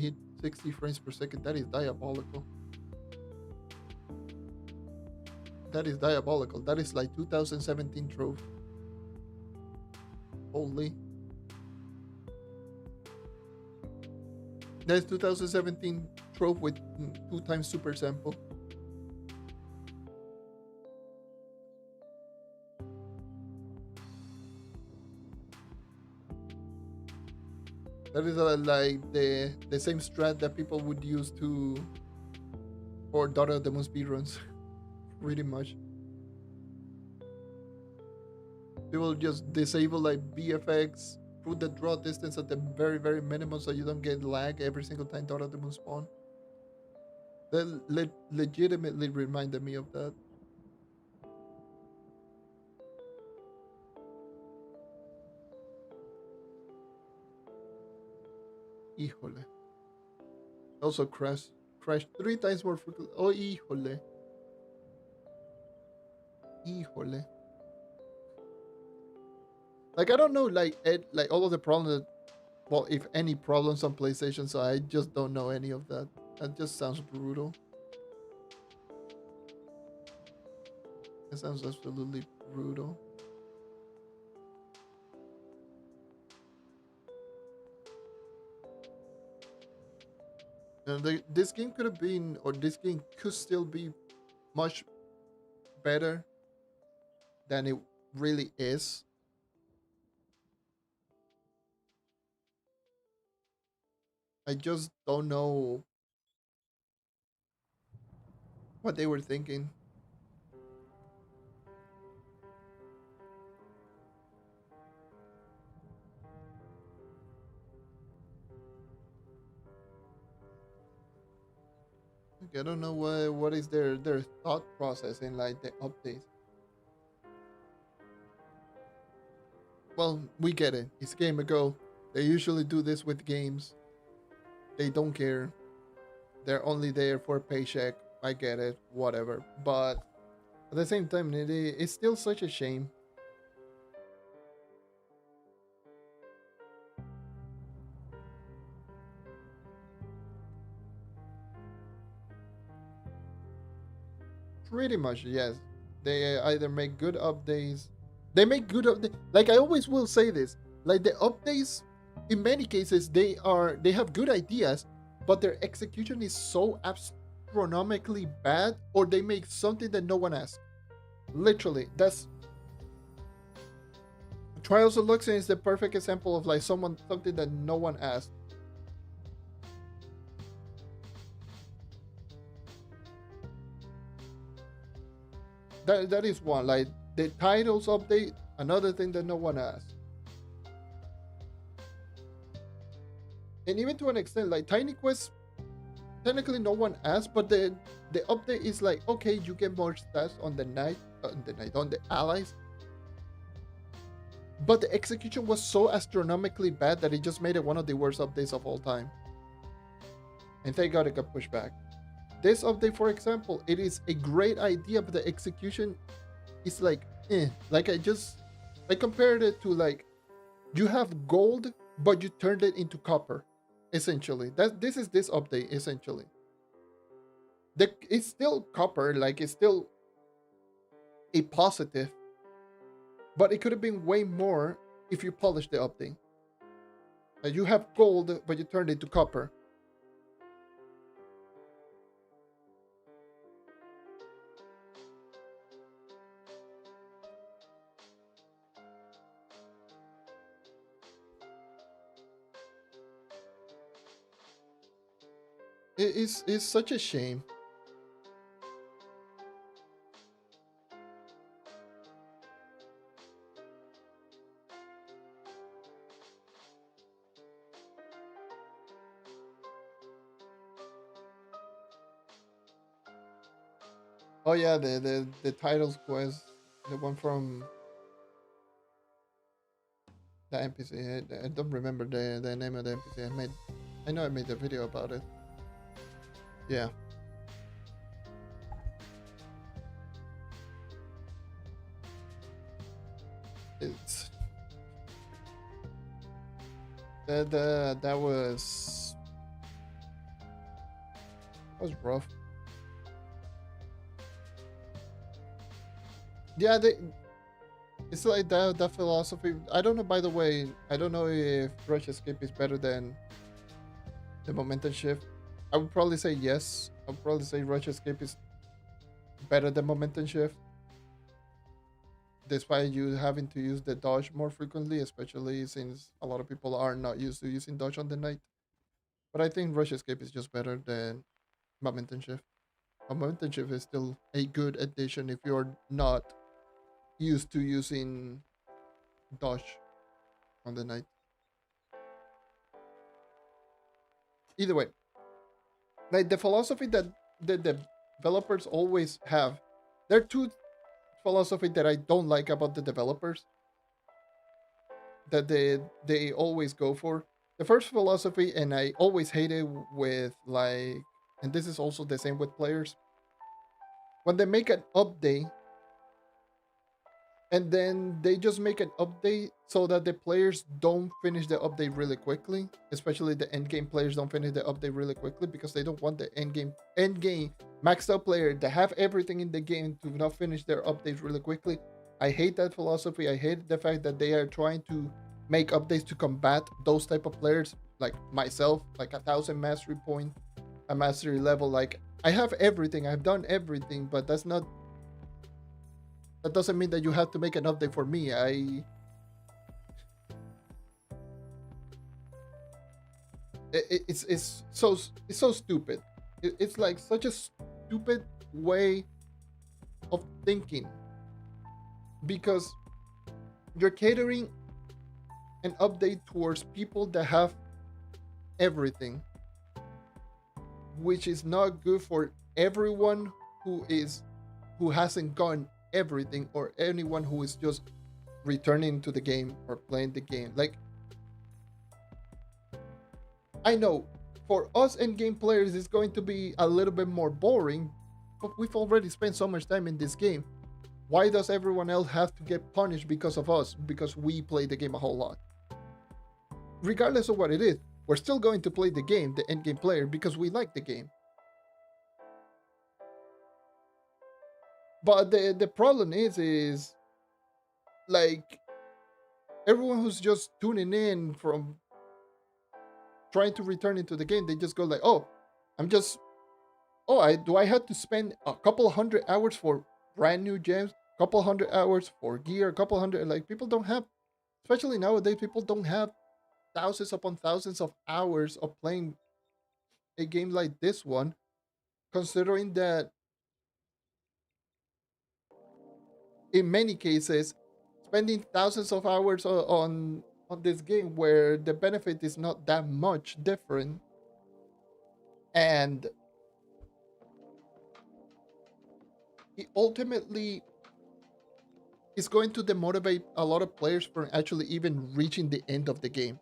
Speaker 1: hit 60 frames per second. That is diabolical. That is diabolical. That is like 2017 Trove. Holy. That's 2017 Trove with 2 times super sample. That is like the same strat that people would use to for Daughter of the Moon speedruns, pretty much. They will just disable like BFX, put the draw distance at the very minimum so you don't get lag every single time Daughter of the Moon spawn. That legitimately reminded me of that. Híjole. Also crashed 3 times more frequently. Oh, híjole. Híjole. Like I don't know, like like all of the problems that, well, if any problems on PlayStation, so I just don't know any of that. That just sounds brutal. It sounds absolutely brutal. And this game could have been, or this game could still be much better than it really is. I just don't know what they were thinking. Like, I don't know what is their thought process in like the updates. Well, we get it. It's Game Ago. They usually do this with games. They don't care. They're only there for a paycheck. I get it. Whatever. But at the same time, it's still such a shame. Pretty much, yes. They either make good updates. They make good updates. Like I always will say this. Like the updates, in many cases, they have good ideas, but their execution is so astronomically bad, or they make something that no one asked. Literally, that's Trials of Luxon is the perfect example of like something that no one asked. That is one. Like the titles update, another thing that no one asked. And even to an extent, like Tiny Quest, technically no one asked, but the update is like, okay, you get more stats on the night, on the allies. But the execution was so astronomically bad that it just made it one of the worst updates of all time. And thank God it got pushed back. This update, for example, it is a great idea, but the execution is like, eh. Like I compared it to like, you have gold, but you turned it into copper. Essentially, this is this update. Essentially, it's still copper, like it's still a positive, but it could have been way more if you polished the update. You have gold, but you turned it to copper. It's such a shame. Oh yeah, the titles quest, the one from the NPC. I don't remember the name of the NPC. I know I made a video about it. Yeah. It's that was rough. Yeah, It's like that philosophy. I don't know. By the way, I don't know if Rush Escape is better than the Momentum Shift. I would probably say yes. I would probably say Rush Escape is better than Momentum Shift, despite you having to use the dodge more frequently, especially since a lot of people are not used to using dodge on the night. But I think Rush Escape is just better than Momentum Shift. A Momentum Shift is still a good addition if you're not used to using dodge on the night. Either way, like the philosophy that the developers always have, there are two philosophy that I don't like about the developers that they always go for. The first philosophy, and I always hate it with like, and this is also the same with players, when they make an update and then they just make an update so that the players don't finish the update really quickly, especially the end game players don't finish the update really quickly because they don't want the end game maxed out player that have everything in the game to not finish their updates really quickly. I hate that philosophy. I hate the fact that they are trying to make updates to combat those type of players like myself, like 1,000 mastery point, a mastery level. Like I have everything, I've done everything, but that doesn't mean that you have to make an update for me. It's so stupid. It's like such a stupid way of thinking because you're catering an update towards people that have everything, which is not good for everyone who hasn't gotten everything or anyone who is just returning to the game or playing the game. Like I know for us end game players it's going to be a little bit more boring, but we've already spent so much time in this game. Why does everyone else have to get punished because of us? Because we play the game a whole lot. Regardless of what it is, we're still going to play the game, the end game player, because we like the game. But the problem is like everyone who's just tuning in from trying to return into the game, they just go like, oh, I'm just I have to spend a couple hundred hours for brand new gems, couple hundred hours for gear, a couple hundred, like people don't have, especially nowadays, people don't have thousands upon thousands of hours of playing a game like this one, considering that in many cases, spending thousands of hours on this game where the benefit is not that much different, and it ultimately is going to demotivate a lot of players from actually even reaching the end of the game.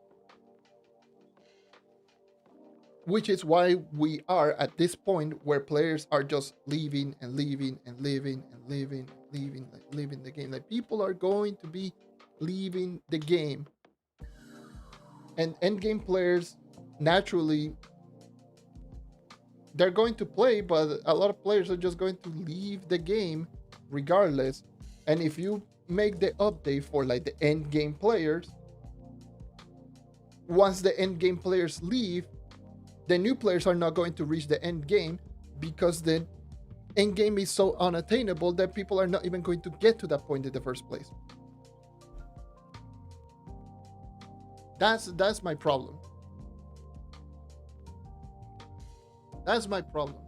Speaker 1: Which is why we are at this point where players are just leaving and leaving and leaving and leaving and leaving, like leaving the game. Like people are going to be leaving the game, and end game players naturally they're going to play, but a lot of players are just going to leave the game regardless. And if you make the update for like the end game players, once the end game players leave, the new players are not going to reach the end game because the end game is so unattainable that people are not even going to get to that point in the first place. That's my problem. That's my problem.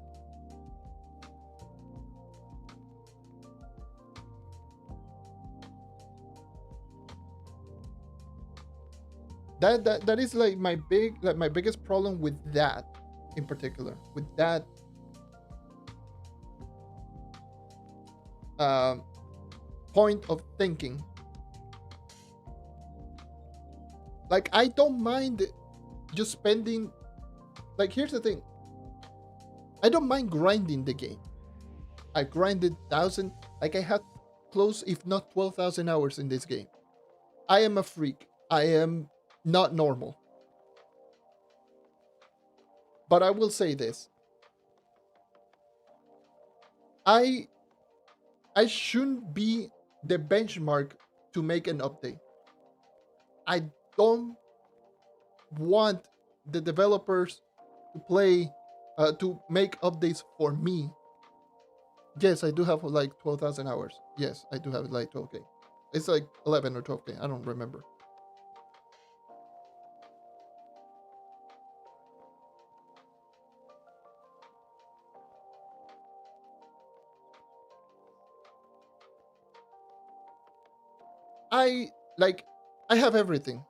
Speaker 1: That is like my biggest problem with that in particular, with that uh, point of thinking. Like I don't mind just spending, like here's the thing, I don't mind grinding the game. I grinded 1,000, like I had close if not 12,000 hours in this game. I am a freak. I am not normal. But I will say this. I shouldn't be the benchmark to make an update. I don't want the developers to play to make updates for me. Yes, I do have like 12,000 hours. Yes, I do have like 12k. It's like 11 or 12k. I don't remember. I like I have everything.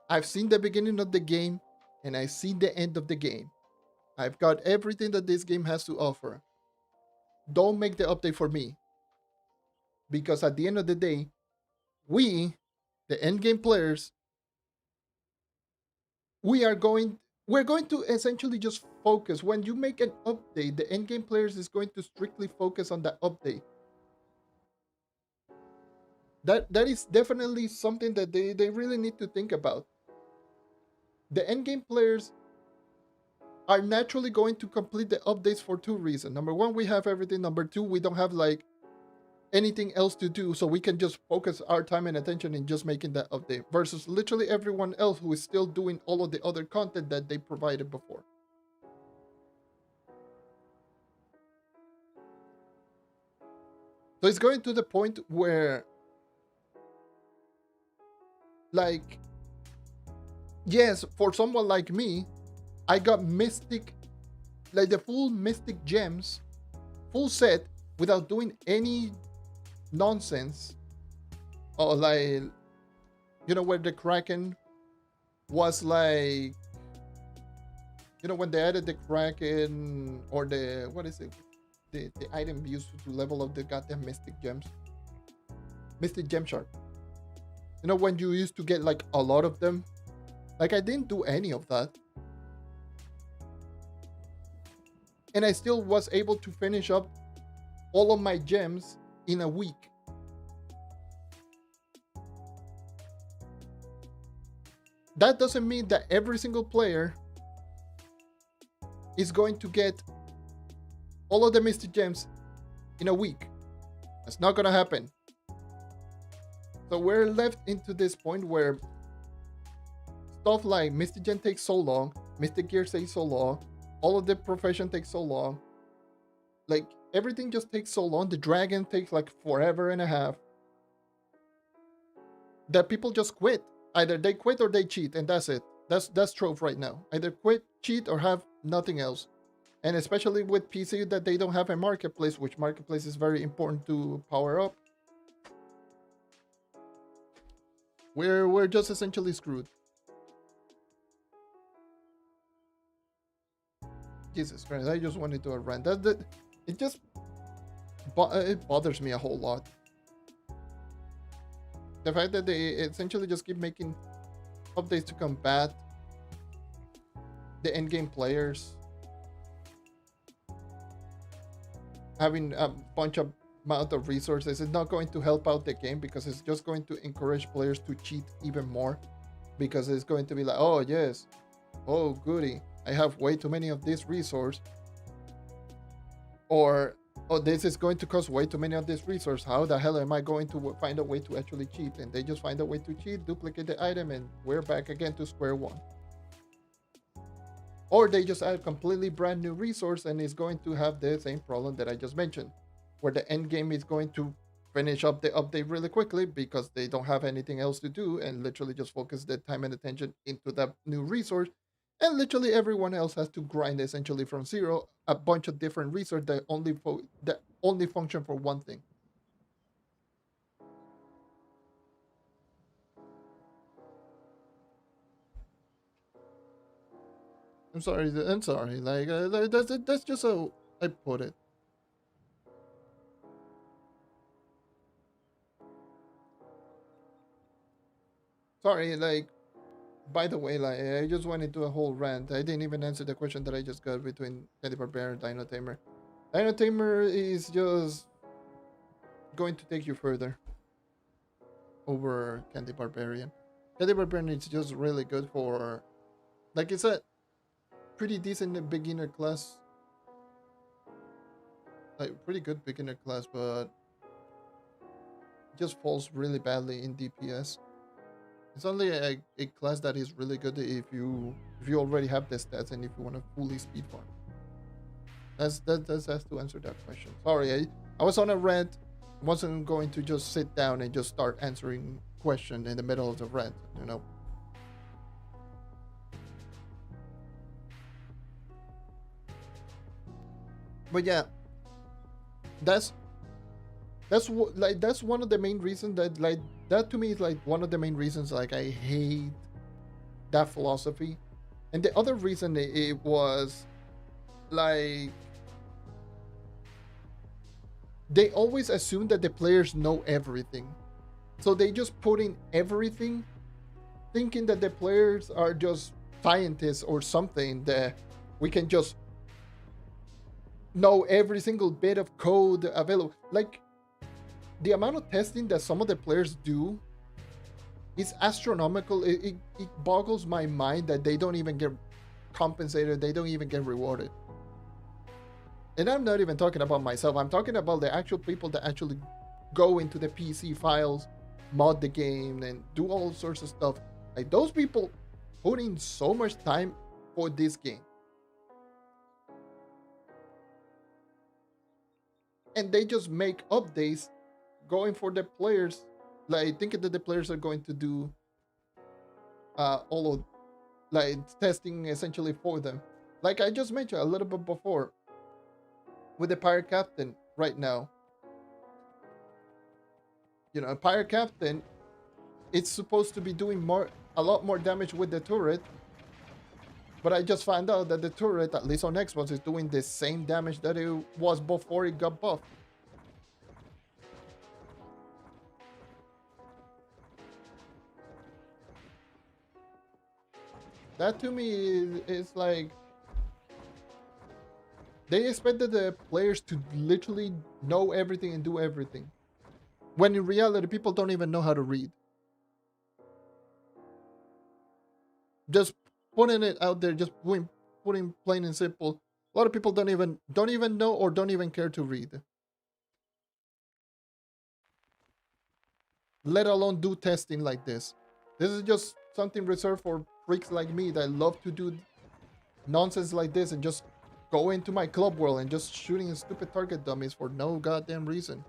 Speaker 1: I've seen the beginning of the game and I've seen the end of the game. I've got everything that this game has to offer. Don't make the update for me because at the end of the day, we, the end game players, we are going we're going to essentially just focus. When you make an update, the end game players is going to strictly focus on that update. That is definitely something that they really need to think about. The end game players are naturally going to complete the updates for two reasons. Number one, we have everything. Number two, we don't have like anything else to do, so we can just focus our time and attention in just making that update versus literally everyone else who is still doing all of the other content that they provided before. So it's going to the point where, like, yes, for someone like me, I got Mystic, like the full Mystic gems, full set, without doing any nonsense. Or like, where the Kraken was like, when they added the Kraken or the, what is it? The item used to level up the goddamn Mystic gems. Mystic Gem Shark. When you used to get like a lot of them. Like I didn't do any of that. And I still was able to finish up all of my gems in a week. That doesn't mean that every single player is going to get all of the Mystic Gems in a week. That's not gonna happen. So we're left into this point where stuff like Mystic Gem takes so long, Mystic Gear takes so long, all of the profession takes so long. Like everything just takes so long. The dragon takes like forever and a half. That people just quit. Either they quit or they cheat, and that's it. That's Trove right now. Either quit, cheat, or have nothing else. And especially with PC that they don't have a marketplace, which marketplace is very important to power up. We're just essentially screwed. Jesus Christ, I just wanted to rant. It just it bothers me a whole lot. The fact that they essentially just keep making updates to combat the endgame players, having a bunch of amount of resources is not going to help out the game because it's just going to encourage players to cheat even more, because it's going to be like, oh yes, oh goody, I have way too many of this resource, or oh, this is going to cost way too many of this resource. How the hell am I going to find a way to actually cheat? And they just find a way to cheat, duplicate the item, and we're back again to square one. Or they just add completely brand new resource and it's going to have the same problem that I just mentioned, where the end game is going to finish up the update really quickly because they don't have anything else to do and literally just focus their time and attention into that new resource. And literally everyone else has to grind essentially from zero a bunch of different resources that only function for one thing. I'm sorry. Like that's just how I put it. Sorry, like, by the way, like, I just went into a whole rant. I didn't even answer the question that I just got between Candy Barbarian and Dino Tamer. Dino Tamer is just going to take you further over Candy Barbarian. Candy Barbarian is just really good for, like, it's a pretty decent beginner class. Like, pretty good beginner class, but just falls really badly in DPS. It's only a class that is really good if you already have the stats and if you want to fully speed farm. That's to answer that question. Sorry, I was on a rant. Wasn't going to just sit down and just start answering question in the middle of the rant, you know. But yeah, that's that's one of the main reasons that like that to me is like one of the main reasons like I hate that philosophy. And the other reason it was like they always assume that the players know everything. So they just put in everything thinking that the players are just scientists or something that we can just know every single bit of code available. Like the amount of testing that some of the players do is astronomical. It boggles my mind that they don't even get compensated, they don't even get rewarded. And I'm not even talking about myself, I'm talking about the actual people that actually go into the PC files, mod the game, and do all sorts of stuff. Like those people put in so much time for this game. And they just make updates going for the players, like thinking that the players are going to do all of like testing essentially for them. Like I just mentioned a little bit before with the pirate captain right now. You know, a pirate captain, it's supposed to be doing a lot more damage with the turret, but I just found out that the turret, at least on Xbox, is doing the same damage that it was before it got buffed. That to me is like they expected the players to literally know everything and do everything, when in reality people don't even know how to read. Just putting it out there, just putting plain and simple, a lot of people don't even know or don't even care to read, let alone do testing like this. This is just something reserved for freaks like me that love to do nonsense like this and just go into my club world and just shooting stupid target dummies for no goddamn reason.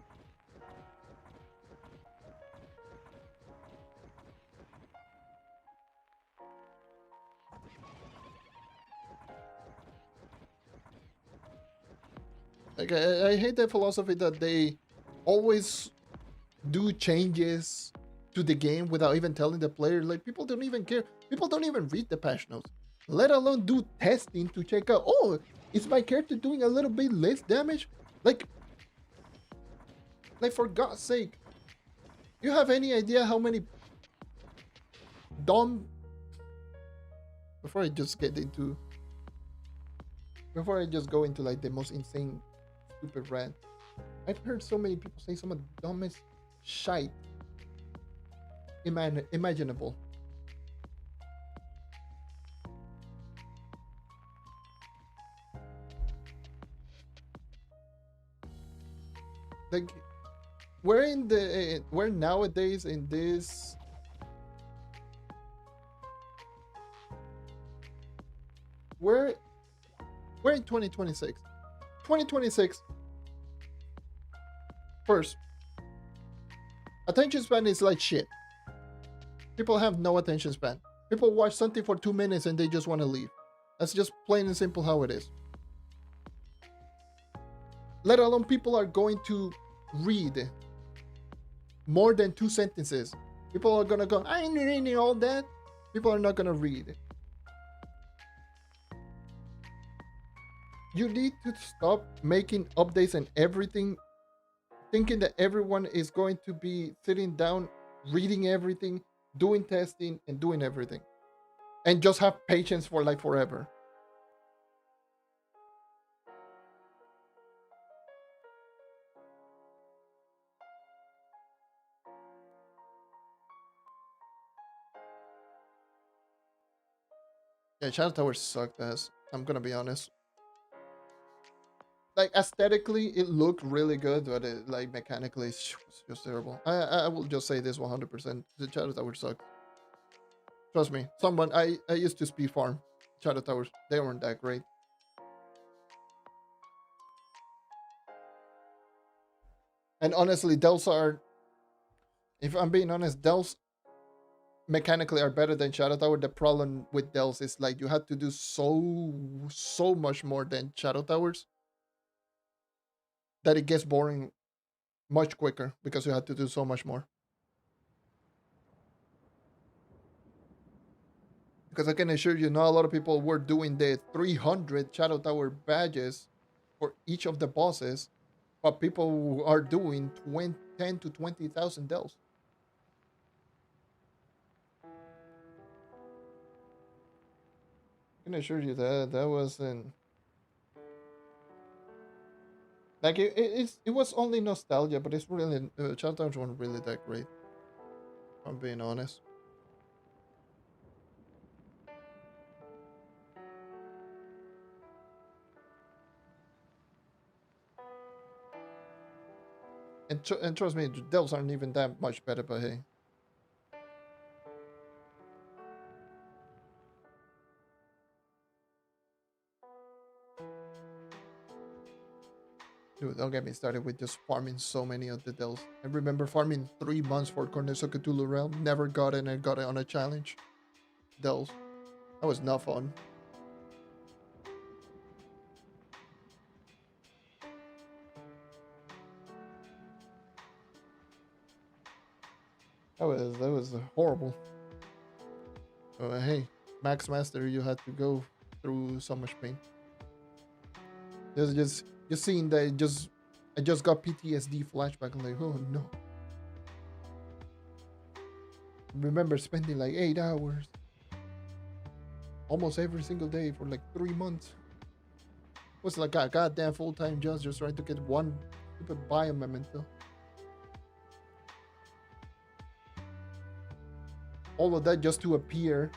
Speaker 1: Like I hate that philosophy that they always do changes to the game without even telling the player. Like people don't even care. People don't even read the patch notes, let alone do testing to check out. Oh, is my character doing a little bit less damage? Like for God's sake, you have any idea how many dumb? Before I just get into, before I just go into like the most insane, stupid rant, I've heard so many people say some of the dumbest shite imaginable. Like we're nowadays in this, we're we're in 2026. 2026. First, attention span is like shit. People have no attention span. People watch something for 2 minutes and they just want to leave. That's just plain and simple how it is. Let alone people are going to read more than 2 sentences. People are gonna go, I ain't reading all that. People are not gonna read. You need to stop making updates and everything, thinking that everyone is going to be sitting down, reading everything, doing testing, and doing everything. And just have patience for like forever. Yeah, Shadow Tower sucked ass. I'm gonna be honest. like aesthetically it looked really good, but like mechanically it's just terrible. I will just say this 100%. The Shadow Tower sucked. Trust me. Someone I used to speed farm Shadow Towers. They weren't that great. And honestly, Dells are, if I'm being honest, Dells mechanically are better than Shadow Tower. The problem with Dells is like you have to do so much more than Shadow Towers that it gets boring much quicker because you have to do so much more. Because I can assure you, not a lot of people were doing the 300 Shadow Tower badges for each of the bosses, but people are doing 10 to 20,000 Dells. I can assure you that that wasn't like it was only nostalgia, but it's really Shadow Towers weren't really that great. If I'm being honest. And trust me, Dells aren't even that much better, but hey. Dude, don't get me started with just farming so many of the Dells. I remember farming 3 months for Cornetto Cthulhu Realm. Never got it and got it on a challenge. Dells. That was not fun. That was horrible. Hey, Max Master, you had to go through so much pain. Just seeing that I just got PTSD flashback. I'm like, oh no. I remember spending like 8 hours almost every single day for like 3 months. It was like a goddamn full-time job just trying to get one stupid bio memento. All of that just to appear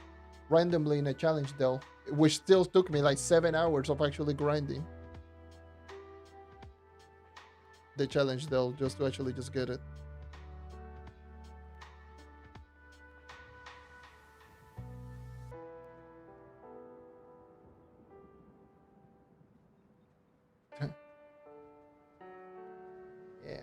Speaker 1: randomly in a challenge Dell, which still took me like 7 hours of actually grinding the challenge Dell just to actually just get it. Yeah.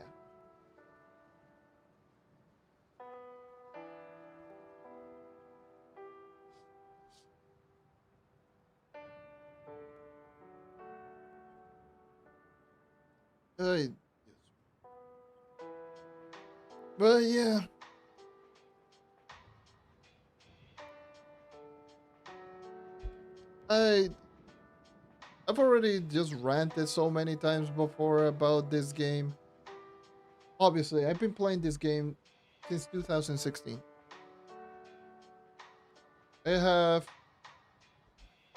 Speaker 1: Uh, but yeah, I I've already just ranted so many times before about this game. Obviously, I've been playing this game since 2016. I have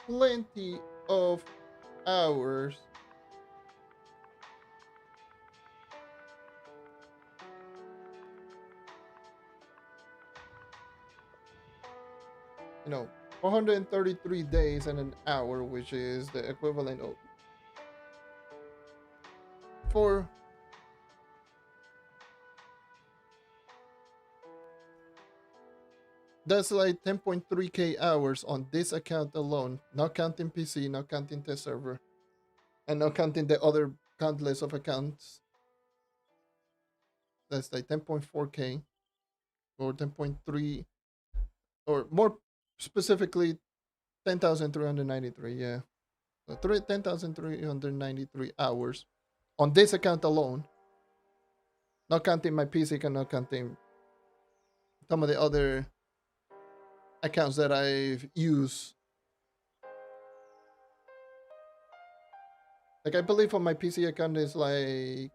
Speaker 1: plenty of hours. You know, 433 days and an hour, which is the equivalent of for that's like 10.3k hours on this account alone, not counting PC, not counting test server, and not counting the other countless of accounts. That's like 10.4k or 10.3 or more specifically 10,393. Yeah, so 10,393 hours on this account alone, not counting my PC and not counting some of the other accounts that I've used. Like I believe on my PC account is like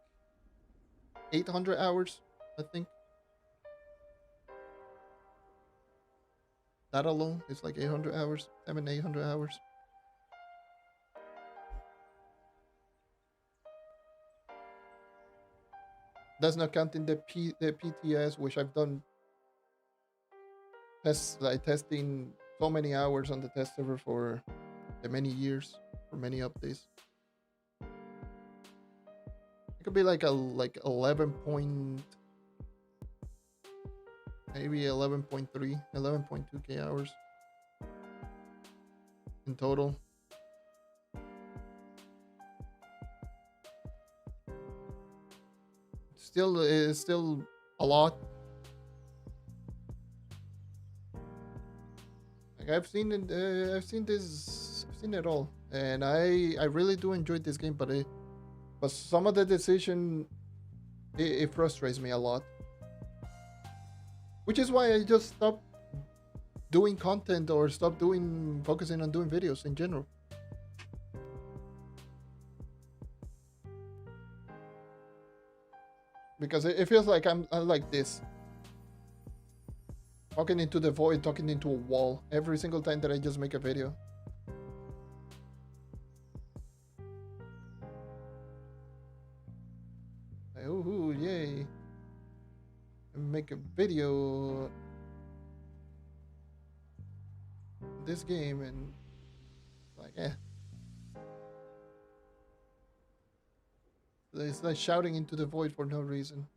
Speaker 1: 800 hours, I think. That alone is like 800 hours, 800 hours. That's not counting the PTS, which I've done testing so many hours on the test server for the many years, for many updates. Could be like 11 point, maybe 11.3, 11.2k hours in total. Still, it's still a lot. Like I've seen it, I've seen it all, and I really do enjoy this game, but some of the decision it frustrates me a lot, which is why I just stopped doing content or stop doing focusing on doing videos in general. Because it feels like I'm like this, talking into the void, talking into a wall every single time that I just make a video. Like, ooh, yay! Make a video this game and like, it's like shouting into the void for no reason.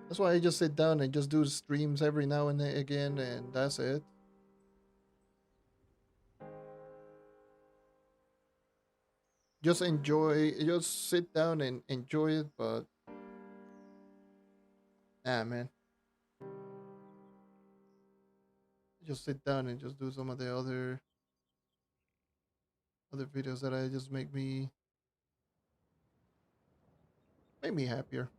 Speaker 1: That's why I just sit down and just do streams every now and again, and that's it. Just enjoy, just sit down and enjoy it. But man, just sit down and just do some of the other videos that I just make me happier.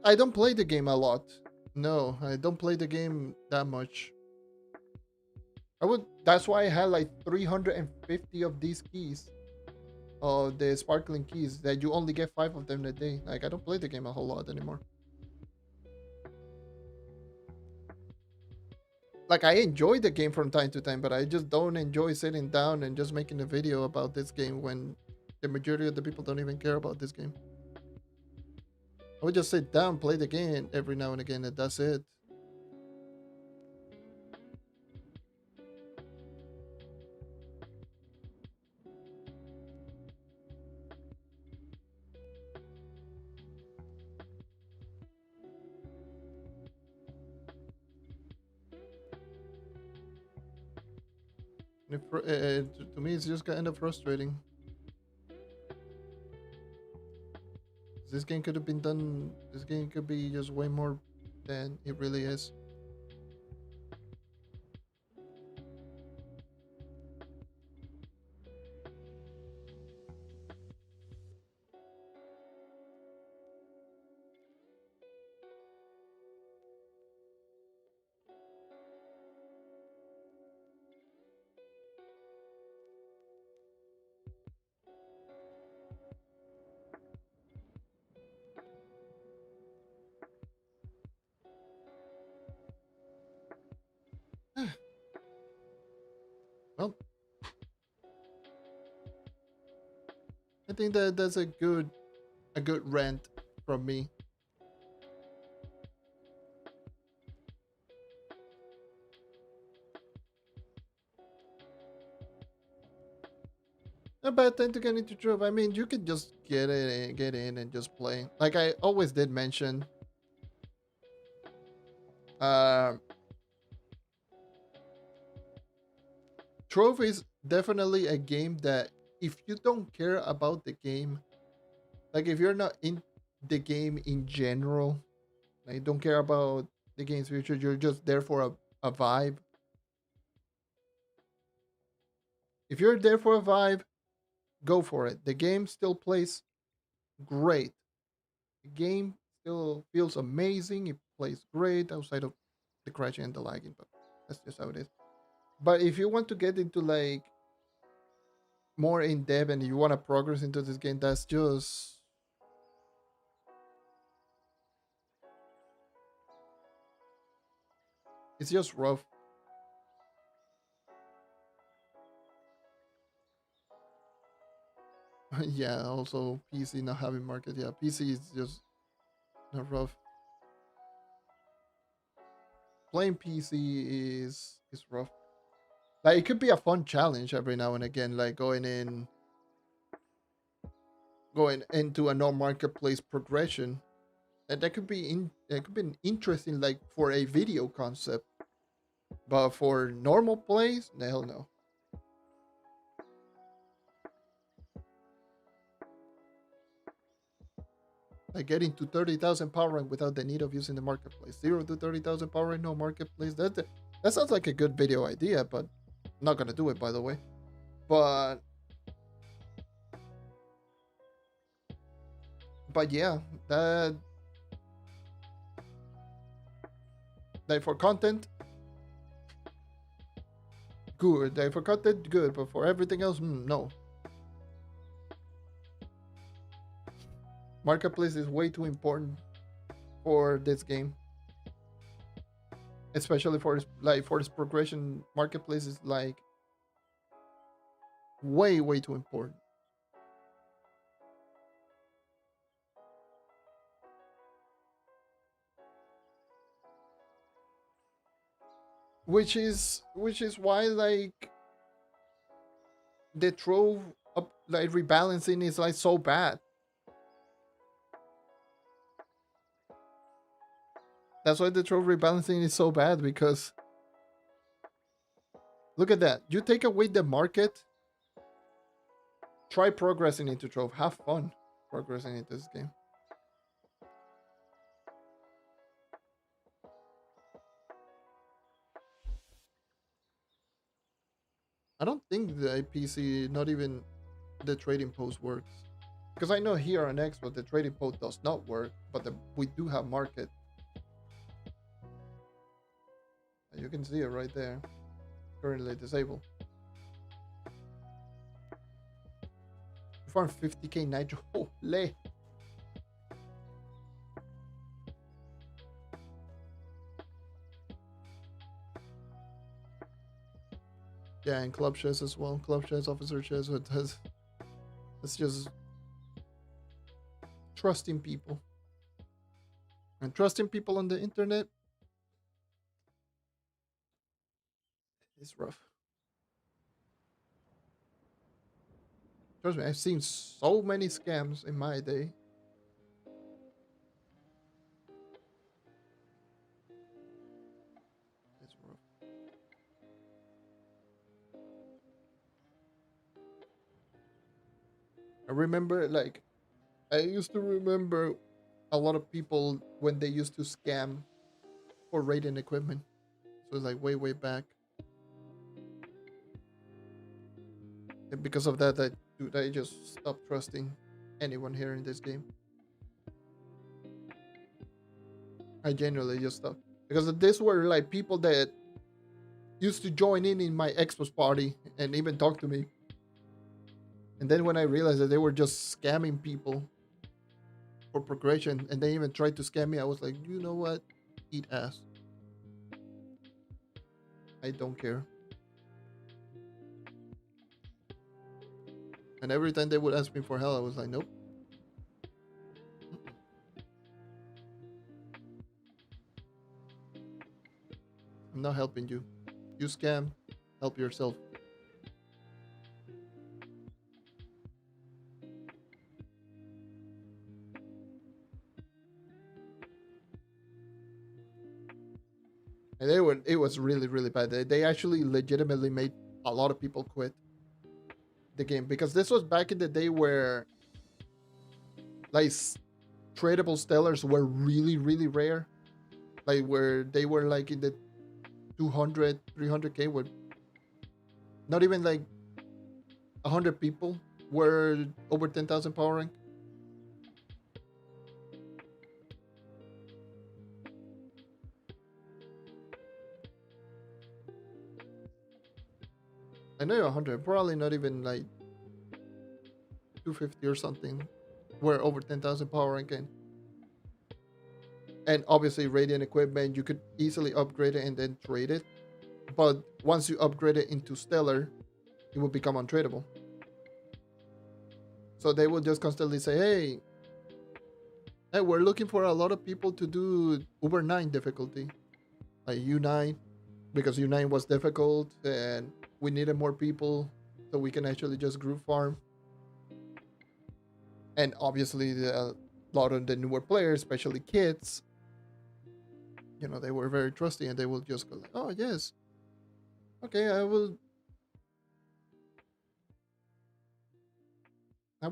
Speaker 1: I don't play the game a lot. No, I don't play the game that much. I would. That's why I had like 350 of these keys, the sparkling keys. That you only get 5 of them a day. Like I don't play the game a whole lot anymore. Like I enjoy the game from time to time, but I just don't enjoy sitting down and just making a video about this game when the majority of the people don't even care about this game. I would just sit down, play the game every now and again, and that's it. To me, it's just kind of frustrating. This game could have been done. This game could be just way more than it really is. Well, I think that that's a good rant from me. A bad time to get into Trove. I mean, you could just get in and just play. Like I always did mention, uh, Trove is definitely a game that if you don't care about the game, like if you're not in the game in general, like don't care about the game's future, you're just there for a vibe. If you're there for a vibe, go for it. The game still plays great. The game still feels amazing. It plays great outside of the crashing and the lagging, but that's just how it is. But if you want to get into like more in depth and you want to progress into this game, that's just it's just rough. Yeah, also PC not having market. Yeah, PC is just rough. Playing PC is rough. Like it could be a fun challenge every now and again, like going into a no marketplace progression. And that could be that could be interesting like for a video concept. But for normal plays, hell no. Like getting to 30,000 power rank without the need of using the marketplace. 0 to 30,000 power rank, no marketplace. That sounds like a good video idea, but I'm not gonna do it, by the way. But yeah, that like for content, good. Like for content, good. But for everything else, no. Marketplace is way too important for this game, especially for its progression. Marketplace is like way too important. Which is why like the Trove up like rebalancing is like so bad. That's why the Trove rebalancing is so bad because look at that. You take away the market, try progressing into Trove. Have fun progressing into this game. I don't think the PC, not even the trading post works. Because I know here on Xbox the trading post does not work, but we do have market. You can see it right there. Currently disabled. You farm 50k nitro. Holy. Yeah, and club shares as well. Club shares, officer shares. So it's just trusting people. And trusting people on the internet is rough. Trust me, I've seen so many scams in my day. It's rough. I remember, like, I used to remember a lot of people when they used to scam for raiding equipment. So it's like way back. And because of that, I just stopped trusting anyone here in this game. I genuinely just stopped because these were like people that used to join in my Xbox party and even talk to me. And then when I realized that they were just scamming people for progression, and they even tried to scam me, I was like, you know what? Eat ass. I don't care. And every time they would ask me for help, I was like, nope. I'm not helping you. You scam, help yourself. And it was really bad. They actually legitimately made a lot of people quit the game because this was back in the day where like tradable stellars were really rare, like where they were like in the 200 300k, where not even like 100 people were over 10,000 power rank. I know 100, probably not even like 250 or something. We're over 10,000 power ranking. And obviously, radiant equipment, you could easily upgrade it and then trade it. But once you upgrade it into stellar, it will become untradeable. So they will just constantly say, hey, we're looking for a lot of people to do Uber 9 difficulty, like U9, because U9 was difficult and we needed more people so we can actually just group farm. And obviously, a lot of the newer players, especially kids, they were very trusty and they will just go like, oh, yes, okay, I will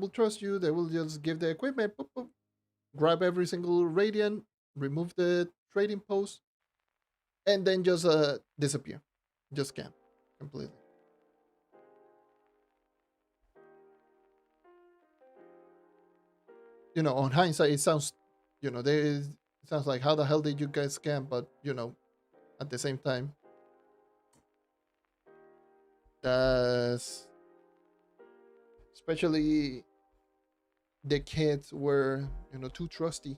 Speaker 1: trust you. They will just give the equipment, boop, boop, grab every single radiant, remove the trading post, and then just disappear, just scam completely. On hindsight, it sounds, it sounds like how the hell did you guys scam? But at the same time, that's especially the kids were too trusty,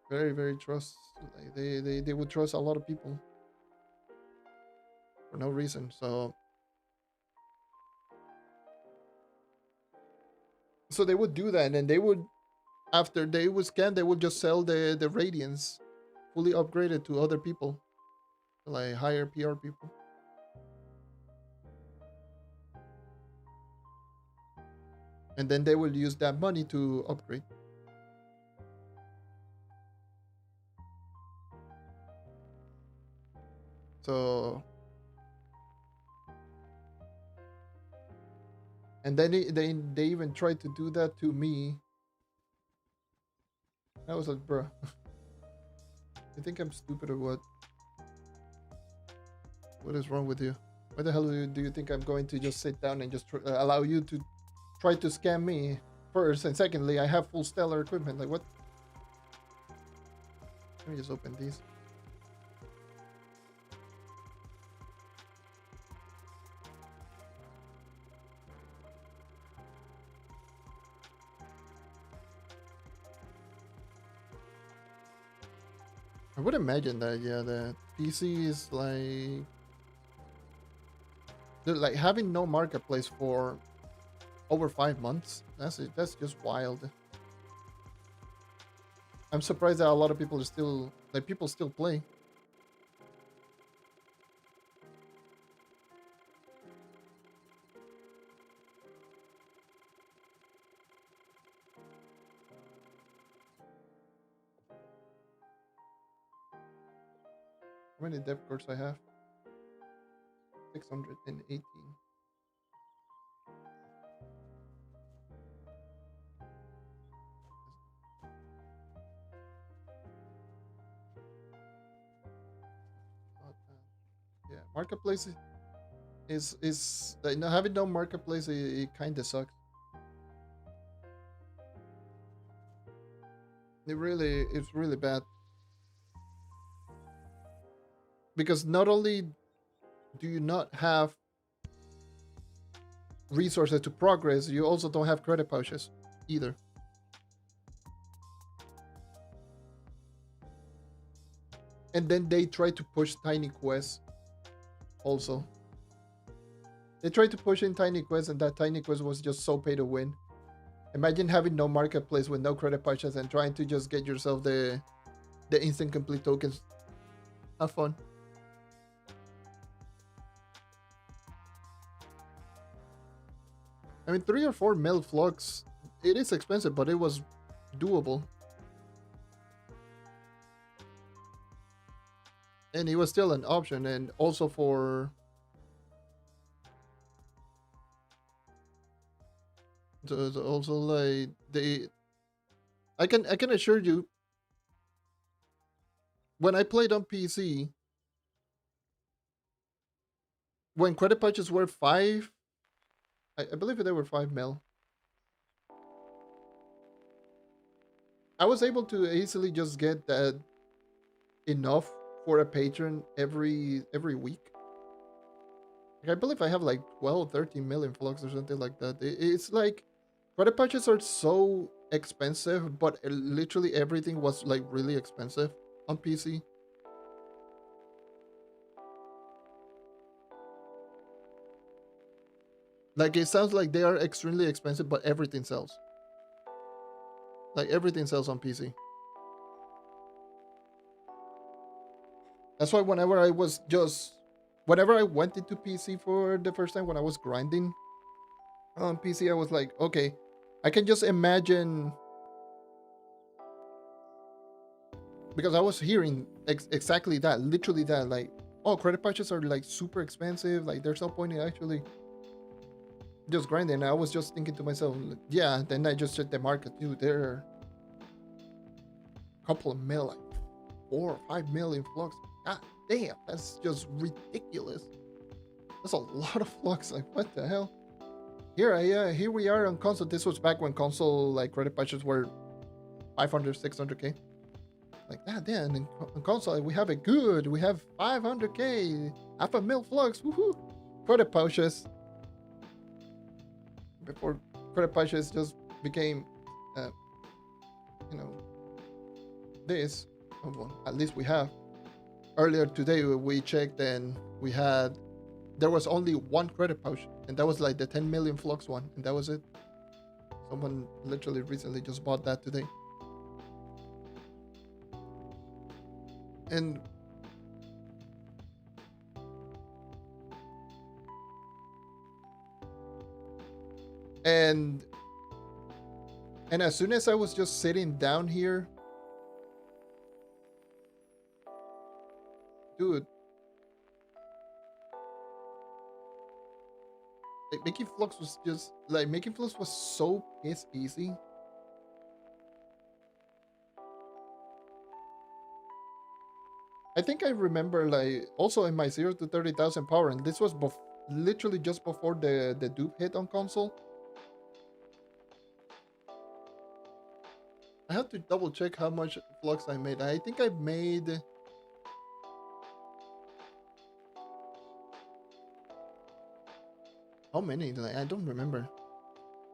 Speaker 1: very very trust. Like they would trust a lot of people for no reason. So they would do that, and then they would, after they would scan, they would just sell the radiance fully upgraded to other people, like higher PR people. And then they will use that money to upgrade. So, and then they even tried to do that to me. I was like, bruh, you think I'm stupid or what? What is wrong with you? Why the hell do you think I'm going to just sit down and just allow you to try to scam me first? And secondly, I have full stellar equipment. Like, what? Let me just open these. I would imagine that, yeah, the PC is like having no marketplace for over 5 months. That's just wild. I'm surprised that a lot of people are still people still play. How many depth cards I have? 618. Yeah, marketplace is like, having no marketplace. It kind of sucks. It's really bad because not only do you not have resources to progress, you also don't have credit pouches either. And then they try to push tiny quests also. They tried to push in tiny quests, and that tiny quest was just so pay to win. Imagine having no marketplace with no credit pouches and trying to just get yourself the instant complete tokens. Have fun. I mean, 3 or 4 mil flux, it is expensive, but it was doable. And it was still an option, and also for also like I can assure you, when I played on PC, when credit pouches were 5, I believe they were 5 mil. I was able to easily just get that enough for a patron every week. Like, I believe I have like 12, 13 million flux or something like that. It's like credit patches are so expensive, but literally everything was like really expensive on PC. Like it sounds like they are extremely expensive, but everything sells. Like everything sells on PC. That's why whenever I went into PC for the first time when I was grinding on PC, I was like, okay, I can just imagine, because I was hearing exactly that, literally that, like, oh, credit patches are like super expensive. Like there's no point in actually just grinding. And I was just thinking to myself, yeah. Then I just checked the market, dude. There are a couple of mil, like 4 or 5 million flux. God damn, that's just ridiculous. That's a lot of flux. Like what the hell? Here we are on console. This was back when console like credit patches were 500, 600k. Like that, then on console we have it good. We have 500k, half a mil flux. Woohoo! Credit patches. Before credit patches just became, uh, you know, this. Well, at least we have. Earlier today we checked and there was only one credit pouch, and that was like the 10 million flux one, and that was it. Someone literally recently just bought that today. And and and as soon as I was just sitting down here, dude, like making flux was so piss easy. I think I remember, like, also in my 0 to 30,000 power, and this was literally just before the dupe hit on console. I have to double check how much flux I made. I think I made, how many? Like, I don't remember.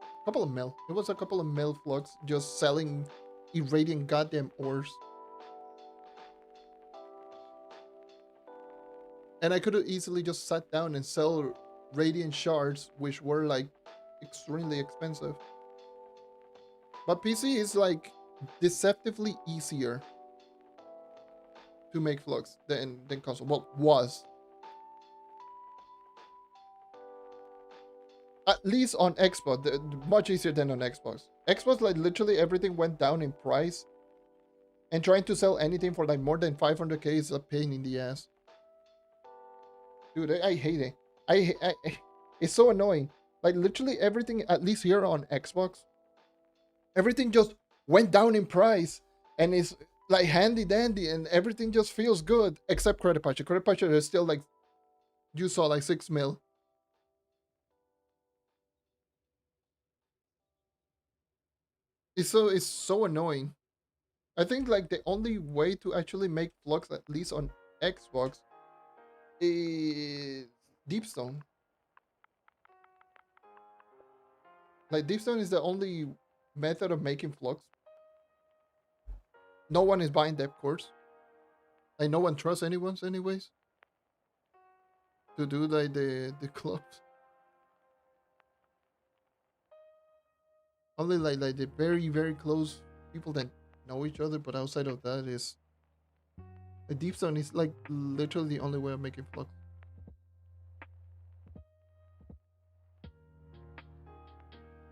Speaker 1: A couple of mil. It was a couple of mil flux just selling irradiant goddamn ores. And I could have easily just sat down and sell radiant shards, which were like extremely expensive. But PC is like deceptively easier to make flux than console. Well, was. At least on Xbox, much easier than on Xbox. Xbox, like literally everything went down in price, and trying to sell anything for like more than 500k is a pain in the ass. Dude, I hate it. It's so annoying. Like literally everything, at least here on Xbox, everything just went down in price, and it's like handy dandy, and everything just feels good except credit patch. Credit patch is still like, you saw, like 6 mil. It's so annoying. I think like the only way to actually make flux, at least on Xbox, is Deepstone. Like Deepstone is the only method of making flux. No one is buying depth cores. Like no one trusts anyone's anyways to do like the clubs. Only like the very very close people that know each other, but outside of that is the Deepstone is like literally the only way of making flux.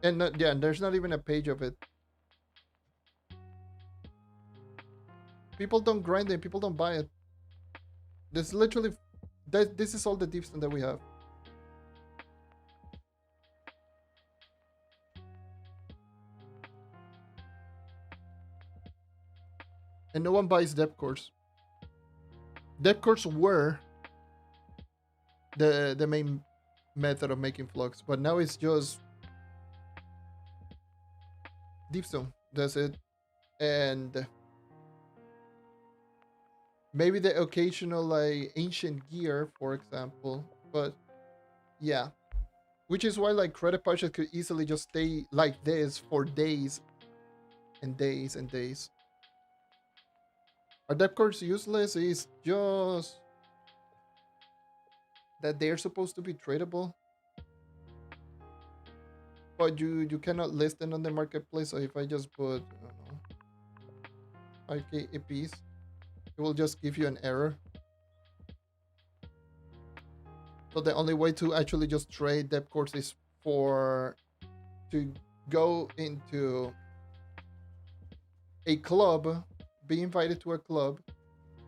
Speaker 1: And yeah, there's not even a page of it. People don't grind it. People don't buy it. This literally, this is all the Deepstone that we have. And no one buys depth cores. Depth cores were the main method of making flux, but now it's just Deepstone. That's it. And maybe the occasional like ancient gear, for example, but Yeah, which is why like credit partials could easily just stay like this for days and days and days. Are depth cards useless? It's just that they're supposed to be tradable, but you cannot list them on the marketplace. So if I just put, I don't know, 5k a piece, it will just give you an error. So the only way to actually just trade depth cards is for to go into a club, be invited to a club,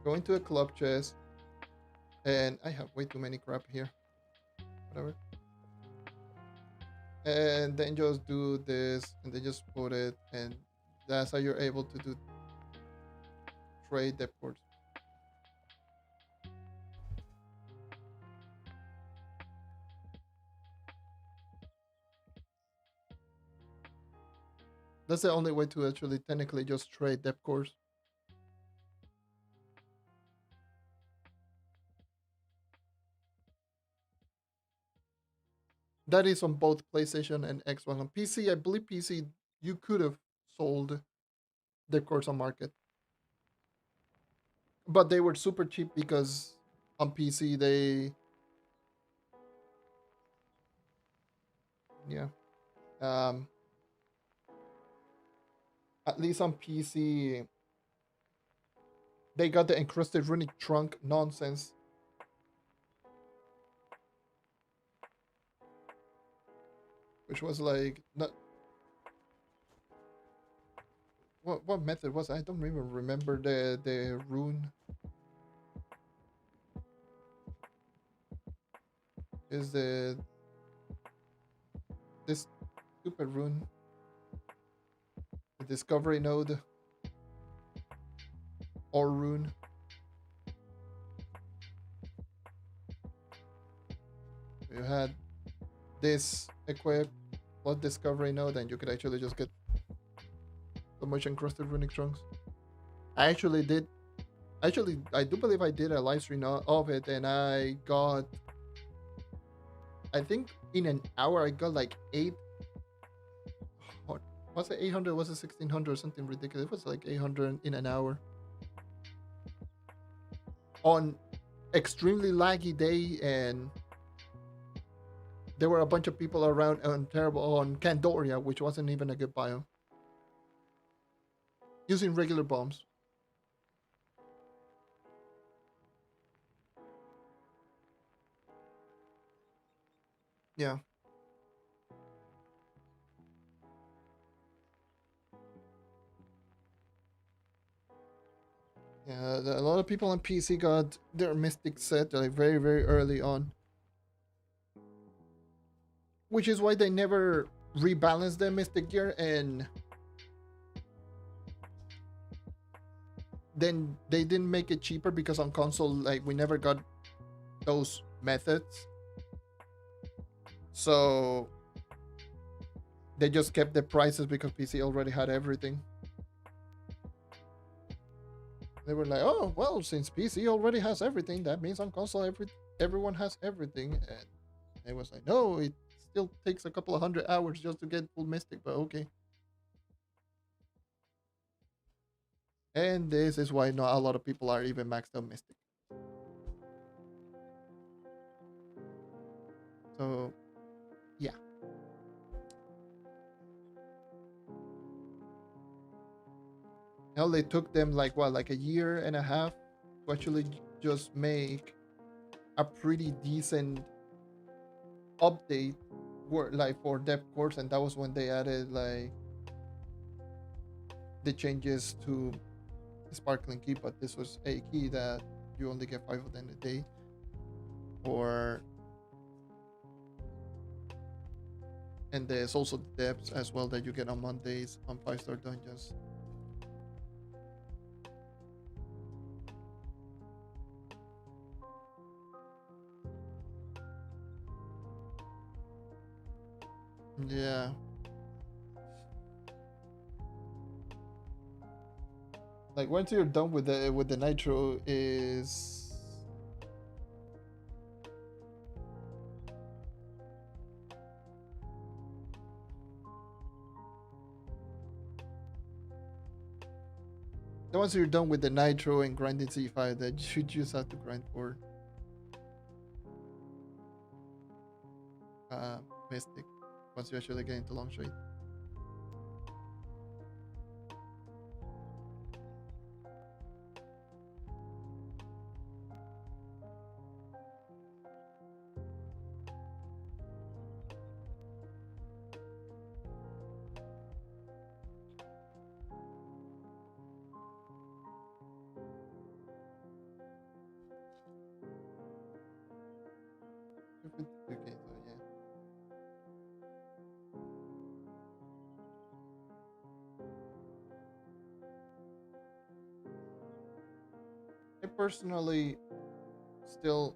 Speaker 1: go into a club chest, and I have way too many crap here. Whatever. And then just do this, and then just put it, and that's how you're able to do trade depth cards. That's the only way to actually technically just trade depth cards. That is on both PlayStation and Xbox. On PC, I believe PC you could have sold depth cards on market, but they were super cheap because on PC they, yeah, um, at least on PC they got the encrusted runic trunk nonsense, which was like not what method was it? I don't even remember the rune. Is the this stupid rune the discovery node or rune? You had this equipped plus discovery node, and you could actually just get so much encrusted runic trunks. I actually did. Actually, I do believe I did a live stream of it, and I got. I think in an hour I got like eight. What was it? 800? Was it 1600? Something ridiculous. It was like 800 in an hour on extremely laggy day, and there were a bunch of people around on terrible on Candoria, which wasn't even a good biome, using regular bombs. Yeah. Yeah, a lot of people on PC got their Mystic set like very, very early on, which is why they never rebalanced the Mystic gear, and then they didn't make it cheaper because on console, like we never got those methods, so they just kept the prices because PC already had everything. They were like, oh well, since PC already has everything, that means on console everyone has everything, and it was like, no, it still takes a couple of 100 hours just to get full Mystic, but okay. And this is why not a lot of people are even maxed out Mystic. So yeah. Hell, they took them like what, like a year and a half to actually just make a pretty decent update like for depth course, and that was when they added like the changes to sparkling key, but this was a key that you only get 5 of them a day, or and there's also the depths as well that you get on Mondays on 5-star dungeons. Yeah. Like once you're done with the nitro is once you're done with the nitro and grinding C5, that you should just have to grind for Mystic once you actually get into long shade. Okay, so yeah. I personally still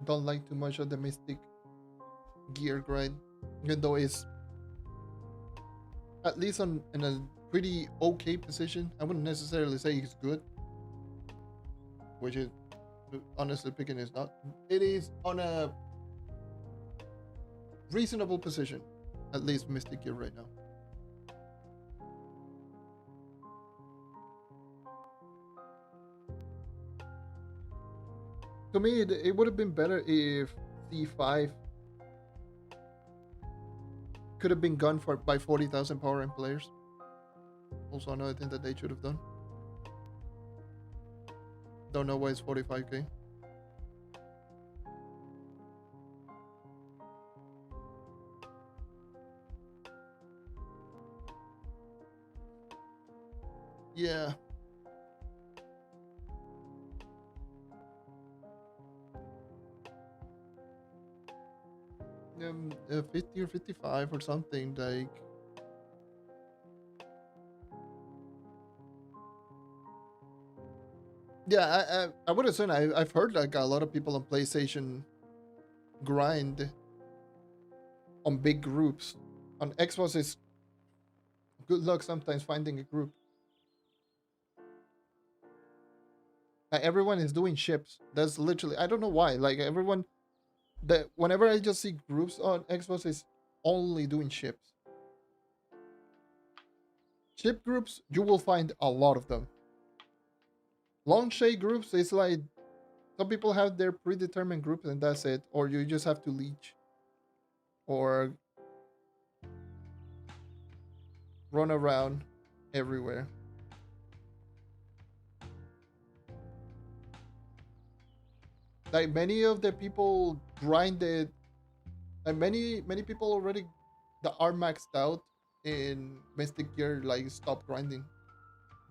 Speaker 1: don't like too much of the Mystic gear grind, even though it's at least in a pretty okay position. I wouldn't necessarily say it's good, which is honestly picking is not. It is on a reasonable position, at least Mystic gear right now. To me, it would have been better if C5 could have been gone for by 40,000 power and players. Also another thing that they should have done. Don't know why it's 45k. Yeah. 50 or 55 or something like. Yeah, I would assume I've heard like a lot of people on PlayStation grind on big groups. On Xbox, is good luck sometimes finding a group. Like, everyone is doing ships. That's literally, I don't know why. Like everyone, that whenever I just see groups on Xbox, is only doing ships. Ship groups, you will find a lot of them. Long shade groups, it's like some people have their predetermined groups and that's it, or you just have to leech or run around everywhere. Like many of the people grinded, and many people already that are maxed out in Mystic Gear like stop grinding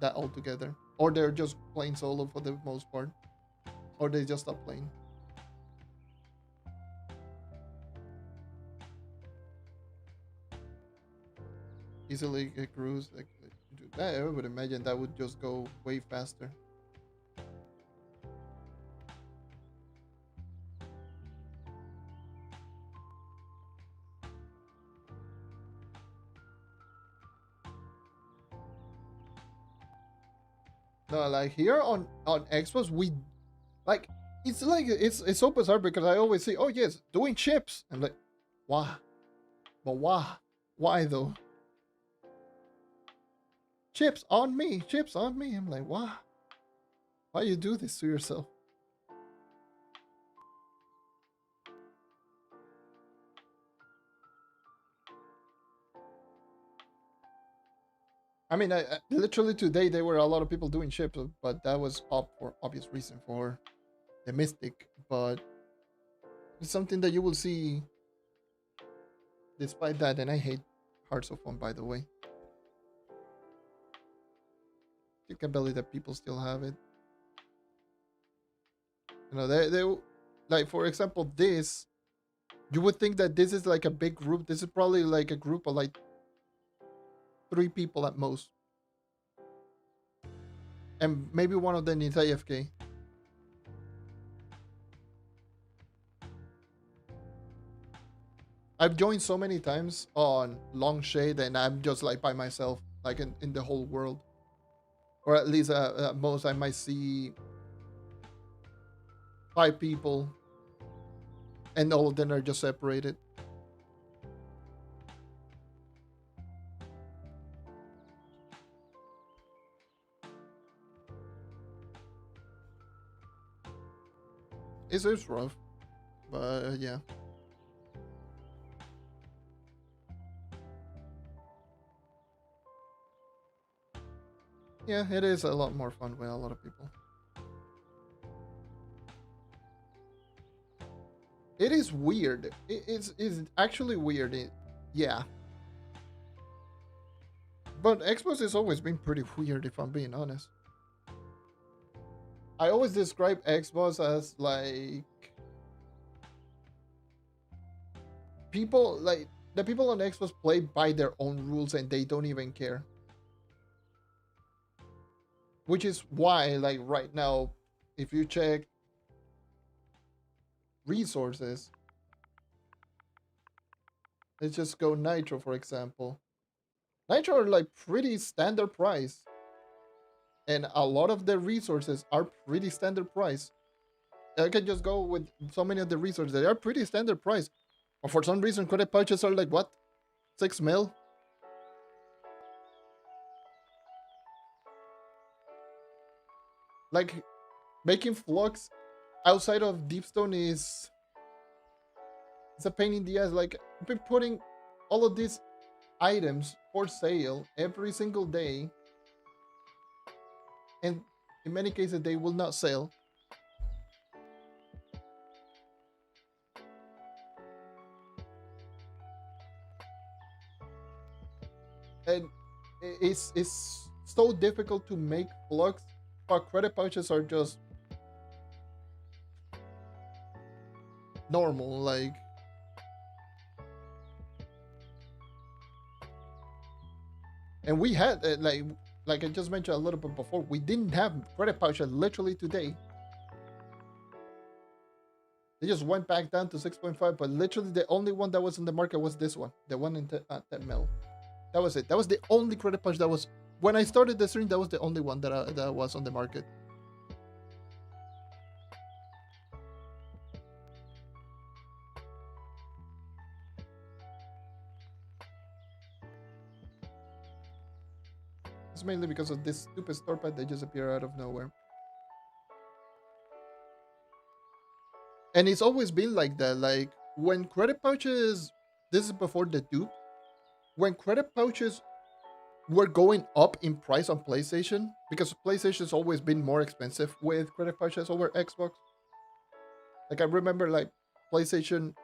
Speaker 1: that altogether, or they're just playing solo for the most part, or they just stop playing. Easily get cruise like I would imagine that would just go way faster. No, like here on Xbox, we like it's so bizarre because I always say, oh yes, doing chips. I'm like, why? But why though? Chips on me, chips on me. I'm like, why? Why you do this to yourself? I mean, I literally today there were a lot of people doing chips, but that was up for obvious reason for the Mystic. But it's something that you will see despite that, and I hate Hearts of Fun, by the way. You can believe that people still have it. You know, they like for example this. You would think that this is like a big group. This is probably like a group of like 3 people at most, and maybe one of them is AFK. I've joined so many times on Long Shade, and I'm just like by myself, like in the whole world, or at least at most I might see 5 people, and all of them are just separated. It's rough, but yeah. Yeah, it is a lot more fun with a lot of people. It is weird. It's actually weird. Yeah. But Xbox has always been pretty weird, if I'm being honest. I always describe Xbox as like people like the people on Xbox play by their own rules and they don't even care. Which is why, like right now, if you check resources, let's just go Nitro for example. Nitro are like pretty standard price, and a lot of the resources are pretty standard price. I can just go with so many of the resources. They are pretty standard price. But for some reason, credit pouches are like what? 6 mil? Like making flux outside of Deepstone is it's a pain in the ass. Like I've been putting all of these items for sale every single day, and in many cases they will not sell. And it's so difficult to make flux, but credit pouches are just normal. And we had like I just mentioned a little bit before, we didn't have credit pouches literally today. They just went back down to 6.5, but literally the only one that was in the market was this one, the one in 10 mil. That was it. That was the only credit pouch that was when I started the stream. That was the only one that was on the market. It's mainly because of this stupid store pad that just appear out of nowhere. And it's always been like that. Like when credit pouches, this is before the dupe. When credit pouches were going up in price on PlayStation, because PlayStation's always been more expensive with credit pouches over Xbox. Like I remember, like PlayStation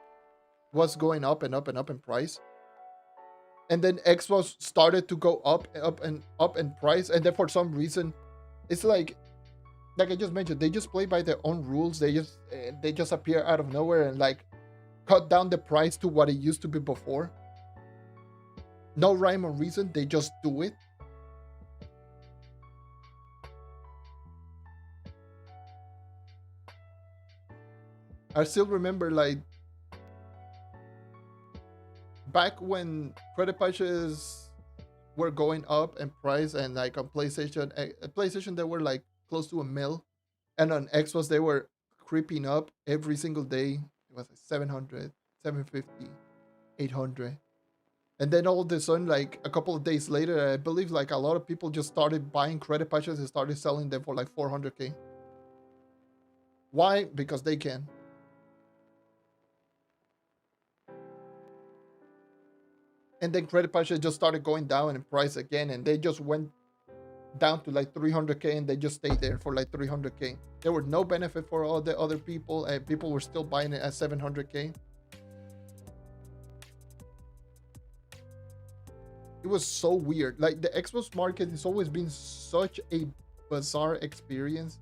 Speaker 1: was going up and up and up in price, and then Xbox started to go up in price, and then for some reason, it's like I just mentioned, they just play by their own rules. They just appear out of nowhere and like cut down the price to what it used to be before. No rhyme or reason. They just do it. I still remember like back when credit patches were going up in price, and like on PlayStation they were like close to a mil, and on Xbox they were creeping up every single day. It was like 700, 750, 800. And then all of a sudden, like a couple of days later, I believe like a lot of people just started buying credit patches and started selling them for like 400k. Why? Because they can. And then credit patches just started going down in price again, and they just went down to like 300k, and they just stayed there for like 300k. There were no benefit for all the other people, and people were still buying it at 700k. It was so weird. Like the Xbox market has always been such a bizarre experience.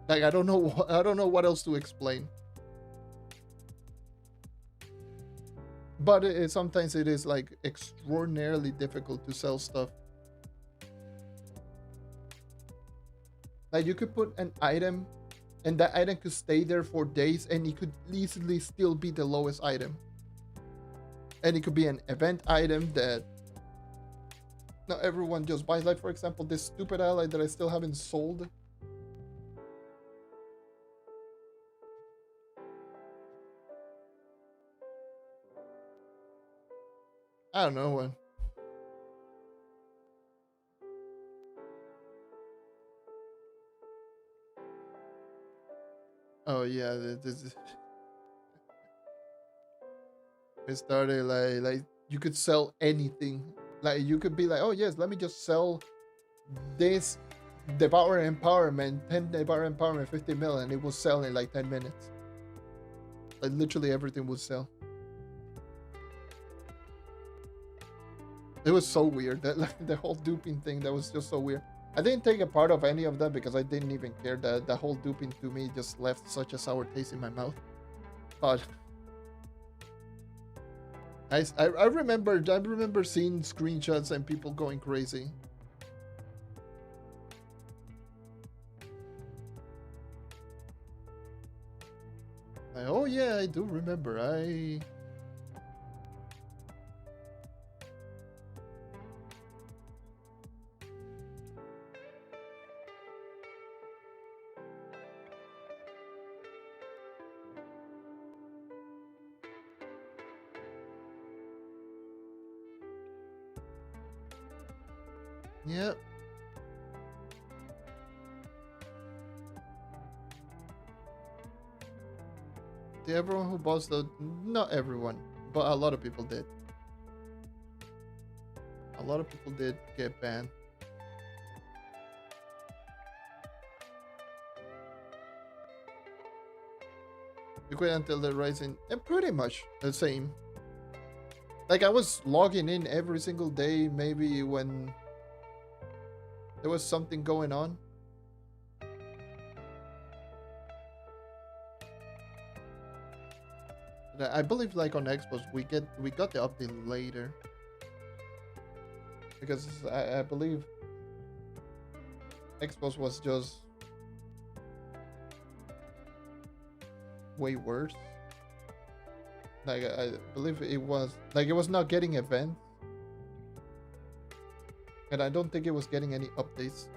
Speaker 1: Like I don't know I don't know what else to explain. But sometimes it is like extraordinarily difficult to sell stuff. Like you could put an item, and that item could stay there for days, and it could easily still be the lowest item. And it could be an event item that not everyone just buys. Like for example, this stupid ally that I still haven't sold. I don't know when. Oh yeah, it started like you could sell anything. Like you could be like, oh yes, let me just sell this Devour Empowerment, 10 Devour Empowerment, 50 mil, and it will sell in like 10 minutes. Like literally everything would sell. It was so weird. That like the whole duping thing, that was just so weird. I didn't take a part of any of that because I didn't even care. That the whole duping to me just left such a sour taste in my mouth. But I remember seeing screenshots and people going crazy. Like, oh yeah, I do remember. Yep. Did everyone who bought the... Not everyone, but a lot of people did. A lot of people did get banned. You quit until the rising... And pretty much the same. Like, I was logging in every single day, maybe when there was something going on. I believe like on Xbox we got the update later. Because I believe Xbox was just way worse. Like I believe it was not getting events. And I don't think it was getting any updates.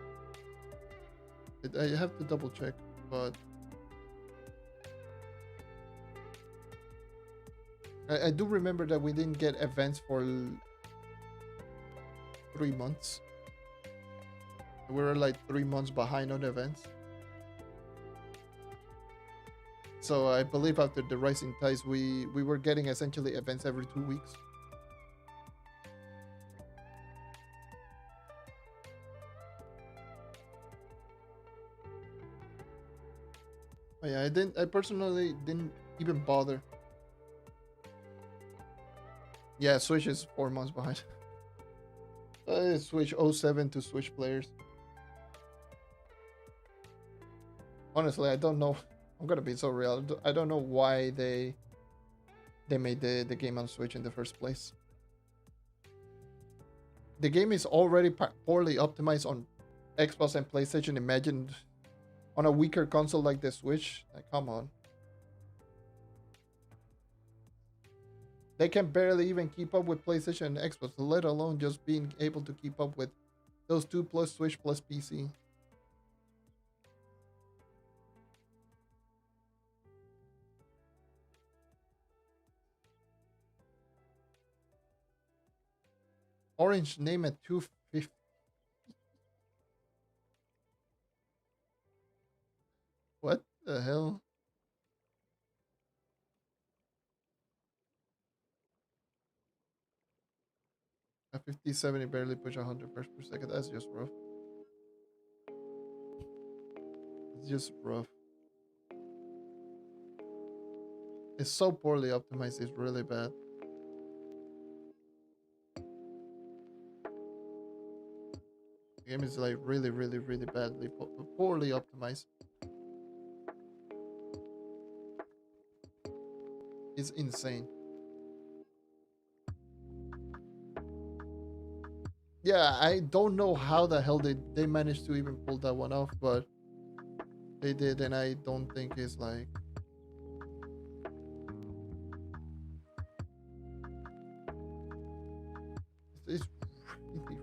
Speaker 1: I have to double check, but I do remember that we didn't get events for 3 months. We were like 3 months behind on events. So I believe after the Rising Tides, we were getting essentially events every 2 weeks. Oh yeah, I personally didn't even bother. Yeah, Switch is 4 months behind. Switch 07 to Switch players. Honestly, I don't know. I'm gonna be so real. I don't know why they made the game on Switch in the first place. The game is already poorly optimized on Xbox and PlayStation. Imagine on a weaker console like the Switch. Like, come on. They can barely even keep up with PlayStation and Xbox, let alone just being able to keep up with those two plus Switch plus PC. Orange name at 250. What the hell? A 5070 barely push 100 frames per second. That's just rough. It's just rough. It's so poorly optimized, it's really bad. The game is like really badly, poorly optimized. It's insane. Yeah, I don't know how the hell they managed to even pull that one off, but they did, and I don't think it's like... It's really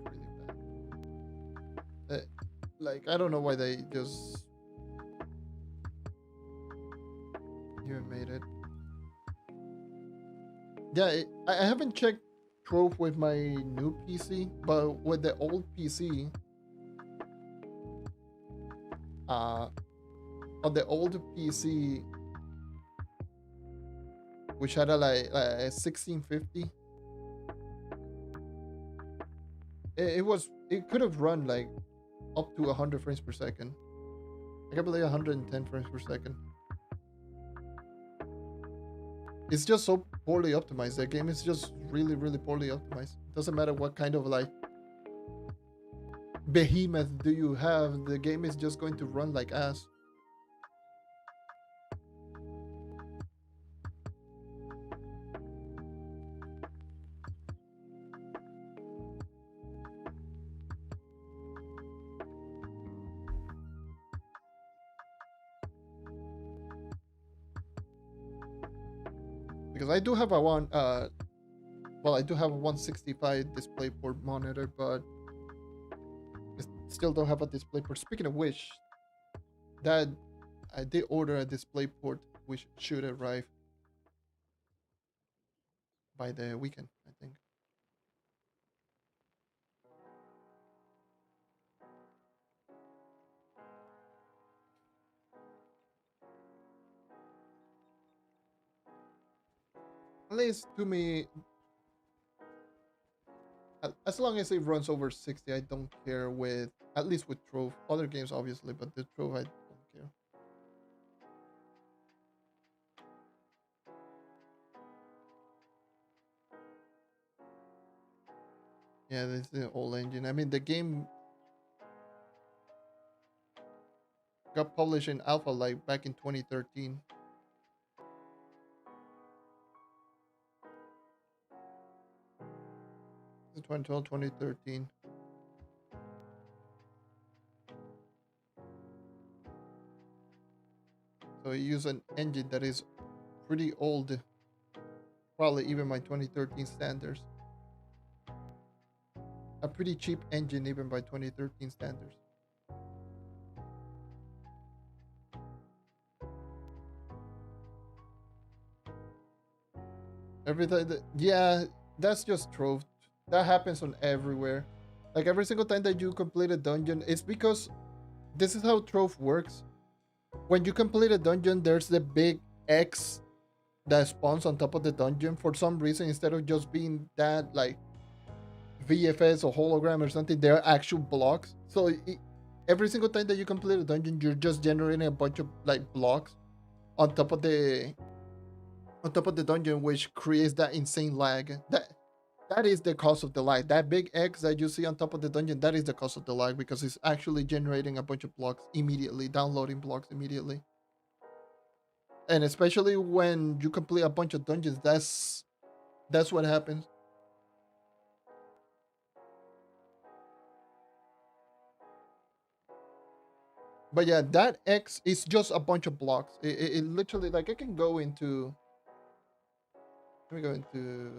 Speaker 1: bad. Like, I don't know why they just even made it. Yeah, I haven't checked Trove with my new PC, but with the old PC, on the old PC, which had a like a 1650, it could have run like up to 100 frames per second. I can believe 110 frames per second. It's just so poorly optimized. That game is just really, really poorly optimized. Doesn't matter what kind of like behemoth do you have, the game is just going to run like ass. Because I do have a I do have a 165 DisplayPort monitor, but I still don't have a DisplayPort. Speaking of which, that I did order a DisplayPort, which should arrive by the weekend, I think. At least to me, as long as it runs over 60, I don't care with, at least with Trove. Other games, obviously, but the Trove, I don't care. Yeah, this is the old engine. I mean, the game got published in alpha like back in 2013. 2012, 2013. So you use an engine that is pretty old, probably even by 2013 standards. A pretty cheap engine even by 2013 standards. Everything, yeah, that's just Trove. That happens on everywhere. Like every single time that you complete a dungeon, it's because this is how Trove works. When you complete a dungeon, there's the big X that spawns on top of the dungeon for some reason. Instead of just being that like VFS or hologram or something, they're actual blocks. So every single time that you complete a dungeon, you're just generating a bunch of like blocks on top of the dungeon, which creates that insane lag. That is the cause of the lag. That big X that you see on top of the dungeon, that is the cause of the lag, because it's actually generating a bunch of blocks immediately, downloading blocks immediately. And especially when you complete a bunch of dungeons, that's what happens. But yeah, that X is just a bunch of blocks. It literally, like, I can go into, let me go into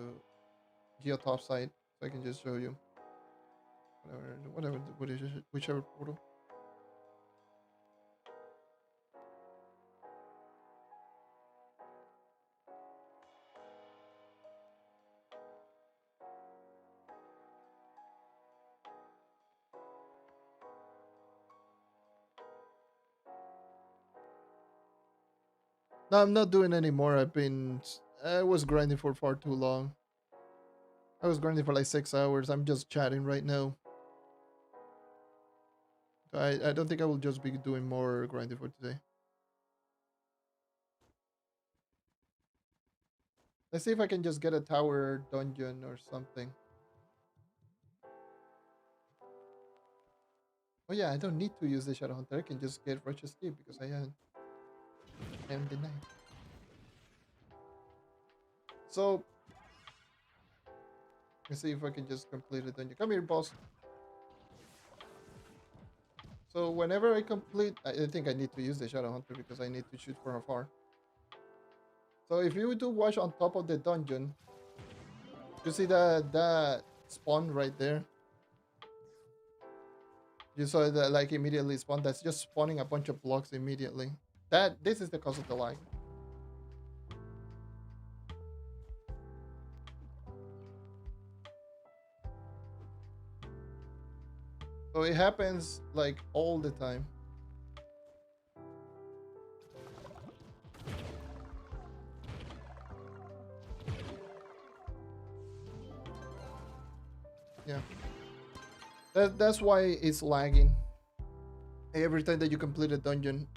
Speaker 1: Geotop site so I can just show you whichever portal. No, I'm not doing anymore. I was grinding for far too long. I was grinding for like 6 hours. I'm just chatting right now. I don't think I will just be doing more grinding for today. Let's see if I can just get a tower dungeon or something. Oh yeah, I don't need to use the Shadow Hunter. I can just get Rush Escape because I am denied. So let's see if I can just complete the dungeon. Come here, boss. So whenever I complete, I think I need to use the Shadow Hunter because I need to shoot from afar. So if you do watch on top of the dungeon, you see that spawn right there. You saw that like immediately spawn. That's just spawning a bunch of blocks immediately. This is the cause of the lag. So it happens like all the time. Yeah. That's why it's lagging. Every time that you complete a dungeon.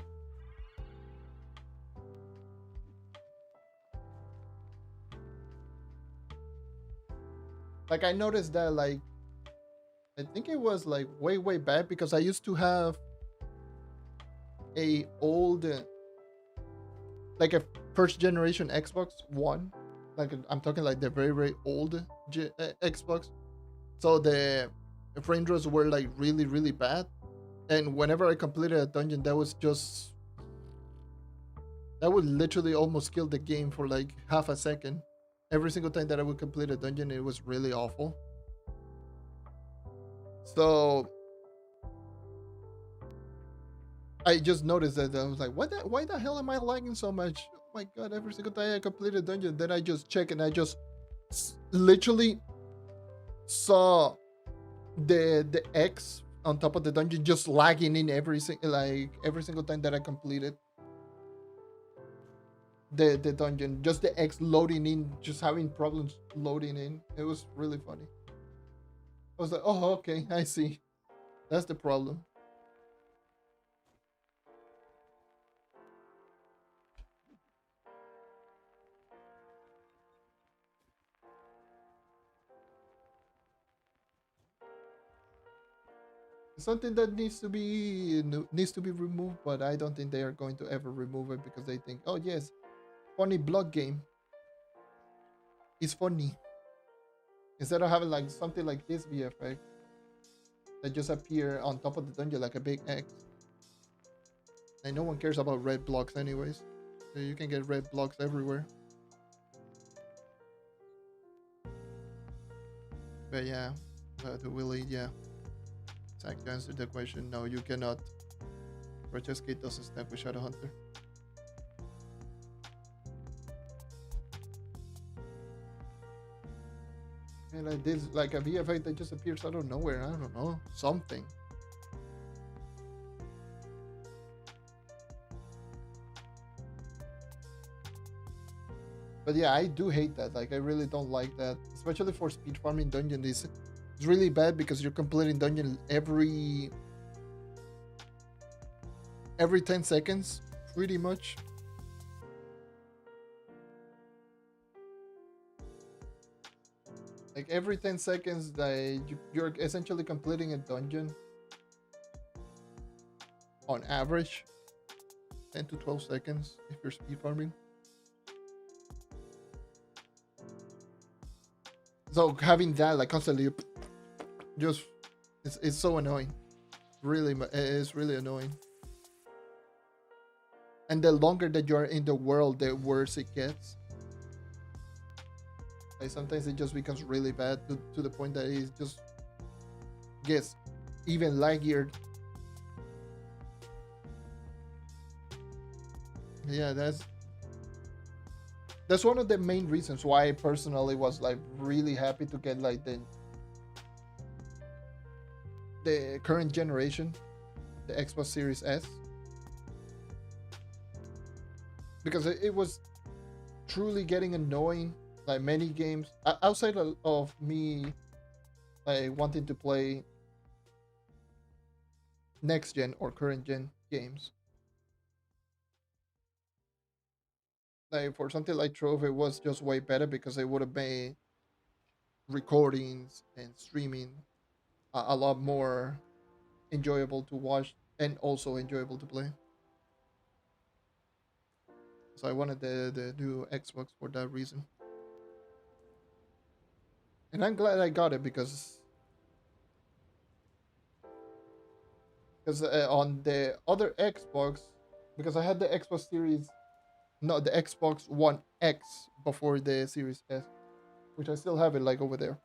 Speaker 1: Like I noticed that like I think it was like way back because I used to have a old like a first generation Xbox One. Like I'm talking like the very old Xbox. So the frame drops were like really bad. And whenever I completed a dungeon, that would literally almost kill the game for like half a second. Every single time that I would complete a dungeon, it was really awful. So I just noticed that I was like, why the hell am I lagging so much? Oh my god, every single time I complete a dungeon, then I just check and I just literally saw the X on top of the dungeon just lagging in every single time that I completed the dungeon. Just the X loading in, just having problems loading in. It was really funny. I was like, oh okay, I see. That's the problem. Something that needs to be removed, but I don't think they are going to ever remove it because they think, oh yes, funny block game is funny. Instead of having like something like this VFX that just appear on top of the dungeon like a big X. And no one cares about red blocks anyways. So you can get red blocks everywhere. But yeah, to Willie, yeah. Zach, to answer the question, no, you cannot. Rochesky doesn't stack with Shadowhunter. And like this, like a VFX that just appears out of nowhere. I don't know, something. But yeah, I do hate that. Like, I really don't like that, especially for speed farming dungeon. It's really bad because you're completing dungeon every 10 seconds, pretty much. Like every 10 seconds, you're essentially completing a dungeon on average 10 to 12 seconds if you're speed farming. So having that like constantly just it's so annoying. Really, it's really annoying. And the longer that you're in the world, the worse it gets. Like sometimes it just becomes really bad to the point that it just gets even laggier. Yeah, that's one of the main reasons why I personally was like really happy to get like the current generation, the Xbox Series S, because it was truly getting annoying. Like many games outside of me like wanting to play next gen or current gen games, like for something like Trove, it was just way better because it would have made recordings and streaming a lot more enjoyable to watch and also enjoyable to play. So I wanted the new Xbox for that reason. And I'm glad I got it because on the other Xbox, because I had the Xbox Series, no, the Xbox One X before the Series S, which I still have it like over there.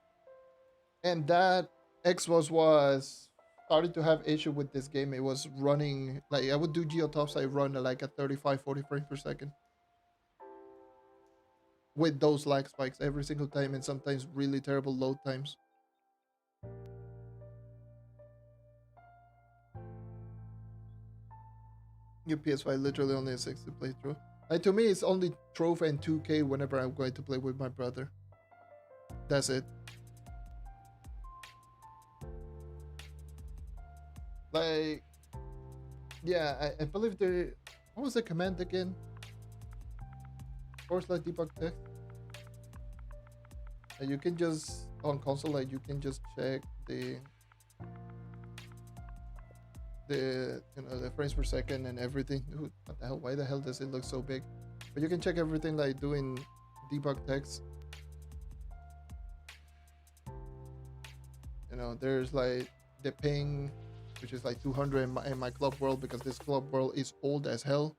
Speaker 1: And that Xbox was starting to have issue with this game. It was running like I would do geotops, I run at like at 35, 40 frames per second with those lag spikes every single time, and sometimes really terrible load times. Your PS5 literally only a 60 playthrough. Like to me, it's only Trove and 2K whenever I'm going to play with my brother. That's it. Like, yeah, I believe there. What was the command again? Force like debug text. You can just on console, like you can just check the the frames per second and everything. Ooh, what the hell? Why the hell does it look so big? But you can check everything like doing debug text. There's like the ping, which is like 200 in my club world, because this club world is old as hell.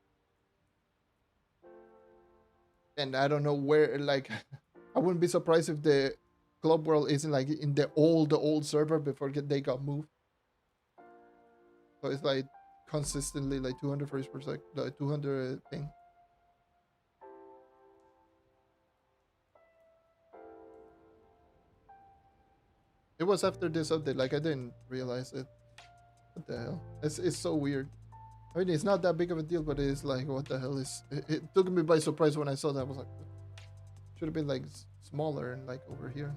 Speaker 1: And I don't know where, like, I wouldn't be surprised if the club world isn't like in the old server before they got moved. So it's like consistently like 200 frames per second, like 200 ping. It was after this update, like I didn't realize it. What the hell? It's so weird. I mean, it's not that big of a deal, but it's like, what the hell is? It took me by surprise when I saw that. I was like, should have been like smaller and like over here.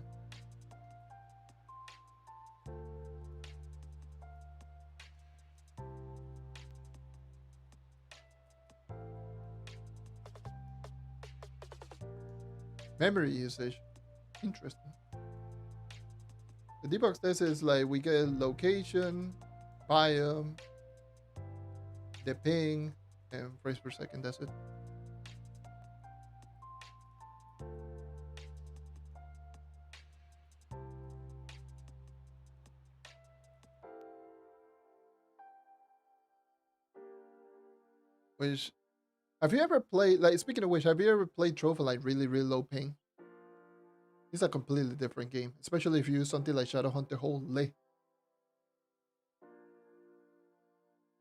Speaker 1: Memory usage, interesting. The debug test is like we get location, biome, the ping, and frames per second. That's it. Which, have you ever played, like, speaking of which, have you ever played Trove like really low ping? It's a completely different game, especially if you use something like Shadowhunter. Holy,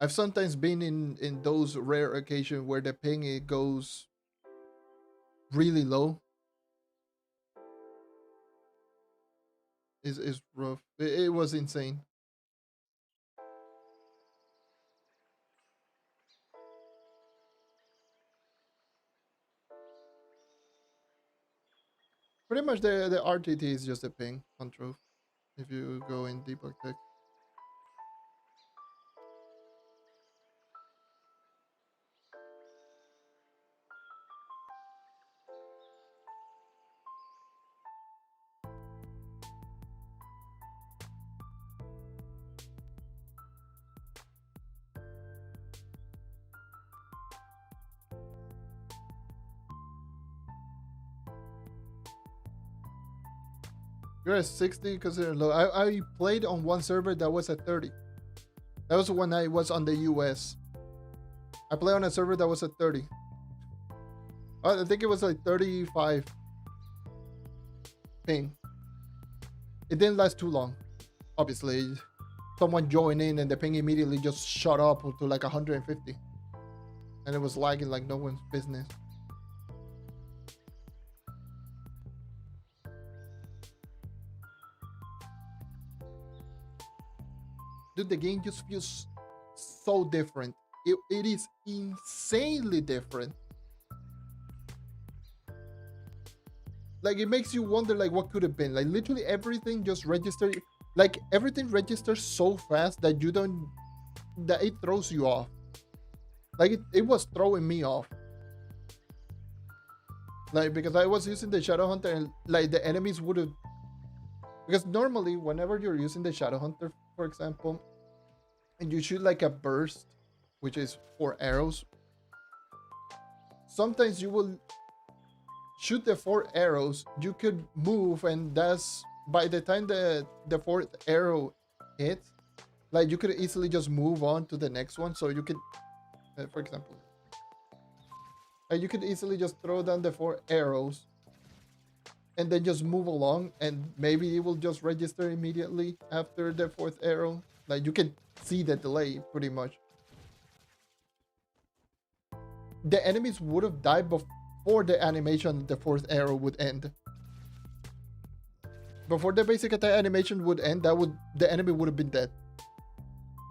Speaker 1: I've sometimes been in those rare occasions where the ping it goes really low. Is rough. It was insane. Pretty much the RTT is just a ping on Trove if you go in debug text. You're at 60 considered low. I played on one server that was at 30. That was when I was on the US. I played on a server that was at 30. I think it was like 35 ping. It didn't last too long. Obviously, someone joined in and the ping immediately just shot up to like 150. And it was lagging like no one's business. Dude, the game just feels so different. It is insanely different. Like, it makes you wonder, like, what could have been. Like, literally everything just registered. Like, everything registers so fast that you don't... that it throws you off. Like, it was throwing me off. Like, because I was using the Shadowhunter and, like, the enemies would have... Because normally, whenever you're using the Shadowhunter, for example, and you shoot, like, a burst, which is 4 arrows, sometimes you will... shoot the 4 arrows, you could move, and that's by the time the 4th arrow hits, like, you could easily just move on to the next one. So you could, for example, you could easily just throw down the 4 arrows and then just move along, and maybe it will just register immediately after the 4th arrow. Like, you can see the delay pretty much. The enemies would have died before the animation, the 4th arrow would end. Before the basic attack animation would end, the enemy would have been dead.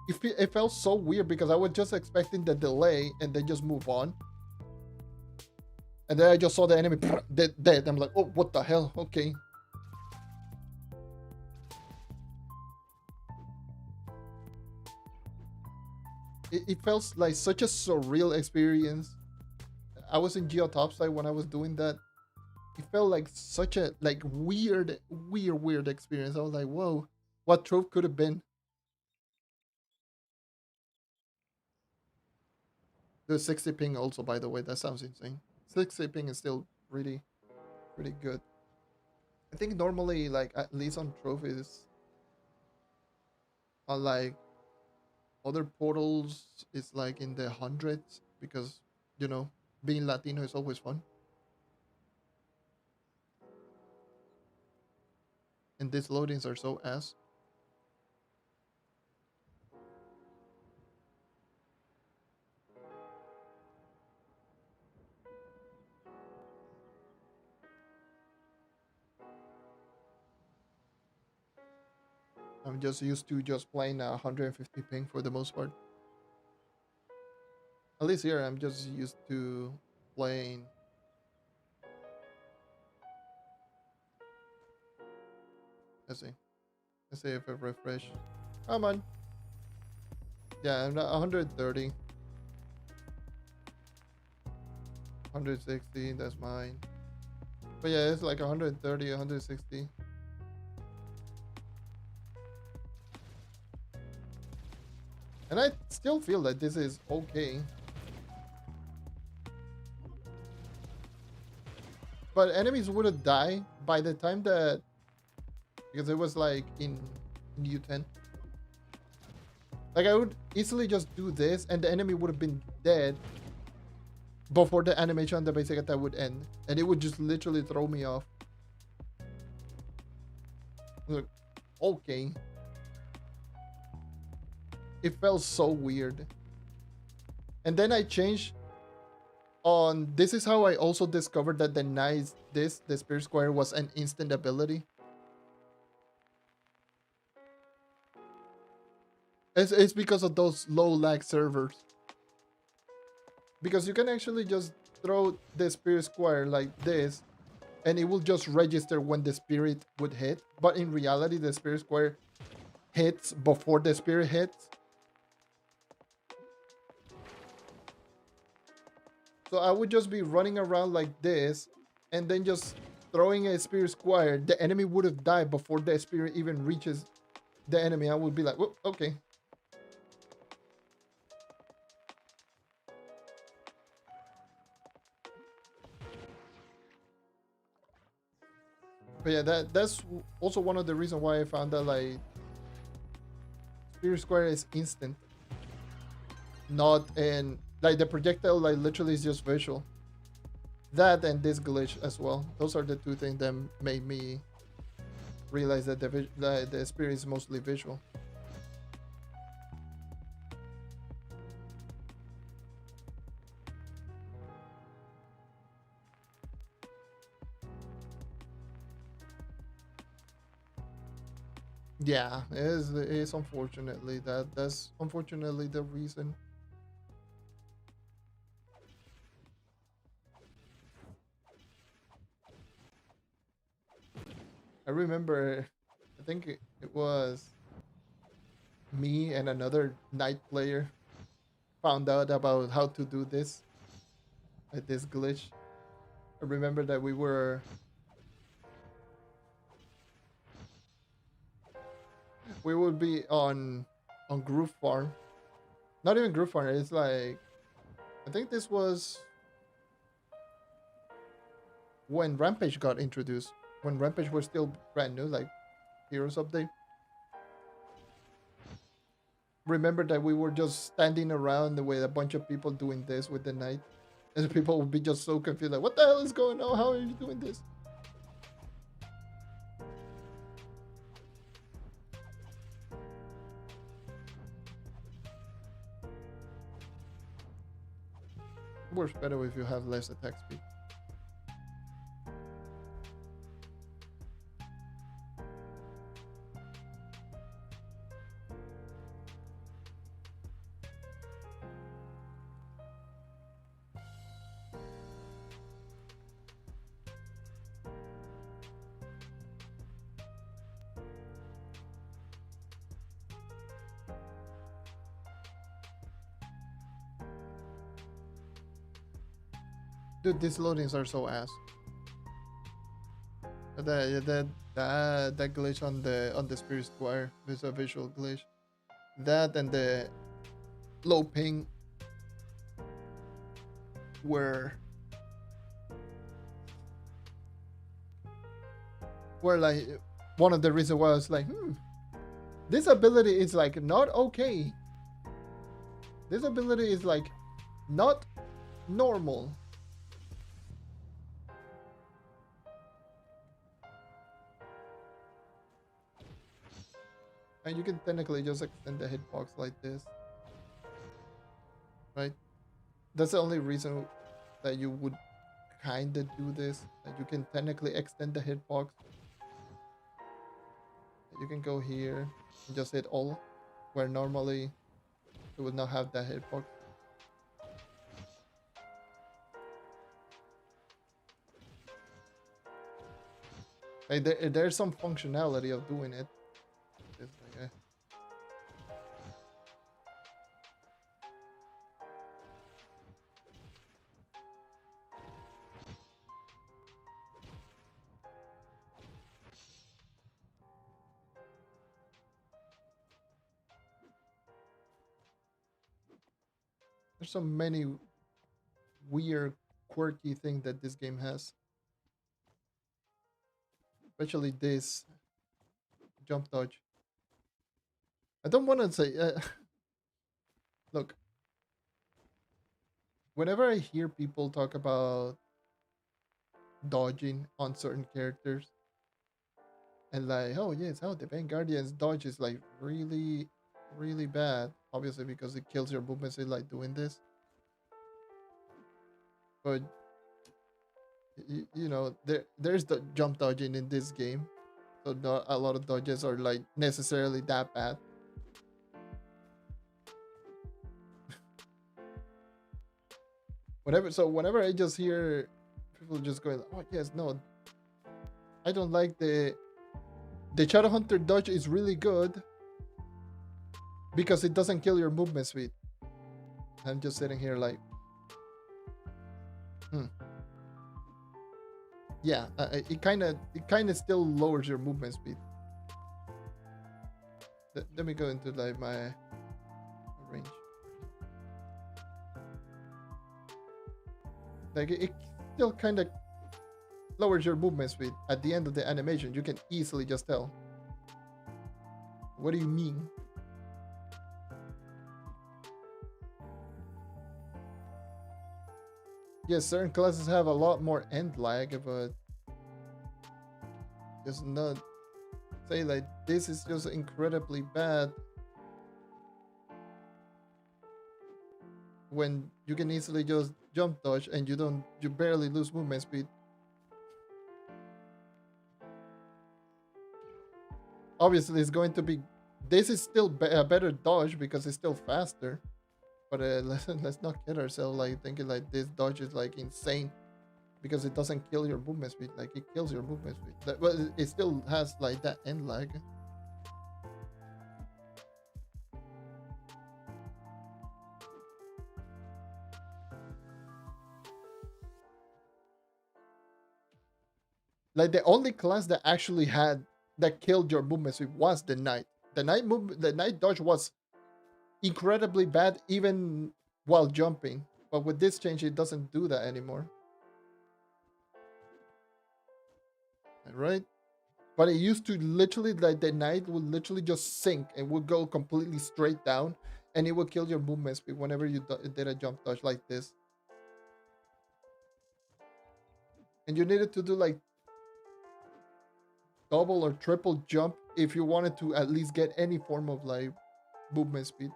Speaker 1: It felt so weird because I was just expecting the delay and then just move on. And then I just saw the enemy dead. I'm like, oh, what the hell? Okay. it felt like such a surreal experience. I was in Geotopside when I was doing that. It felt like such a like weird experience. I was like, whoa, what Trove could have been. The 60 ping also, by the way, that sounds insane. 60 ping is still pretty good. I think normally, like at least on Trove is like other portals is like in the hundreds because you know being Latino is always fun. And these loadings are so ass. I'm just used to just playing 150 ping for the most part. At least here, I'm just used to playing. Let's see. Let's see if I refresh. Come on. Yeah, I'm not 130. 160, that's mine. But yeah, it's like 130, 160. And I still feel that this is okay. But enemies wouldn't die by the time that, because it was like in U10. Like I would easily just do this and the enemy would have been dead before the animation on the basic attack would end. And it would just literally throw me off. Like, okay. It felt so weird. And then I changed on, this is how I also discovered that the Spirit Squire was an instant ability. It's because of those low lag servers. Because you can actually just throw the Spirit Squire like this and it will just register when the spirit would hit. But in reality, the Spirit Square hits before the spirit hits. So I would just be running around like this and then just throwing a Spirit Squire. The enemy would have died before the spirit even reaches the enemy. I would be like, whoop, okay. But yeah, that's also one of the reasons why I found that like Spirit Square is instant, not in like the projectile like literally is just visual. That and this glitch as well. Those are the two things that made me realize that the spirit is mostly visual. Yeah, it is unfortunately that's unfortunately the reason. I remember, I think it was me and another night player found out about how to do this glitch. I remember that we would be on Groove Farm. Not even Groove Farm, it's like I think this was when Rampage got introduced. When Rampage was still brand new, like Heroes Update. Remember that we were just standing around with a bunch of people doing this with the knight. And people would be just so confused, like, what the hell is going on? How are you doing this? It works better if you have less attack speed. Dude, these loadings are so ass. That glitch on the Spirit Square is a visual glitch. That and the low ping where like one of the reasons why I was like, this ability is like not okay. This ability is like not normal. And you can technically just extend the hitbox like this, right? That's the only reason that you would kind of do this. That you can technically extend the hitbox. You can go here and just hit all, where normally it would not have that hitbox. Like there's some functionality of doing it. It's like, there's so many weird, quirky things that this game has. Especially this jump dodge. I don't want to say. Look, whenever I hear people talk about dodging on certain characters, and like, oh yes, how the Vanguardian's dodge is like really, really bad. Obviously, because it kills your movement speed like doing this. But you know, there's the jump dodging in this game, so not a lot of dodges are like necessarily that bad. Whenever I just hear people just going, oh yes, no, I don't like the Shadowhunter dodge is really good because it doesn't kill your movement speed. I'm just sitting here like, yeah, it kind of still lowers your movement speed. Let me go into like my range. Like it still kind of lowers your movement speed at the end of the animation. You can easily just tell. What do you mean? Yes, certain classes have a lot more end lag, but just not say like this is just incredibly bad when you can easily just jump dodge and you barely lose movement speed. Obviously, it's going to be. This is still a better dodge because it's still faster. But let's not kid ourselves like thinking like this dodge is like insane because it doesn't kill your movement speed. Like it kills your movement speed. But it still has like that end lag. Like the only class that actually had that killed your movement speed was the knight. The knight dodge was incredibly bad even while jumping. But with this change, it doesn't do that anymore. Right? But it used to literally, like the knight would literally just sink and would go completely straight down, and it would kill your movement speed whenever you did a jump dodge like this. And you needed to do like double or triple jump if you wanted to at least get any form of like movement speed.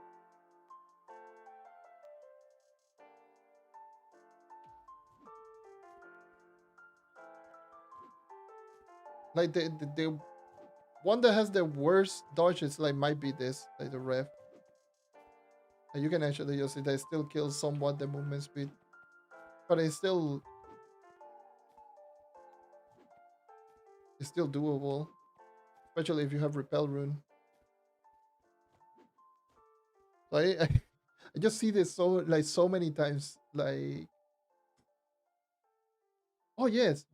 Speaker 1: Like the one that has the worst dodges like might be this, like the ref. And you can actually just see that it still kills somewhat the movement speed, but it's still doable, especially if you have repel rune. Like I just see this so many times, like Oh yes,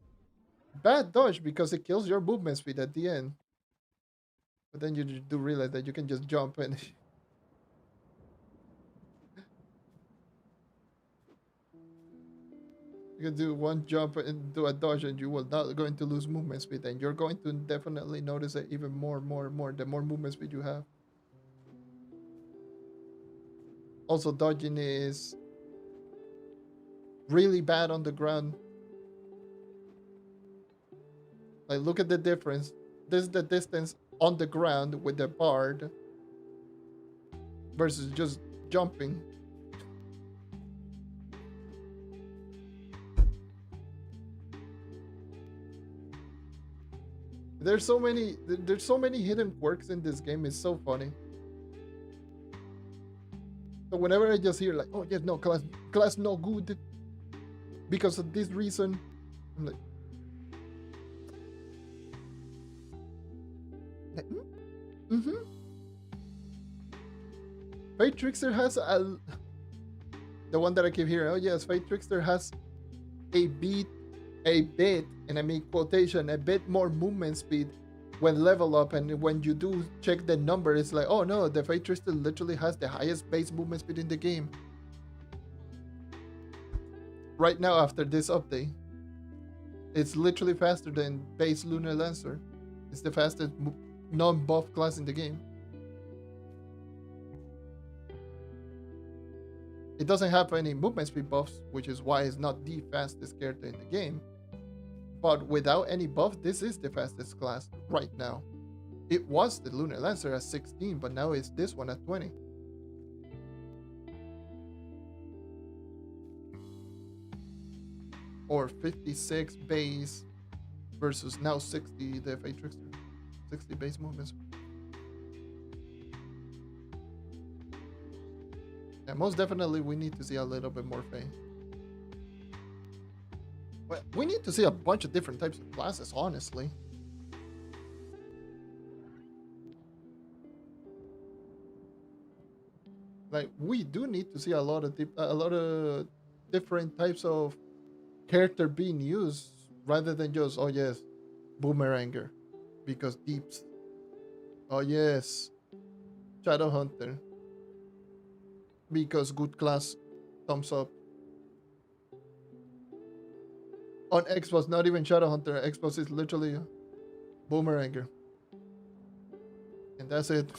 Speaker 1: bad dodge because it kills your movement speed at the end. But then you do realize that you can just jump and you can do one jump and do a dodge, and you will not going to lose movement speed, and you're going to definitely notice it even more the more movement speed you have. Also, dodging is really bad on the ground. Like, look at the difference. This is the distance on the ground with the bard versus just jumping. There's so many hidden quirks in this game. It's so funny. So whenever I just hear like, oh yes, no, class no good because of this reason, I'm like, mm-hmm. Fate Trickster has the one that I keep hearing. Oh yes, Fate Trickster has a bit, and I mean quotation, a bit more movement speed when level up, and when you do check the number, it's like, oh no, the Fate Trickster literally has the highest base movement speed in the game. Right now, after this update, it's literally faster than base Lunar Lancer. It's the fastest non-buff class in the game. It doesn't have any movement speed buffs, which is why it's not the fastest character in the game. But without any buff, this is the fastest class right now. It was the Lunar Lancer at 16, but now it's this one at 20. Or 56 base versus now 60 the Fate Trickster. 60 base movements. Yeah, most definitely we need to see a little bit more Fate. But we need to see a bunch of different types of classes, honestly. Like, we do need to see a lot of different types of character being used rather than just, oh yes, Boomeranger because deeps. Oh yes, Shadowhunter because good class, thumbs up. On Xbox, not even Shadowhunter. Xbox is literally Boomeranger, and that's it.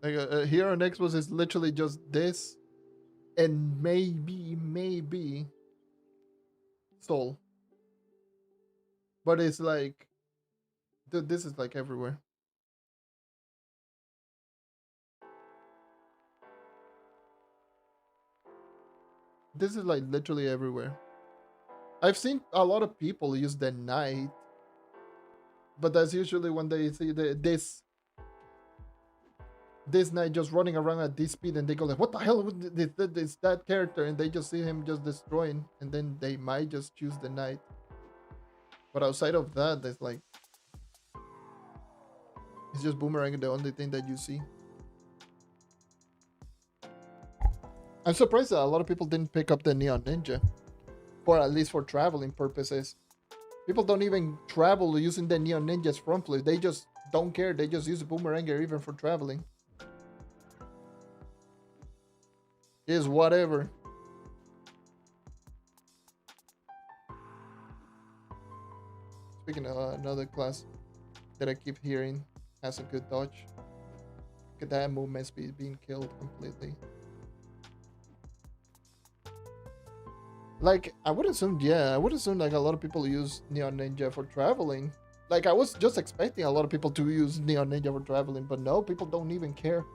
Speaker 1: Like here on Xbox is literally just this, and maybe Soul, but it's like, dude, this is like everywhere. This is like literally everywhere. I've seen a lot of people use the knight, but that's usually when they see this knight just running around at this speed, and they go like, "What the hell is that character?" And they just see him just destroying, and then they might just choose the knight. But outside of that, there's like, it's just Boomerang the only thing that you see. I'm surprised that a lot of people didn't pick up the Neon Ninja, for at least for traveling purposes. People don't even travel using the Neon Ninja's front flip. They just don't care. They just use the Boomeranger even for traveling. Is whatever. Speaking of another class that I keep hearing has a good dodge. Look at that movement speed being killed completely. Like, I would assume like a lot of people use Neon Ninja for traveling. Like, I was just expecting a lot of people to use Neon Ninja for traveling, but no, people don't even care.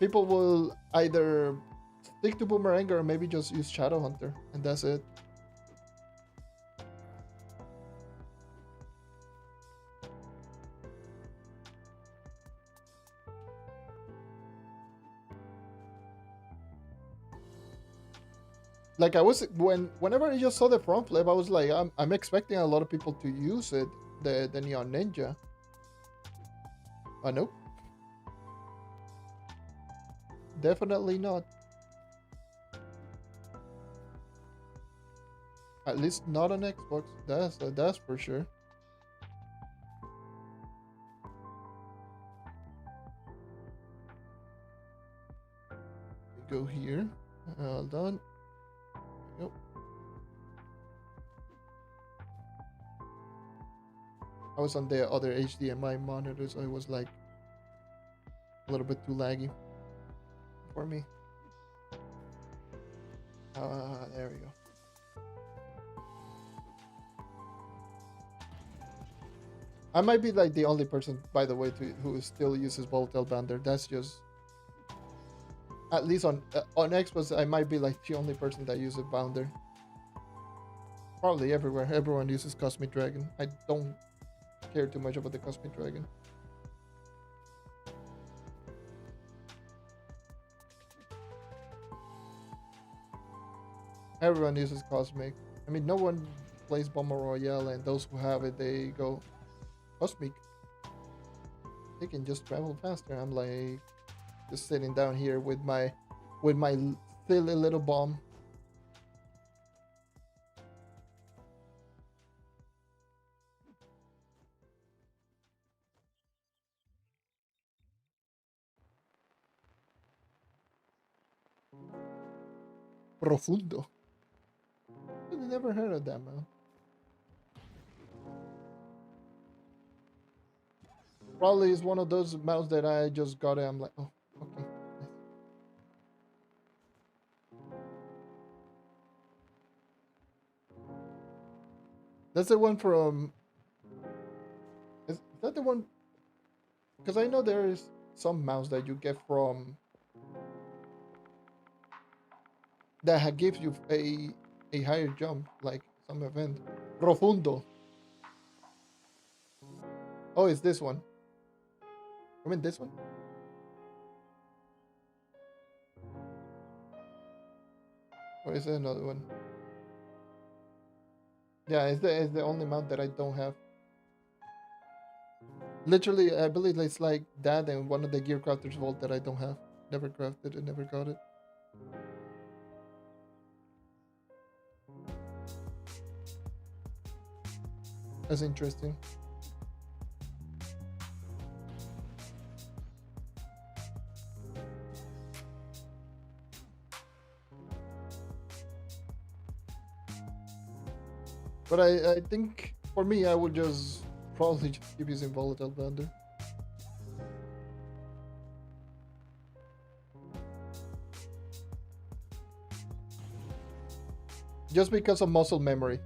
Speaker 1: People will either stick to Boomerang or maybe just use Shadowhunter, and that's it. Like, I was whenever I just saw the front flip, I was like, I'm expecting a lot of people to use it, the Neon Ninja. Nope. Definitely not. At least not on Xbox. That's for sure. We go here. Hold on. Yep. I was on the other HDMI monitor, so it was like a little bit too laggy for me. There we go. I might be like the only person, by the way, who still uses Volatile Bounder. That's just, at least on Xbox, I might be like the only person that uses Bounder. Probably everywhere. Everyone uses Cosmic Dragon. I don't care too much about the Cosmic Dragon. Everyone uses Cosmic. I mean, no one plays Bomber Royale, and those who have it, they go Cosmic. They can just travel faster. I'm like just sitting down here with my silly little bomb. Profundo. I never heard of that, man. Probably is one of those mouse that I just got it. I'm like, oh, okay. That's the one from. Is that the one? Because I know there is some mouse that you get from that gives you a higher jump, like some event. Profundo. Oh, it's this one. I mean, this one. Or is there another one? Yeah, it's the only mount that I don't have. Literally, I believe it's like that and one of the Gear Crafters Vault that I don't have. Never crafted it, never got it. That's interesting. But I think for me, I would just probably just keep using Volatile Bounder. Just because of muscle memory.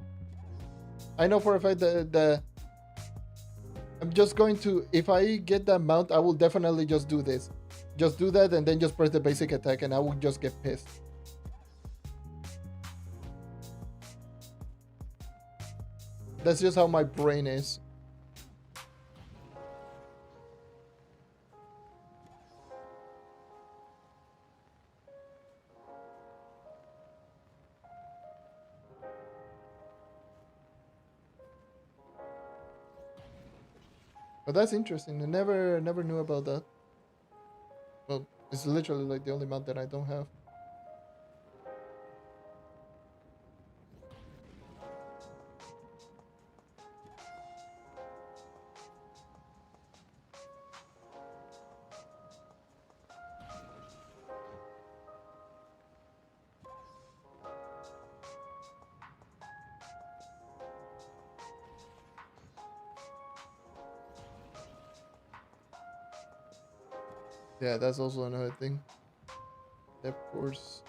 Speaker 1: I know for a fact that I'm just going to, if I get that mount, I will definitely just do this. Just do that and then just press the basic attack and I will just get pissed. That's just how my brain is. But that's interesting. I never knew about that. Well, it's literally like the only mount that I don't have. Yeah, that's also another thing. Of course.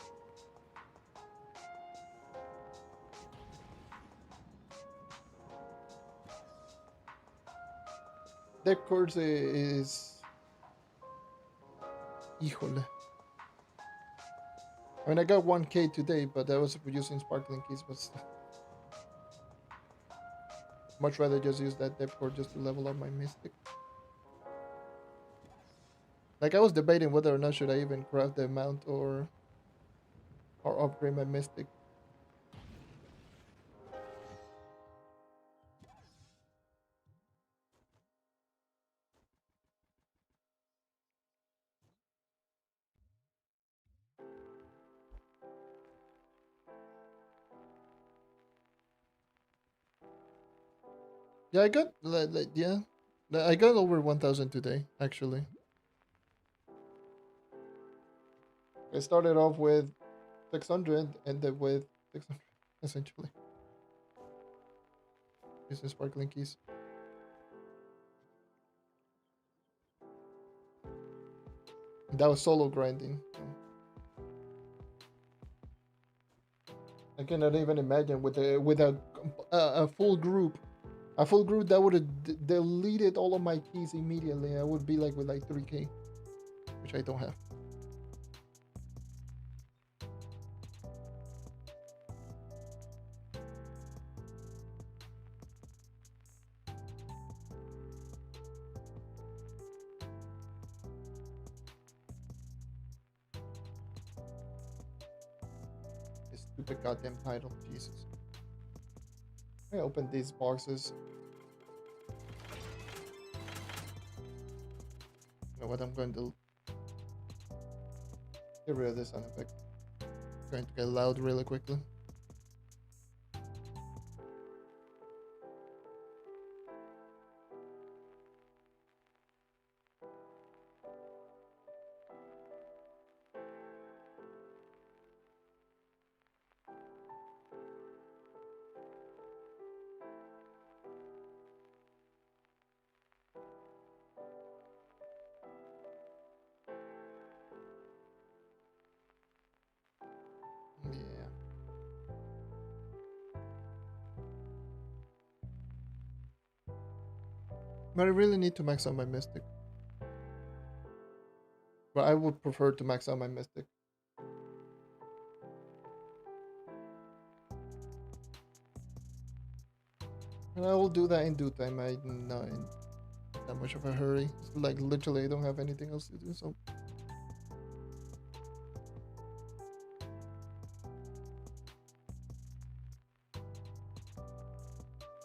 Speaker 1: That course is. Híjole. I mean, I got 1K today, but I was using sparkling keys, but much rather just use that depth core just to level up my mystic. Like I was debating whether or not should I even craft the mount or upgrade my mystic. Yeah, I got yeah, I got over 1,000 today. Actually, I started off with 600, ended with 600 essentially. Using sparkling keys. That was solo grinding. So I cannot even imagine with a full group. A full group that would have deleted all of my keys immediately. I would be like with like 3K, which I don't have. This stupid goddamn title, Jesus. I open these boxes. You know what? I'm going to get rid of this sound effect. Going to get loud really quickly. Yeah. But I really need to max out my Mystic. But I would prefer to max out my Mystic. And I will do that in due time. I'm not in that much of a hurry. It's like literally I don't have anything else to do, so.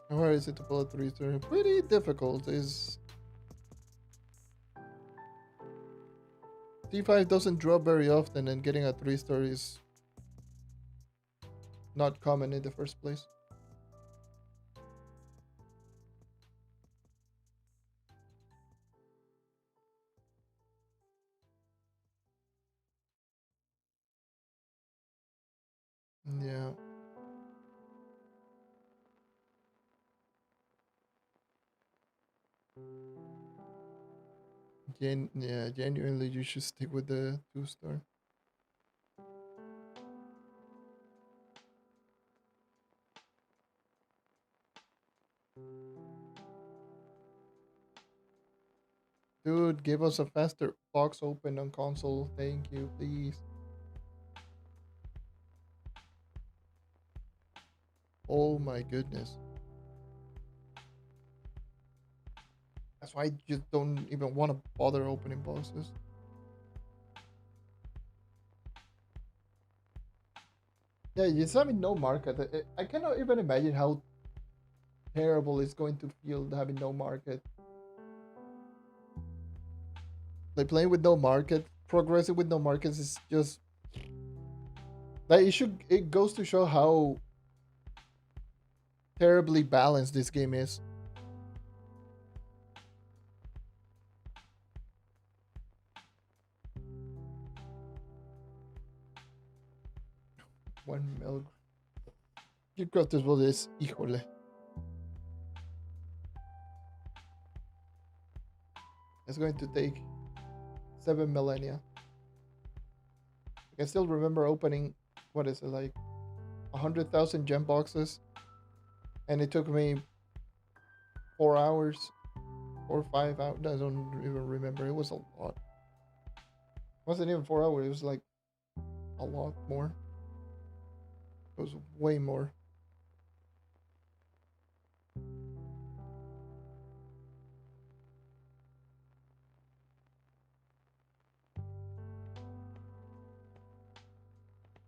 Speaker 1: How hard is it to pull a 3-star? Pretty difficult. Is T5 doesn't drop very often, and getting a 3-star is not common in the first place. Yeah. Yeah, genuinely, you should stick with the 2-star. Dude, give us a faster box open on console. Thank you, please. Oh my goodness. That's why I just don't even want to bother opening boxes. Yeah, it's having no market. I cannot even imagine how terrible it's going to feel having no market. Like playing with no market, progressing with no markets is just like it goes to show how terribly balanced this game is. One milk. You got this what is híjole. It's going to take 7 millennia. I can still remember opening what is it like 100,000 gem boxes, and it took me 4 hours or 5 hours. I don't even remember. It was a lot. It wasn't even 4 hours. It was like a lot more. It was way more.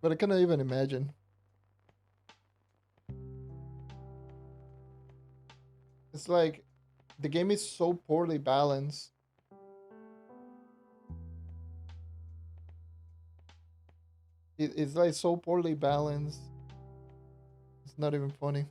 Speaker 1: But I cannot even imagine. It's like the game is so poorly balanced. It's like so poorly balanced. It's not even funny.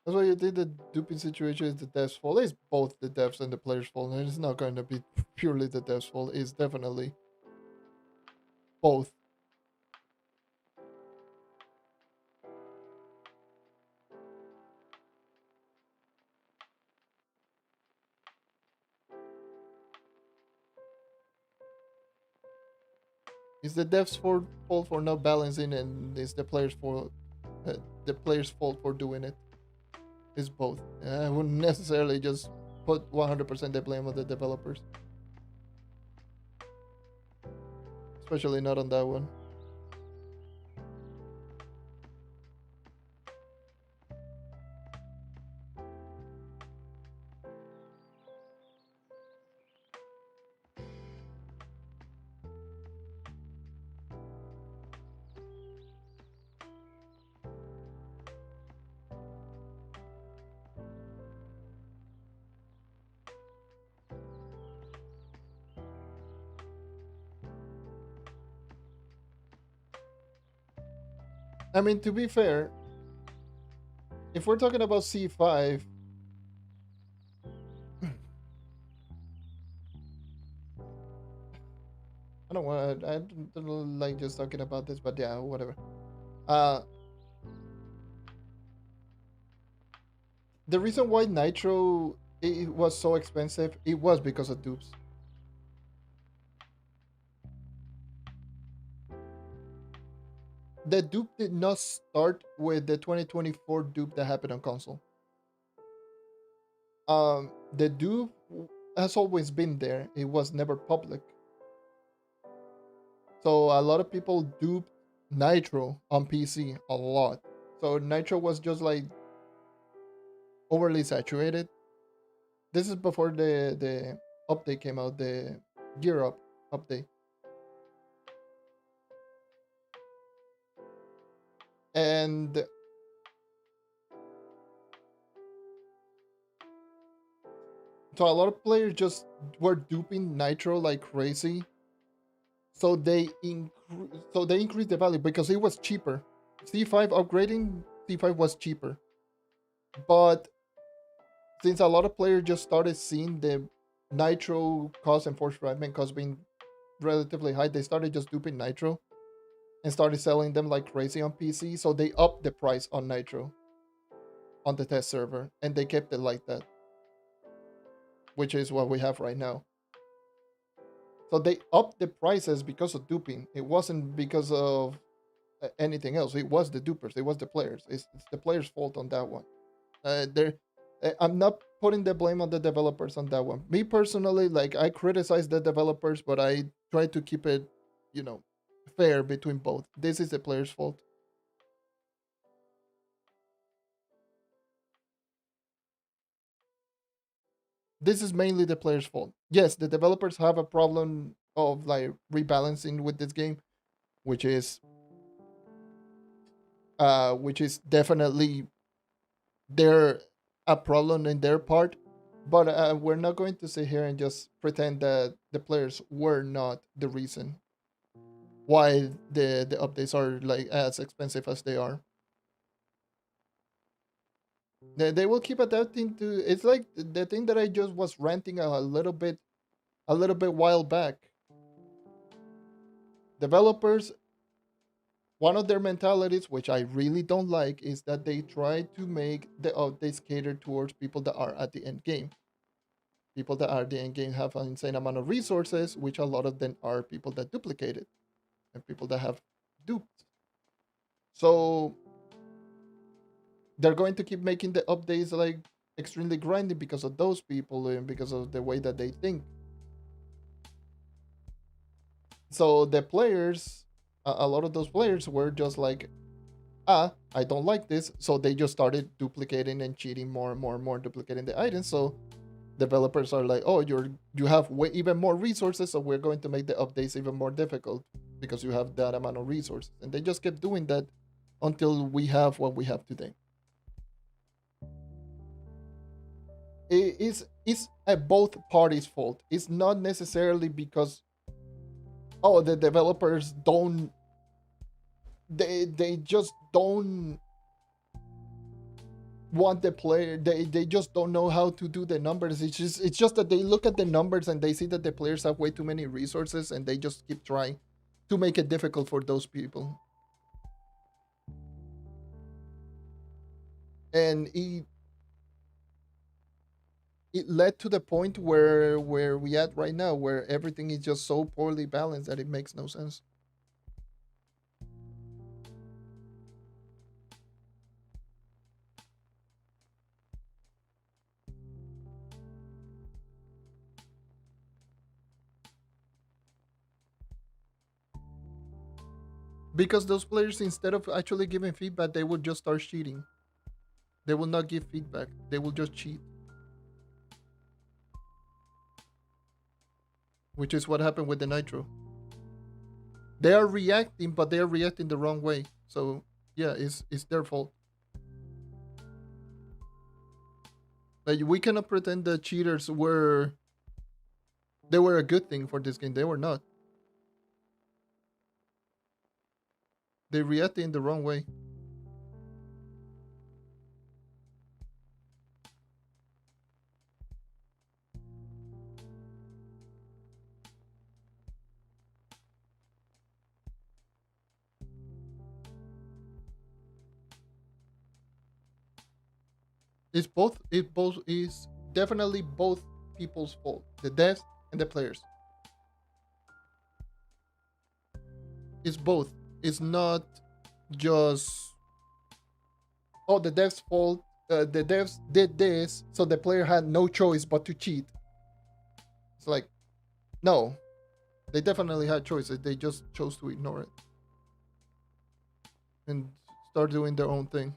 Speaker 1: That's why you did the duping situation is the devs' fault. It's both the devs and the players' fault, and it's not going to be purely the devs' fault. It's definitely both. It's the devs' fault for not balancing, and it's the players' fault for doing it. It's both. I wouldn't necessarily just put 100% the blame on the developers, especially not on that one. I mean, to be fair, if we're talking about C5, I don't want. I don't like just talking about this, but yeah, whatever. Uh, the reason why Nitro it was so expensive, it was because of dupes. The dupe did not start with the 2024 dupe that happened on console. The dupe has always been there. It was never public. So a lot of people duped Nitro on PC a lot. So Nitro was just like overly saturated. This is before the update came out, the Gear Up update. And so a lot of players just were duping Nitro like crazy. So they increased the value because it was cheaper. C5 upgrading C5 was cheaper. But since a lot of players just started seeing the Nitro cost and force fragment cost being relatively high, they started just duping Nitro and started selling them like crazy on PC. So they upped the price on Nitro on the test server, and they kept it like that, which is what we have right now. So they upped the prices because of duping. It wasn't because of anything else. It was the dupers. It was the players. It's the players' fault on that one. There, I'm not putting the blame on the developers on that one. Me personally, like I criticize the developers, but I try to keep it, you know, fair between both. This is the players' fault. This is mainly the players' fault. Yes, the developers have a problem of like rebalancing with this game, which is definitely their a problem in their part. But we're not going to sit here and just pretend that the players were not the reason why the updates are like as expensive as they are. They will keep adapting to. It's like the thing that I just was ranting a little bit while back. Developers, one of their mentalities, which I really don't like, is that they try to make the updates cater towards people that are at the end game. People that are at the end game have an insane amount of resources, which a lot of them are people that duplicate it and people that have duped. So they're going to keep making the updates like extremely grindy because of those people and because of the way that they think. So the players, a lot of those players were just like, I don't like this. So they just started duplicating and cheating more and more and more, duplicating the items. So developers are like, oh, you have even more resources, so we're going to make the updates even more difficult because you have that amount of resources. And they just kept doing that until we have what we have today. It's at both parties' fault. It's not necessarily because the developers don't they just don't want the player. They just don't know how to do the numbers. It's just that they look at the numbers and they see that the players have way too many resources and they just keep trying to make it difficult for those people. And it led to the point where we at right now, where everything is just so poorly balanced that it makes no sense. Because those players, instead of actually giving feedback, they would just start cheating. They will not give feedback. They will just cheat, which is what happened with the Nitro. They are reacting, but they are reacting the wrong way. So yeah, it's their fault. Like we cannot pretend that cheaters were a good thing for this game. They were not. They reacted in the wrong way. It both is definitely both people's fault. The devs and the players. It's both. It's not just, oh, the devs fault. The devs did this, so the player had no choice but to cheat. It's like, no, they definitely had choices. They just chose to ignore it and start doing their own thing.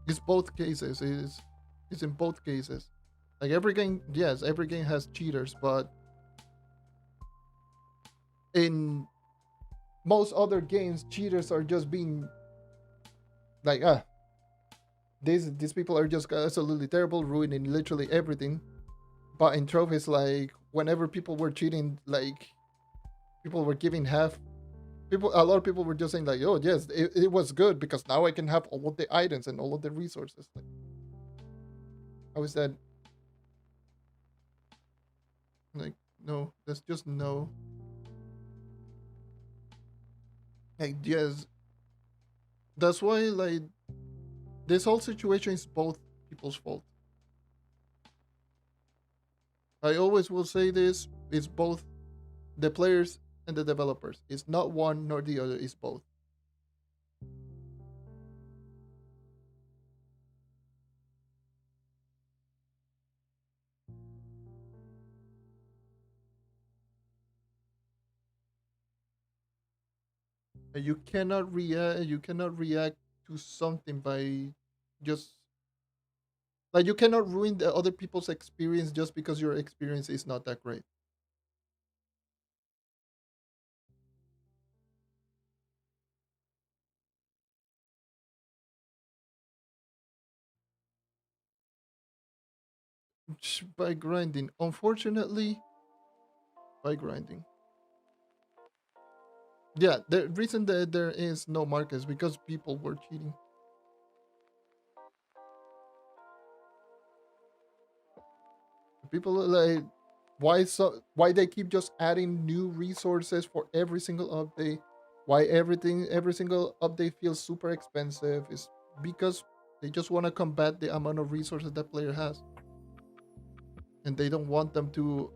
Speaker 1: It's both cases. It's in both cases. Like every game, yes, every game has cheaters, but in most other games, cheaters are just being like, these people are just absolutely terrible, ruining literally everything. But in Trove, it's like whenever people were cheating, like people were giving half. A lot of people were just saying like, oh yes, it was good because now I can have all of the items and all of the resources. Like, how is that? Like, no, that's just no. Like, yes, that's why like this whole situation is both people's fault. I always will say this: it's both the players and the developers. It's not one nor the other. It's both. And you cannot react. You cannot react to something by just like you cannot ruin the other people's experience just because your experience is not that great. By grinding, unfortunately, by grinding. Yeah, the reason that there is no market is because people were cheating. People like, why they keep just adding new resources for every single update? Why every single update feels super expensive is because they just want to combat the amount of resources that player has, and they don't want them to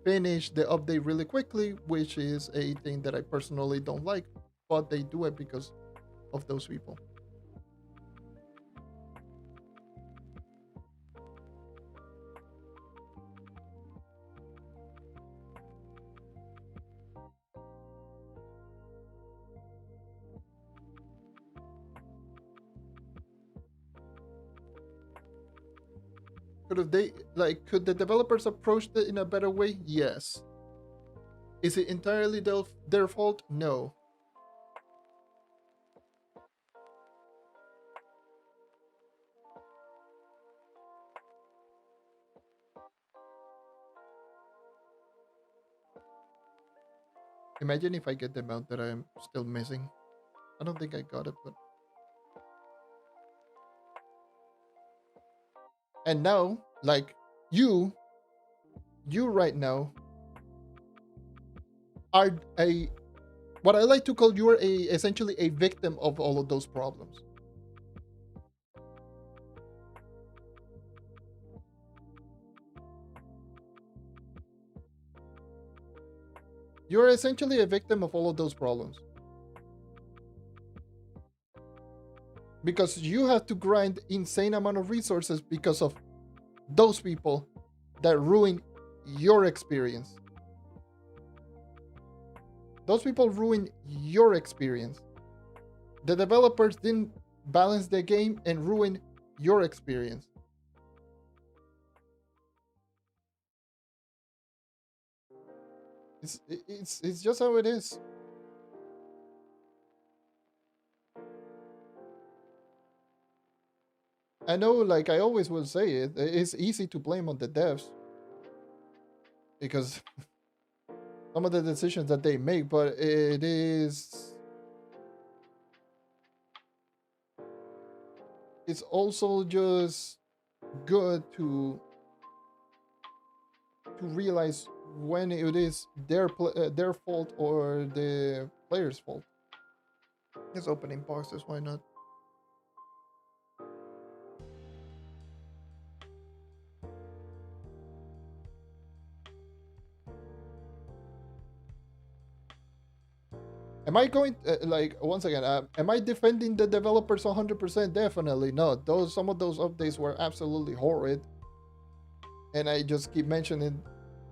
Speaker 1: finish the update really quickly, which is a thing that I personally don't like, but they do it because of those people. Could the developers approach it in a better way? Yes. Is it entirely their fault? No. Imagine if I get the mount that I'm still missing. I don't think I got it, but And now, like you right now are a what I like to call you are essentially a victim of all of those problems. You're essentially a victim of all of those problems because you have to grind insane amount of resources because of those people that ruin your experience. Those people ruin your experience. The developers didn't balance the game and ruin your experience. It's just how it is. I know, like I always will say it, it's easy to blame on the devs because some of the decisions that they make, but it's also just good to realize when it is their fault or the player's fault. It's opening boxes, why not? Am I going like once again? Am I defending the developers 100%? Definitely not. Some of those updates were absolutely horrid, and I just keep mentioning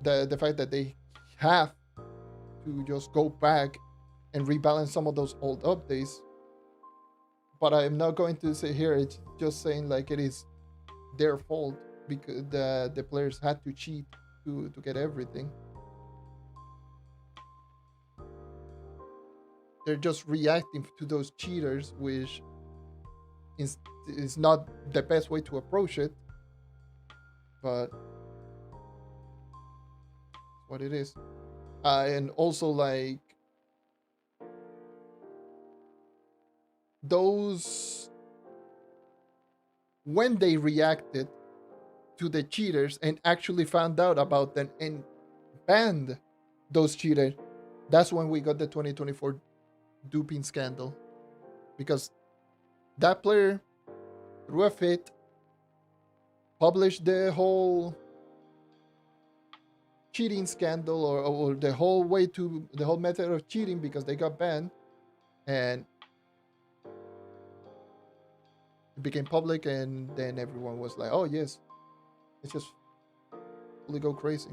Speaker 1: the fact that they have to just go back and rebalance some of those old updates. But I'm not going to say here. It's just saying like it is their fault because the players had to cheat to get everything. They're just reacting to those cheaters, which is not the best way to approach it, but what it is. And also like those when they reacted to the cheaters and actually found out about them and banned those cheaters, that's when we got the 2024 duping scandal, because that player threw a fit, published the whole cheating scandal or the whole way to the whole method of cheating because they got banned, and it became public, and then everyone was like, oh yes, it's just fully go crazy.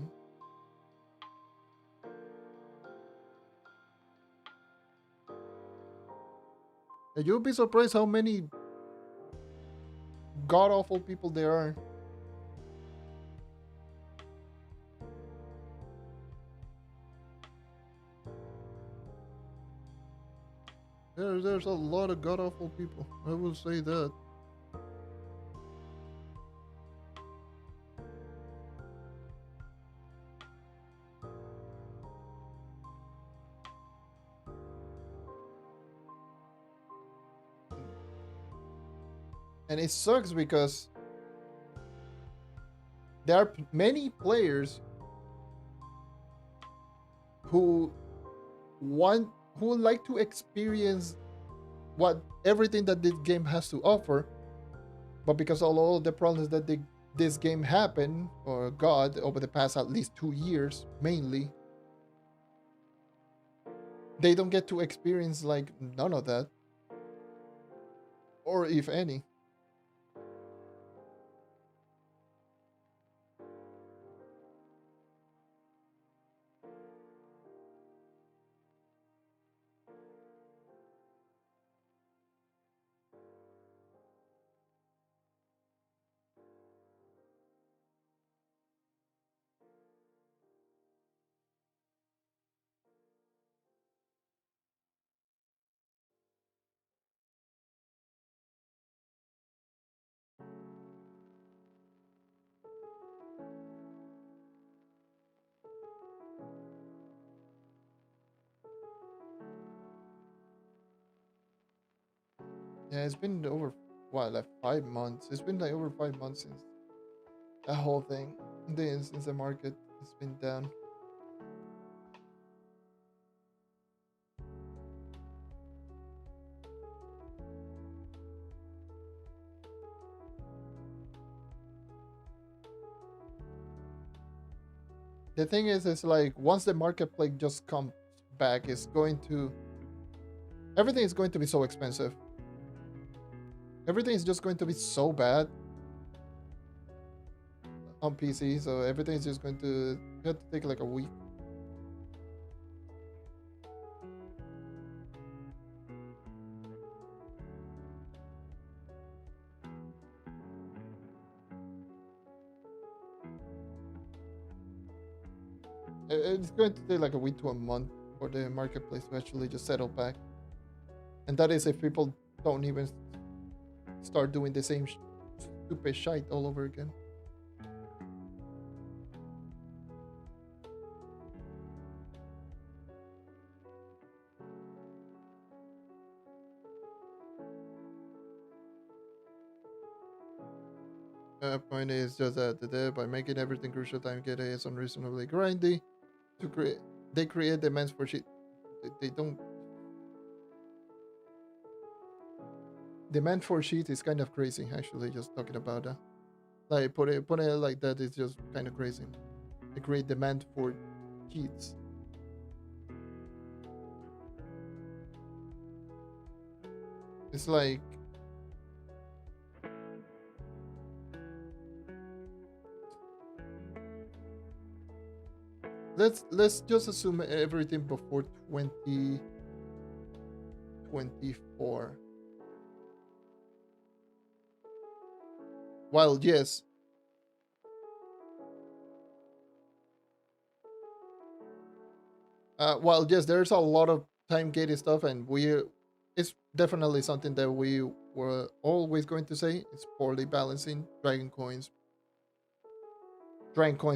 Speaker 1: And you'll be surprised how many god awful people there are. There's a lot of god awful people. I will say that. And it sucks because there are many players who want who would like to experience what everything that this game has to offer, but because of all the problems that this game happened or got over the past at least 2 years mainly, they don't get to experience like none of that, or if any. Yeah, it's been over what, like 5 months. It's been like over 5 months since That whole thing. Since the market has been down. The thing is, it's like once the marketplace just comes back, it's going to everything is going to be so expensive. Everything is just going to be so bad on PC, so everything is just going to you have to take like a week. It's going to take like a week to a month for the marketplace to actually just settle back, and that is if people don't even start doing the same stupid shite all over again. Point is just that by making everything crucial time get is unreasonably grindy to create. They create demands for shit. They don't. Demand for shit is kind of crazy. Actually, just talking about that. Like put it like that is just kind of crazy. They create demand for cheats. It's like let's just assume everything before 2024. While yes, while yes, there's a lot of time gated stuff, and it's definitely something that we were always going to say. It's poorly balancing dragon coins,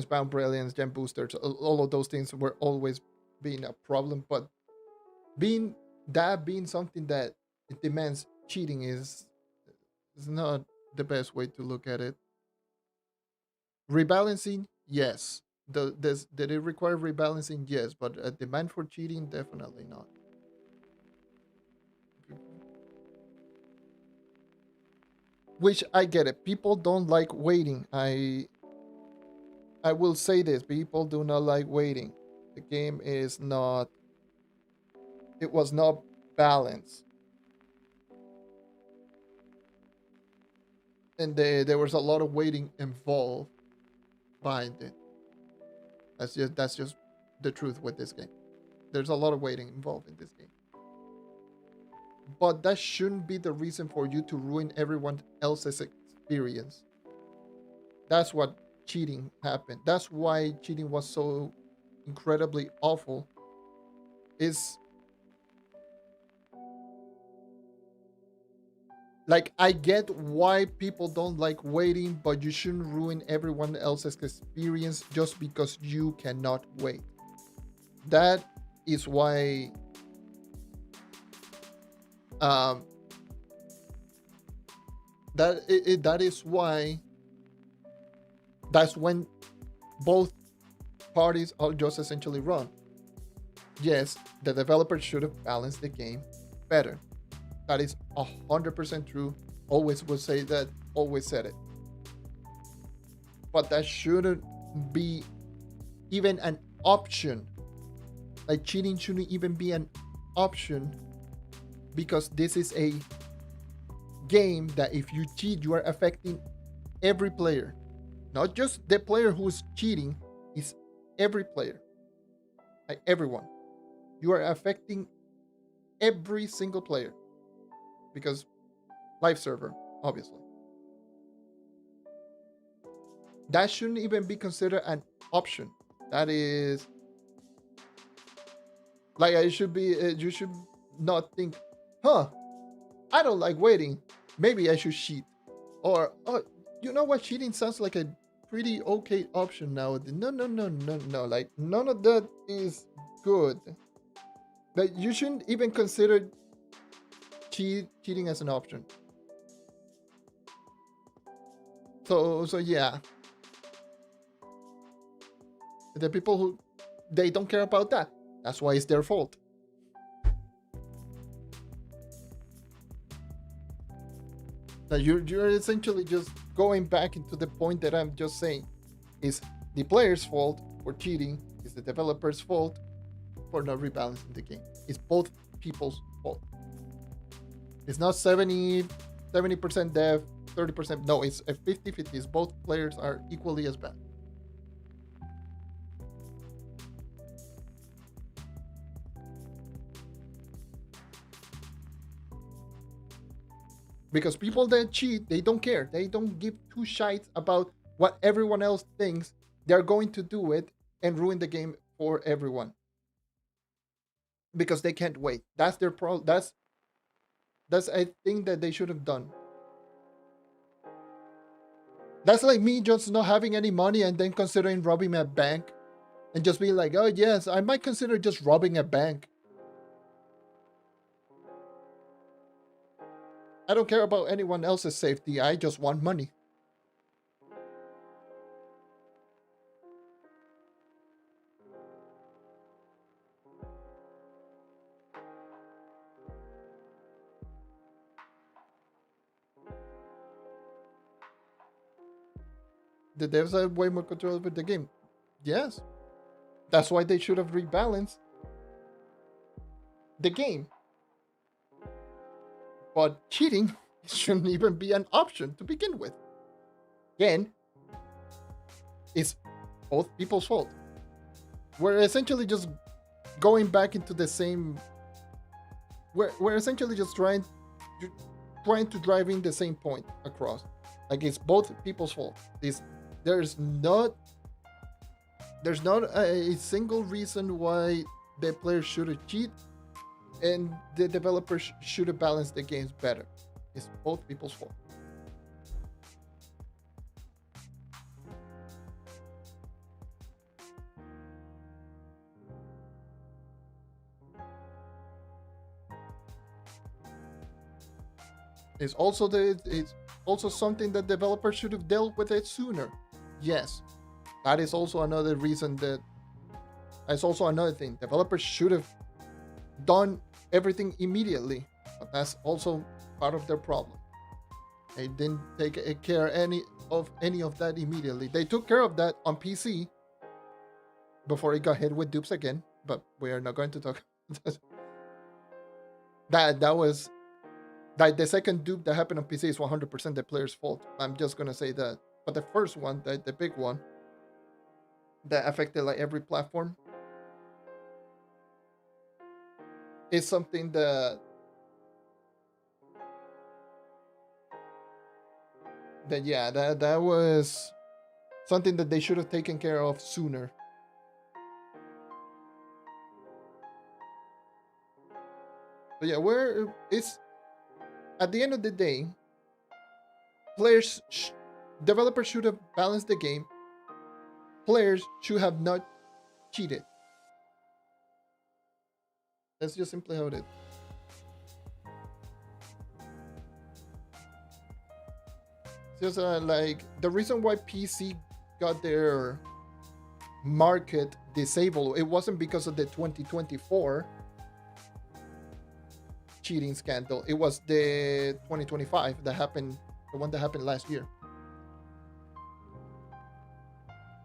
Speaker 1: bound brilliance, gem boosters. All of those things were always being a problem, but being something that it demands cheating is not the best way to look at it. Rebalancing, yes. Did it require rebalancing? Yes, but a demand for cheating, definitely not. Which I get it. People don't like waiting. I will say this: people do not like waiting. The game is not. It was not balanced, and there was a lot of waiting involved behind it. That's just the truth with this game. There's a lot of waiting involved in this game. But that shouldn't be the reason for you to ruin everyone else's experience. That's what cheating happened. That's why cheating was so incredibly awful. Is like I get why people don't like waiting, but you shouldn't ruin everyone else's experience just because you cannot wait. That is why um that is why that's when both parties are just essentially wrong. Yes, the developers should have balanced the game better. That is 100% true. Always would say that, always said it. But that shouldn't be even an option. Like cheating shouldn't even be an option because this is a game that if you cheat, you are affecting every player. Not just the player who is cheating, is every player. Like everyone. You are affecting every single player. Because live server, obviously. That shouldn't even be considered an option. That is like I should be. You should not think, huh? I don't like waiting. Maybe I should cheat, or oh, you know what? Cheating sounds like a pretty okay option now. No, no, no, no, no. Like none of that is good. Like you shouldn't even consider cheating as an option. So yeah, The people who they don't care about that. That's why it's their fault. That you're essentially just going back into the point that I'm just saying. Is the player's fault for cheating? Is the developer's fault for not rebalancing the game? It's both people's fault. It's not 70% dev, 30%. No, it's a 50-50. It's both players are equally as bad. Because people that cheat, they don't care. They don't give two shites about what everyone else thinks. They're going to do it and ruin the game for everyone. Because they can't wait. That's their problem. That's a thing that they should have done. That's like me just not having any money and then considering robbing a bank and just being like, oh yes, I might consider just robbing a bank. I don't care about anyone else's safety. I just want money. The devs have way more control over the game. Yes. That's why they should have rebalanced the game. But cheating shouldn't even be an option to begin with. Again, it's both people's fault. We're essentially just going back into the same. We're essentially just trying to drive in the same point across. Like it's both people's fault. There's not a single reason why the players should cheat and the developers should have balanced the games better. It's both people's fault. It's also something that developers should have dealt with it sooner. Yes, that is also another reason that's also another thing. Developers should have done everything immediately, but that's also part of their problem. They didn't take care any of that immediately. They took care of that on PC before it got hit with dupes again, but we are not going to talk that was that the second dupe that happened on PC is 100% the player's fault. I'm just gonna say that. But the first one, the big one, that affected like every platform, is something that that was something that they should have taken care of sooner. But yeah, it's at the end of the day, developers should have balanced the game. Players should have not cheated. That's just simply how it is. It's just like the reason why PC got their market disabled, it wasn't because of the 2024 cheating scandal. It was the 2025 that happened, the one that happened last year.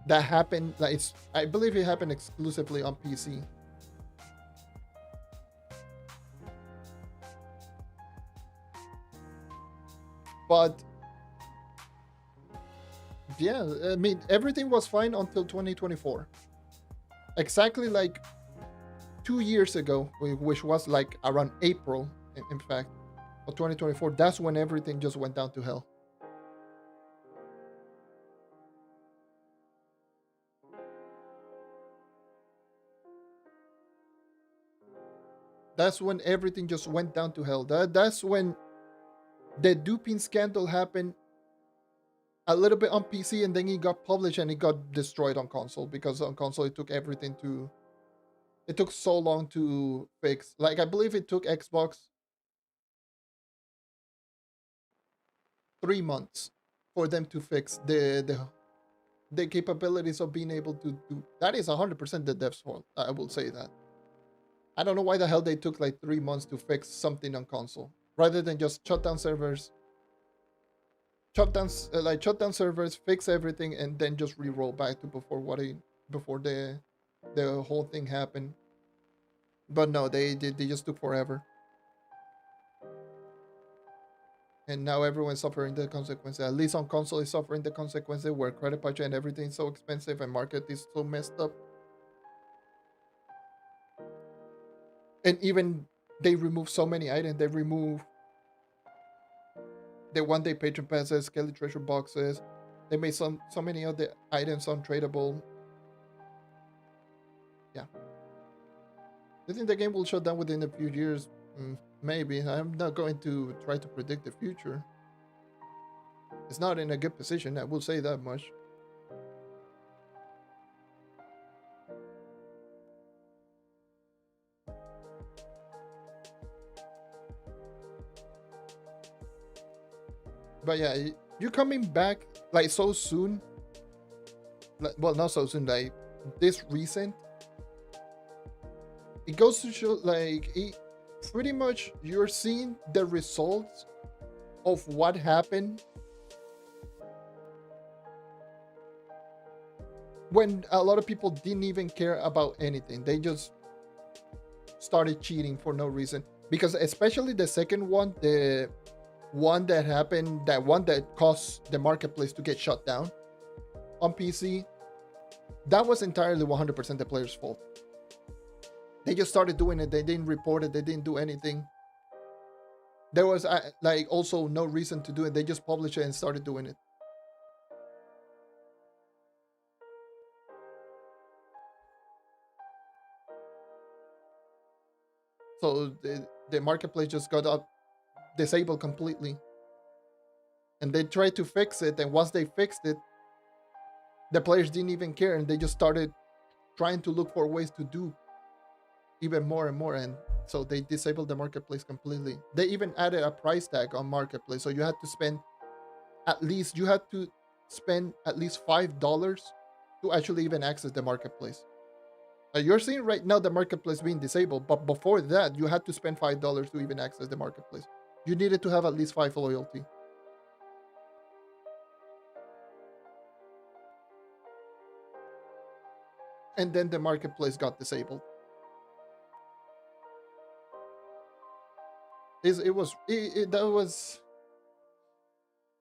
Speaker 1: That happened, like I believe it happened exclusively on PC. But yeah, I mean, everything was fine until 2024. Exactly like 2 years ago, which was like around April, in fact, of 2024. That's when everything just went down to hell. That's when everything just went down to hell. That's when the duping scandal happened a little bit on PC, and then it got published and it got destroyed on console, because on console it took it took so long to fix. Like I believe it took Xbox 3 months for them to fix the the capabilities of being able to do that is 100% the devs fault. I will say that. I don't know why the hell they took like 3 months to fix something on console rather than just shut down servers, shut down servers, fix everything, and then just re-roll back to before the whole thing happened. But no, they just took forever, and now everyone's suffering the consequences. At least on console is suffering the consequences where credit patch and everything's so expensive and market is so messed up. And even they remove so many items. They remove the 1-day patron passes, Skelly treasure boxes. They made so many other items untradeable. Yeah. Do you think the game will shut down within a few years? Maybe. I'm not going to try to predict the future. It's not in a good position, I will say that much. But yeah, you coming back like so soon. Like, well, not so soon, like this recent. It goes to show like pretty much you're seeing the results of what happened when a lot of people didn't even care about anything. They just started cheating for no reason. Because especially the second one, the one that happened, that one that caused the marketplace to get shut down on PC, that was entirely 100% the player's fault. They just started doing it. They didn't report it. They didn't do anything. There was like also no reason to do it. They just published it and started doing it. So the marketplace just got up disabled completely. And they tried to fix it. And once they fixed it, the players didn't even care. And they just started trying to look for ways to do even more and more. And so they disabled the marketplace completely. They even added a price tag on marketplace. So you had to spend at least $5 to actually even access the marketplace. You're seeing right now the marketplace being disabled, but before that, you had to spend $5 to even access the marketplace. You needed to have at least 5 loyalty. And then the marketplace got disabled. That was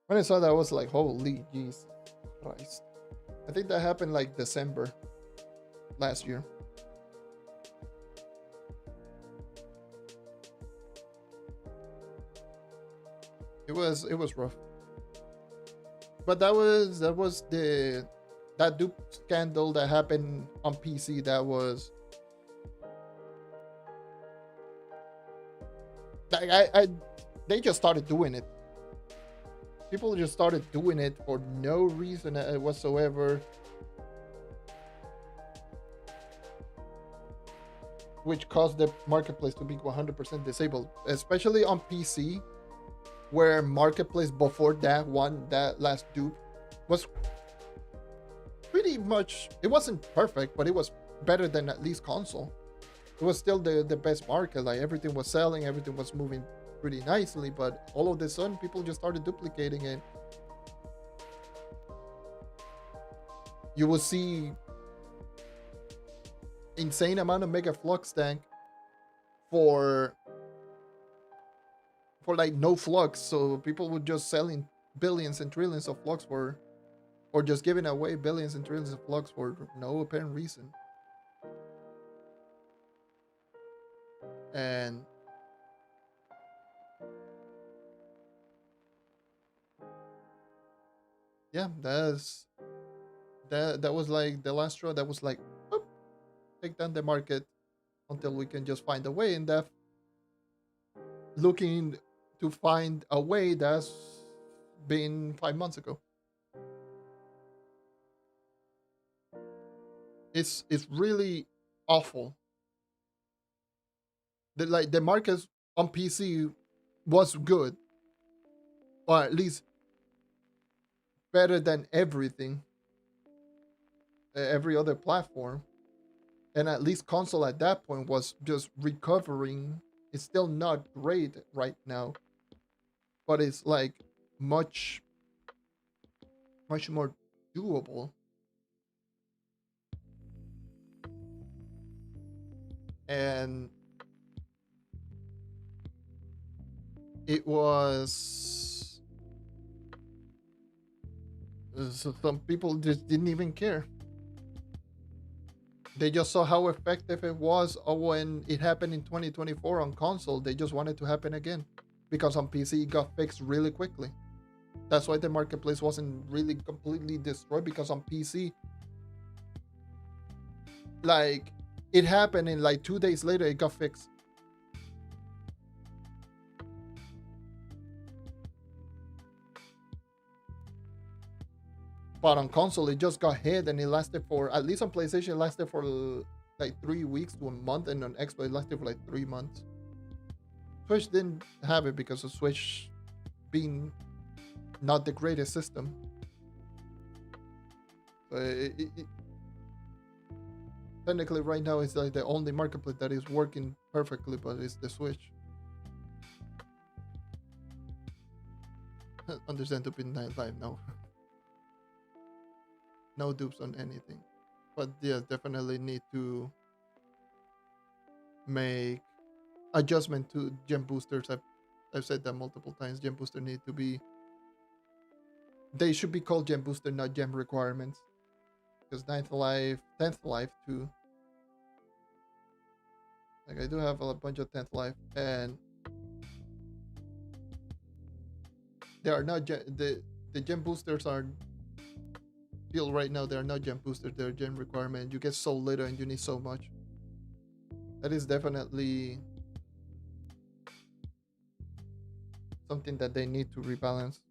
Speaker 1: when I saw that, I was like, holy Jesus Christ. I think that happened like December last year. It was rough. But that was that dupe scandal that happened on PC. That was like they just started doing it. People just started doing it for no reason whatsoever, which caused the marketplace to be 100% disabled, especially on PC, where marketplace before that last dupe was pretty much, it wasn't perfect, but it was better than at least console. It was still the best market. Like everything was selling, everything was moving pretty nicely, but all of a sudden people just started duplicating it. You will see insane amount of mega flux tank for like no flux, so people would just selling billions and trillions of flux for, or just giving away billions and trillions of flux for no apparent reason. And yeah, that was like the last straw. That was like, whoop, take down the market until we can just find a way. And that looking to find a way, that's been 5 months ago. It's really awful. The market on PC was good, or at least better than everything. every other platform. And at least console at that point was just recovering. It's still not great right now, but it's like much much more doable. And it was so some people just didn't even care. They just saw how effective it was when it happened in 2024 on console. They just wanted to happen again because on PC it got fixed really quickly. That's why the marketplace wasn't really completely destroyed, because on PC, like, it happened and like 2 days later it got fixed. But on console it just got hit, and it lasted for, at least on PlayStation, it lasted for like 3 weeks to a month, and on Xbox it lasted for like 3 months. Switch didn't have it because of Switch being not the greatest system. So technically right now it's like the only marketplace that is working perfectly, but it's the Switch. Understand to be nightlife, no. No dupes on anything. But yeah, definitely need to make adjustment to gem boosters. I've said that multiple times. Gem booster need to be, they should be called gem booster, not gem requirements. Because 9th life, 10th life too. Like, I do have a bunch of 10th life, and they are not the gem boosters are still right now. They are not gem boosters. They're gem requirement. You get so little and you need so much. That is definitely something that they need to rebalance.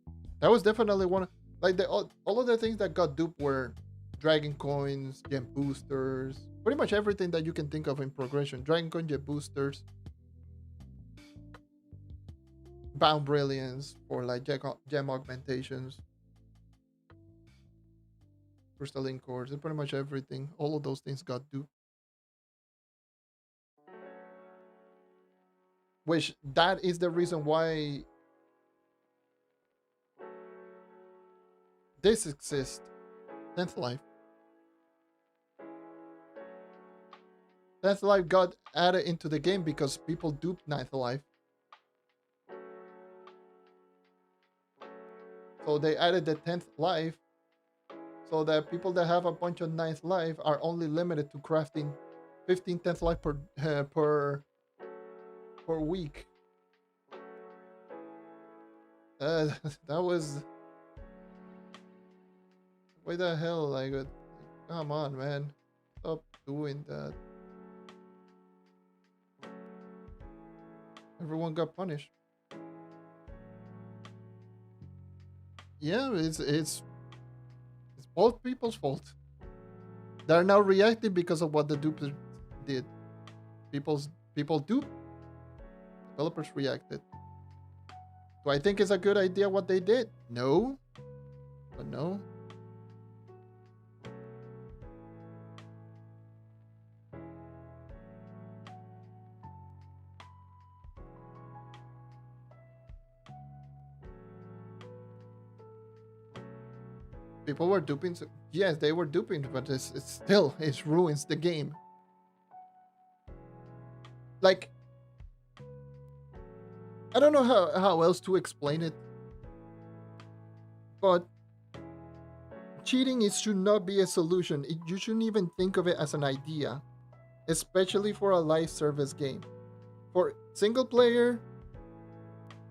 Speaker 1: That was definitely one, like, all of the things that got duped were dragon coins, gem boosters, pretty much everything that you can think of in progression. Dragon coin, gem boosters, bound brilliance for like gem augmentations, crystalline cores, and pretty much everything. All of those things got duped. Which, that is the reason why this exists. 10th life. 10th life got added into the game because people duped 9th life. So they added the 10th life so that people that have a bunch of 9th life are only limited to crafting 15 10th life per week. That was, why the hell? Like, come on, man, stop doing that. Everyone got punished. Yeah, it's both people's fault. They're now reacting because of what the dupes did. People dupe. Developers reacted. Do I think it's a good idea what they did? No. But no. People were duping. Yes, they were duping, but it's still, it ruins the game. Like, I don't know how else to explain it, but cheating, it should not be a solution. You shouldn't even think of it as an idea, especially for a live service game. For single player,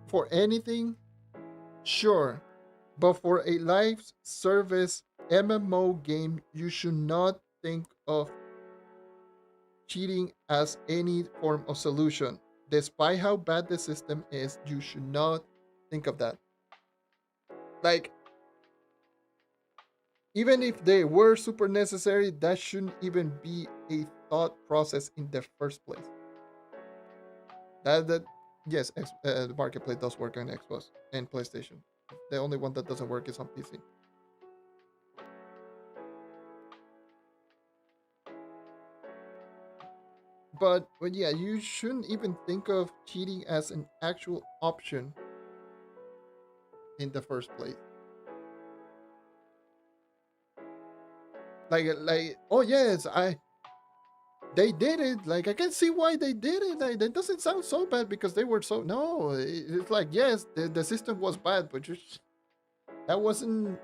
Speaker 1: for anything, sure. But for a live service MMO game, you should not think of cheating as any form of solution. Despite how bad the system is, you should not think of that. Like, even if they were super necessary, that shouldn't even be a thought process in the first place. That yes, the marketplace does work on Xbox and PlayStation. The only one that doesn't work is on PC. but yeah, you shouldn't even think of cheating as an actual option in the first place. Like oh yes, I they did it. Like I can see why they did it. Like that doesn't sound so bad because they were so no. It's like yes, the system was bad, but that wasn't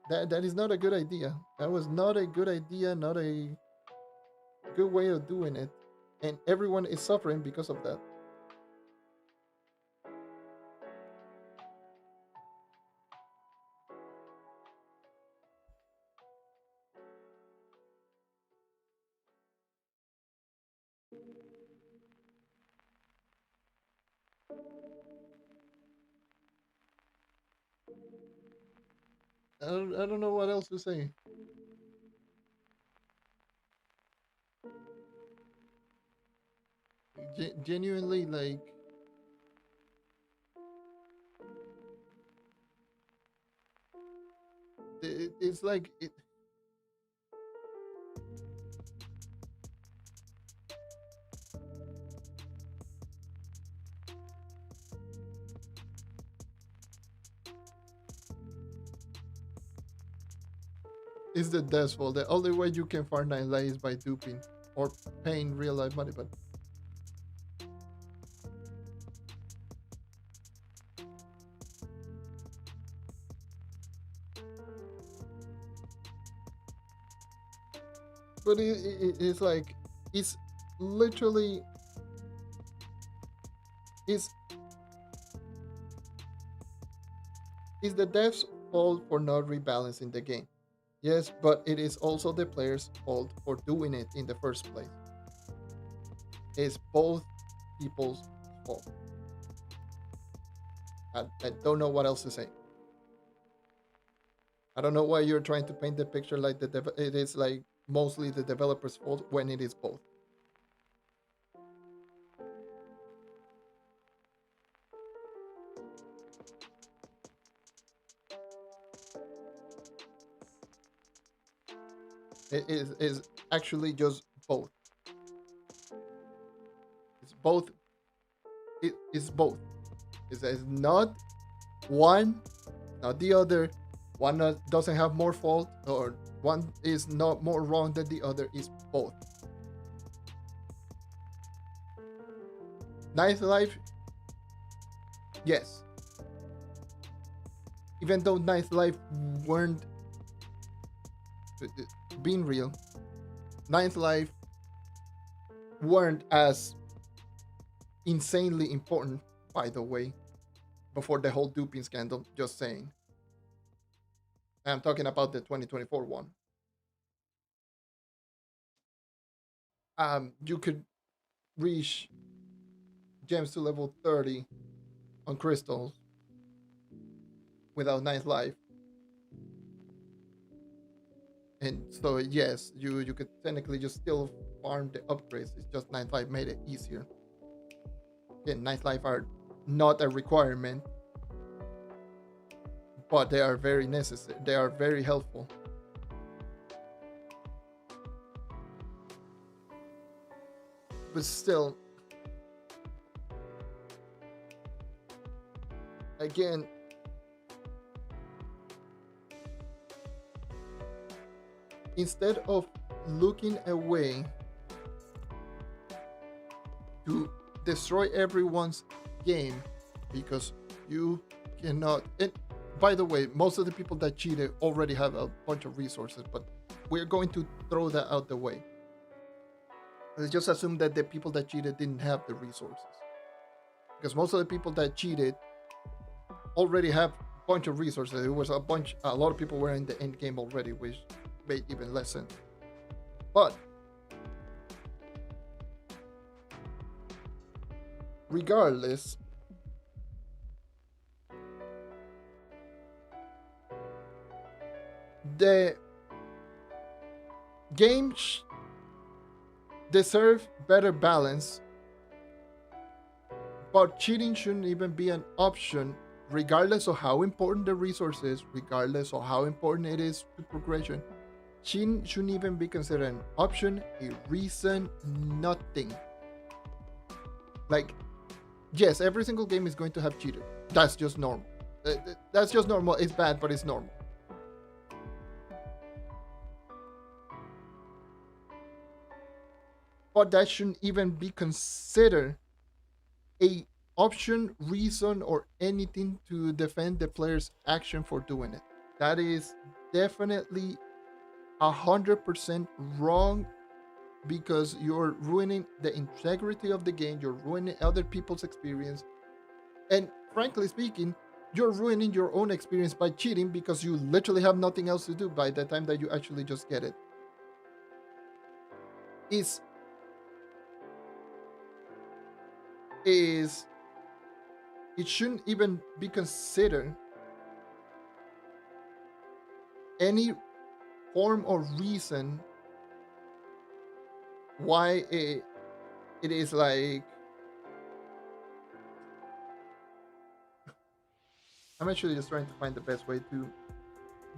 Speaker 1: that is not a good idea. That was not a good idea. Not a good way of doing it, and everyone is suffering because of that. I don't know what else to say. Genuinely, like it's like it's the death's fault. The only way you can farm night light is by duping or paying real life money. But it's like it's literally it's it's the devs' fault for not rebalancing the game. Yes, but it is also the players' fault for doing it in the first place. It's both people's fault. I don't know what else to say. I don't know why you're trying to paint the picture like it is like mostly the developer's fault when it is both. Is actually just both. It's both. It is both. It's not one, not the other. One doesn't have more fault, or one is not more wrong than the other. Is both. Ninth Life, yes. Even though Ninth Life weren't being real, Ninth Life weren't as insanely important, by the way, before the whole duping scandal. Just saying. I'm talking about the 2024 one. You could reach gems to level 30 on crystals without Ninth Life. And so yes, you could technically just still farm the upgrades. It's just Ninth Life made it easier. Again, Ninth Life are not a requirement, but they are very necessary. They are very helpful. But still, again, instead of looking away to destroy everyone's game because you cannot. And by the way, most of the people that cheated already have a bunch of resources, but we're going to throw that out the way. Let's just assume that the people that cheated didn't have the resources, because most of the people that cheated already have a bunch of resources. It was a lot of people were in the end game already, which made even less sense. But regardless, the games deserve better balance, but cheating shouldn't even be an option, regardless of how important the resource is, regardless of how important it is to progression. cheating shouldn't even be considered an option, a reason, nothing. Like, yes, every single game is going to have cheaters. That's just normal. That's just normal. It's bad, but it's normal. But that shouldn't even be considered a option, reason, or anything to defend the player's action for doing it. That is definitely 100% wrong, because you're ruining the integrity of the game, you're ruining other people's experience, and frankly speaking, you're ruining your own experience by cheating, because you literally have nothing else to do by the time that you actually just get it. Is is it shouldn't even be considered any form or reason why it is like, I'm actually just trying to find the best way to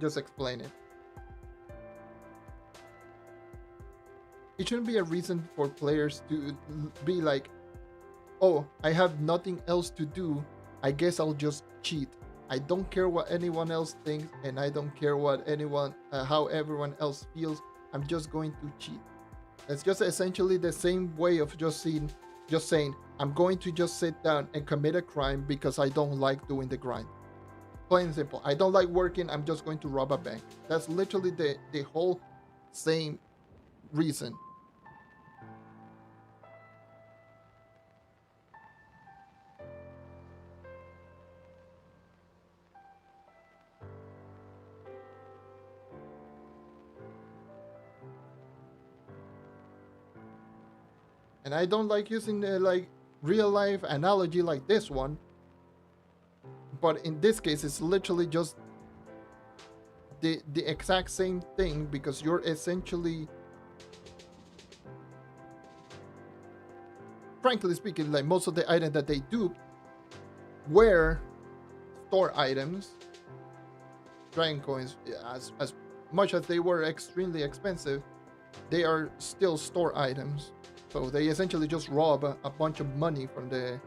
Speaker 1: just explain it. It shouldn't be a reason for players to be like, oh, I have nothing else to do, I guess I'll just cheat. I don't care what anyone else thinks, and I don't care what how everyone else feels. I'm just going to cheat. It's just essentially the same way of just saying, I'm going to just sit down and commit a crime because I don't like doing the grind. Plain and simple. I don't like working. I'm just going to rob a bank. That's literally the whole same reason. And I don't like using the real life analogy like this one, but in this case it's literally just the exact same thing, because you're essentially, frankly speaking, like most of the items that they duped were store items. Dragon coins, as much as they were extremely expensive, they are still store items. So they essentially just rob a bunch of money from the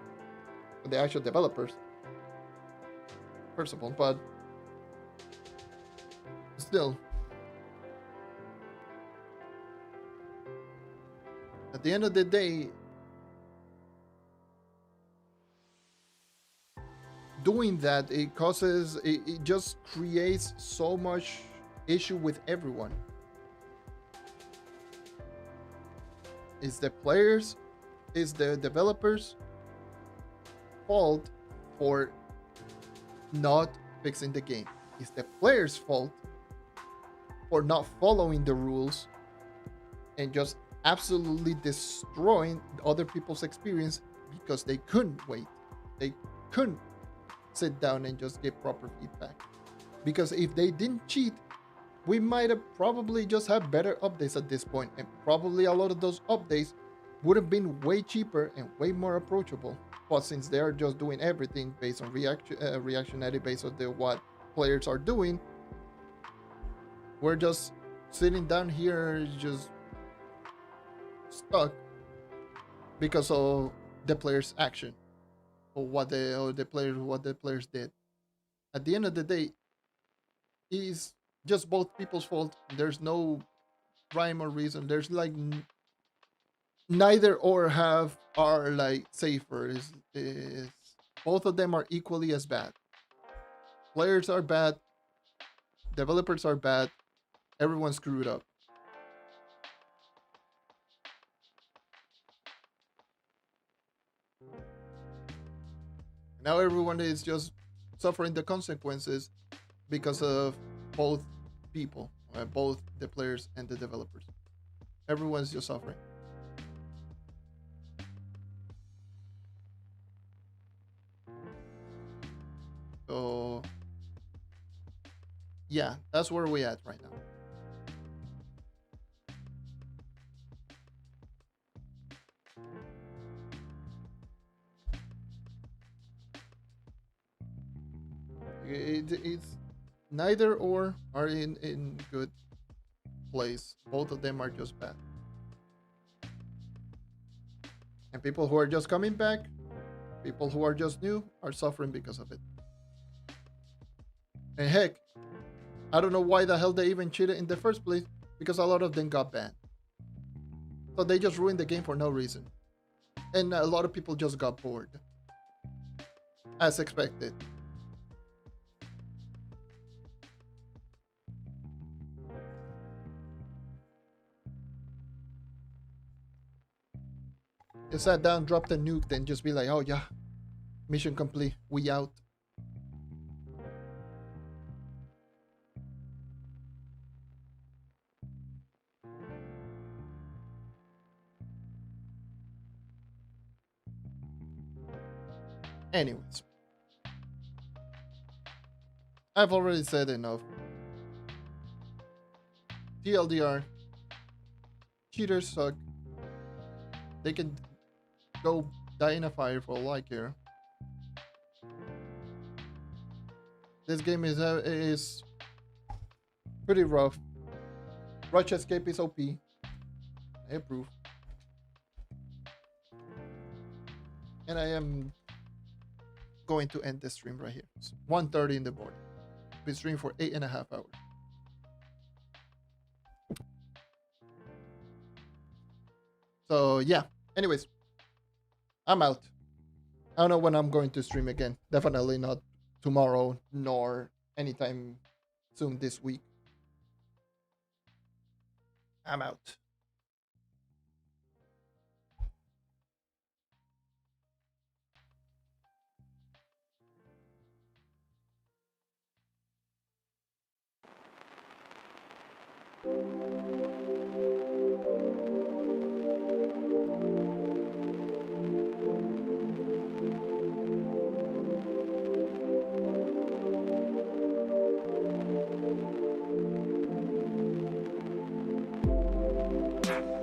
Speaker 1: actual developers, first of all. But still, at the end of the day, doing that, it just creates so much issue with everyone. It's the players, it's the developers' fault for not fixing the game. It's the players' fault for not following the rules and just absolutely destroying other people's experience because they couldn't wait. They couldn't sit down and just get proper feedback. Because if they didn't cheat, we might have probably just had better updates at this point, and probably a lot of those updates would have been way cheaper and way more approachable. But since they are just doing everything based on reactionary, based on what players are doing, we're just sitting down here just stuck because of the players' action, or what the players did. At the end of the day, is just both people's fault. There's no rhyme or reason. There's like neither or are like safer. Is both of them are equally as bad. Players are bad. Developers are bad. Everyone's screwed up. Now everyone is just suffering the consequences because of both people, both the players and the developers. Everyone's just suffering. So yeah, that's where we at right now. It's neither or are in good. place. Both of them are just bad. And people who are just coming back, people who are just new, are suffering because of it. And heck, I don't know why the hell they even cheated in the first place, because a lot of them got banned. So they just ruined the game for no reason. And a lot of people just got bored. As expected. You sat down, dropped a nuke, then just be like, oh yeah, mission complete, we out. Anyways, I've already said enough. TLDR, cheaters suck. They can go die in a fire for all I care. This game is pretty rough. Rush Escape is OP. I approve. And I am going to end the stream right here. It's 1:30 in the morning. We stream for 8.5 hours. So yeah. Anyways, I'm out. I don't know when I'm going to stream again. Definitely not tomorrow, nor anytime soon this week. I'm out.